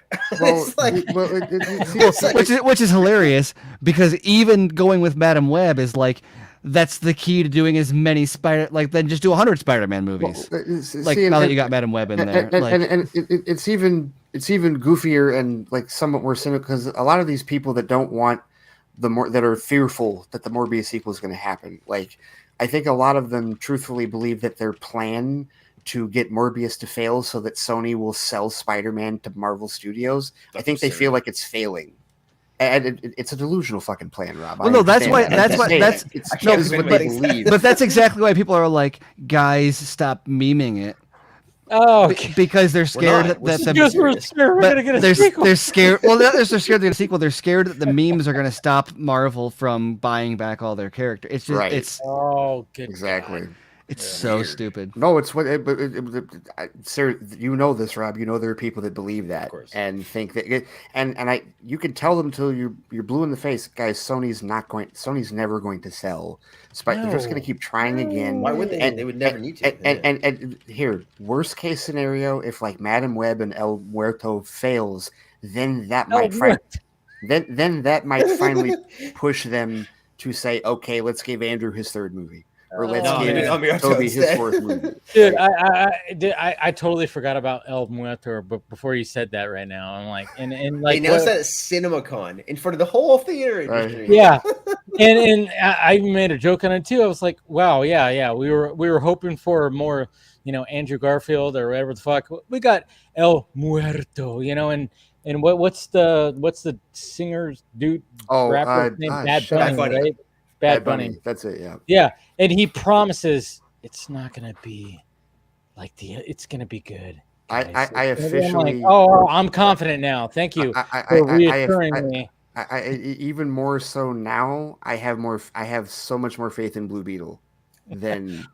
Which is hilarious because even going with Madam Web is like that's the key to doing as many then just do 100 Spider-Man movies. Now that you got Madam Web in there, and it's even goofier and like somewhat more cynical because a lot of these people that don't want that are fearful that the Morbius sequel is going to happen. Like, I think a lot of them truthfully believe that their plan to get Morbius to fail so that Sony will sell Spider-Man to Marvel Studios, I think they feel like it's failing. And it's a delusional fucking plan, Rob. Well, no, that's what they believe. But that's exactly why people are like, guys, stop memeing it. Oh, okay. Because they're scared that we're gonna get a sequel. They're scared. Well, they're scared to get a sequel. They're scared that the memes are going to stop Marvel from buying back all their characters. It's just, it's good. Exactly. God. It's so stupid. No, it's what. Sir, you know this, Rob. You know there are people that believe that and think that, and you can tell them till you're blue in the face, guys. Sony's never going to sell. They're just going to keep trying again. Why would they? And they would never need to. And here, worst case scenario, if like Madam Web and El Muerto fails, then that might then that might finally push them to say, okay, let's give Andrew his 3rd movie. Or let's give Toby his 4th movie. Dude, I totally forgot about El Muerto, but before you said that right now, I'm like, and like they announced that at CinemaCon in front of the whole theater industry. Yeah, and I even made a joke on it too. I was like, wow, yeah, we were hoping for more, Andrew Garfield or whatever the fuck. We got El Muerto, and what's the singer's dude? Rapper's name? Bad Bunny, right? Bad Bunny. That's it. Yeah. Yeah, and he promises it's not gonna be like it's gonna be good. I officially. I'm confident now. Thank you for reassuring me. Even more so now. I have so much more faith in Blue Beetle than.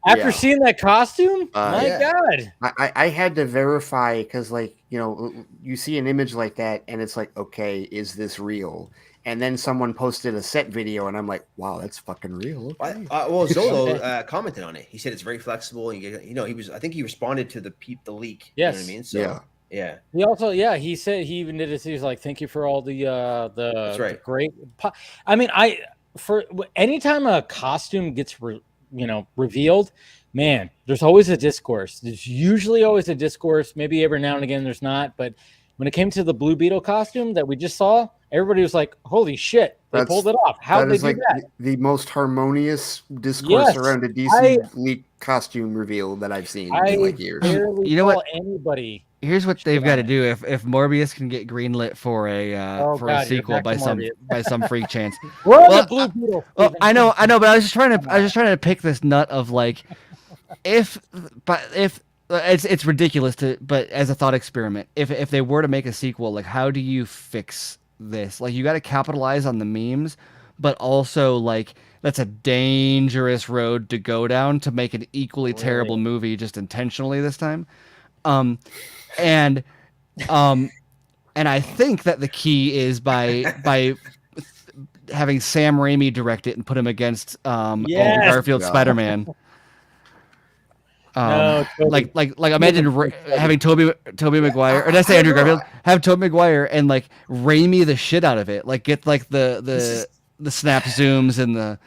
After seeing that costume, my God. I had to verify because, you see an image like that, and it's like, okay, is this real? And then someone posted a set video, and I'm like, "Wow, that's fucking real." Okay. Zolo commented on it. He said it's very flexible. I think he responded to the leak. Yes. You know what I mean? So, yeah. He also, he said he even did this. He was like, "Thank you for all the That's right. the great." I mean, for anytime a costume gets revealed, man, there's always a discourse. There's usually always a discourse. Maybe every now and again there's not, but when it came to the Blue Beetle costume that we just saw, everybody was like, "Holy shit, they pulled it off! How did they do that?" The most harmonious discourse around a DC leak costume reveal that I've seen in like years. You know what? Anybody. Here's what they've got to do if Morbius can get greenlit for a sequel by some freak chance. The Blue Beetle. Well, I know, but I was just trying to pick this nut of like, if it's ridiculous but as a thought experiment, if they were to make a sequel, like how do you fix this? Like you got to capitalize on the memes, but also like that's a dangerous road to go down to make an equally terrible movie just intentionally this time. And I think that the key is by having Sam Raimi direct it and put him against Andrew Garfield's Spider-Man. Like imagine having Tobey Maguire, or did I say Andrew Garfield? Have Tobey Maguire and like Raimi the shit out of it. Like get like the snap zooms and the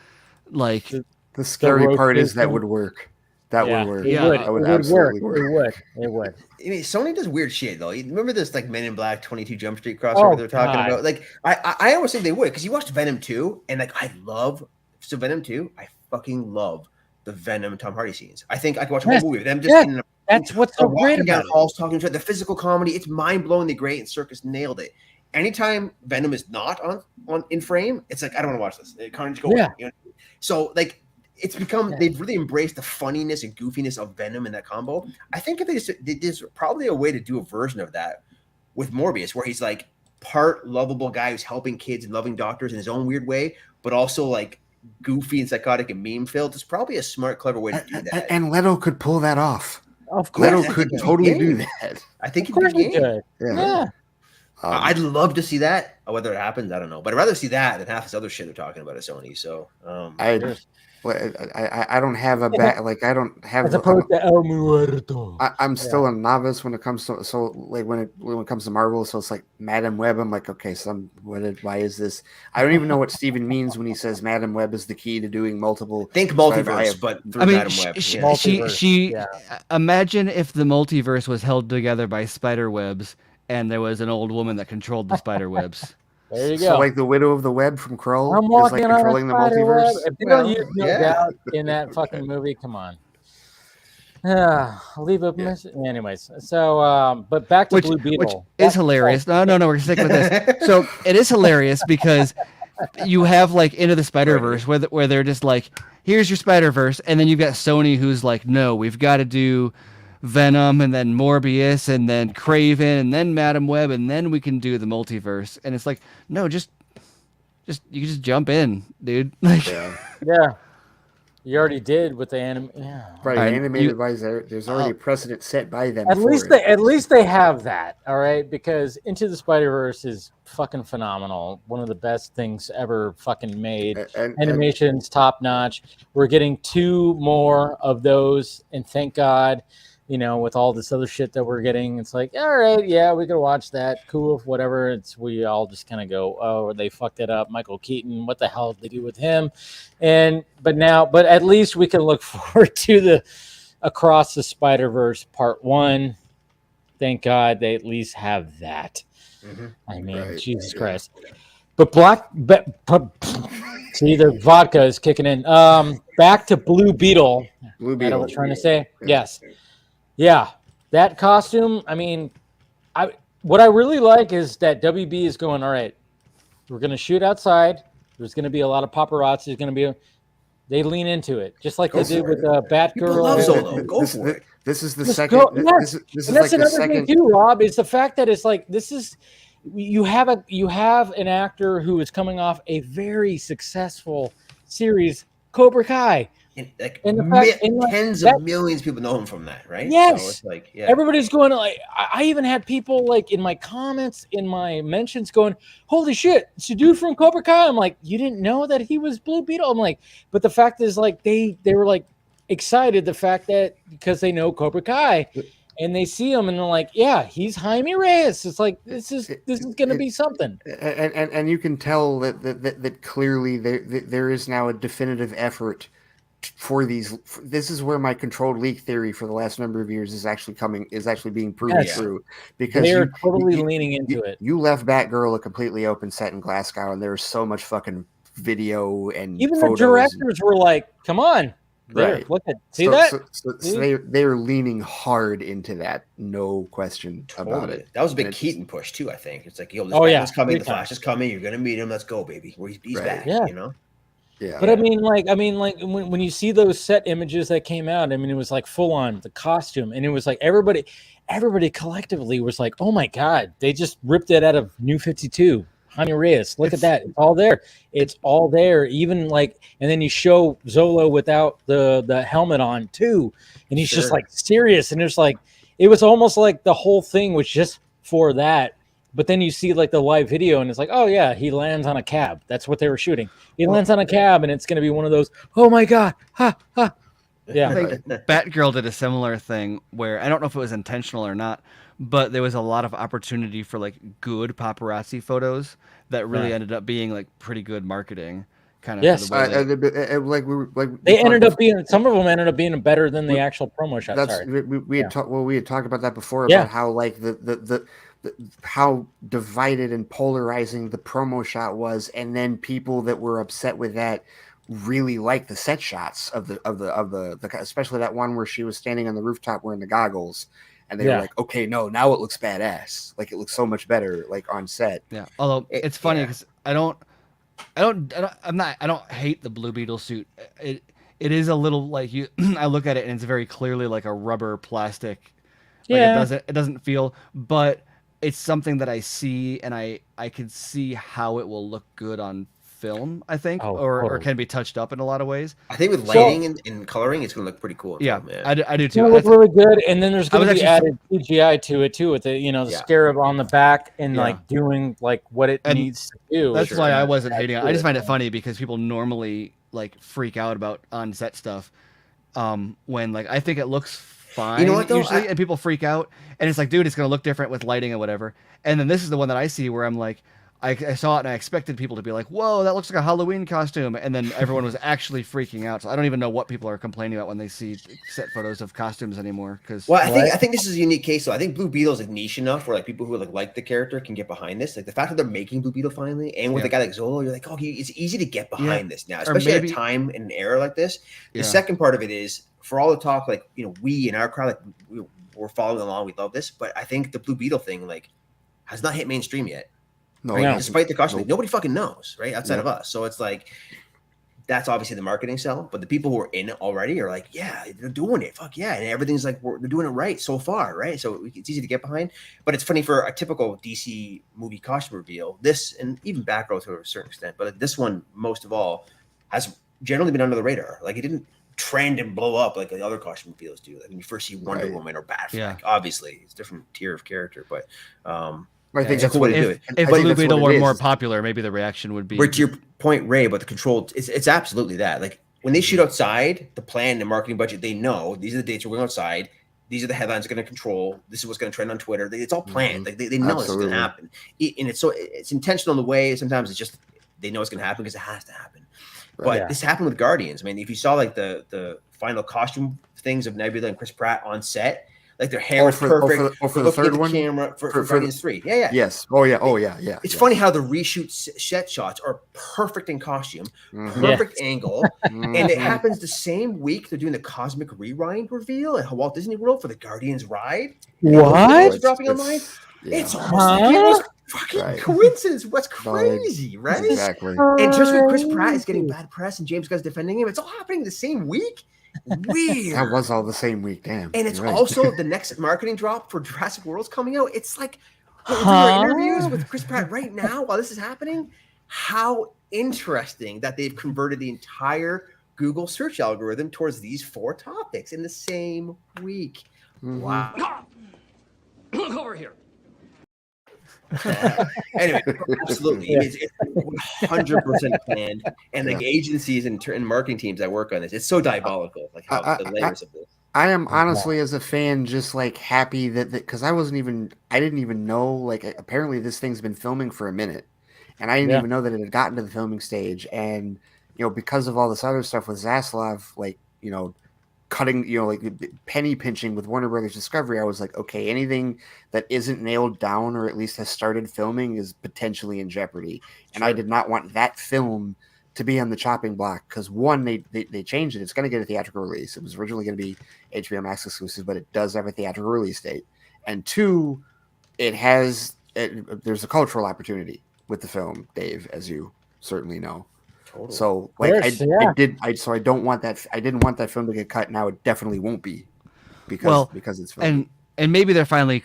like. The scary part is that would work. That would work. It would absolutely work. It would. I mean, Sony does weird shit though. You remember this like Men in Black 22 Jump Street crossover they're talking about? Like I always think they would, because you watched Venom 2 and like Venom 2, I fucking love the Venom Tom Hardy scenes. I think I could watch a whole movie with them just that's what's so great about it. Halls talking to it. The physical comedy, it's mind-blowingly great, and Circus nailed it. Anytime Venom is not on in frame, it's like I don't want to watch this. Carnage go away, you know? So like it's become they've really embraced the funniness and goofiness of Venom in that combo. I think if there's probably a way to do a version of that with Morbius, where he's like part lovable guy who's helping kids and loving doctors in his own weird way, but also like goofy and psychotic and meme filled. It's probably a smart, clever way to do that. And Leto could pull that off. Of course, Leto could totally do that. I think of course he could. Yeah. I'd love to see that. Whether it happens, I don't know. But I'd rather see that than half this other shit they're talking about at Sony. So I don't have a I don't have. As opposed to El Muerto. I'm still a novice when it comes to when it comes to Marvel. So it's like Madam Web. I'm like, okay, why is this? I don't even know what Steven means when he says Madam Web is the key to doing multiple. Think multiverse, but through Madam Web. She imagine if the multiverse was held together by spider webs, and there was an old woman that controlled the spider webs. There you go. So like the Widow of the Web from Krull I'm is like controlling the multiverse. If they don't use no doubt in that fucking movie, come on. I'll leave it. Anyways, so but back to Blue Beetle. Which is hilarious. No, we're sticking with this. So it is hilarious because you have like Into the Spider-Verse where they're just like, here's your Spider-Verse, and then you've got Sony who's like, no, we've got to do Venom and then Morbius and then Kraven and then Madam Web and then we can do the multiverse. And it's like, no, just you can just jump in, dude. Like, yeah. You already did with the anime. Yeah. Right, animated wise, there's already a precedent set by them. At least they have that, all right? Because Into the Spider-Verse is fucking phenomenal. One of the best things ever fucking made. Animation's top notch. We're getting 2 more of those, and thank God. With all this other shit that we're getting, it's like, all right, yeah, we can watch that. Cool, whatever. We all just kind of go, oh, they fucked it up. Michael Keaton, what the hell did they do with him? But at least we can look forward to the Across the Spider-Verse Part 1. Thank God they at least have that. Mm-hmm. I mean, Jesus Christ. But see, the vodka is kicking in. Back to Blue Beetle. Blue Beetle. What I was trying to say. Yes. Yeah, that costume. I mean, what I really like is that WB is going, all right, we're going to shoot outside. There's going to be a lot of paparazzi. There's going to be they lean into it, just like they did with Batgirl. Go for it. This is the second. This is that's like another the second thing too, Rob. Is the fact that it's like this is you have an actor who is coming off a very successful series, Cobra Kai. Tens of millions of people know him from that, right? Yes. So it's like, everybody's going like, I even had people like in my comments, in my mentions going, holy shit, it's a dude from Cobra Kai. I'm like, you didn't know that he was Blue Beetle? I'm like, but the fact is like, they were like excited the fact that because they know Cobra Kai and they see him and they're like, yeah, he's Jaime Reyes. It's like, this is going to be something. And you can tell that clearly there is now a definitive effort for these. This is where my controlled leak theory for the last number of years is actually being proven Yes. true, because They are totally leaning into it. You left Batgirl a completely open set in Glasgow, and there was so much fucking video and Even photos. the directors were like, "Come on, there, Right. look at see that." So they're leaning hard into that, no question about it. That was a big Keaton push too. I think it's like, yo, this Oh, yeah, Batman's coming, big the Flash is coming. You're gonna meet him. Let's go, baby. He's Right. back. Yeah. You know. Yeah. But I mean, like when you see those set images that came out, I mean, it was like full on the costume, and it was like everybody collectively was like, "Oh my god, they just ripped it out of New 52." Jaime Reyes, look at that. It's all there. It's all there. Even like, and then you show Zolo without the helmet on too. And he's just like serious. And there's like, it was almost like the whole thing was just for that. But then you see like the live video and it's like, oh yeah, he lands on a cab. That's what they were shooting. He lands on a cab and it's going to be one of those, oh my God. Ha, ha. Yeah. I think Batgirl did a similar thing where I don't know if it was intentional or not, but there was a lot of opportunity for like good paparazzi photos that really ended up being like pretty good marketing. Kind of. Yes. They ended up being, some of them ended up being better than the actual promo shot. We had talked about that before about how like how divided and polarizing the promo shot was, and then people that were upset with that really liked the set shots of the especially that one where she was standing on the rooftop wearing the goggles, and they were like, okay, no, now it looks badass. Like it looks so much better like on set. Yeah. Although it's funny because I don't hate the Blue Beetle suit. It is a little like you. I look at it and it's very clearly like a rubber plastic. Like it doesn't feel, but it's something that I see and I can see how it will look good on film, I think, or can be touched up in a lot of ways. I think with lighting and coloring, it's going to look pretty cool. Yeah, film, I do too. It'll look really good, and then there's going to be added CGI to it too, with the scarab on the back and like doing like what it needs to do. That's why I wasn't hating it. I just find it funny because people normally like freak out about on set stuff when like I think it looks fine, you know what, though? Usually, and people freak out, and it's like, dude, it's going to look different with lighting or whatever. And then this is the one that I see where I'm like, I saw it and I expected people to be like, whoa, that looks like a Halloween costume. And then everyone was actually freaking out. So I don't even know what people are complaining about when they see set photos of costumes anymore. I think this is a unique case. So I think Blue Beetle is like niche enough where like people who like the character can get behind this. Like the fact that they're making Blue Beetle finally, and with a guy like Zolo, you're like, oh, it's easy to get behind this now, especially at a time and an era like this. The second part of it is, for all the talk, like, you know, we in our crowd, like we're following along, we love this, but I think the Blue Beetle thing like has not hit mainstream yet. No, right? Despite the costume, nobody fucking knows, right? Outside of us. So it's like, that's obviously the marketing sell, but the people who are in it already are like, yeah, they're doing it. Fuck yeah. And everything's like, they're doing it right so far, right? So it's easy to get behind. But it's funny for a typical DC movie costume reveal, this, and even Batgirl to a certain extent, but this one, most of all, has generally been under the radar. Like it didn't trend and blow up like the other costume reveals do. Like when you first see Wonder Woman or Batfleck, obviously it's a different tier of character, but I think that's what it is. If Blue Beetle were more popular, maybe the reaction would be. Right, to your point, Ray, about the control, it's absolutely that. Like when they shoot outside, the plan and marketing budget, they know these are the dates we're going outside. These are the headlines they're going to control. This is what's going to trend on Twitter. It's all planned. Like they know it's going to happen, and it's intentional in the way. Sometimes it's just they know it's going to happen because it has to happen. But this happened with Guardians. I mean, if you saw like the final costume things of Nebula and Chris Pratt on set. Like their hair was perfect. For the third one, camera for Guardians 3. Yeah. Yes. Oh yeah. It's funny how the reshoot set shots are perfect in costume, perfect angle, and it happens the same week they're doing the Cosmic Rewind reveal at Walt Disney World for the Guardians ride. What? Dropping online. It's almost fucking coincidence. What's crazy, right? Exactly. And just when Chris Pratt is getting bad press and James Gunn's defending him, it's all happening the same week. Weird. That was all the same week, damn. And it's also the next marketing drop for Jurassic World's coming out. It's like we're doing our interviews with Chris Pratt right now while this is happening. How interesting that they've converted the entire Google search algorithm towards these 4 topics in the same week. Wow. Look over here. Anyway, absolutely, it's 100% planned, and the agencies and marketing teams that work on this, it's so diabolical. Like how the layers of this. I am honestly, as a fan, just like happy that because I didn't even know. Like apparently, this thing's been filming for a minute, and I didn't even know that it had gotten to the filming stage. And because of all this other stuff with Zaslav, like, cutting, like penny pinching with Warner Brothers Discovery, I was like, okay, anything that isn't nailed down or at least has started filming is potentially in jeopardy. And I did not want that film to be on the chopping block because, one, they changed it. It's going to get a theatrical release. It was originally going to be HBO Max exclusive, but it does have a theatrical release date. And two, there's a cultural opportunity with the film, Dave, as you certainly know. Totally. So I don't want that. I didn't want that film to get cut. Now it definitely won't be because it's filmed. And maybe they're finally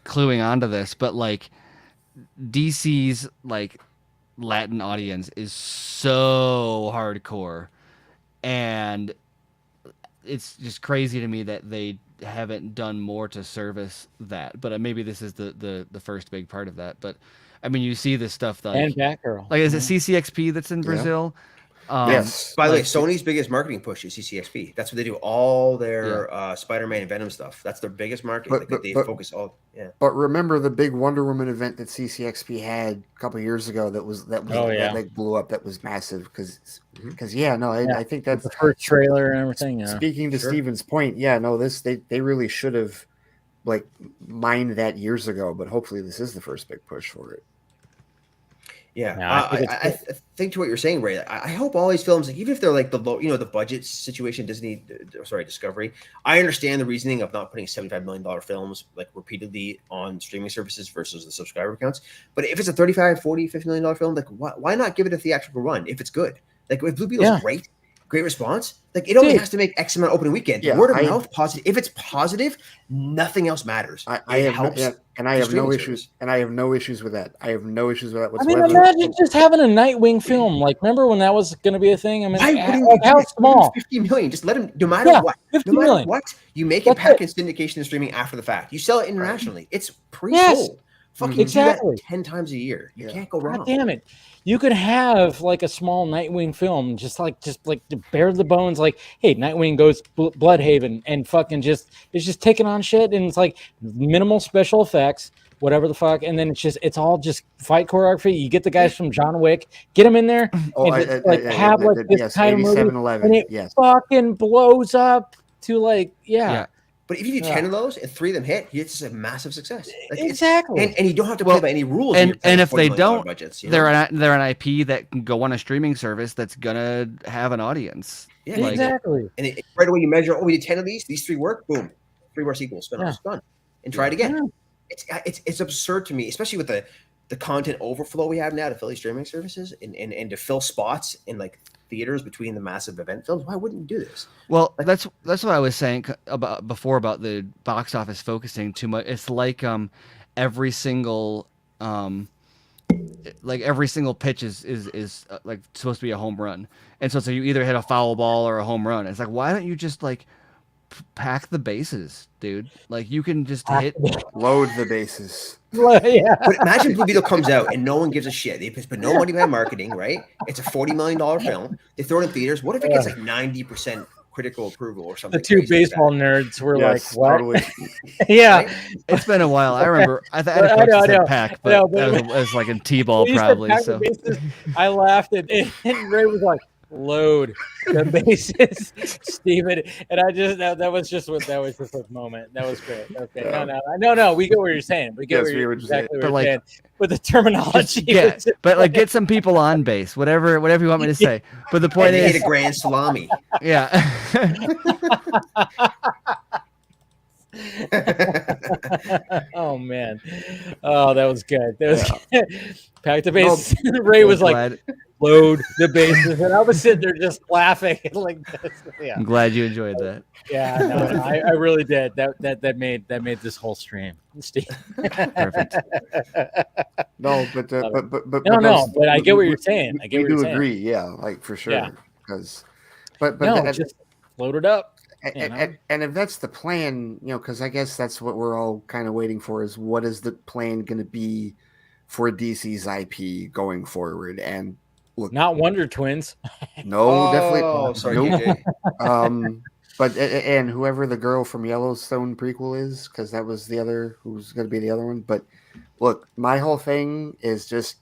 cluing onto this, but like DC's like Latin audience is so hardcore, and it's just crazy to me that they haven't done more to service that. But maybe this is the first big part of that. But I mean, you see this stuff and Batgirl. Like, is it CCXP that's in Brazil? Yes. By the way, Sony's biggest marketing push is CCXP. That's what they do. All their Spider-Man and Venom stuff. That's their biggest marketing. They focus all. Yeah. But remember the big Wonder Woman event that CCXP had a couple of years ago that like blew up. That was massive because I think that's the first trailer and everything. Yeah. Speaking to Steven's point, they really should have like mined that years ago. But hopefully this is the first big push for it. Yeah, I think to what you're saying, Ray. I hope all these films, like, even if they're like the low, the budget situation, Discovery. I understand the reasoning of not putting $75 million films like repeatedly on streaming services versus the subscriber counts. But if it's a $35, $40, $50 million film, like why not give it a theatrical run if it's good? Like if Blue Beetle's great response. Like it only has to make X amount opening weekend. Word of mouth, positive. If it's positive, nothing else matters. I have no issues. And I have no issues with that. I have no issues with that whatsoever. I mean, imagine just having a Nightwing film. Like, remember when that was going to be a thing? I mean, how small? 50 million. Just let him. No matter what, you make it package syndication and streaming after the fact. You sell it internationally. It's pre-sold. Fucking exactly. Do that 10 times a year. You can't go wrong. God damn it. You could have like a small Nightwing film, just like to bare the bones, like, hey, Nightwing goes Bloodhaven and fucking it's just taking on shit, and it's like minimal special effects, whatever the fuck, and then it's all just fight choreography. You get the guys from John Wick, get them in there, and have this kind of movie, and it fucking blows up to like But if you do 10 of those and 3 of them hit, it's just a massive success. Like exactly. And you don't have to play by any rules. And if they don't, budgets, they're an IP that can go on a streaming service that's gonna have an audience. Yeah, exactly. And right away you measure, we did 10 of these 3 work, boom, 3 more sequels, spin-offs, done. And try it again. Yeah. It's absurd to me, especially with the content overflow we have now to fill these streaming services and to fill spots in like theaters between the massive event films. Why wouldn't you do this? Well, that's what I was saying about the box office focusing too much. It's like every single pitch is like supposed to be a home run, and so you either hit a foul ball or a home run. It's like, why don't you just like pack the bases, dude? Like you can just load the bases. Yeah. But imagine Blue Beetle comes out and no one gives a shit. They put no money behind marketing, right? It's a $40 million film. They throw it in theaters. What if it gets like 90% critical approval or something? The two baseball nerds were like, "What?" Totally. Yeah, right? It's been a while. I remember. I know. Pack, but it was like in T-ball probably. So I laughed and Ray was like, "Load the bases, Steven." And I just that was just a moment. That was great. Okay, no. We get what you're saying. We get exactly what you're saying. But the terminology, get some people on base, whatever you want me to say. But the point is, hit a grand salami. Yeah. Oh man, that was good. That was good. Pack the bases. Ray was like, "Load the bases," and I was sitting there just laughing like this. Yeah. I'm glad you enjoyed that. Yeah, no, I really did. That made this whole stream, Steve. Perfect. No, but I get what you're saying. I get what you're saying. Agree. Yeah, like for sure. Yeah. Because, just load it up. And if that's the plan, because I guess that's what we're all kind of waiting for is what is the plan going to be for DC's IP going forward? And look, not Wonder Twins. No, definitely. Oh, sorry. But and whoever the girl from Yellowstone prequel is, because that was the other who's going to be the other one. But look, my whole thing is just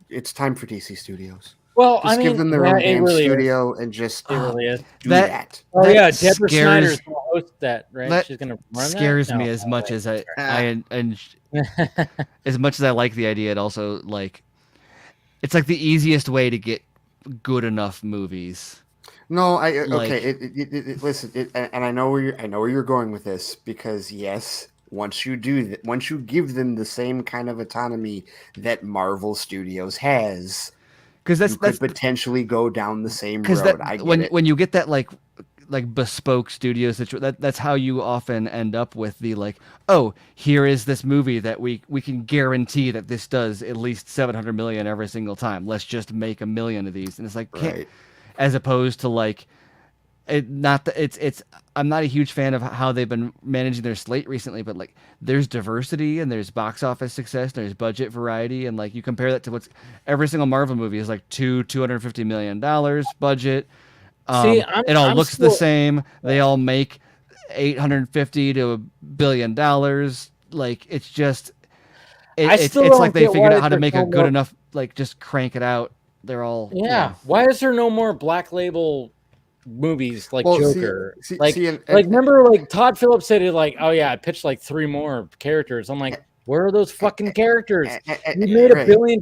it's time for DC Studios. Well, Just I mean, give them their yeah, own it damn really is. studio and just It really is. do that. Oh that yeah, Deborah scares- Snyder's gonna host that, right? That She's gonna run scares that? me No, as no much way. as and as much as I like the idea. It also like it's like the easiest way to get good enough movies. No, Like- okay. Listen, and I know where you're going with this, because yes, once you do that, once you give them the same kind of autonomy that Marvel Studios has, because you could potentially go down the same road. Because I get it. when you get that like bespoke studio situation, that's how you often end up with the like, oh, here is this movie that we can guarantee that this does at least 700 million every single time. Let's just make 1 million of these, and it's like, Right. as opposed to like, it's. I'm not a huge fan of how they've been managing their slate recently, but like, there's diversity and there's box office success, there's budget variety, and like you compare that to what's every single Marvel movie is like $250 million budget. See, it all I'm looks still- the same. They all make $850 to $1 billion. Like it's just, it's still like don't they get figured why out how to there's make no a good more- enough, like just crank it out. They're all Yeah. Why is there no more Black Label movies like Well, see- Joker? see- like, see, and- remember, like Todd Phillips said it, like, oh yeah, I pitched like 3 more characters. I'm like, where are those fucking characters? You made $1 billion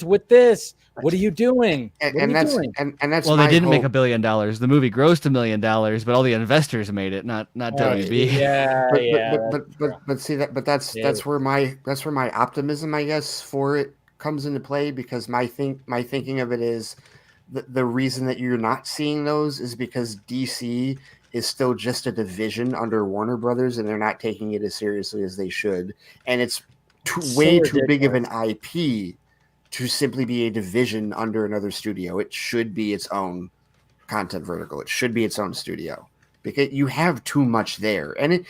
with this. What are you doing? What are and you that's doing? and that's well, my they didn't make hope. $1 billion. The movie grossed $1 million, but all the investors made it, not WB. Yeah, But see that, but that's where my optimism, I guess, for it comes into play, because my thinking of it is the reason that you're not seeing those is because DC is still just a division under Warner Brothers, and they're not taking it as seriously as they should, and it's way too big of an IP to simply be a division under another studio. It should be its own content vertical. It should be its own studio, because you have too much there. And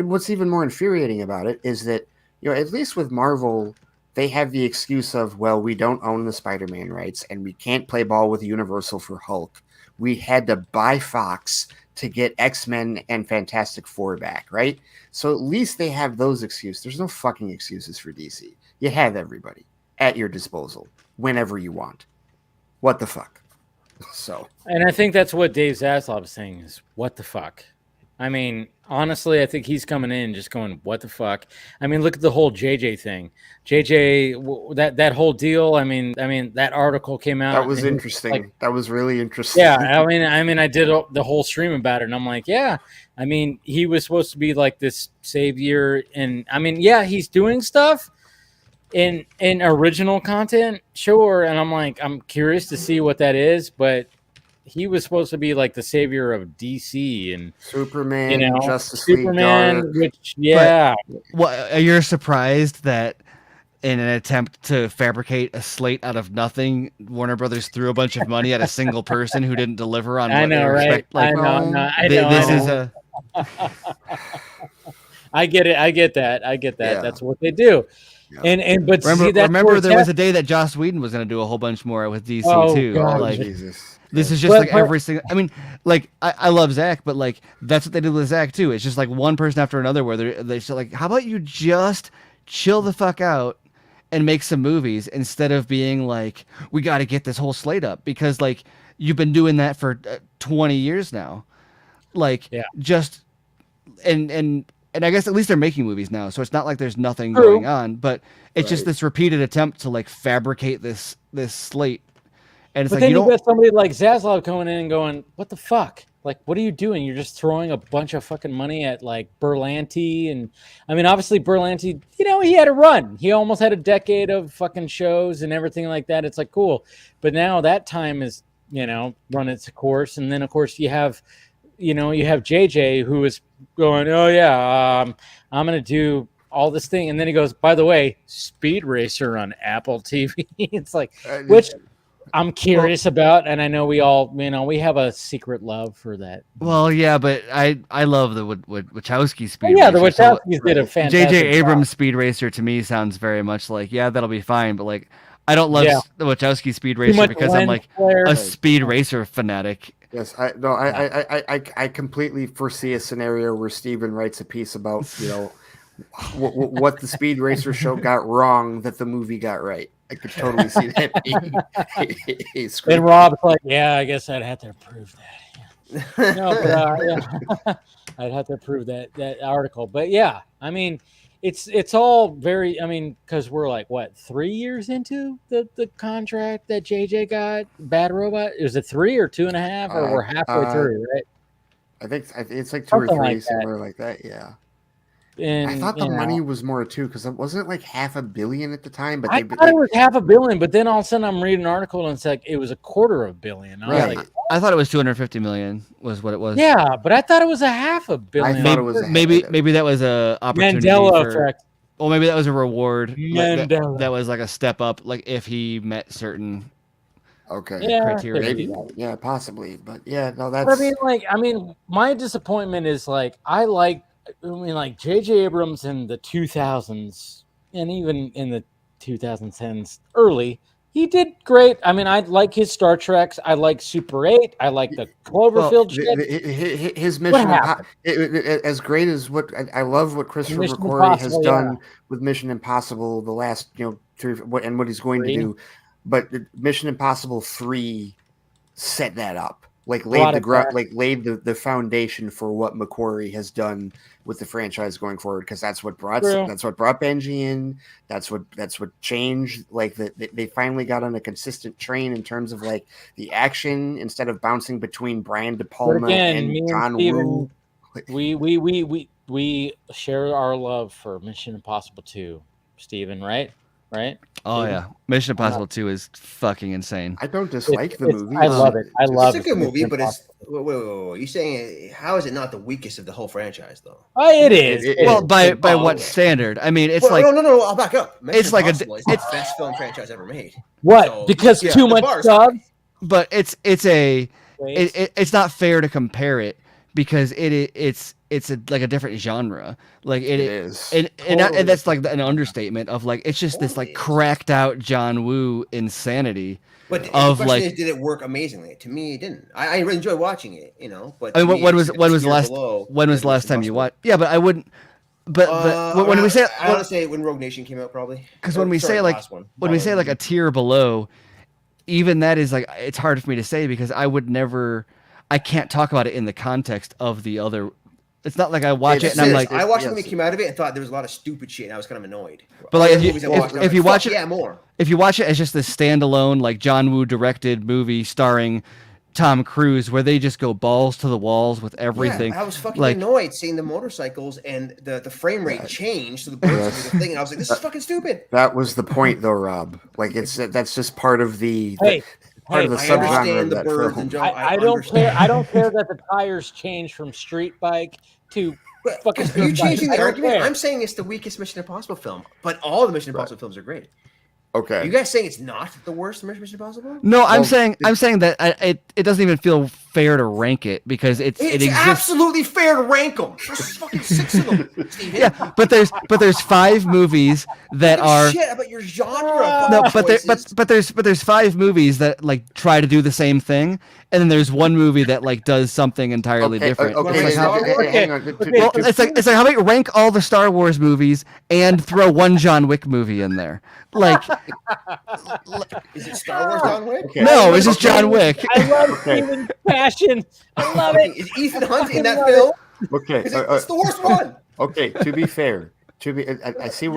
what's even more infuriating about it is that, at least with Marvel, they have the excuse of, well, we don't own the Spider-Man rights and we can't play ball with Universal for Hulk. We had to buy Fox to get X-Men and Fantastic Four back, right? So at least they have those excuses. There's no fucking excuses for DC. You have everybody at your disposal whenever you want. What the fuck? So, And I think that's what Dave Zaslav is saying is, what the fuck? I mean, honestly, I think he's coming in just going, what the fuck? I mean, look at the whole JJ thing. JJ, that whole deal. I mean, that article came out. that was and interesting. like, That was really interesting. yeah, I mean, I did the whole stream about it, and I'm like, yeah. I mean, he was supposed to be like this savior, and I mean, yeah, he's doing stuff in original content, sure. And I'm like, I'm curious to see what that is, but he was supposed to be like the savior of DC and Superman, Justice Superman, League, Dark. which yeah. What, you're surprised that in an attempt to fabricate a slate out of nothing, Warner Brothers threw a bunch of money at a single person who didn't deliver on I what know, they right? expect. Like, I know. This is a. I get it. I get that. Yeah. That's what they do. And but see, that's remember where there was a day that Joss Whedon was going to do a whole bunch more with DC Oh, too. God. Like, Jesus. this is just like every single. I mean, like I love Zach, but like that's what they did with Zach too. It's just like one person after another where they're just like, how about you just chill the fuck out and make some movies instead of being like, we got to get this whole slate up, because like you've been doing that for 20 years now. Like, just and I guess at least they're making movies now, so it's not like there's nothing going on, but it's just this repeated attempt to like fabricate this slate. And it's but like, then you you don't. got somebody like Zaslav coming in and going, what the fuck? Like, what are you doing? You're just throwing a bunch of fucking money at like Berlanti. And I mean, obviously Berlanti, he had a run. He almost had a decade of fucking shows and everything like that. It's like, cool. But now that time is, run its course. And then of course you have JJ who is going, oh yeah, I'm going to do all this thing. And then he goes, by the way, Speed Racer on Apple TV. It's like, which I'm curious about, and I know we all, we have a secret love for that. Well, yeah, but I love the Wachowski Speed Yeah, Racer. the Wachowskis did a fantastic J.J. Abrams job. Speed Racer to me sounds very much like, yeah, that'll be fine, but like I don't love the Wachowski Speed Racer much because I'm lens like flare. a Speed Racer fanatic. Yes, I completely foresee a scenario where Steven writes a piece about what the Speed Racer show got wrong that the movie got right. I could totally see that being a script. And Rob's like, yeah, I guess I'd have to approve that. Yeah. No, but yeah, I'd have to approve that article. But yeah, I mean, it's all very. I mean, because we're like what 3 years into the contract that JJ got, Bad Robot. Is it 3 or 2.5, or we're halfway through, right? I think it's like 2 Something or 3, like somewhere like that. Yeah. And I thought the you know, money was more too, because it wasn't like $500 million at the time. But I thought it was $500 million, but then all of a sudden I'm reading an article and it's like it was $250 million. I was like, I thought it was 250 million was what it was. yeah, but I thought it was $500 million. I thought it was maybe that was a opportunity Mandela for, effect. well, maybe that was a reward. Like Mandela. that was like a step up, like if he met certain criteria. maybe. Yeah, possibly. But yeah, no, But that's. I mean, my disappointment is like like J.J. Abrams in the 2000s and even in the 2010s early, he did great. I mean, I like his Star Treks. I like Super 8. I like the Cloverfield shit. His Mission as great as what I love what Christopher McQuarrie has done with Mission Impossible the last and what he's going to do, but Mission Impossible 3 set that up. Laid the foundation for what McQuarrie has done with the franchise going forward, because that's what brought Benji in. That's what changed. Like they finally got on a consistent train in terms of like the action instead of bouncing between Brian De Palma and John Woo. We share our love for Mission Impossible 2, Steven, right? Oh yeah, Mission Impossible 2 is fucking insane. I don't dislike the movie. I love it. I love it. It's a good movie, but it's wait. You saying how is it not the weakest of the whole franchise though? It is. Well, by what standard? I mean, it's like no. I'll back up. It's like it's the best film franchise ever made. What? So, because too much stuff. But it's not fair to compare it because it's like a different genre. Like it is, and that's like an understatement of like it's just this like cracked out John Woo insanity. But the question is, did it work amazingly? To me, it didn't. I really enjoyed watching it, But I mean, when was the last time you watched? Yeah, but I wouldn't. But when we say, I want to say when Rogue Nation came out, probably. Because when we say like a tier below, even that is like it's hard for me to say because I can't talk about it in the context of the other. It's not like I watch it and I'm like, I watched it when it came out of it and thought there was a lot of stupid shit and I was kind of annoyed. But like if you watch it, more. If you watch it as just this standalone like John Woo directed movie starring Tom Cruise where they just go balls to the walls with everything. Yeah, I was fucking annoyed seeing the motorcycles and the frame rate change to the birds do the thing and I was like, this is fucking stupid. That was the point though, Rob. Like that's just part of the part of the I understand the birds and I don't care. I don't care that the tires change from street bike to fucking. You changing the argument? I'm saying it's the weakest Mission Impossible film, but all the Mission Impossible films are great. Okay. You guys saying it's not the worst Mission Impossible? No, I'm saying that it doesn't even feel fair to rank it because it exists. Absolutely fair to rank them. There's fucking 6 of them, Steven. Yeah, but there's 5 movies that are shit about your genre. No, but there's 5 movies that like try to do the same thing, and then there's one movie that like does something entirely different. Hang on. Well, it's like how about you rank all the Star Wars movies and throw one John Wick movie in there? Like, is it Star Wars John Wick? Okay. No, it's just John Wick. I love Steven's passion. I love it. Is Ethan Hunt in that film? Okay, it's the worst one. Okay, to be fair, I see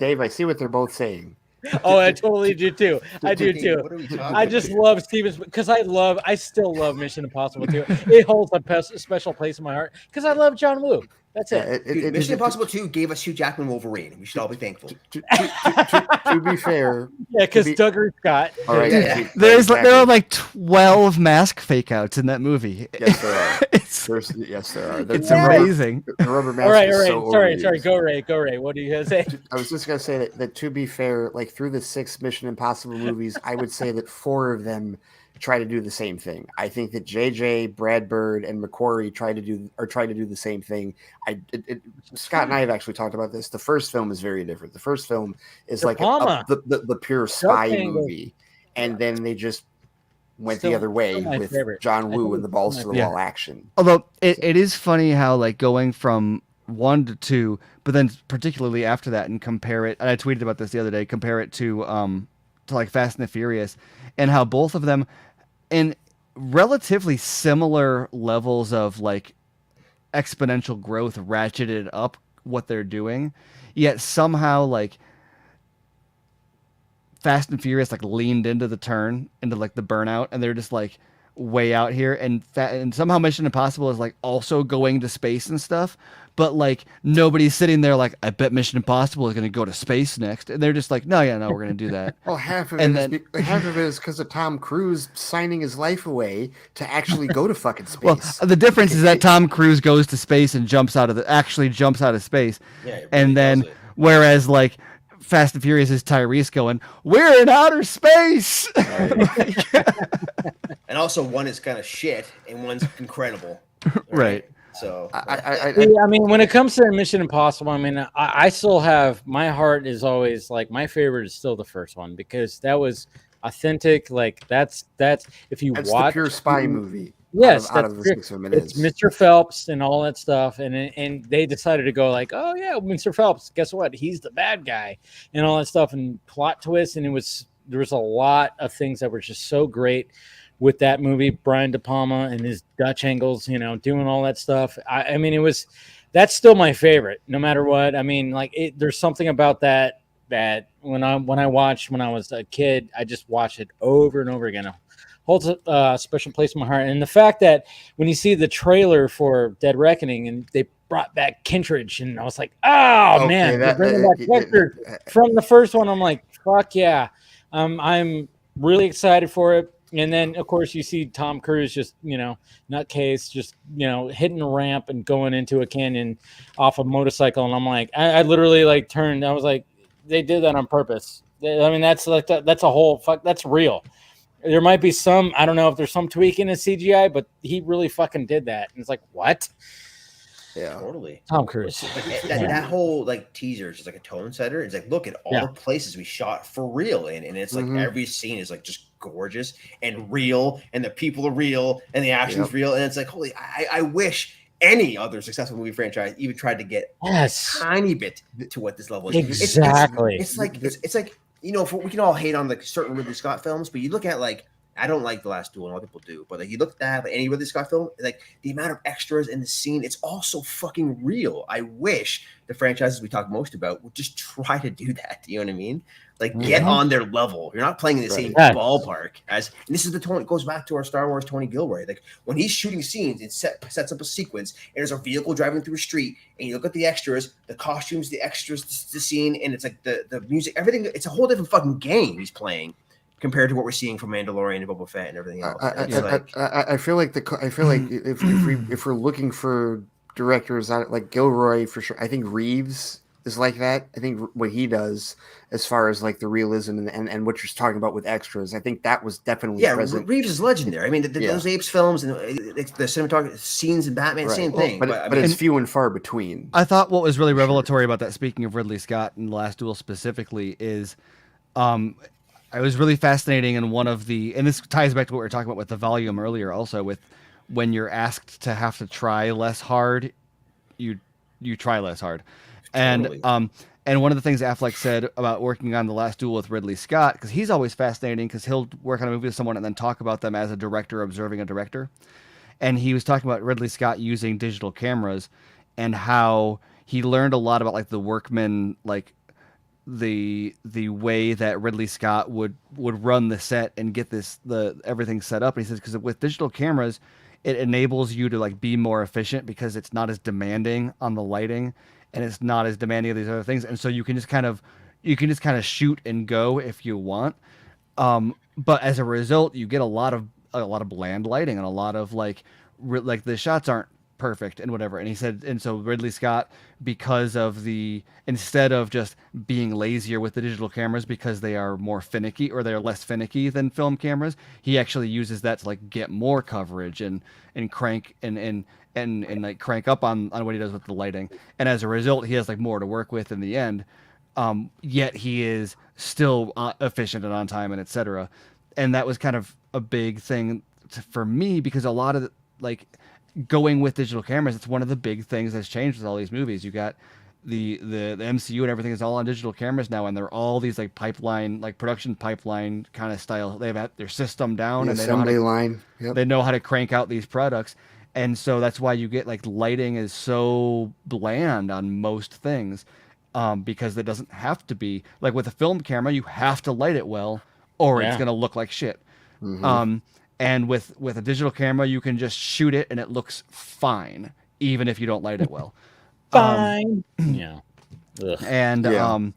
Dave. I see what they're both saying. Oh, I totally do too. I do too. I just love Steven's because I still love Mission Impossible 2. It holds a special place in my heart because I love John Woo. That's it. Dude, Mission Impossible 2 gave us Hugh Jackman Wolverine. We should all be thankful. To be fair, yeah, because Douglas Scott. All right, there are like 12 mask fake outs in that movie. Yes, there are. Yes, there are. It's amazing. The rubber mask. All right. So sorry. Go Ray. What do you guys say? I was just gonna say that to be fair, like through the 6 Mission Impossible movies, I would say that 4 of them try to do the same thing. I think that JJ, Brad Bird, and McQuarrie try to do the same thing. Scott and I have actually talked about this. The first film is very different. The first film is the pure spy movie, and then they just went the other way with John Woo and the balls to the wall action. Although it is funny how like going from 1 to 2, but then particularly after that, and compare it. And I tweeted about this the other day. Compare it to to like Fast and the Furious, and how both of them, in relatively similar levels of like exponential growth, ratcheted up what they're doing, yet somehow like Fast and Furious like leaned into the turn, into like the burnout, and they're just like way out here, and somehow Mission Impossible is like also going to space and stuff, but like nobody's sitting there like, I bet Mission Impossible is going to go to space next, and they're just like, no, we're going to do that. Well, half of And it is because of Tom Cruise signing his life away to actually go to fucking space. Well, the difference is that Tom Cruise goes to space and jumps out of space, and then whereas like Fast and Furious is Tyrese going, we're in outer space. And also one is kind of shit and one's incredible. Right. So I mean, when it comes to Mission Impossible, I mean, I still have, my heart is always like, my favorite is still the first one, because that was authentic. Like that's if you watch the pure spy movie. Yes, out of the six of them, it's Mr. Phelps and all that stuff, and they decided to go like, oh yeah, Mr. Phelps, guess what? He's the bad guy, and all that stuff, and plot twists, and there was a lot of things that were just so great with that movie. Brian De Palma and his Dutch angles, doing all that stuff. I mean, that's still my favorite, no matter what. I mean, like there's something about that when I watched when I was a kid, I just watched it over and over again. Holds a special place in my heart. And the fact that when you see the trailer for Dead Reckoning and they brought back Kentridge, and I was like, oh man, they're bringing back Hector from the first one. I'm like, fuck yeah. I'm really excited for it. And then of course you see Tom Cruise just, nutcase, just, hitting a ramp and going into a canyon off a motorcycle. And I'm like, I literally like turned, I was like, they did that on purpose. I mean, that's like, that's a whole fuck, that's real. There might be some, I don't know if there's some tweaking in CGI, but he really fucking did that. And it's like, what? Yeah, totally. Tom Cruise. Like, that whole like teaser is just like a tone setter. It's like, look at all the places we shot for real, and it's like every scene is like just gorgeous and real, and the people are real, and the action's real, and it's like, holy, I wish any other successful movie franchise even tried to get a tiny bit to what this level is. Exactly. It's like we can all hate on like certain Ridley Scott films, but you look at like, I don't like The Last Duel, and a lot of people do, but like you look at that, like any Ridley Scott film, like the amount of extras in the scene, it's all so fucking real. I wish the franchises we talk most about would just try to do that. Do you know what I mean? Like get on their level. You're not playing in the same ballpark as. And this is the tone. It goes back to our Star Wars Tony Gilroy. Like when he's shooting scenes, it sets up a sequence, and there's a vehicle driving through a street, and you look at the extras, the costumes, the extras, the scene, and it's like the music, everything. It's a whole different fucking game he's playing compared to what we're seeing from Mandalorian and Boba Fett and everything else. I feel like if we're looking for directors like Gilroy, for sure, I think Reeves is like that. I think what he does as far as like the realism and what you're talking about with extras, I think that was definitely present. Reeves is legendary. I mean, those Apes films and the cinematography scees in Batman, same thing. But it's few and far between. I thought what was really revelatory about that, speaking of Ridley Scott and The Last Duel specifically, is I was really fascinating in one of the, and this ties back to what we were talking about with the volume earlier, also with when you're asked to have to try less hard, you try less hard. Totally. And one of the things Affleck said about working on The Last Duel with Ridley Scott, because he's always fascinating, because he'll work on a movie with someone and then talk about them as a director observing a director. And he was talking about Ridley Scott using digital cameras and how he learned a lot about like the workman, like the way that Ridley Scott would run the set and get everything set up. And he says, because with digital cameras, it enables you to like be more efficient because it's not as demanding on the lighting and it's not as demanding of these other things. And so you can just kind of shoot and go if you want. But as a result, you get a lot of bland lighting and a lot of like the shots aren't perfect and whatever. And he said, and so Ridley Scott, because of instead of just being lazier with the digital cameras because they are more finicky or they're less finicky than film cameras, he actually uses that to like get more coverage and crank and like crank up on what he does with the lighting. And as a result, he has like more to work with in the end. Yet he is still efficient and on time and etc. And that was kind of a big thing for me, because a lot of like going with digital cameras, it's one of the big things that's changed with all these movies. You got the MCU and everything is all on digital cameras now, and they're all these like pipeline, like production pipeline kind of style. They've had their system down, The and they know how assembly to, line. Yep. they know how to crank out these products. And so that's why you get like lighting is so bland on most things, because it doesn't have to be like with a film camera. You have to light it well, or it's Yeah. gonna look like shit. And with a digital camera, you can just shoot it and it looks fine, even if you don't light it well. Fine. Yeah. Ugh. And Yeah.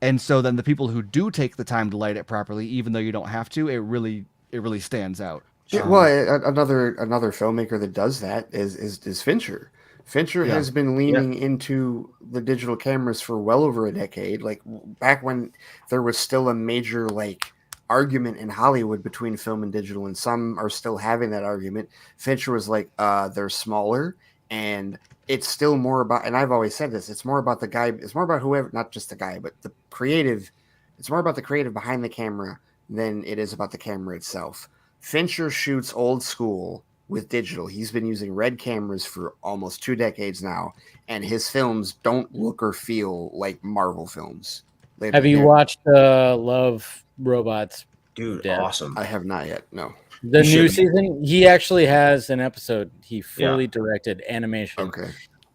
And so then the people who do take the time to light it properly, even though you don't have to, it really stands out. Yeah, well, another filmmaker that does that is Fincher. Fincher Yeah. has been leaning into the digital cameras for well over a decade. Like back when there was still a major like argument in Hollywood between film and digital, and some are still having that argument. Fincher was like, they're smaller, and it's still more about. And I've always said this: it's more about the guy. It's more about whoever, not just the guy, but the creative. It's more about the creative behind the camera than it is about the camera itself. Fincher shoots old school with digital. He's been using red cameras for almost 2 decades now, and his films don't look or feel like Marvel films. Have you watched Love, Robots? Dude, Dead? awesome. I have not yet. No. The You new should. season, he actually has an episode. He fully directed animation, Okay.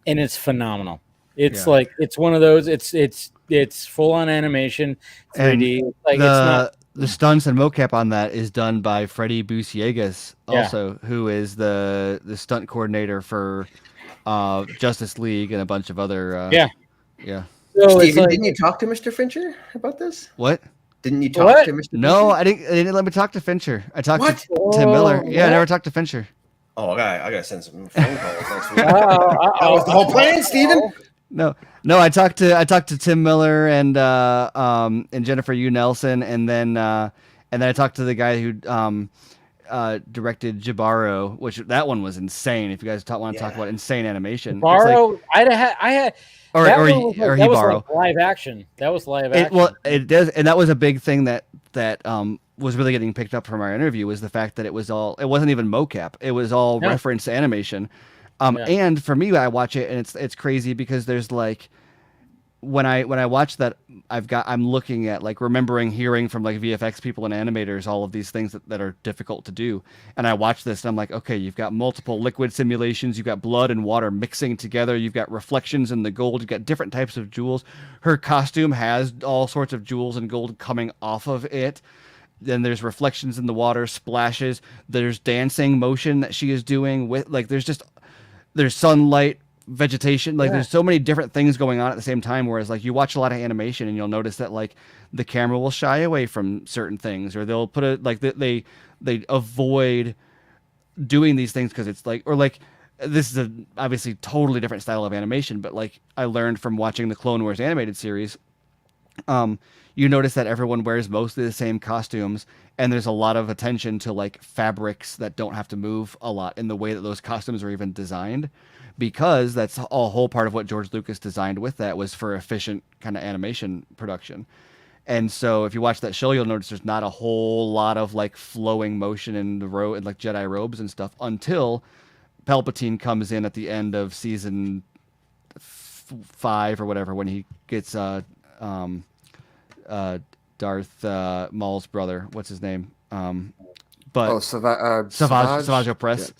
and it's phenomenal. It's Yeah. like it's one of those. It's full on animation, 3D. Like it's not. The stunts and mocap on that is done by Freddie Busiegas, Yeah. also, who is the stunt coordinator for Justice League and a bunch of other. Yeah. Yeah. So it's Steven, like, didn't you talk to Mr. Fincher about this? What? Didn't you talk What? to Mr. No, Fincher? I didn't let me talk to Fincher. I talked What? to Tim Miller. Oh, Yeah, I what? never talked to Fincher. Oh, I gotta send some phone calls next week. that That was the whole plan, Steven. No, I talked to Tim Miller and Jennifer Yu Nelson, and then I talked to the guy who directed Jabaro, which that one was insane. If you guys want to talk about insane animation, Borrow. I had. or That or, one was like- or that was Hibaro. like live action. That was live It action. well, it does, and that was a big thing that was really getting picked up from our interview, was the fact that it wasn't even mocap. It was all Yeah. reference animation. Yeah. And for me, I watch it and it's crazy because there's like, when I watch that, I'm looking at like remembering hearing from like VFX people and animators all of these things that are difficult to do, and I watch this and I'm like, okay, you've got multiple liquid simulations, you've got blood and water mixing together, you've got reflections in the gold, you've got different types of jewels. Her costume has all sorts of jewels and gold coming off of it. Then there's reflections in the water, splashes. There's dancing motion that she is doing with like there's sunlight, vegetation, like there's so many different things going on at the same time, whereas like you watch a lot of animation and you'll notice that like the camera will shy away from certain things, or they'll put it like they avoid doing these things because it's like, or like this is a obviously totally different style of animation, but like I learned from watching the Clone Wars animated series, you notice that everyone wears mostly the same costumes, and there's a lot of attention to like fabrics that don't have to move a lot in the way that those costumes are even designed, because that's a whole part of what George Lucas designed with that, was for efficient kind of animation production. And so if you watch that show, you'll notice there's not a whole lot of like flowing motion in the and like Jedi robes and stuff until Palpatine comes in at the end of season 5 or whatever, when he gets Darth Maul's brother. What's his name? Savage Opress.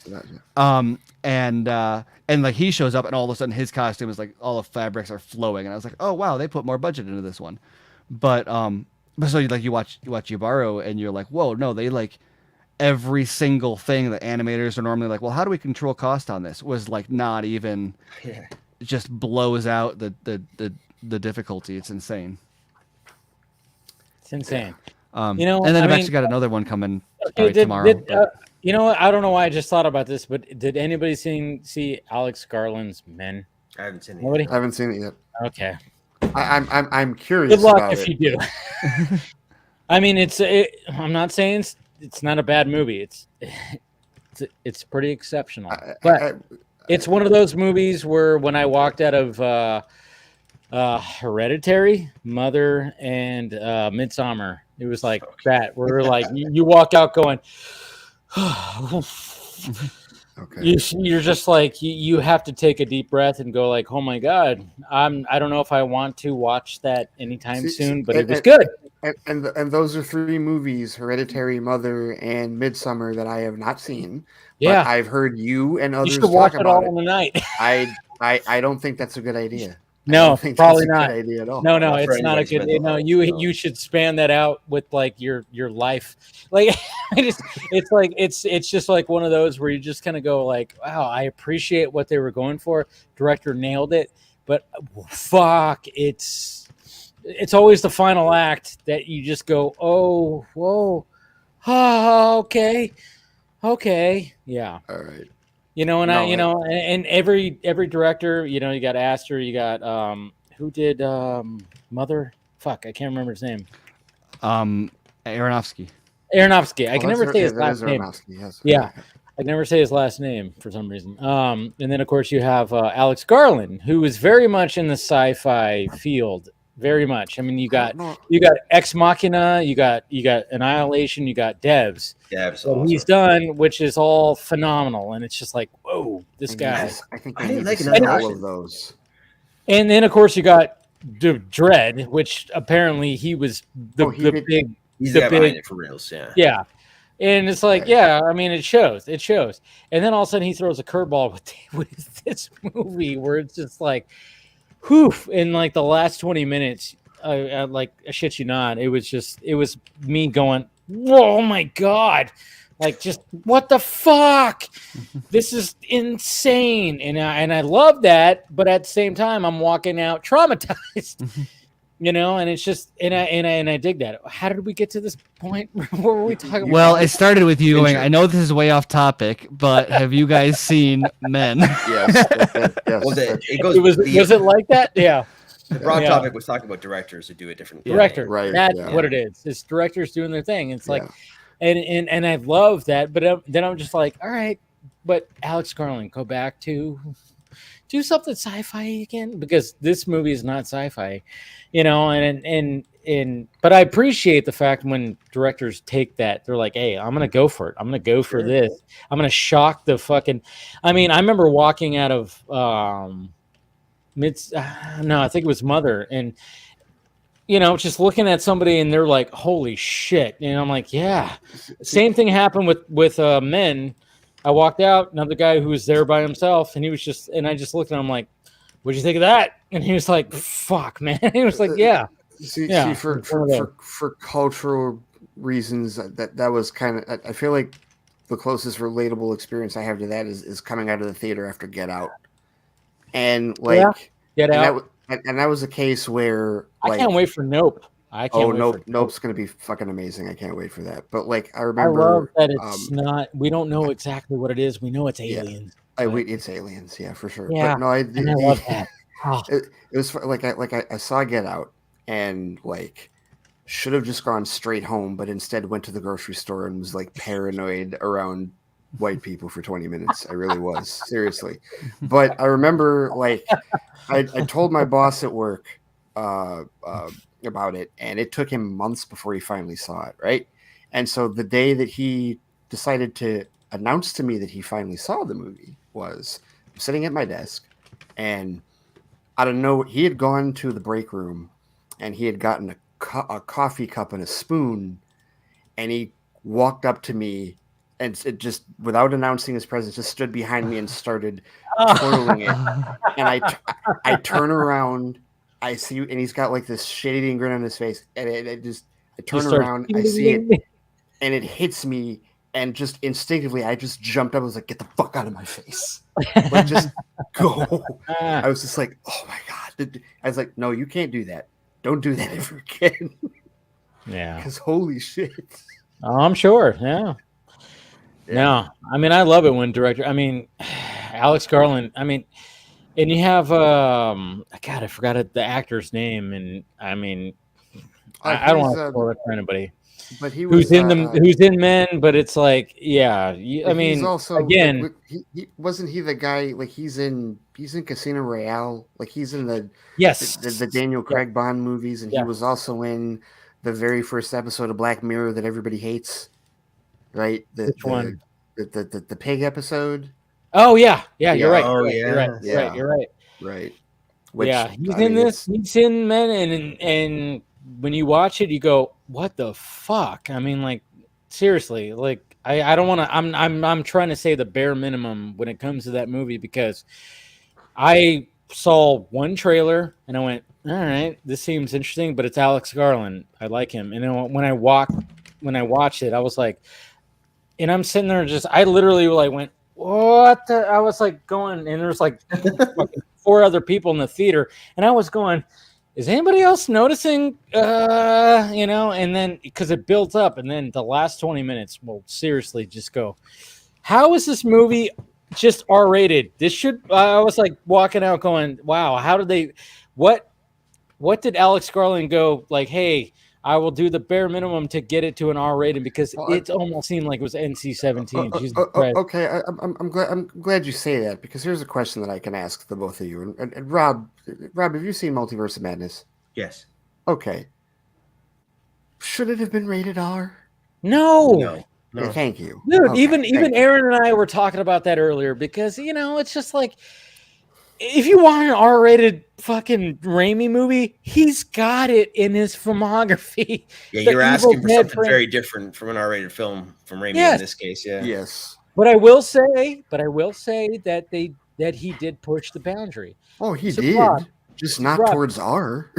And like he shows up, and all of a sudden his costume is like all the fabrics are flowing, and I was like, oh wow, they put more budget into this one. But so you watch Yubaro, and you're like, whoa, no, they like every single thing that animators are normally like, well, how do we control cost on this, was like not even, just blows out the difficulty. It's insane. It's insane. And then I've actually got another one coming tomorrow. You know what? I don't know why I just thought about this, but did anybody see Alex Garland's Men? I haven't seen it. Nobody? I haven't seen it yet. Okay. I'm curious. Good luck about if it. you do. I mean, I'm not saying it's not a bad movie. It's pretty exceptional. But it's one of those movies where when I walked out of Hereditary, Mother, and Midsommar, it was like that. Where like you walk out going, Okay. You're just like you have to take a deep breath and go like, oh my god, I don't know if I want to watch that anytime soon, but it was good. And those are 3 movies: Hereditary, Mother, and Midsummer, that I have not seen. Yeah. But I've heard you and You others should talk watch it about all in the night. I don't think that's a good idea. I No, don't think probably that's a not. good idea at all. No, Not for it's not a anybody's good. mental No, health, you no. you should span that out with like your life. Like it's like it's just like one of those where you just kind of go like, wow, I appreciate what they were going for. Director nailed it, but fuck, it's always the final act that you just go, oh, whoa, okay, yeah. All right. You know, and No, and every director, you know, you got Astor, you got who did Mother? Fuck, I can't remember his name. Aronofsky. I can never say his last name. Yes. Yeah, I can never say his last name for some reason. And then of course you have Alex Garland, who is very much in the sci-fi field. Very much. I mean, you got Ex Machina, you got Annihilation, you got Devs. Devs, what he's done, which is all phenomenal, and it's just like, whoa, this guy. I think I didn't like all of those. And then of course you got Dread, which apparently he was the big. He's the guy behind it for reals, yeah. Yeah. And it's like, yeah, I mean, it shows. And then all of a sudden he throws a curveball with this movie where it's just like, whew, in like the last 20 minutes, like, I shit you not, it was me going, oh my God, like, just what the fuck? This is insane. And I love that, but at the same time, I'm walking out traumatized. You know, and it's just, and I dig that. How did we get to this point? What were we talking about? Well, it started with you going, I know this is way off topic, but have you guys seen Men? Yes. Was it like that? Yeah. The broad topic was talking about directors who do it differently. Director, right? That's what it is. It's directors doing their thing. It's like, and I love that, but then I'm just like, all right, but Alex Garland, go back to do something sci-fi again, because this movie is not sci-fi, you know, and but I appreciate the fact when directors take that, they're like, hey, I'm gonna go for it. I'm gonna go for this. I'm gonna shock the fucking. I mean, I remember walking out of I think it was Mother, and you know, just looking at somebody and they're like, holy shit. And I'm like, yeah. Same thing happened with Men. I walked out, another guy who was there by himself, and he was just, and I just looked at him like, what'd you think of that? And he was like, fuck, man. He was like, yeah. See, for cultural reasons, that was kind of, I feel like the closest relatable experience I have to that is coming out of the theater after Get Out. And like, Get Out. And that was a case where, like, I can't wait for Nope. Nope's gonna be fucking amazing. I can't wait for that. But like, I remember, I love that it's not. We don't know exactly what it is. We know it's aliens. It's aliens, yeah, for sure. Yeah, but no, I love that. It was like I saw Get Out and like should have just gone straight home, but instead went to the grocery store and was like paranoid around white people for 20 minutes. I really was, seriously. But I remember, like, I told my boss at work about it, and it took him months before he finally saw it, right? And so the day that he decided to announce to me that he finally saw the movie was I'm sitting at my desk, and out of nowhere, he had gone to the break room, and he had gotten a coffee cup and a spoon, and he walked up to me, and it just, without announcing his presence, just stood behind me and started twirling it. And I turn around, I see, and he's got like this shady grin on his face, and I turn around, I see it, and it hits me, and just instinctively, I just jumped up. I was like, "Get the fuck out of my face!" Like, just go. I was just like, "Oh my god!" I was like, "No, you can't do that. Don't do that ever again." Yeah, because holy shit. Oh, I'm sure. Yeah. No, I mean, I love it when director. I mean, Alex Garland. I mean, and you have God, I forgot the actor's name, and I mean, I don't want to spoil it for anybody. But he was who's in Men, but it's like, yeah. I mean, he's also, again, he wasn't he the guy, like he's in Casino Royale, like he's in the Daniel Craig Bond movies, and he was also in the very first episode of Black Mirror that everybody hates. Right? Which one? The pig episode. Oh yeah, you're right. Oh, You're right. yeah. You're right. Right. Which, Yeah, he's I in mean, this. He's in Men, and when you watch it, you go, "What the fuck?" I mean, like seriously, like I don't want to. I'm trying to say the bare minimum when it comes to that movie because I saw one trailer and I went, "All right, this seems interesting," but it's Alex Garland. I like him, and then when I watched it, I was like, and I'm sitting there just, I literally like went, "What?" I was like going, and there's like fucking 4 other people in the theater, and I was going, "Is anybody else noticing?" And then because it built up, and then the last 20 minutes will seriously just go, "How is this movie just R-rated? This should." I was like walking out going, "Wow, how did they? What did Alex Garland go like? Hey, I will do the bare minimum to get it to an R rating because it almost seemed like it was NC-17." Okay, I'm glad you say that because here's a question that I can ask the both of you. And Rob, have you seen Multiverse of Madness? Yes. Okay. Should it have been rated R? No. Okay, thank you, dude. Okay, Even Aaron and I were talking about that earlier because it's just like, if you want an R-rated fucking Raimi movie, he's got it in his filmography. Yeah, The you're Evil asking for Dead something franchise. very different from an R-rated film from Raimi Yes. in this case. Yeah. Yes. But I will say that he did push the boundary. Oh, he So, did. Rob, Just not Rob, towards R.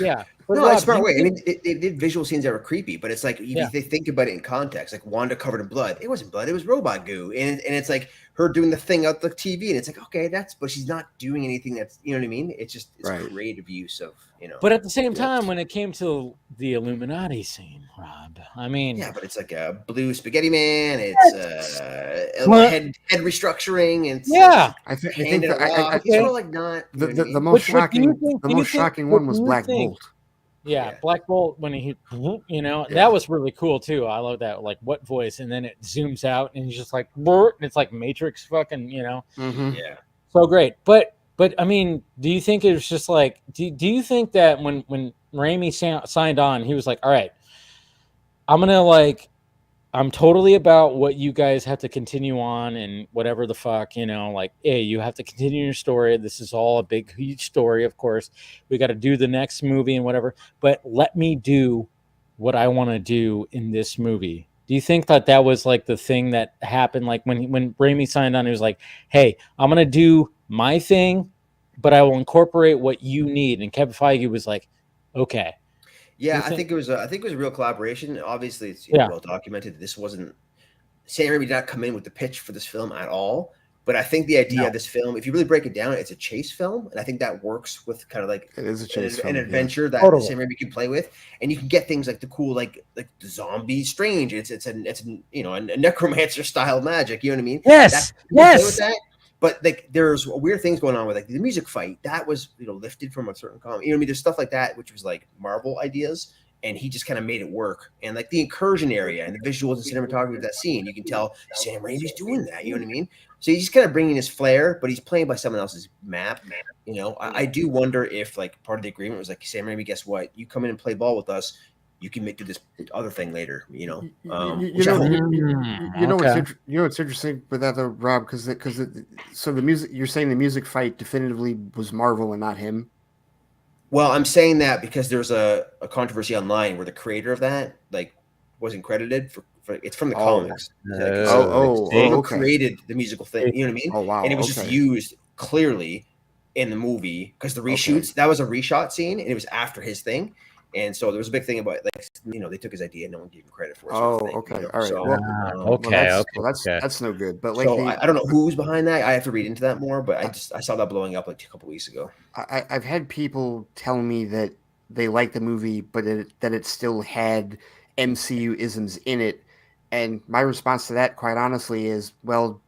Yeah. But No, Rob, it's a smart do way. you I mean, think- they did visual scenes that were creepy, but it's like if they think about it in context, like Wanda covered in blood. It wasn't blood; it was robot goo, and it's like her doing the thing out the TV, and it's like, okay, but she's not doing anything that's, you know what I mean? It's just creative use of, But at the same time, when it came to the Illuminati scene, Rob, I mean, yeah, but it's like a blue spaghetti man. It's head restructuring, and I think handing it off. It's sort of like not the most shocking one was Black Bolt. Yeah, Black Bolt when he, that was really cool too. I love that. Like, what voice? And then it zooms out, and he's just like, and it's like Matrix, fucking, Mm-hmm. Yeah, so great. But I mean, do you think it was just like, do you think that when Raimi signed on, he was like, all right, I'm totally about what you guys have to continue on and whatever the fuck, like, hey, you have to continue your story. This is all a big, huge story, of course. We got to do the next movie and whatever, but let me do what I want to do in this movie. Do you think that was like the thing that happened? Like when Raimi signed on, he was like, hey, I'm going to do my thing, but I will incorporate what you need. And Kevin Feige was like, okay. Yeah, I think it was a real collaboration. Obviously, it's well documented. This wasn't Sam Raimi did not come in with the pitch for this film at all. But I think the idea of this film, if you really break it down, it's a chase film, and I think that works with kind of like it is a chase an adventure that Sam Raimi can play with, and you can get things like the cool like the zombie strange. It's a necromancer style magic. You know what I mean? Yes. Play with that. But like, there's weird things going on with like the music fight that was lifted from a certain comic. You know what I mean? There's stuff like that which was like Marvel ideas, and he just kind of made it work. And like the incursion area and the visuals and cinematography of that scene, you can tell Sam Raimi's doing that. You know what I mean? So he's just kind of bringing his flair, but he's playing by someone else's map. I do wonder if like part of the agreement was like, Sam Raimi, guess what? You come in and play ball with us. You can do this other thing later, what's interesting with that though, Rob, so the music, you're saying the music fight definitively was Marvel and not him. Well, I'm saying that because there's a controversy online where the creator of that like wasn't credited for it's from the comics. Who created the musical thing? You know what I mean? Oh wow! And it was just used clearly in the movie because the reshoots that was a reshot scene, and it was after his thing. And so there was a big thing about like they took his idea and no one gave him credit for it. All right. So, that's no good. But like, I don't know who's behind that. I have to read into that more. But I saw that blowing up like a couple weeks ago. I've had people tell me that they liked the movie, but that it still had MCU isms in it. And my response to that, quite honestly, is well,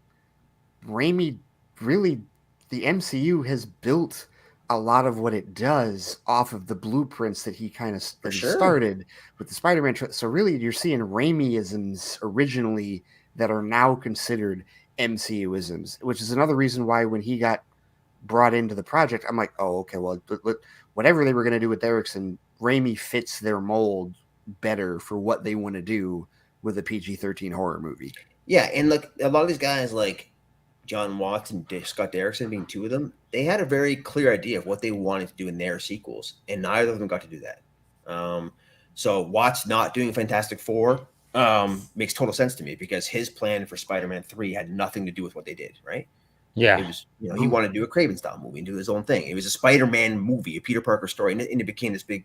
Raimi really, the MCU has built a lot of what it does off of the blueprints that he kind of started with the Spider-Man. So really, you're seeing Raimi-isms originally that are now considered MCU-isms, which is another reason why when he got brought into the project, I'm like, oh, okay, well, whatever they were going to do with Derrickson, Raimi fits their mold better for what they want to do with a PG-13 horror movie. Yeah, and look, a lot of these guys like John Watts and Scott Derrickson being two of them, they had a very clear idea of what they wanted to do in their sequels, and neither of them got to do that. So Watts not doing Fantastic Four makes total sense to me because his plan for Spider-Man 3 had nothing to do with what they did, right? Yeah. It was, he wanted to do a Craven style movie and do his own thing. It was a Spider-Man movie, a Peter Parker story, and it became this big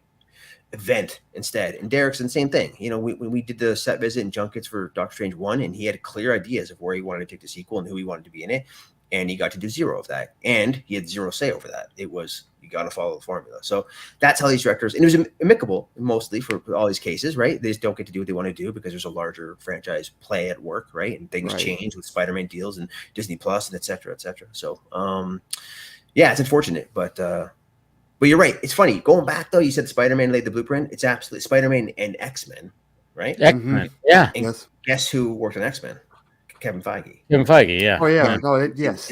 event instead. And Derrickson, same thing. When we did the set visit and junkets for Doctor Strange 1, and he had clear ideas of where he wanted to take the sequel and who he wanted to be in it, and he got to do zero of that. And he had zero say over that. It was, you got to follow the formula. So that's how these directors, and it was amicable mostly for all these cases, right? They just don't get to do what they want to do because there's a larger franchise play at work, right? And things change with Spider-Man deals and Disney Plus and et cetera, et cetera. So, yeah, it's unfortunate, but you're right. It's funny. Going back, though, you said Spider-Man laid the blueprint. It's absolutely Spider-Man and X-Men, right? X-Men. Yeah. And guess who worked on X-Men? Kevin Feige. Kevin Feige, yeah. Oh, yeah. No, yes.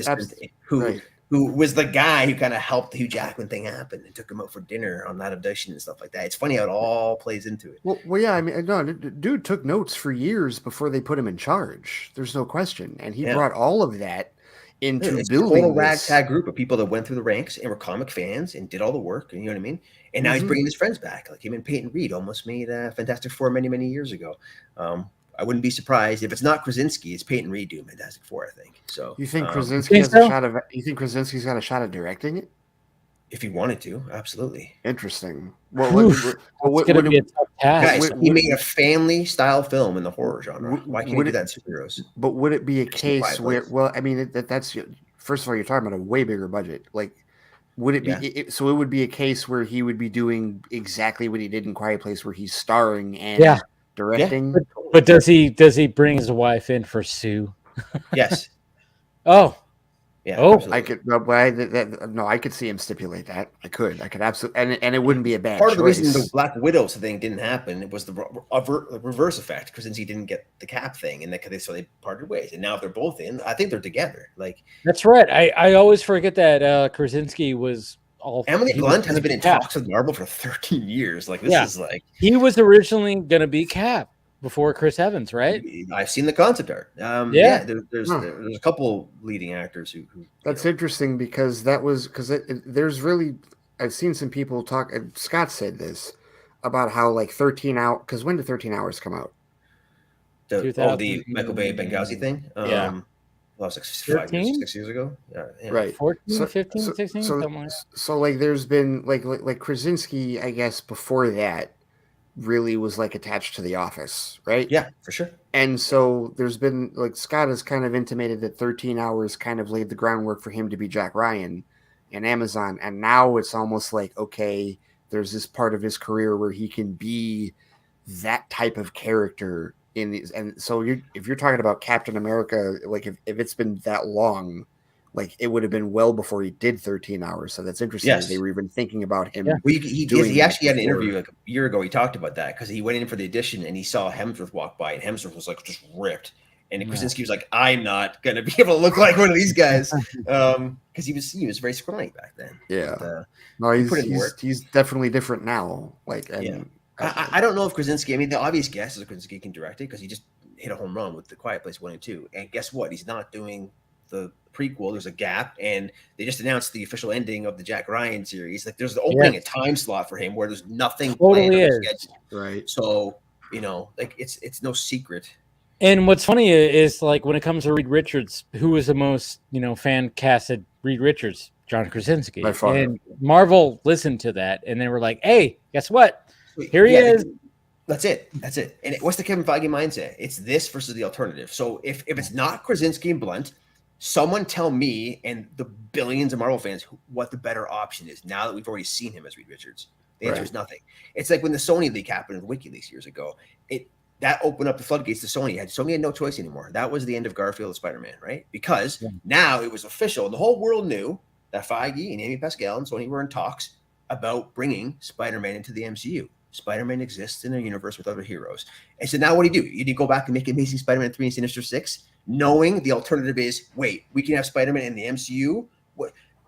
Who was the guy who kind of helped the Hugh Jackman thing happen and took him out for dinner on that audition and stuff like that. It's funny how it all plays into it. Well, yeah. I mean, no, dude took notes for years before they put him in charge. There's no question. And he brought all of that into building a total ragtag group of people that went through the ranks and were comic fans and did all the work, and you know what I mean. And now he's bringing his friends back, like him and Peyton Reed almost made Fantastic Four many years ago. I wouldn't be surprised if it's not Krasinski, it's Peyton Reed doing Fantastic Four. I think so. You think Krasinski has a shot of? You think Krasinski's got a shot of directing it? If he wanted to, absolutely. Interesting. Well, it's going to be a tough task. Guys, he made a family-style film in the horror genre. Why can't he do that in superheroes? But would it be a case where? Well, I mean, that's first of all, you're talking about a way bigger budget. Like, would it be? So it would be a case where he would be doing exactly what he did in Quiet Place, where he's starring and directing. Yeah. But does he bring his wife in for Sue? Yes. Oh. Yeah. Oh, absolutely. I could. No, I could see him stipulate that. I could absolutely, and it wouldn't be a bad. Part of the reason the Black Widow thing didn't happen, it was the reverse effect. Krasinski didn't get the Cap thing, and so they parted ways. And now if they're both in, I think they're together. Like that's right. I always forget that Krasinski was all. Emily Blunt hasn't been in talks with Marvel for 13 years. Like this is like he was originally going to be Cap before Chris Evans, right? I've seen the concept art. There's a couple leading actors who that's interesting because there's really I've seen some people talk. Scott said this about how like 13 hours. Because when did 13 Hours come out? The Michael Bay Benghazi thing. Well, it was like 6 years ago. Yeah. Right. 14, 15, 16. So like there's been like Krasinski, I guess before that, really was like attached to The Office, right? Yeah, for sure. And so there's been like Scott has kind of intimated that 13 Hours kind of laid the groundwork for him to be Jack Ryan in Amazon. And now it's almost like, okay, there's this part of his career where he can be that type of character in these. And so if you're talking about Captain America, like if it's been that long, like it would have been well before he did 13 Hours. So that's interesting. Yes. They were even thinking about him. Yeah. Well, he actually had an interview like a year ago. He talked about that because he went in for the audition and he saw Hemsworth walk by, and Hemsworth was like just ripped. And Krasinski was like, "I'm not gonna be able to look like one of these guys," because he was very scrawny back then. Yeah, but, no, he's definitely different now. Like, I don't know if Krasinski. I mean, the obvious guess is Krasinski can direct it because he just hit a home run with The Quiet Place 1 and 2. And guess what? He's not doing the prequel. There's a gap, and they just announced the official ending of the Jack Ryan series. Like, there's the opening a time slot for him where there's nothing planned on the schedule. Right. So like it's no secret. And what's funny is like when it comes to Reed Richards, who was the most fan casted Reed Richards? John Krasinski. By far. And Marvel listened to that, and they were like, "Hey, guess what? Here he is." That's it. And what's the Kevin Feige mindset? It's this versus the alternative. So if it's not Krasinski and Blunt, someone tell me and the billions of Marvel fans what the better option is now that we've already seen him as Reed Richards. The answer is nothing. It's like when the Sony leak happened with WikiLeaks years ago. That opened up the floodgates to Sony. Sony had no choice anymore. That was the end of Garfield and Spider-Man, right? Because now it was official. And the whole world knew that Feige and Amy Pascal and Sony were in talks about bringing Spider-Man into the MCU. Spider-Man exists in a universe with other heroes. And so now what do? You need to go back and make Amazing Spider-Man 3 and Sinister 6, knowing the alternative is, wait, we can have Spider-Man in the MCU?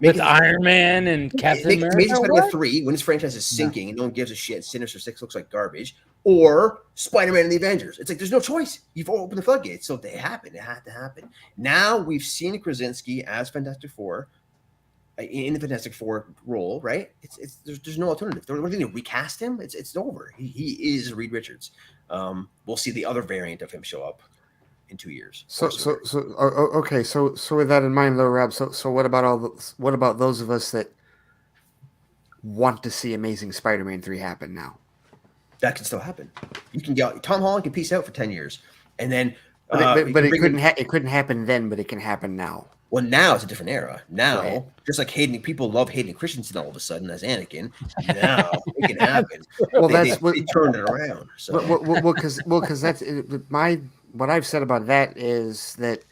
With Iron Man and Captain America. Amazing Spider-Man What? 3, when his franchise is sinking and no one gives a shit, Sinister Six looks like garbage, or Spider-Man and the Avengers. It's like there's no choice. You've opened the floodgates, so they happen. It had to happen. Now we've seen Krasinski as Fantastic Four in the Fantastic Four role, right? There's no alternative. They're going to recast him. It's over. He is Reed Richards. We'll see the other variant of him show up in 2 years. Okay. So with that in mind, though, Rob. So what about those of us that want to see Amazing Spider-Man 3 happen now? That can still happen. You can get Tom Holland can peace out for 10 years, and then but it couldn't happen then, but it can happen now. Well, now it's a different era. Now, just like people love Hayden Christensen all of a sudden as Anakin. Now it can happen. Well, they turned it around. So. Because that's what I've said about that is that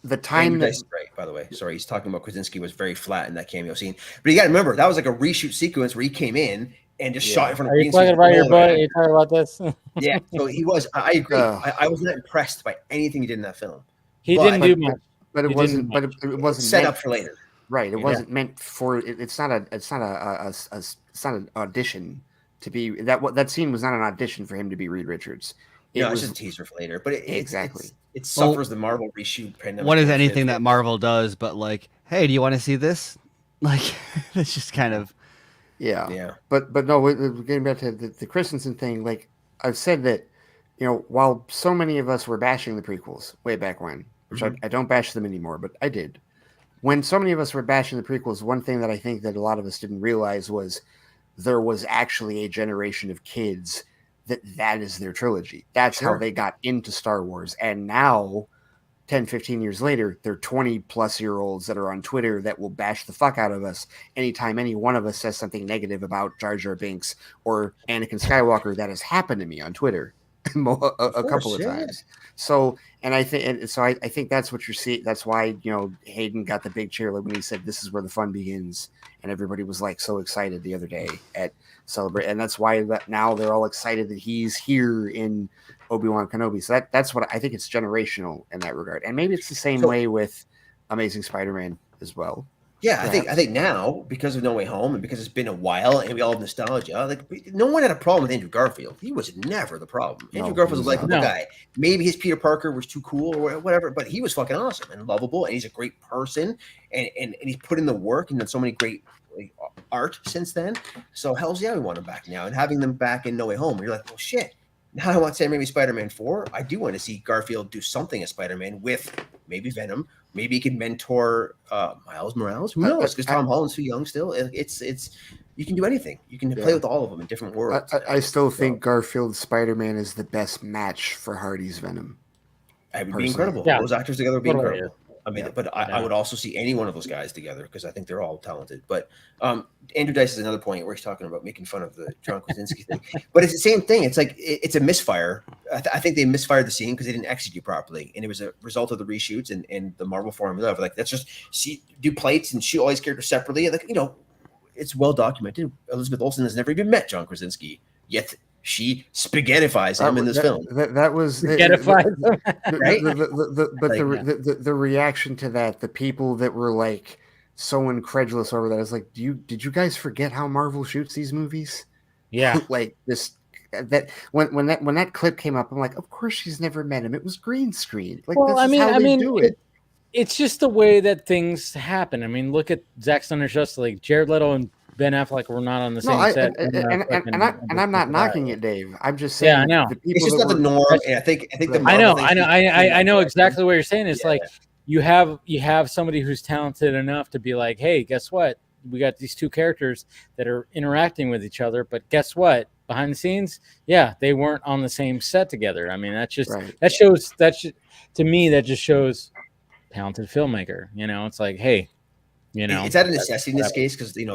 the time that right, by the way, sorry, he's talking about Krasinski was very flat in that cameo scene, but you got to remember that was like a reshoot sequence where he came in and just shot in front of. Are you talking about your boy? Are you talking about this? Yeah, so he was. I agree. I was not impressed by anything he did in that film. He didn't do much. But it wasn't. But it wasn't set up for later. Right. It wasn't meant for. It's not an audition to be that scene was not an audition for him to be Reed Richards. It's just a teaser for later. But exactly. It suffers the Marvel reshoot pandemic. What is anything that Marvel does? But like, hey, do you want to see this? Like, it's just kind of. Yeah. But no, getting back to the Christensen thing, like I've said that, while so many of us were bashing the prequels way back when. Which I don't bash them anymore, but I did. When so many of us were bashing the prequels, one thing that I think that a lot of us didn't realize was there was actually a generation of kids that is their trilogy. That's how they got into Star Wars. And now, 10, 15 years later, they're 20-plus-year-olds that are on Twitter that will bash the fuck out of us anytime any one of us says something negative about Jar Jar Binks or Anakin Skywalker. That has happened to me on Twitter a couple of times. So, I think that's what you're seeing. That's why, Hayden got the big cheer when he said, "This is where the fun begins." And everybody was like so excited the other day at Celebrate. And that's why now they're all excited that he's here in Obi-Wan Kenobi. So that's what I think. It's generational in that regard. And maybe it's the same way with Amazing Spider-Man as well. Yeah, perhaps. I think now, because of No Way Home and because it's been a while and we all have nostalgia, like no one had a problem with Andrew Garfield. He was never the problem. Andrew Garfield was a likable guy. Maybe his Peter Parker was too cool or whatever, but he was fucking awesome and lovable, and he's a great person, and he's put in the work and done so many great art since then. So hell's yeah, we want him back now. And having them back in No Way Home, you're like, well, shit. Now I want Sam Raimi's Spider-Man 4. I do want to see Garfield do something as Spider-Man with maybe Venom. Maybe he can mentor Miles Morales. Who knows? Because Tom Holland's too young still. It's you can do anything. You can play with all of them in different worlds. I still think Garfield's Spider-Man is the best match for Hardy's Venom. It would be incredible. Yeah. Those actors together would be incredible. I mean, but I would also see any one of those guys together because I think they're all talented. But Andrew Dice is another point where he's talking about making fun of the John Krasinski thing. But it's the same thing. It's like it's a misfire. I think they misfired the scene because they didn't execute properly, and it was a result of the reshoots and the Marvel formula of like let's just do plates and shoot all these characters separately. Like it's well documented. Elizabeth Olsen has never even met John Krasinski yet. She spaghettifies him in this film. That was spaghettifies right? The reaction to that, the people that were like so incredulous over that, I was like, did you guys forget how Marvel shoots these movies? Yeah, like this. That when that clip came up, I'm like, of course she's never met him. It was green screen. Like, well, do it. It's just the way that things happen. I mean, look at Zack Snyder's Justice League. Jared Leto and Ben Affleck were not on the same set. And I'm not knocking it, Dave. I'm just saying. Yeah, I know. It's just not the norm. And I think the I know exactly what you're saying. It's like you have somebody who's talented enough to be like, hey, guess what? We got these two characters that are interacting with each other, but guess what? Behind the scenes, they weren't on the same set together. I mean, to me that just shows talented filmmaker. It's like, hey. It's out of necessity in this case because the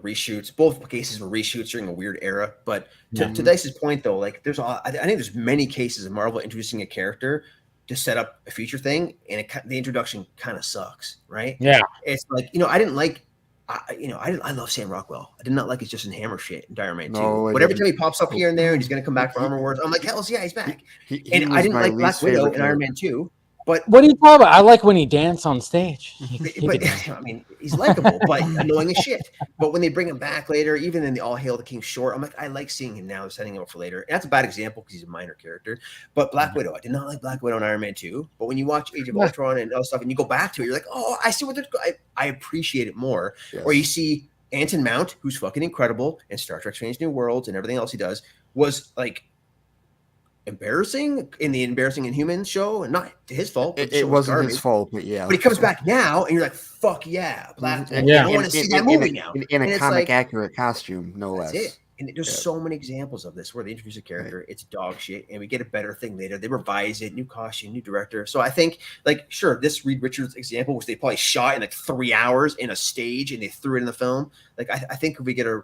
reshoots. Both cases were reshoots during a weird era. But to Dice's point, though, like I think there's many cases of Marvel introducing a character to set up a future thing, and the introduction kind of sucks, right? Yeah, it's like I didn't like. I love Sam Rockwell. I did not like his Justin Hammer shit in Iron Man 2. But every time he pops up here and there and he's going to come back for Armor Wars, I'm like, hell yeah, he's back. I didn't like Black Widow in Iron Man 2. But what are you talking about? I like when he danced on stage. but I mean, he's likable, but annoying as shit. But when they bring him back later, even in the All Hail the King short, I'm like, I like seeing him now, setting him up for later. And that's a bad example because he's a minor character. But Black Widow, I did not like Black Widow and Iron Man 2. But when you watch Age of Ultron and other stuff, and you go back to it, you're like, oh, I see what they're. I appreciate it more. Yes. Or you see Anson Mount, who's fucking incredible, and Star Trek: Strange New Worlds and everything else he does was like embarrassing in the Embarrassing Inhumans show, and not his fault. It wasn't his fault, but yeah. But he comes back now, and you're like, "Fuck yeah, Black!" And I want to see that movie now in a comic accurate costume, no less. It. And there's so many examples of this where they introduce a character, it's dog shit, and we get a better thing later. They revise it, new costume, new director. So I think, like, sure, this Reed Richards example, which they probably shot in like 3 hours in a stage, and they threw it in the film. Like, I think if we get a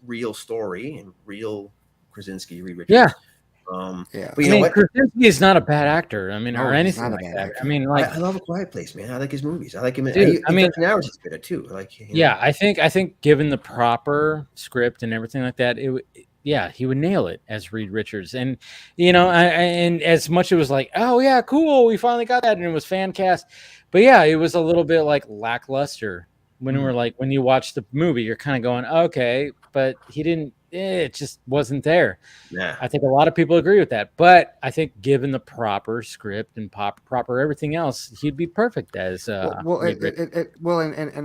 real story and real Krasinski, Reed Richards. Yeah. But you know what? Krasinski is not a bad actor. I mean, or anything like that. I mean, like, I love A Quiet Place, man. I like his movies. I like him. Dude, I mean, 13 Hours is good at too. Like, yeah, I think given the proper script and everything like that, he would nail it as Reed Richards. And and as much it was like, oh yeah, cool, we finally got that, and it was fan cast, but yeah, it was a little bit like lackluster when we're like, when you watch the movie, you're kind of going, okay, but he didn't. It just wasn't there. Yeah, I think a lot of people agree with that. But I think given the proper script and proper everything else, he'd be perfect as. And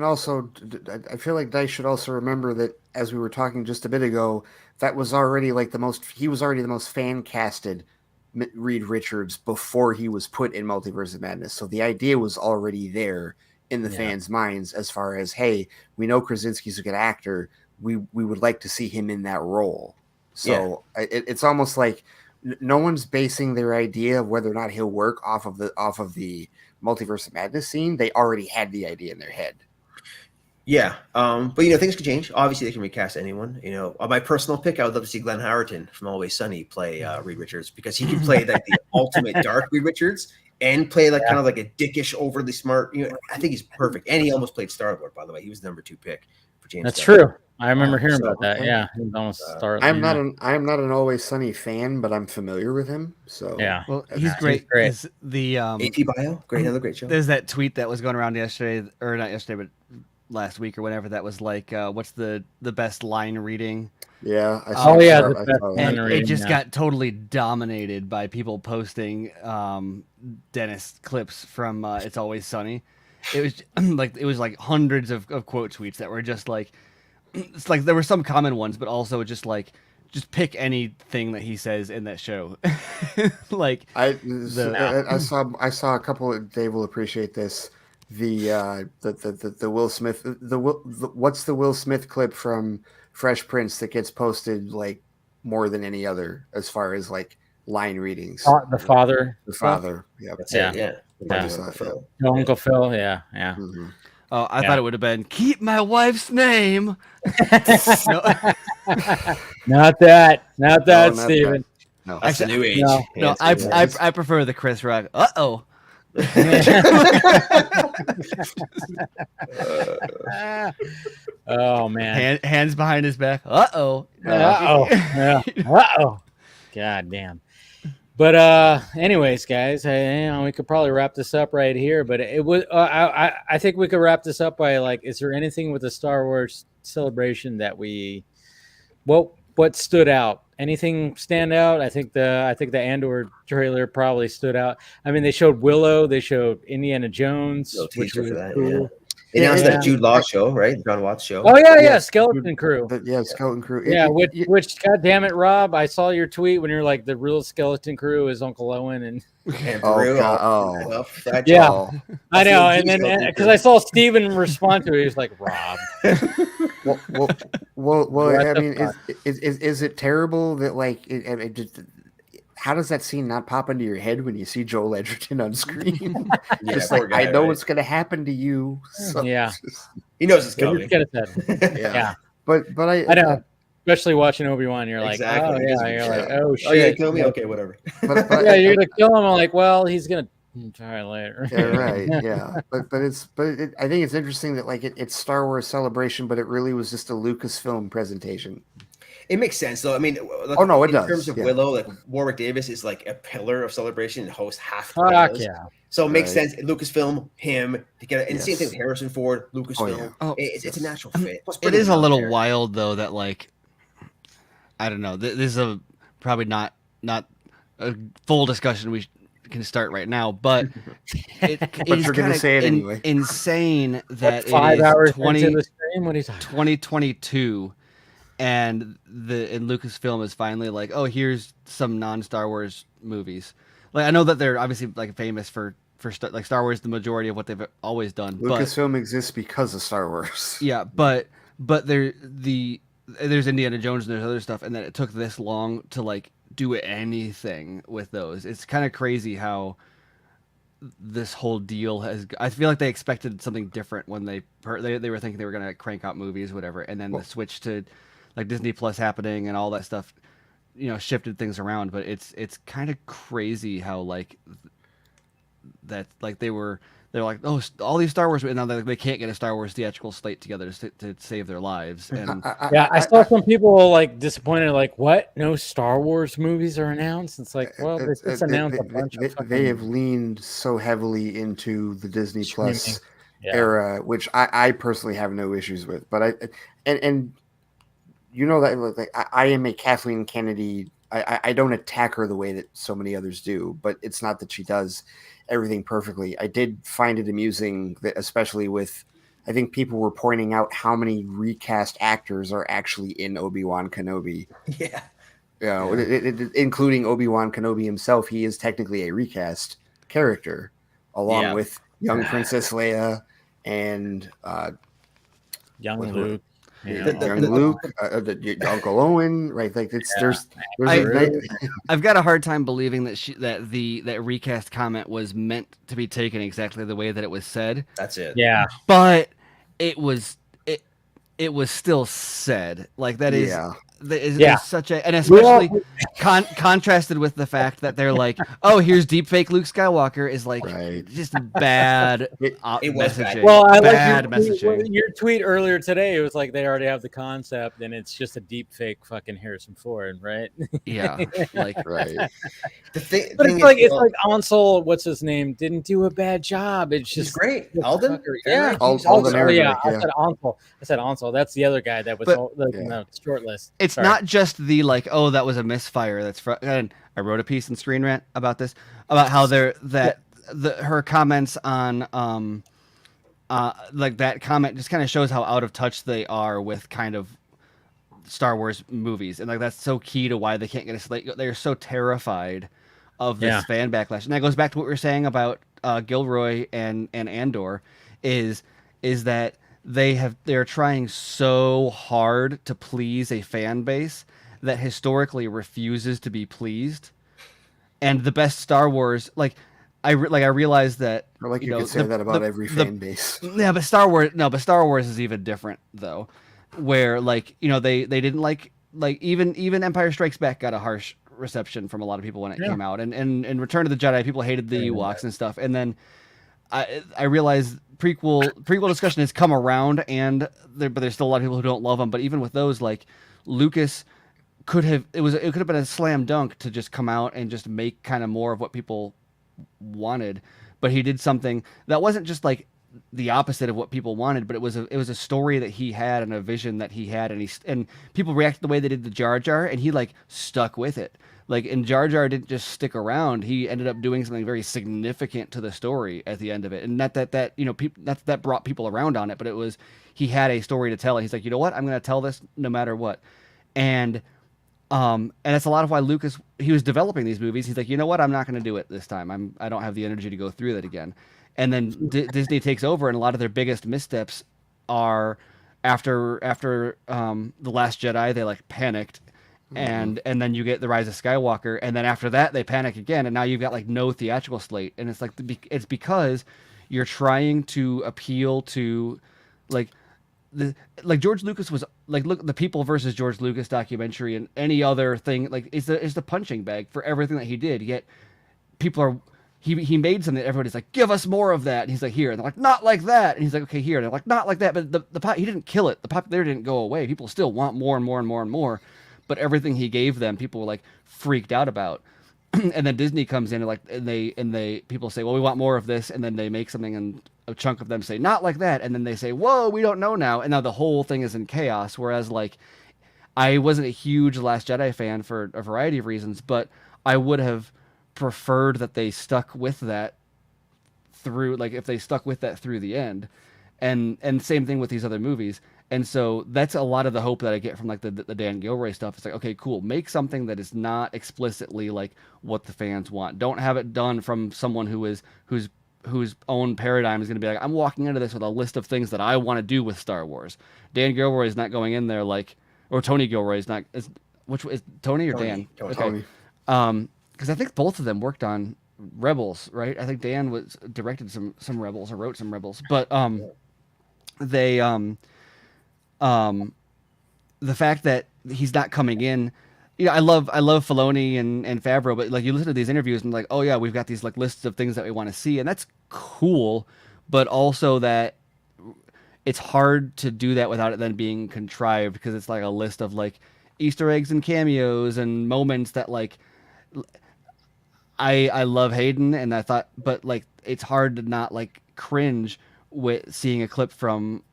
also, I feel like Dice should also remember that, as we were talking just a bit ago, that was already like he was already the most fan casted Reed Richards before he was put in Multiverse of Madness. So the idea was already there in the fans' minds as far as, hey, we know Krasinski's a good actor. We would like to see him in that role. So it's almost like no one's basing their idea of whether or not he'll work off of the Multiverse of Madness scene. They already had the idea in their head. Yeah. But things can change. Obviously they can recast anyone. My personal pick, I would love to see Glenn Howerton from Always Sunny play Reed Richards, because he can play like the ultimate dark Reed Richards and play like kind of like a dickish, overly smart. I think he's perfect. And he almost played Star-Lord, by the way. He was number 2 pick for James. That's true. I remember hearing about that. Yeah, he almost started. I'm not an Always Sunny fan, but I'm familiar with him. So yeah, well, he's great. He's the AP Bio, another great show. There's that tweet that was going around yesterday, or not yesterday, but last week or whatever. That was like, what's the best line reading? Yeah. It just got totally dominated by people posting Dennis clips from It's Always Sunny. It was like hundreds of quote tweets that were just like. It's like there were some common ones, but also just pick anything that he says in that show. Like I saw a couple. Dave will appreciate this. The Will Smith. What's the Will Smith clip from Fresh Prince that gets posted like more than any other as far as like line readings? The father. Yeah. Uncle Phil. Yeah. Mm-hmm. Oh, I thought it would have been "Keep my wife's name." Not that, Steven. No, that's the new age. No, I prefer the Chris Rock. Uh-oh. Oh man. Hands behind his back. Uh-oh. Yeah. God damn. But anyways, guys, we could probably wrap this up right here. But it was I think we could wrap this up by like, is there anything with the Star Wars Celebration that what stood out? Anything stand out? I think the Andor trailer probably stood out. I mean, they showed Willow, they showed Indiana Jones, which was cool. Yeah. They announced that Jude Law show, right? John Watts show. Oh yeah, Skeleton Crew. Skeleton Crew. Yeah, which God damn it, Rob! I saw your tweet when you're like, the real Skeleton Crew is Uncle Owen and. Yeah, I know, and then because I saw Steven respond to it, he was like, "Rob." Well, I mean, is it terrible that like how does that scene not pop into your head when you see Joel Edgerton on screen? Just like, I know what's going to happen to you. So he knows it's coming. Yeah. But I know. Especially watching Obi-Wan, you're like, oh yeah, you're like, oh shit. Oh, you're gonna kill me? Okay, whatever. But yeah, you're gonna kill him. I'm like, well, he's gonna try later. Yeah, right. Yeah, but I think it's interesting that like it's Star Wars Celebration, but it really was just a Lucasfilm presentation. It makes sense, though. I mean, look, Oh, no, it in does, terms of yeah. Willow, like Warwick Davis is like a pillar of Celebration and hosts half the Fuck galas. yeah. So it makes Right. sense. Lucasfilm, him together, and same thing Yes. with Harrison Ford, Lucasfilm. yeah. Oh, It's a natural fit. Plus It bringing is him a out little there. wild though that like I don't know. This is a probably not a full discussion we can start right now, but it is you're gonna kinda say it anyway. insane that it 5 is hours 20, into the stream? What are you talking about? 2022 and Lucasfilm is finally like, oh, here's some non-Star Wars movies. Like I know that they're obviously like famous for like Star Wars, the majority of what they've always done. Lucasfilm exists because of Star Wars. Yeah, but there's Indiana Jones and there's other stuff, and then it took this long to like do anything with those. It's kind of crazy how this whole deal has. I feel like they expected something different when they were thinking they were gonna crank out movies, whatever, and then the switch to like Disney Plus happening and all that stuff, shifted things around. But it's kind of crazy how like that like they're like, oh, all these Star Wars, and now they can't get a Star Wars theatrical slate together to save their lives. And I saw some people like disappointed, like, what? No Star Wars movies are announced? It's like, well, they just announced a bunch of fucking They have leaned so heavily into the Disney Plus streaming. Yeah. era, which I personally have no issues with. But and you know that like I am a Kathleen Kennedy. I don't attack her the way that so many others do, but it's not that she does everything perfectly. I did find it amusing that, especially with, I think people were pointing out how many recast actors are actually in Obi-Wan Kenobi. Yeah. Including Obi-Wan Kenobi himself. He is technically a recast character, along with young Princess Leia and young Luke. Young Luke, Uncle Owen, right? Like I've got a hard time believing that that recast comment was meant to be taken exactly the way that it was said. That's it. Yeah, but it was still said like that is. Yeah. There's such a, and especially contrasted with the fact that they're like, oh, here's deepfake Luke Skywalker is like just bad messaging. Well, I bad like messaging. your tweet earlier today. It was like they already have the concept, and it's just a deepfake fucking Harrison Ford, right? Yeah, like right. But it's like Ansel, what's his name, didn't do a bad job. It's just great. Alden, yeah, Alden yeah. I said Ansel. That's the other guy that was the short list. It's not just the like, oh, that was a misfire. That's and I wrote a piece in Screen Rant about this, about how her comments on like that comment just kind of shows how out of touch they are with kind of Star Wars movies, and like that's so key to why they can't get a slate. They're so terrified of this fan backlash, and that goes back to what we were saying about Gilroy and Andor, is that they're trying so hard to please a fan base that historically refuses to be pleased. And the best Star Wars, I realize that, or like you could say that about every fan base. Yeah, but Star Wars is even different though, where they didn't like even Empire Strikes Back got a harsh reception from a lot of people when it came out, and Return of the Jedi, people hated the Ewoks and stuff, and then I realize prequel discussion has come around, but there's still a lot of people who don't love them. But even with those, like Lucas could have been a slam dunk to just come out and just make kind of more of what people wanted, but he did something that wasn't just like the opposite of what people wanted, but it was a story that he had and a vision that he had, and people reacted the way they did to Jar Jar, and he stuck with it. And Jar Jar didn't just stick around. He ended up doing something very significant to the story at the end of it. And that brought people around on it, but he had a story to tell. And he's like, you know what? I'm going to tell this no matter what. And that's a lot of why Lucas, he was developing these movies. He's like, you know what? I'm not going to do it this time. I don't have the energy to go through that again. And then Disney takes over, and a lot of their biggest missteps are after The Last Jedi, they panicked. And then you get The Rise of Skywalker, and then after that they panic again, and now you've got no theatrical slate, and it's it's because you're trying to appeal to George Lucas was look, the People versus George Lucas documentary and any other thing is the punching bag for everything that he did. Yet people are he made something that everybody's like, give us more of that, and he's like, here, and they're like, not like that, and he's like, okay, here, and they're like, not like that, but he didn't kill it. The popularity didn't go away. People still want more and more and more and more. but everything he gave them, people were like freaked out about. And then Disney comes in and like, and they people say, well, we want more of this, and then they make something, and a chunk of them say, not like that, and then they say, whoa, we don't know now, and now the whole thing is in chaos. Whereas like, I wasn't a huge Last Jedi fan for a variety of reasons, but I would have preferred that they stuck with that through, like if they stuck with that through the end, and same thing with these other movies. And so that's a lot of the hope that I get from like the Dan Gilroy stuff. It's like, okay, cool, make something that is not explicitly like what the fans want. Don't have it done from someone whose own paradigm is going to be like, I'm walking into this with a list of things that I want to do with Star Wars. Dan Gilroy is not going in there like, or Tony Gilroy is not. Which is Tony or Dan? Tony. Okay. Because I think both of them worked on Rebels, right? I think Dan directed some Rebels or wrote some Rebels, but they the fact that he's not coming in, I love Filoni and Favreau, but like you listen to these interviews and like, oh yeah, we've got these like lists of things that we want to see, and that's cool, but also that it's hard to do that without it then being contrived, because it's like a list of like Easter eggs and cameos and moments that like I love Hayden, and I thought, but like it's hard to not like cringe with seeing a clip from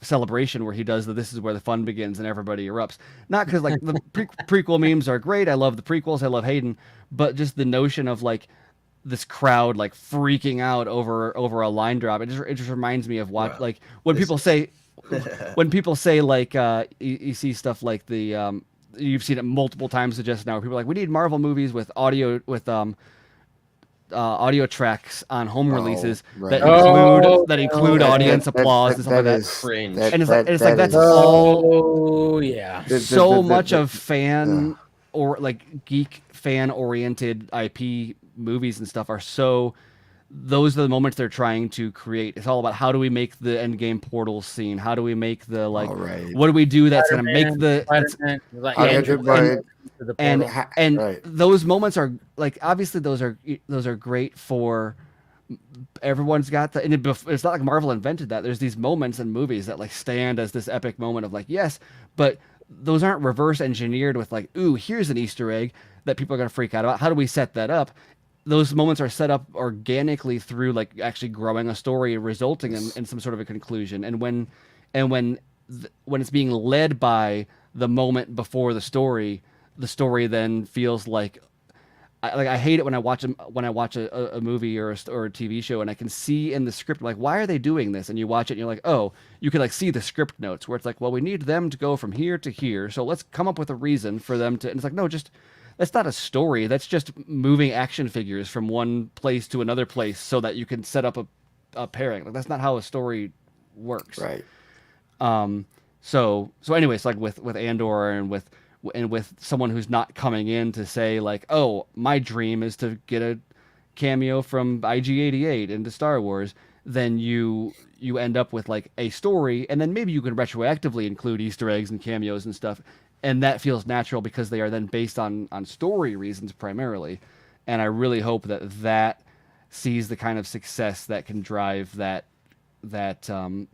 Celebration where he does this is where the fun begins and everybody erupts. Not because like the prequel memes are great, I love the prequels, I love Hayden, but just the notion of like this crowd like freaking out over a line drop, it just reminds me of what like when people say like you see stuff like the you've seen it multiple times just now where people are like, we need Marvel movies with audio tracks on home releases that include audience applause and stuff like that. Cringe. And it's like that's all. Oh yeah. So much of fan or like geek fan oriented IP movies and stuff are so. Those are the moments they're trying to create. It's all about how do we make the Endgame portal scene? How do we make the like? What do we do that's going to make the? And those moments are like obviously those are great for everyone's got the. And it's not like Marvel invented that. There's these moments in movies that like stand as this epic moment of like yes, but those aren't reverse engineered with like ooh here's an Easter egg that people are going to freak out about. How do we set that up? Those moments are set up organically through like actually growing a story, resulting in some sort of a conclusion. And when it's being led by the moment before the story then feels like I hate it when I watch a movie or a TV show and I can see in the script like why are they doing this, and you watch it and you're like oh you can like see the script notes where it's like well we need them to go from here to here, so let's come up with a reason for them to, and it's like no, just that's not a story. That's just moving action figures from one place to another place so that you can set up a pairing. Like that's not how a story works. Right. So anyways, like with Andor and with someone who's not coming in to say like, oh, my dream is to get a cameo from IG-88 into Star Wars, then you end up with like a story, and then maybe you can retroactively include Easter eggs and cameos and stuff. And that feels natural because they are then based on story reasons primarily. And I really hope that sees the kind of success that can drive that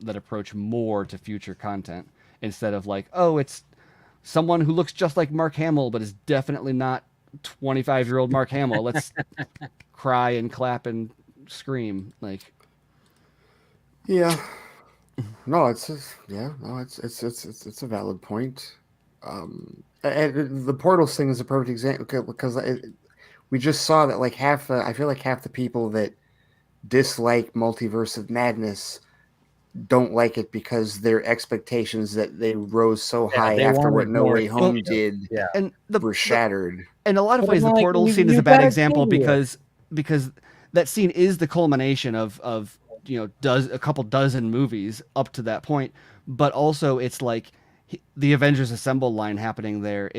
approach more to future content, instead of like, oh, it's someone who looks just like Mark Hamill but is definitely not 25-year-old Mark Hamill. Let's cry and clap and scream like. Yeah. No, it's a valid point. And the portals thing is a perfect example because we just saw that like I feel like half the people that dislike Multiverse of Madness don't like it because their expectations that they rose so high after what No Way Home did were shattered. In a lot of ways, the portal scene is a bad example because that scene is the culmination of a couple dozen movies up to that point, but also it's like the Avengers Assemble line happening there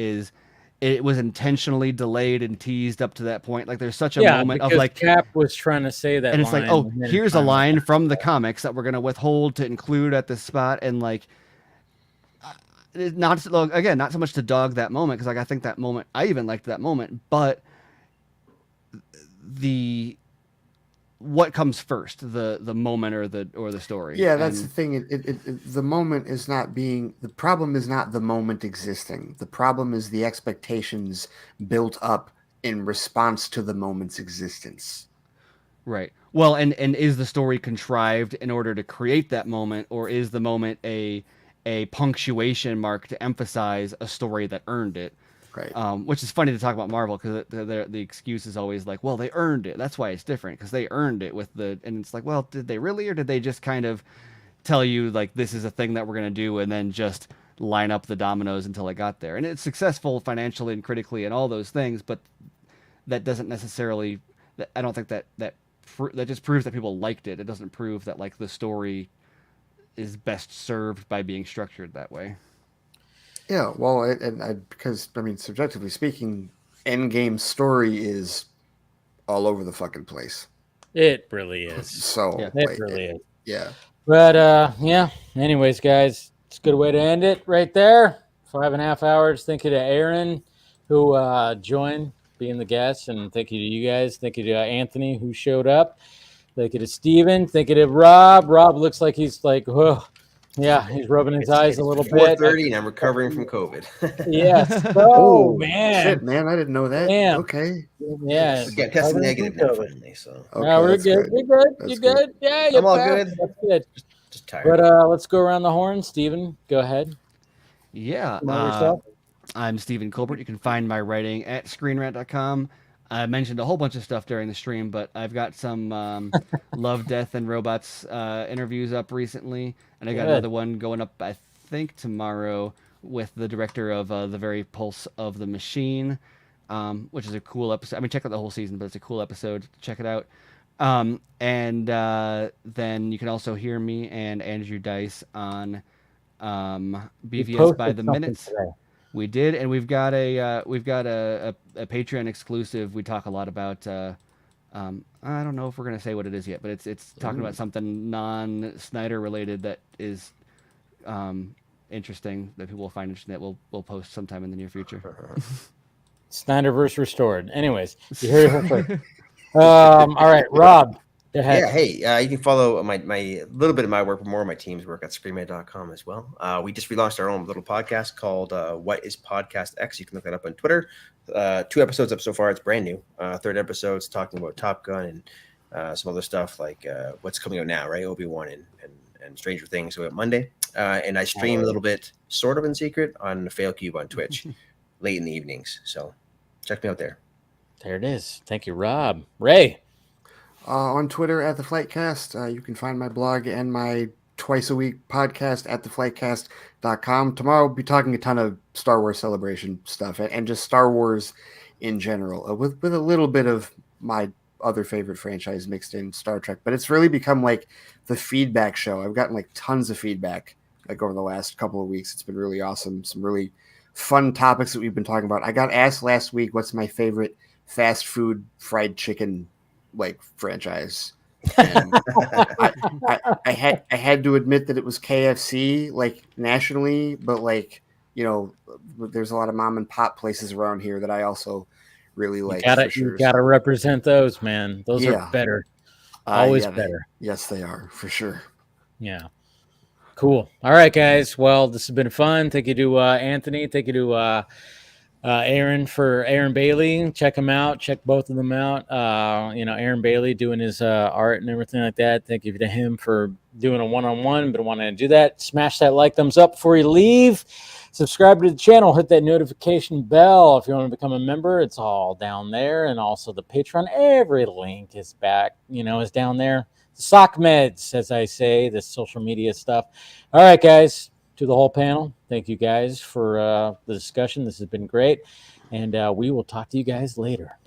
it was intentionally delayed and teased up to that point. Like there's such a moment of like Cap was trying to say that, and it's like, oh, here's a line from the comics that we're going to withhold to include at this spot. And like, not so much to dog that moment, because like I think that moment, I even liked that moment, but what comes first, the moment or the story. Yeah, that's And the thing. The moment is not being the problem. Is not the moment existing. The problem is the expectations built up in response to the moment's existence. right. Well, and is the story contrived in order to create that moment, or is the moment a punctuation mark to emphasize a story that earned it? Right. Which is funny to talk about Marvel, because the excuse is always like, well, they earned it. That's why it's different, because they earned it with and it's like, well, did they really, or did they just kind of tell you like this is a thing that we're gonna do, and then just line up the dominoes until it got there? And it's successful financially and critically and all those things, but that doesn't necessarily. I don't think that just proves that people liked it. It doesn't prove that like the story is best served by being structured that way. Yeah, well, because I mean, subjectively speaking, Endgame story is all over the fucking place. It really is. So it really is. Yeah. But yeah. Anyways, guys, it's a good way to end it right there. 5.5 hours. Thank you to Aaron, who joined, being the guest, and thank you to you guys. Thank you to Anthony, who showed up. Thank you to Steven. Thank you to Rob. Rob looks like he's like, whoa. Yeah, he's rubbing his eyes a little bit. 4:30, and I'm recovering from COVID. Yes. Oh, man. Shit, man, I didn't know that. Damn. Okay. Yeah. Yeah, tested negative now finally. So Okay, no, we're that's good. You're good. That's You good? Yeah, you're I'm all fine. good. That's good. Just tired. But let's go around the horn. Steven, go ahead. Yeah. Promote yourself. I'm Stephen Colbert. You can find my writing at screenrant.com. I mentioned a whole bunch of stuff during the stream, but I've got some Love, Death, and Robots interviews up recently, and I got another one going up, I think, tomorrow with the director of The Very Pulse of the Machine, which is a cool episode. I mean, check out the whole season, but it's a cool episode. Check it out. And then you can also hear me and Andrew Dice on BVS by the Minutes. Today. We did, and we've got a Patreon exclusive. We talk a lot about. I don't know if we're gonna say what it is yet, but it's talking about something non-Snyder related that is interesting, that people will find interesting, that we'll post sometime in the near future. Snyderverse restored. Anyways, you heard it first. All right, Rob. Go ahead. Yeah, hey, you can follow my little bit of my work, but more of my team's work at screenrant.com as well. We just relaunched our own little podcast called What is Podcast X? You can look that up on Twitter. 2 episodes up so far. It's brand new. 3rd episode's talking about Top Gun and some other stuff like what's coming out now, right? Obi-Wan and Stranger Things about Monday. And I stream a little bit, sort of in secret, on Fail Cube on Twitch late in the evenings. So check me out there. There it is. Thank you, Rob. Ray. On Twitter at the Flightcast. You can find my blog and my twice a week podcast at theflightcast.com. Tomorrow we'll be talking a ton of Star Wars Celebration stuff and just Star Wars in general, with a little bit of my other favorite franchise mixed in, Star Trek. But it's really become like the feedback show. I've gotten like tons of feedback like over the last couple of weeks. It's been really awesome. Some really fun topics that we've been talking about. I got asked last week what's my favorite fast food fried chicken like franchise. And I had to admit that it was KFC, like nationally, but like, you know, there's a lot of mom and pop places around here that I also really like. You gotta represent those, man. Those are better. Always better. Yes, they are, for sure. Yeah. Cool. All right, guys. Well, this has been fun. Thank you to Anthony. Thank you to Aaron Bailey. Check him out. Check both of them out. Aaron Bailey doing his art and everything like that. Thank you to him for doing a one-on-one. But wanting to do that, smash that like, thumbs up before you leave. Subscribe to the channel. Hit that notification bell if you want to become a member. It's all down there, and also the Patreon. Every link is back. Is down there. The sock meds, as I say, the social media stuff. All right, guys. To the whole panel, thank you guys for the discussion. This has been great, and we will talk to you guys later.